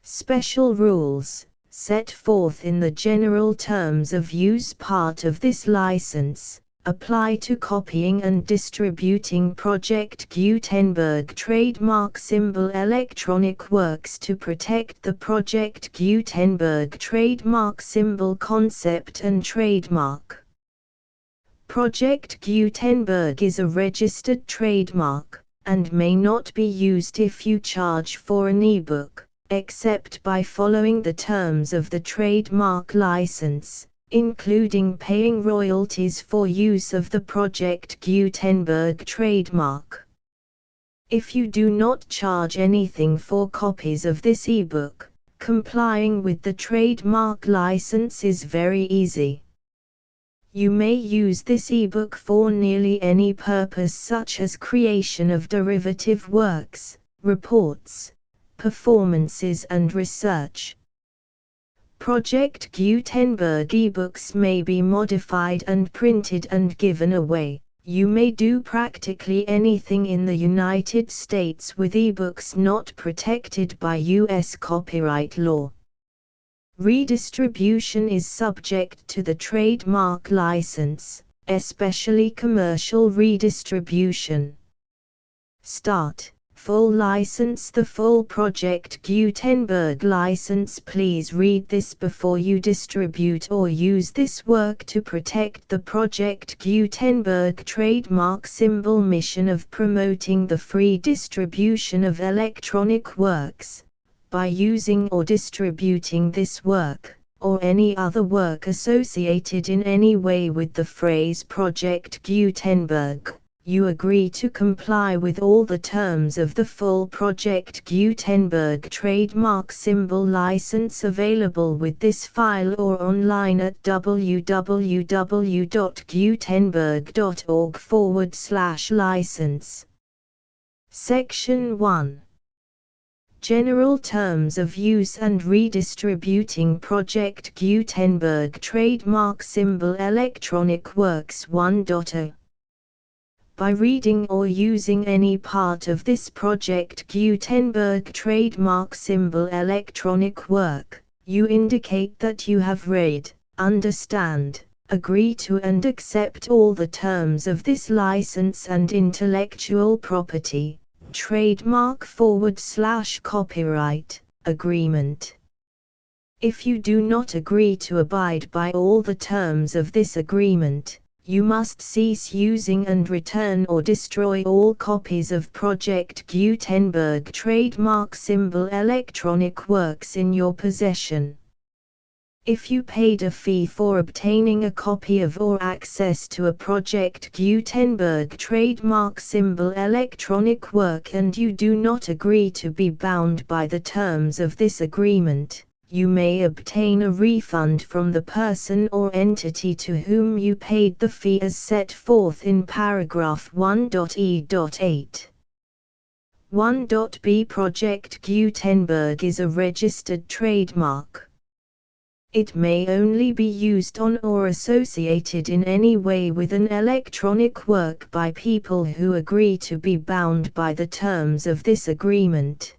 Special rules, set forth in the general terms of use part of this license, apply to copying and distributing Project Gutenberg trademark symbol electronic works to protect the Project Gutenberg trademark symbol concept and trademark. Project Gutenberg is a registered trademark, and may not be used if you charge for an ebook, except by following the terms of the trademark license, including paying royalties for use of the Project Gutenberg trademark. If you do not charge anything for copies of this ebook, complying with the trademark license is very easy. You may use this ebook for nearly any purpose such as creation of derivative works, reports, performances and research. Project Gutenberg ebooks may be modified and printed and given away. You may do practically anything in the United States with ebooks not protected by U.S. copyright law. Redistribution is subject to the trademark license, especially commercial redistribution. Start. Full license. The full Project Gutenberg license. Please read this before you distribute or use this work to protect the Project Gutenberg trademark symbol mission of promoting the free distribution of electronic works, by using or distributing this work, or any other work associated in any way with the phrase Project Gutenberg. you agree to comply with all the terms of the full Project Gutenberg trademark symbol license available with this file or online at www.gutenberg.org/license. Section 1. General Terms of Use and Redistributing Project Gutenberg Trademark Symbol Electronic Works 1.0. By reading or using any part of this Project Gutenberg trademark symbol electronic work, you indicate that you have read, understand, agree to and accept all the terms of this license and intellectual property, trademark/copyright, agreement. If you do not agree to abide by all the terms of this agreement, you must cease using and return or destroy all copies of Project Gutenberg trademark symbol electronic works in your possession. If you paid a fee for obtaining a copy of or access to a Project Gutenberg trademark symbol electronic work and you do not agree to be bound by the terms of this agreement, you may obtain a refund from the person or entity to whom you paid the fee as set forth in paragraph 1.e.8. 1.b Project Gutenberg is a registered trademark. It may only be used on or associated in any way with an electronic work by people who agree to be bound by the terms of this agreement.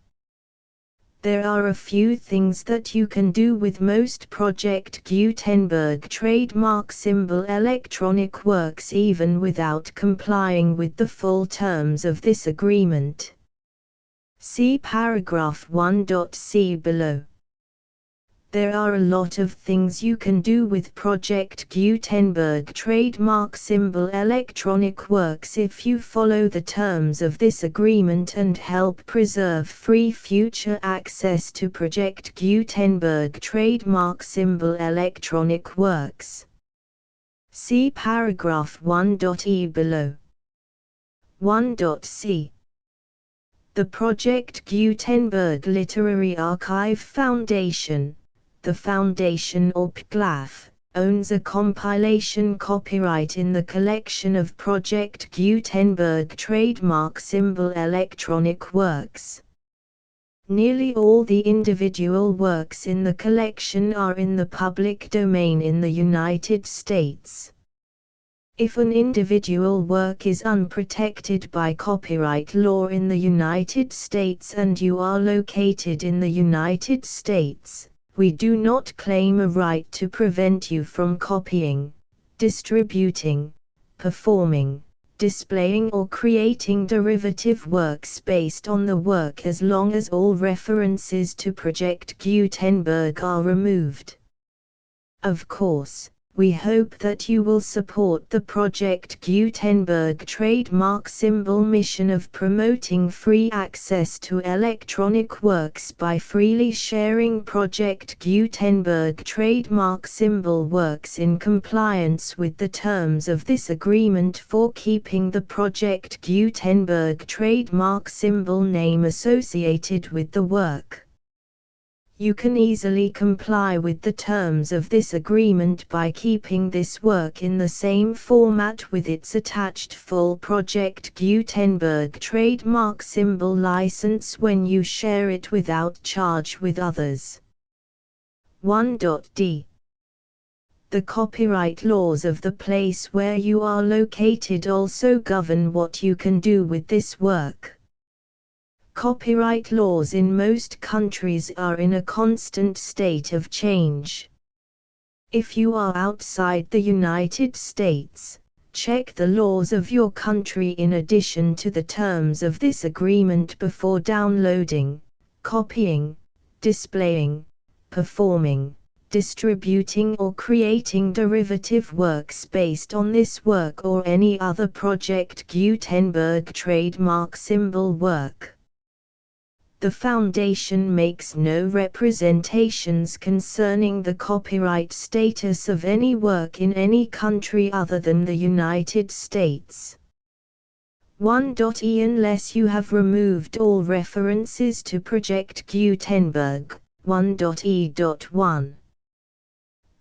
There are a few things that you can do with most Project Gutenberg trademark symbol electronic works even without complying with the full terms of this agreement. See paragraph 1.c below. There are a lot of things you can do with Project Gutenberg trademark symbol electronic works if you follow the terms of this agreement and help preserve free future access to Project Gutenberg trademark symbol electronic works. See paragraph 1.e below. 1.c. The Project Gutenberg Literary Archive Foundation, the Foundation or PGLAF, owns a compilation copyright in the collection of Project Gutenberg trademark symbol electronic works. Nearly all the individual works in the collection are in the public domain in the United States. If an individual work is unprotected by copyright law in the United States and you are located in the United States, we do not claim a right to prevent you from copying, distributing, performing, displaying or creating derivative works based on the work as long as all references to Project Gutenberg are removed. Of course, we hope that you will support the Project Gutenberg trademark symbol mission of promoting free access to electronic works by freely sharing Project Gutenberg trademark symbol works in compliance with the terms of this agreement for keeping the Project Gutenberg trademark symbol name associated with the work. You can easily comply with the terms of this agreement by keeping this work in the same format with its attached full Project Gutenberg trademark symbol license when you share it without charge with others. 1.d. The copyright laws of the place where you are located also govern what you can do with this work. Copyright laws in most countries are in a constant state of change. If you are outside the United States, check the laws of your country in addition to the terms of this agreement before downloading, copying, displaying, performing, distributing or creating derivative works based on this work or any other Project Gutenberg trademark symbol work. The Foundation makes no representations concerning the copyright status of any work in any country other than the United States. 1.e unless you have removed all references to Project Gutenberg. 1.e.1.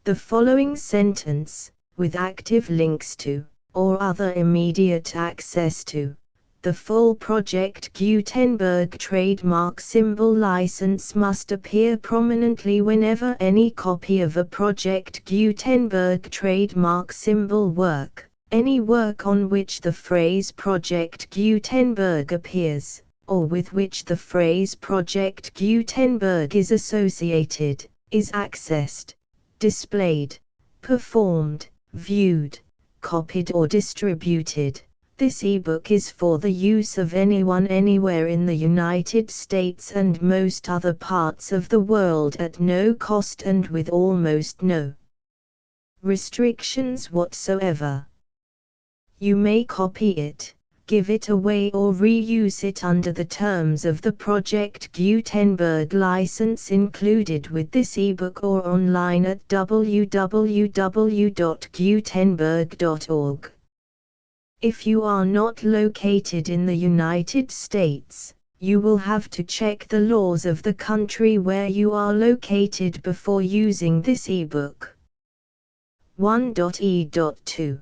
The following sentence, with active links to, or other immediate access to, the full Project Gutenberg trademark symbol license must appear prominently whenever any copy of a Project Gutenberg trademark symbol work, any work on which the phrase Project Gutenberg appears, or with which the phrase Project Gutenberg is associated, is accessed, displayed, performed, viewed, copied or distributed. This ebook is for the use of anyone anywhere in the United States and most other parts of the world at no cost and with almost no restrictions whatsoever. You may copy it, give it away or reuse it under the terms of the Project Gutenberg license included with this ebook or online at www.gutenberg.org. If you are not located in the United States, you will have to check the laws of the country where you are located before using this ebook. 1.e.2.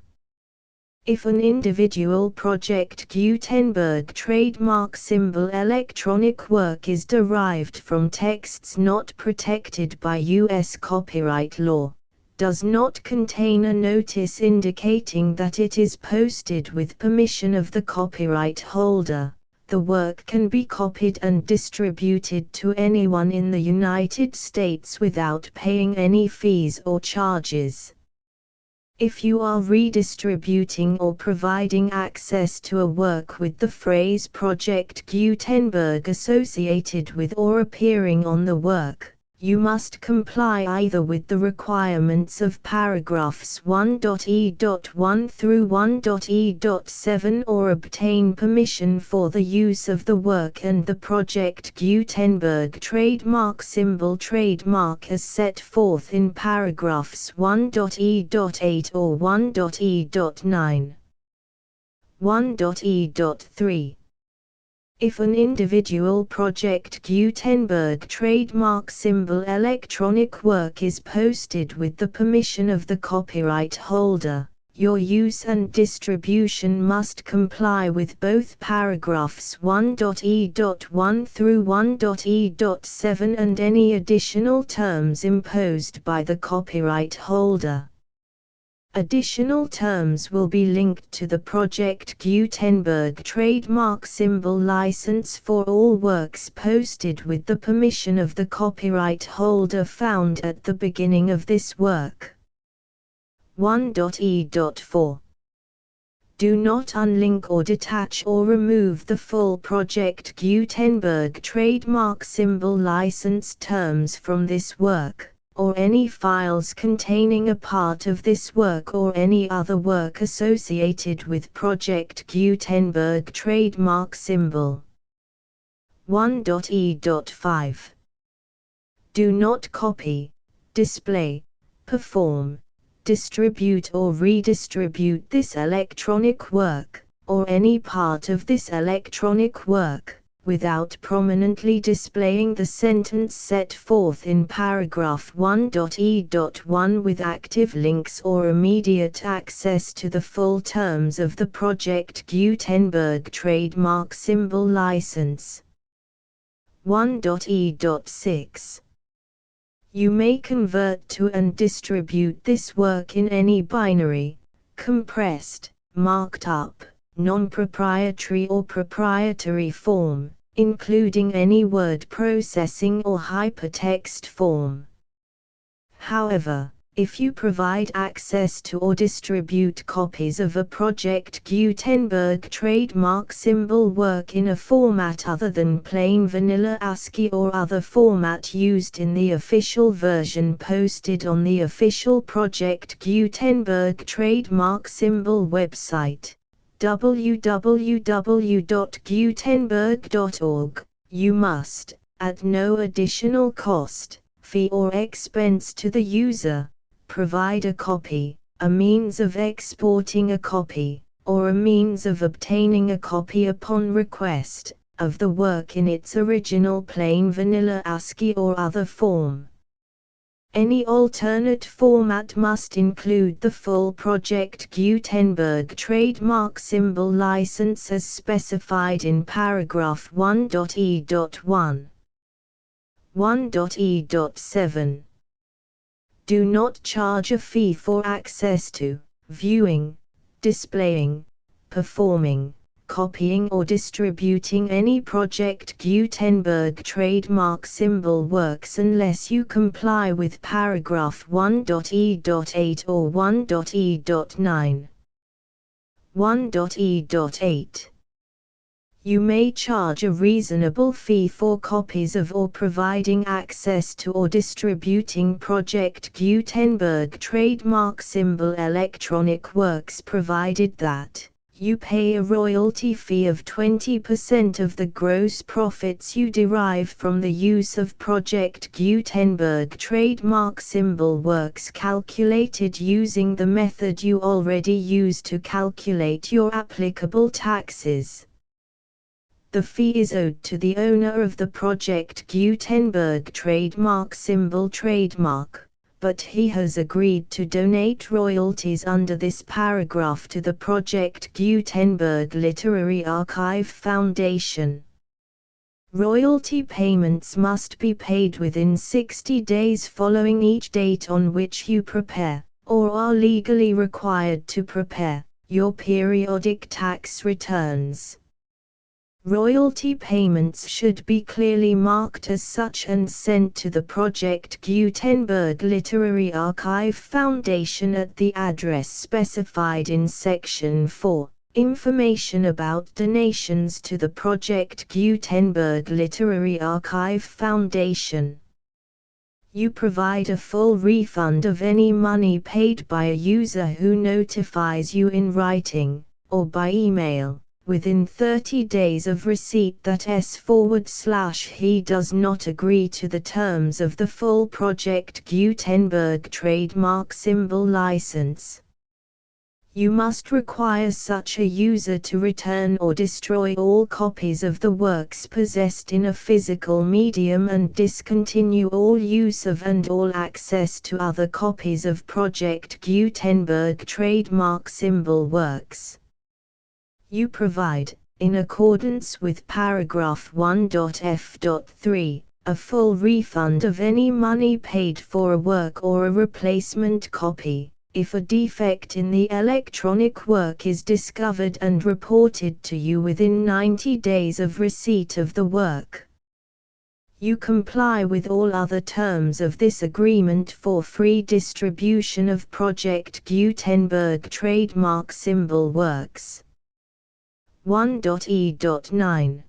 If an individual Project Gutenberg trademark symbol electronic work is derived from texts not protected by U.S. copyright law, does not contain a notice indicating that it is posted with permission of the copyright holder, the work can be copied and distributed to anyone in the United States without paying any fees or charges. If you are redistributing or providing access to a work with the phrase Project Gutenberg associated with or appearing on the work, you must comply either with the requirements of paragraphs 1.e.1 through 1.e.7 or obtain permission for the use of the work and the Project Gutenberg trademark symbol trademark as set forth in paragraphs 1.e.8 or 1.e.9. 1.e.3. If an individual Project Gutenberg trademark symbol electronic work is posted with the permission of the copyright holder, your use and distribution must comply with both paragraphs 1.e.1 through 1.e.7 and any additional terms imposed by the copyright holder. Additional terms will be linked to the Project Gutenberg trademark symbol license for all works posted with the permission of the copyright holder found at the beginning of this work. 1.e.4. Do not unlink or detach or remove the full Project Gutenberg trademark symbol license terms from this work, or any files containing a part of this work or any other work associated with Project Gutenberg trademark symbol. 1.e.5. Do not copy, display, perform, distribute or redistribute this electronic work, or any part of this electronic work, without prominently displaying the sentence set forth in paragraph 1.e.1 with active links or immediate access to the full terms of the Project Gutenberg trademark symbol license. 1.e.6. You may convert to and distribute this work in any binary, compressed, marked up, non-proprietary or proprietary form, including any word processing or hypertext form. However, if you provide access to or distribute copies of a Project Gutenberg trademark symbol work in a format other than plain vanilla ASCII or other format used in the official version posted on the official Project Gutenberg trademark symbol website, www.gutenberg.org, you must, at no additional cost, fee or expense to the user, provide a copy, a means of exporting a copy, or a means of obtaining a copy upon request, of the work in its original plain vanilla ASCII or other form. Any alternate format must include the full Project Gutenberg trademark symbol license as specified in paragraph 1.e.1. 1.e.7. Do not charge a fee for access to, viewing, displaying, performing, copying or distributing any Project Gutenberg trademark symbol works unless you comply with paragraph 1.e.8 or 1.e.9. 1.e.8. You may charge a reasonable fee for copies of or providing access to or distributing Project Gutenberg trademark symbol electronic works provided that you pay a royalty fee of 20% of the gross profits you derive from the use of Project Gutenberg trademark symbol works calculated using the method you already use to calculate your applicable taxes. The fee is owed to the owner of the Project Gutenberg trademark symbol trademark, but he has agreed to donate royalties under this paragraph to the Project Gutenberg Literary Archive Foundation. Royalty payments must be paid within 60 days following each date on which you prepare, or are legally required to prepare, your periodic tax returns. Royalty payments should be clearly marked as such and sent to the Project Gutenberg Literary Archive Foundation at the address specified in Section 4, Information about donations to the Project Gutenberg Literary Archive Foundation. You provide a full refund of any money paid by a user who notifies you in writing, or by email, within 30 days of receipt that he does not agree to the terms of the full Project Gutenberg trademark symbol license. You must require such a user to return or destroy all copies of the works possessed in a physical medium and discontinue all use of and all access to other copies of Project Gutenberg trademark symbol works. You provide, in accordance with paragraph 1.f.3, a full refund of any money paid for a work or a replacement copy, if a defect in the electronic work is discovered and reported to you within 90 days of receipt of the work. You comply with all other terms of this agreement for free distribution of Project Gutenberg trademark symbol works. 1.e.9.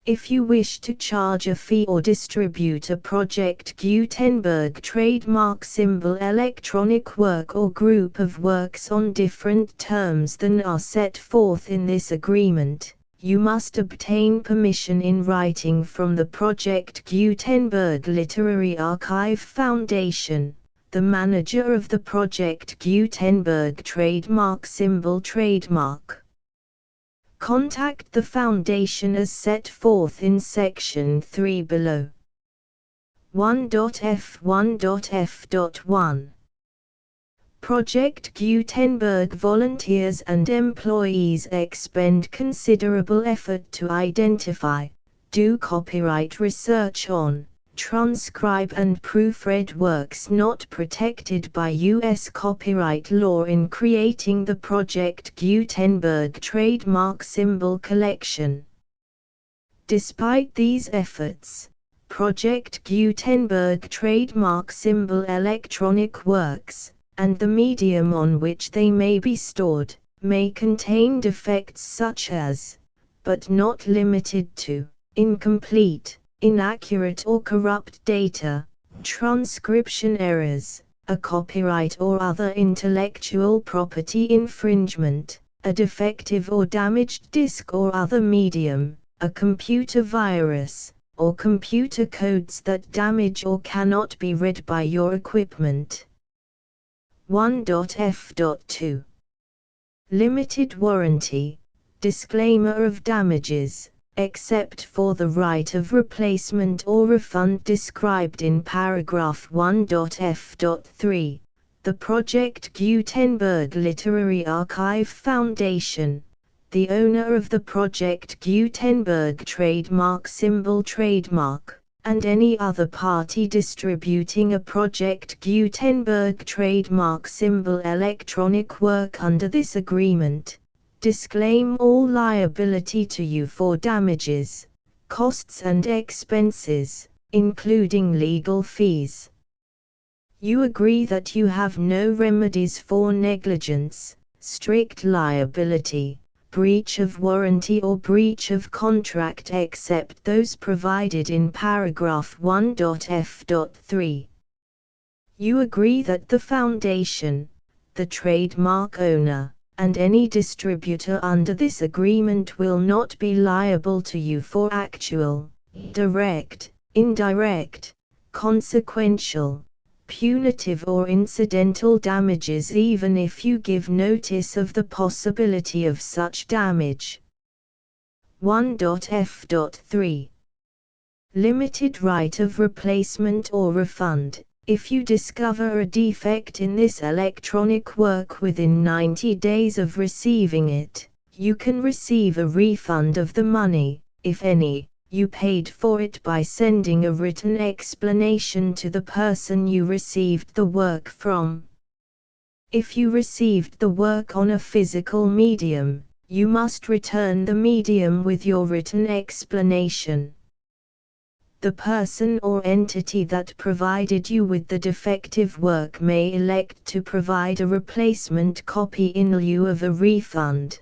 If you wish to charge a fee or distribute a Project Gutenberg trademark symbol electronic work or group of works on different terms than are set forth in this agreement, you must obtain permission in writing from the Project Gutenberg Literary Archive Foundation, the manager of the Project Gutenberg trademark symbol trademark. Contact the Foundation as set forth in Section 3 below. 1.f1.f.1. Project Gutenberg volunteers and employees expend considerable effort to identify, do copyright research on, transcribe and proofread works not protected by U.S. copyright law in creating the Project Gutenberg trademark symbol collection. Despite these efforts, Project Gutenberg trademark symbol electronic works, and the medium on which they may be stored, may contain defects such as, but not limited to, incomplete, inaccurate or corrupt data, transcription errors, a copyright or other intellectual property infringement, a defective or damaged disk or other medium, a computer virus, or computer codes that damage or cannot be read by your equipment. 1.f.2. Limited warranty. Disclaimer of damages, except for the right of replacement or refund described in paragraph 1.f.3. The Project Gutenberg Literary Archive Foundation, the owner of the Project Gutenberg trademark symbol trademark, and any other party distributing a Project Gutenberg trademark symbol electronic work under this agreement, disclaim all liability to you for damages, costs and expenses, including legal fees. You agree that you have no remedies for negligence, strict liability, breach of warranty or breach of contract except those provided in paragraph 1.f.3. You agree that the Foundation, the trademark owner, and any distributor under this agreement will not be liable to you for actual, direct, indirect, consequential, punitive or incidental damages even if you give notice of the possibility of such damage. 1.f.3. Limited right of replacement or refund. If you discover a defect in this electronic work within 90 days of receiving it, you can receive a refund of the money, if any, you paid for it by sending a written explanation to the person you received the work from. If you received the work on a physical medium, you must return the medium with your written explanation. The person or entity that provided you with the defective work may elect to provide a replacement copy in lieu of a refund.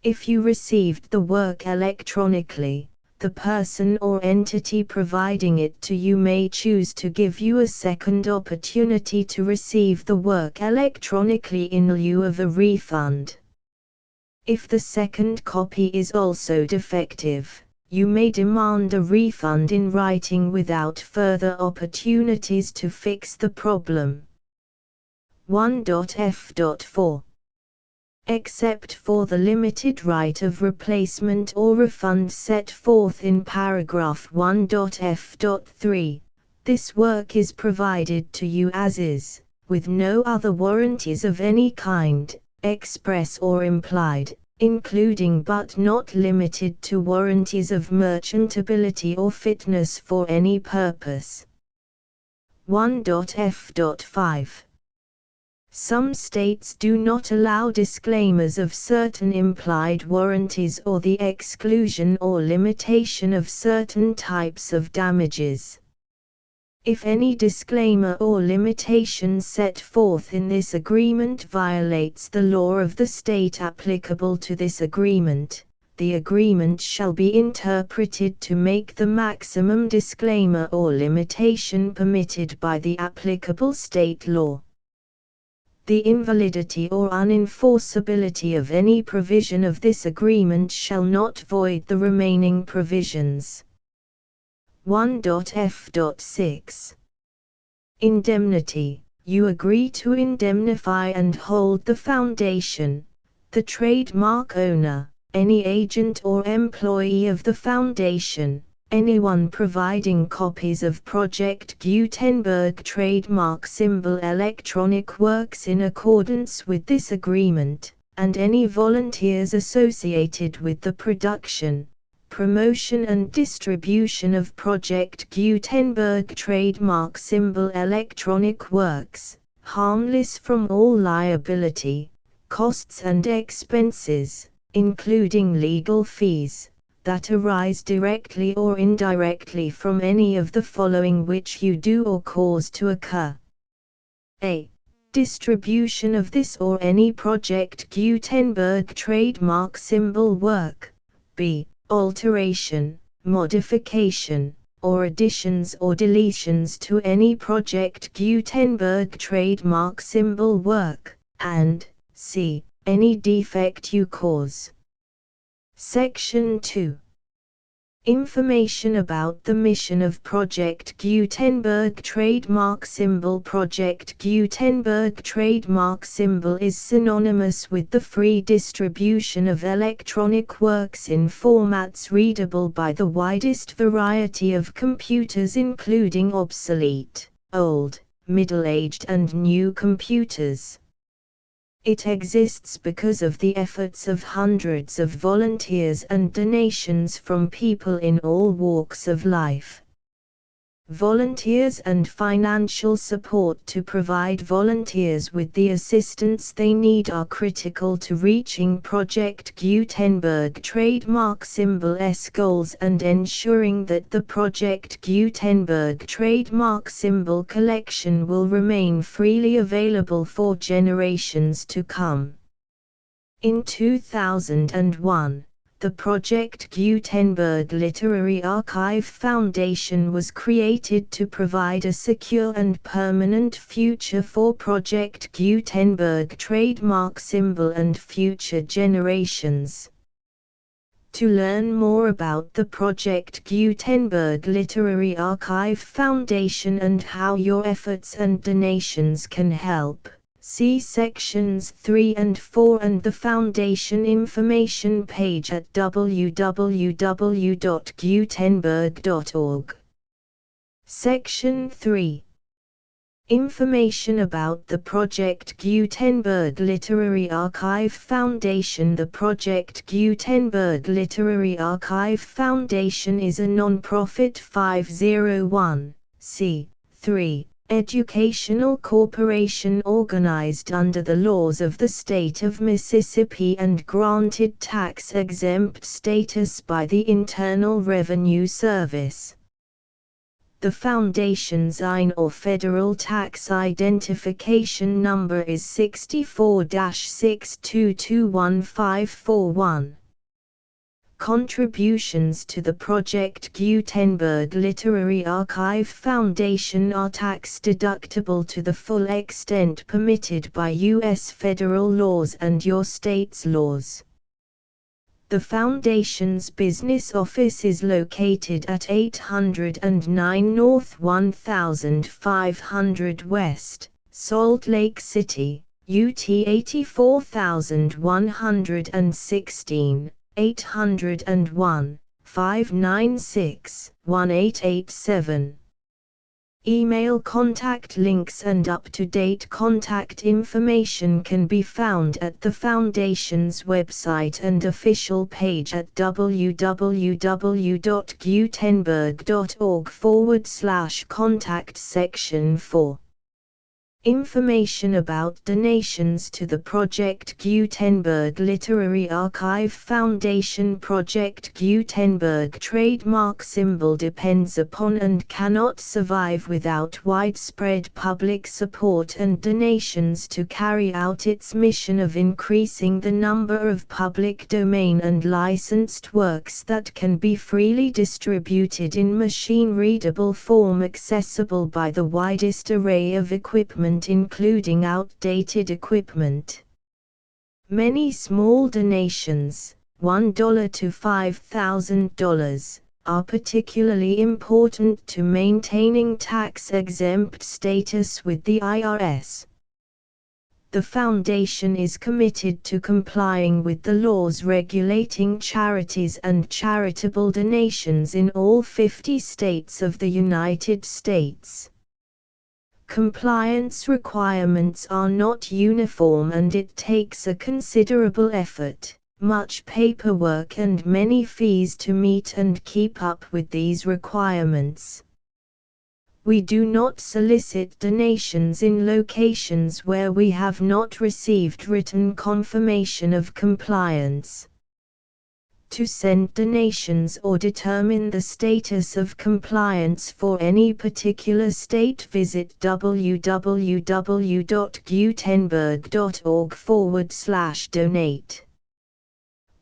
If you received the work electronically, the person or entity providing it to you may choose to give you a second opportunity to receive the work electronically in lieu of a refund. If the second copy is also defective, you may demand a refund in writing without further opportunities to fix the problem. 1.f.4. Except for the limited right of replacement or refund set forth in paragraph 1.f.3, this work is provided to you as is, with no other warranties of any kind, express or implied, including but not limited to warranties of merchantability or fitness for any purpose. 1.f.5. Some states do not allow disclaimers of certain implied warranties or the exclusion or limitation of certain types of damages. If any disclaimer or limitation set forth in this agreement violates the law of the state applicable to this agreement, the agreement shall be interpreted to make the maximum disclaimer or limitation permitted by the applicable state law. The invalidity or unenforceability of any provision of this agreement shall not void the remaining provisions. 1.f.6. Indemnity. You agree to indemnify and hold the Foundation, the trademark owner, any agent or employee of the Foundation, anyone providing copies of Project Gutenberg trademark symbol electronic works in accordance with this agreement, and any volunteers associated with the production, promotion and distribution of Project Gutenberg trademark symbol electronic works, harmless from all liability, costs and expenses, including legal fees, that arise directly or indirectly from any of the following which you do or cause to occur. A. Distribution of this or any Project Gutenberg trademark symbol work. B. Alteration, modification, or additions or deletions to any Project Gutenberg trademark symbol work, and C. Any defect you cause. Section 2. Information about the mission of Project Gutenberg trademark symbol. Project Gutenberg trademark symbol is synonymous with the free distribution of electronic works in formats readable by the widest variety of computers, including obsolete, old, middle-aged and new computers. It exists because of the efforts of hundreds of volunteers and donations from people in all walks of life. Volunteers and financial support to provide volunteers with the assistance they need are critical to reaching Project Gutenberg trademark symbol's goals and ensuring that the Project Gutenberg trademark symbol collection will remain freely available for generations to come. In 2001, the Project Gutenberg Literary Archive Foundation was created to provide a secure and permanent future for Project Gutenberg trademark symbol and future generations. To learn more about the Project Gutenberg Literary Archive Foundation and how your efforts and donations can help, see sections 3 and 4 and the Foundation information page at www.gutenberg.org. Section 3. Information about the Project Gutenberg Literary Archive Foundation. The Project Gutenberg Literary Archive Foundation is a non-profit 501(c)(3) educational corporation organized under the laws of the state of Mississippi and granted tax-exempt status by the Internal Revenue Service. The Foundation's IN or Federal Tax Identification Number is 64-6221541. Contributions to the Project Gutenberg Literary Archive Foundation are tax-deductible to the full extent permitted by U.S. federal laws and your state's laws. The Foundation's business office is located at 809 North 1500 West, Salt Lake City, UT 84116. 801-596-1887. Email contact links and up-to-date contact information can be found at the Foundation's website and official page at www.gutenberg.org/contact section 4. Information about donations to the Project Gutenberg Literary Archive Foundation. Project Gutenberg trademark symbol depends upon and cannot survive without widespread public support and donations to carry out its mission of increasing the number of public domain and licensed works that can be freely distributed in machine-readable form accessible by the widest array of equipment, including outdated equipment. Many small donations, $1 to $5,000, are particularly important to maintaining tax-exempt status with the IRS. The Foundation is committed to complying with the laws regulating charities and charitable donations in all 50 states of the United States. Compliance requirements are not uniform and it takes a considerable effort, much paperwork and many fees to meet and keep up with these requirements. We do not solicit donations in locations where we have not received written confirmation of compliance. To send donations or determine the status of compliance for any particular state, visit www.gutenberg.org/donate.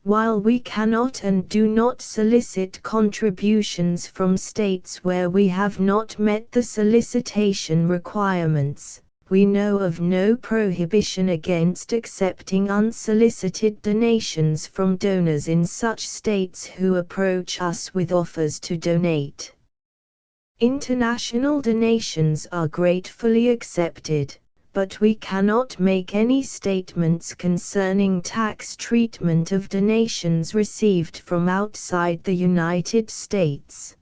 While we cannot and do not solicit contributions from states where we have not met the solicitation requirements, We know of no prohibition against accepting unsolicited donations from donors in such states who approach us with offers to donate. International donations are gratefully accepted, but we cannot make any statements concerning tax treatment of donations received from outside the United States.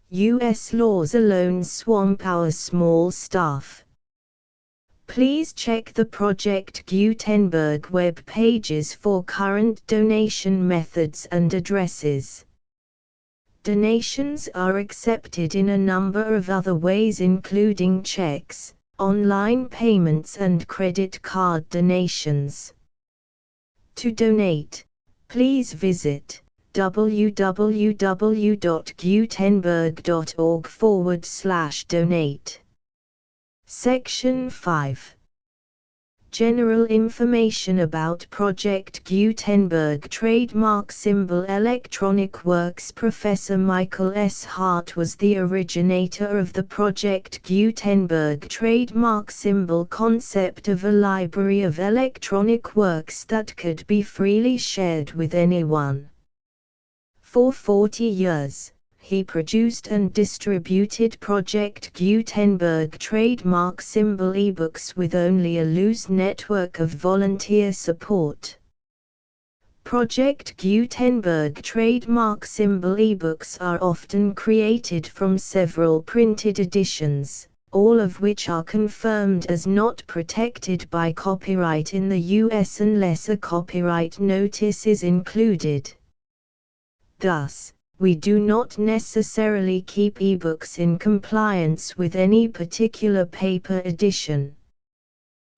U.S. laws alone swamp our small staff. Please check the Project Gutenberg web pages for current donation methods and addresses. Donations are accepted in a number of other ways, including checks, online payments, and credit card donations. To donate, please visit www.gutenberg.org/donate. Section 5. General information about Project Gutenberg Trademark Symbol Electronic Works. Professor Michael S. Hart was the originator of the Project Gutenberg trademark symbol concept of a library of electronic works that could be freely shared with anyone. For 40 years, he produced and distributed Project Gutenberg trademark symbol ebooks with only a loose network of volunteer support. Project Gutenberg trademark symbol ebooks are often created from several printed editions, all of which are confirmed as not protected by copyright in the US unless a copyright notice is included. Thus, we do not necessarily keep ebooks in compliance with any particular paper edition.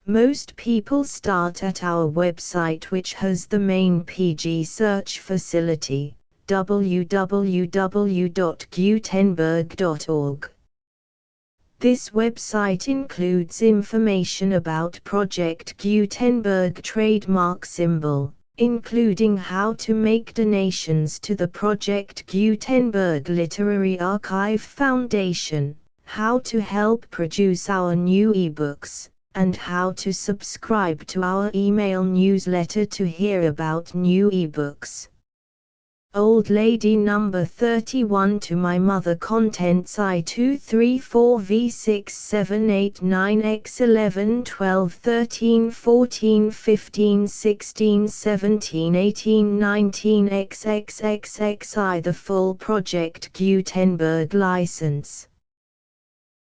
Most people start at our website, which has the main PG search facility, www.gutenberg.org. This website includes information about Project Gutenberg trademark symbol, including how to make donations to the Project Gutenberg Literary Archive Foundation, how to help produce our new ebooks, and how to subscribe to our email newsletter to hear about new ebooks. Old Lady Number 31 to My Mother. Contents: I234V6789113141516171819XXXXI. The full Project Gutenberg license.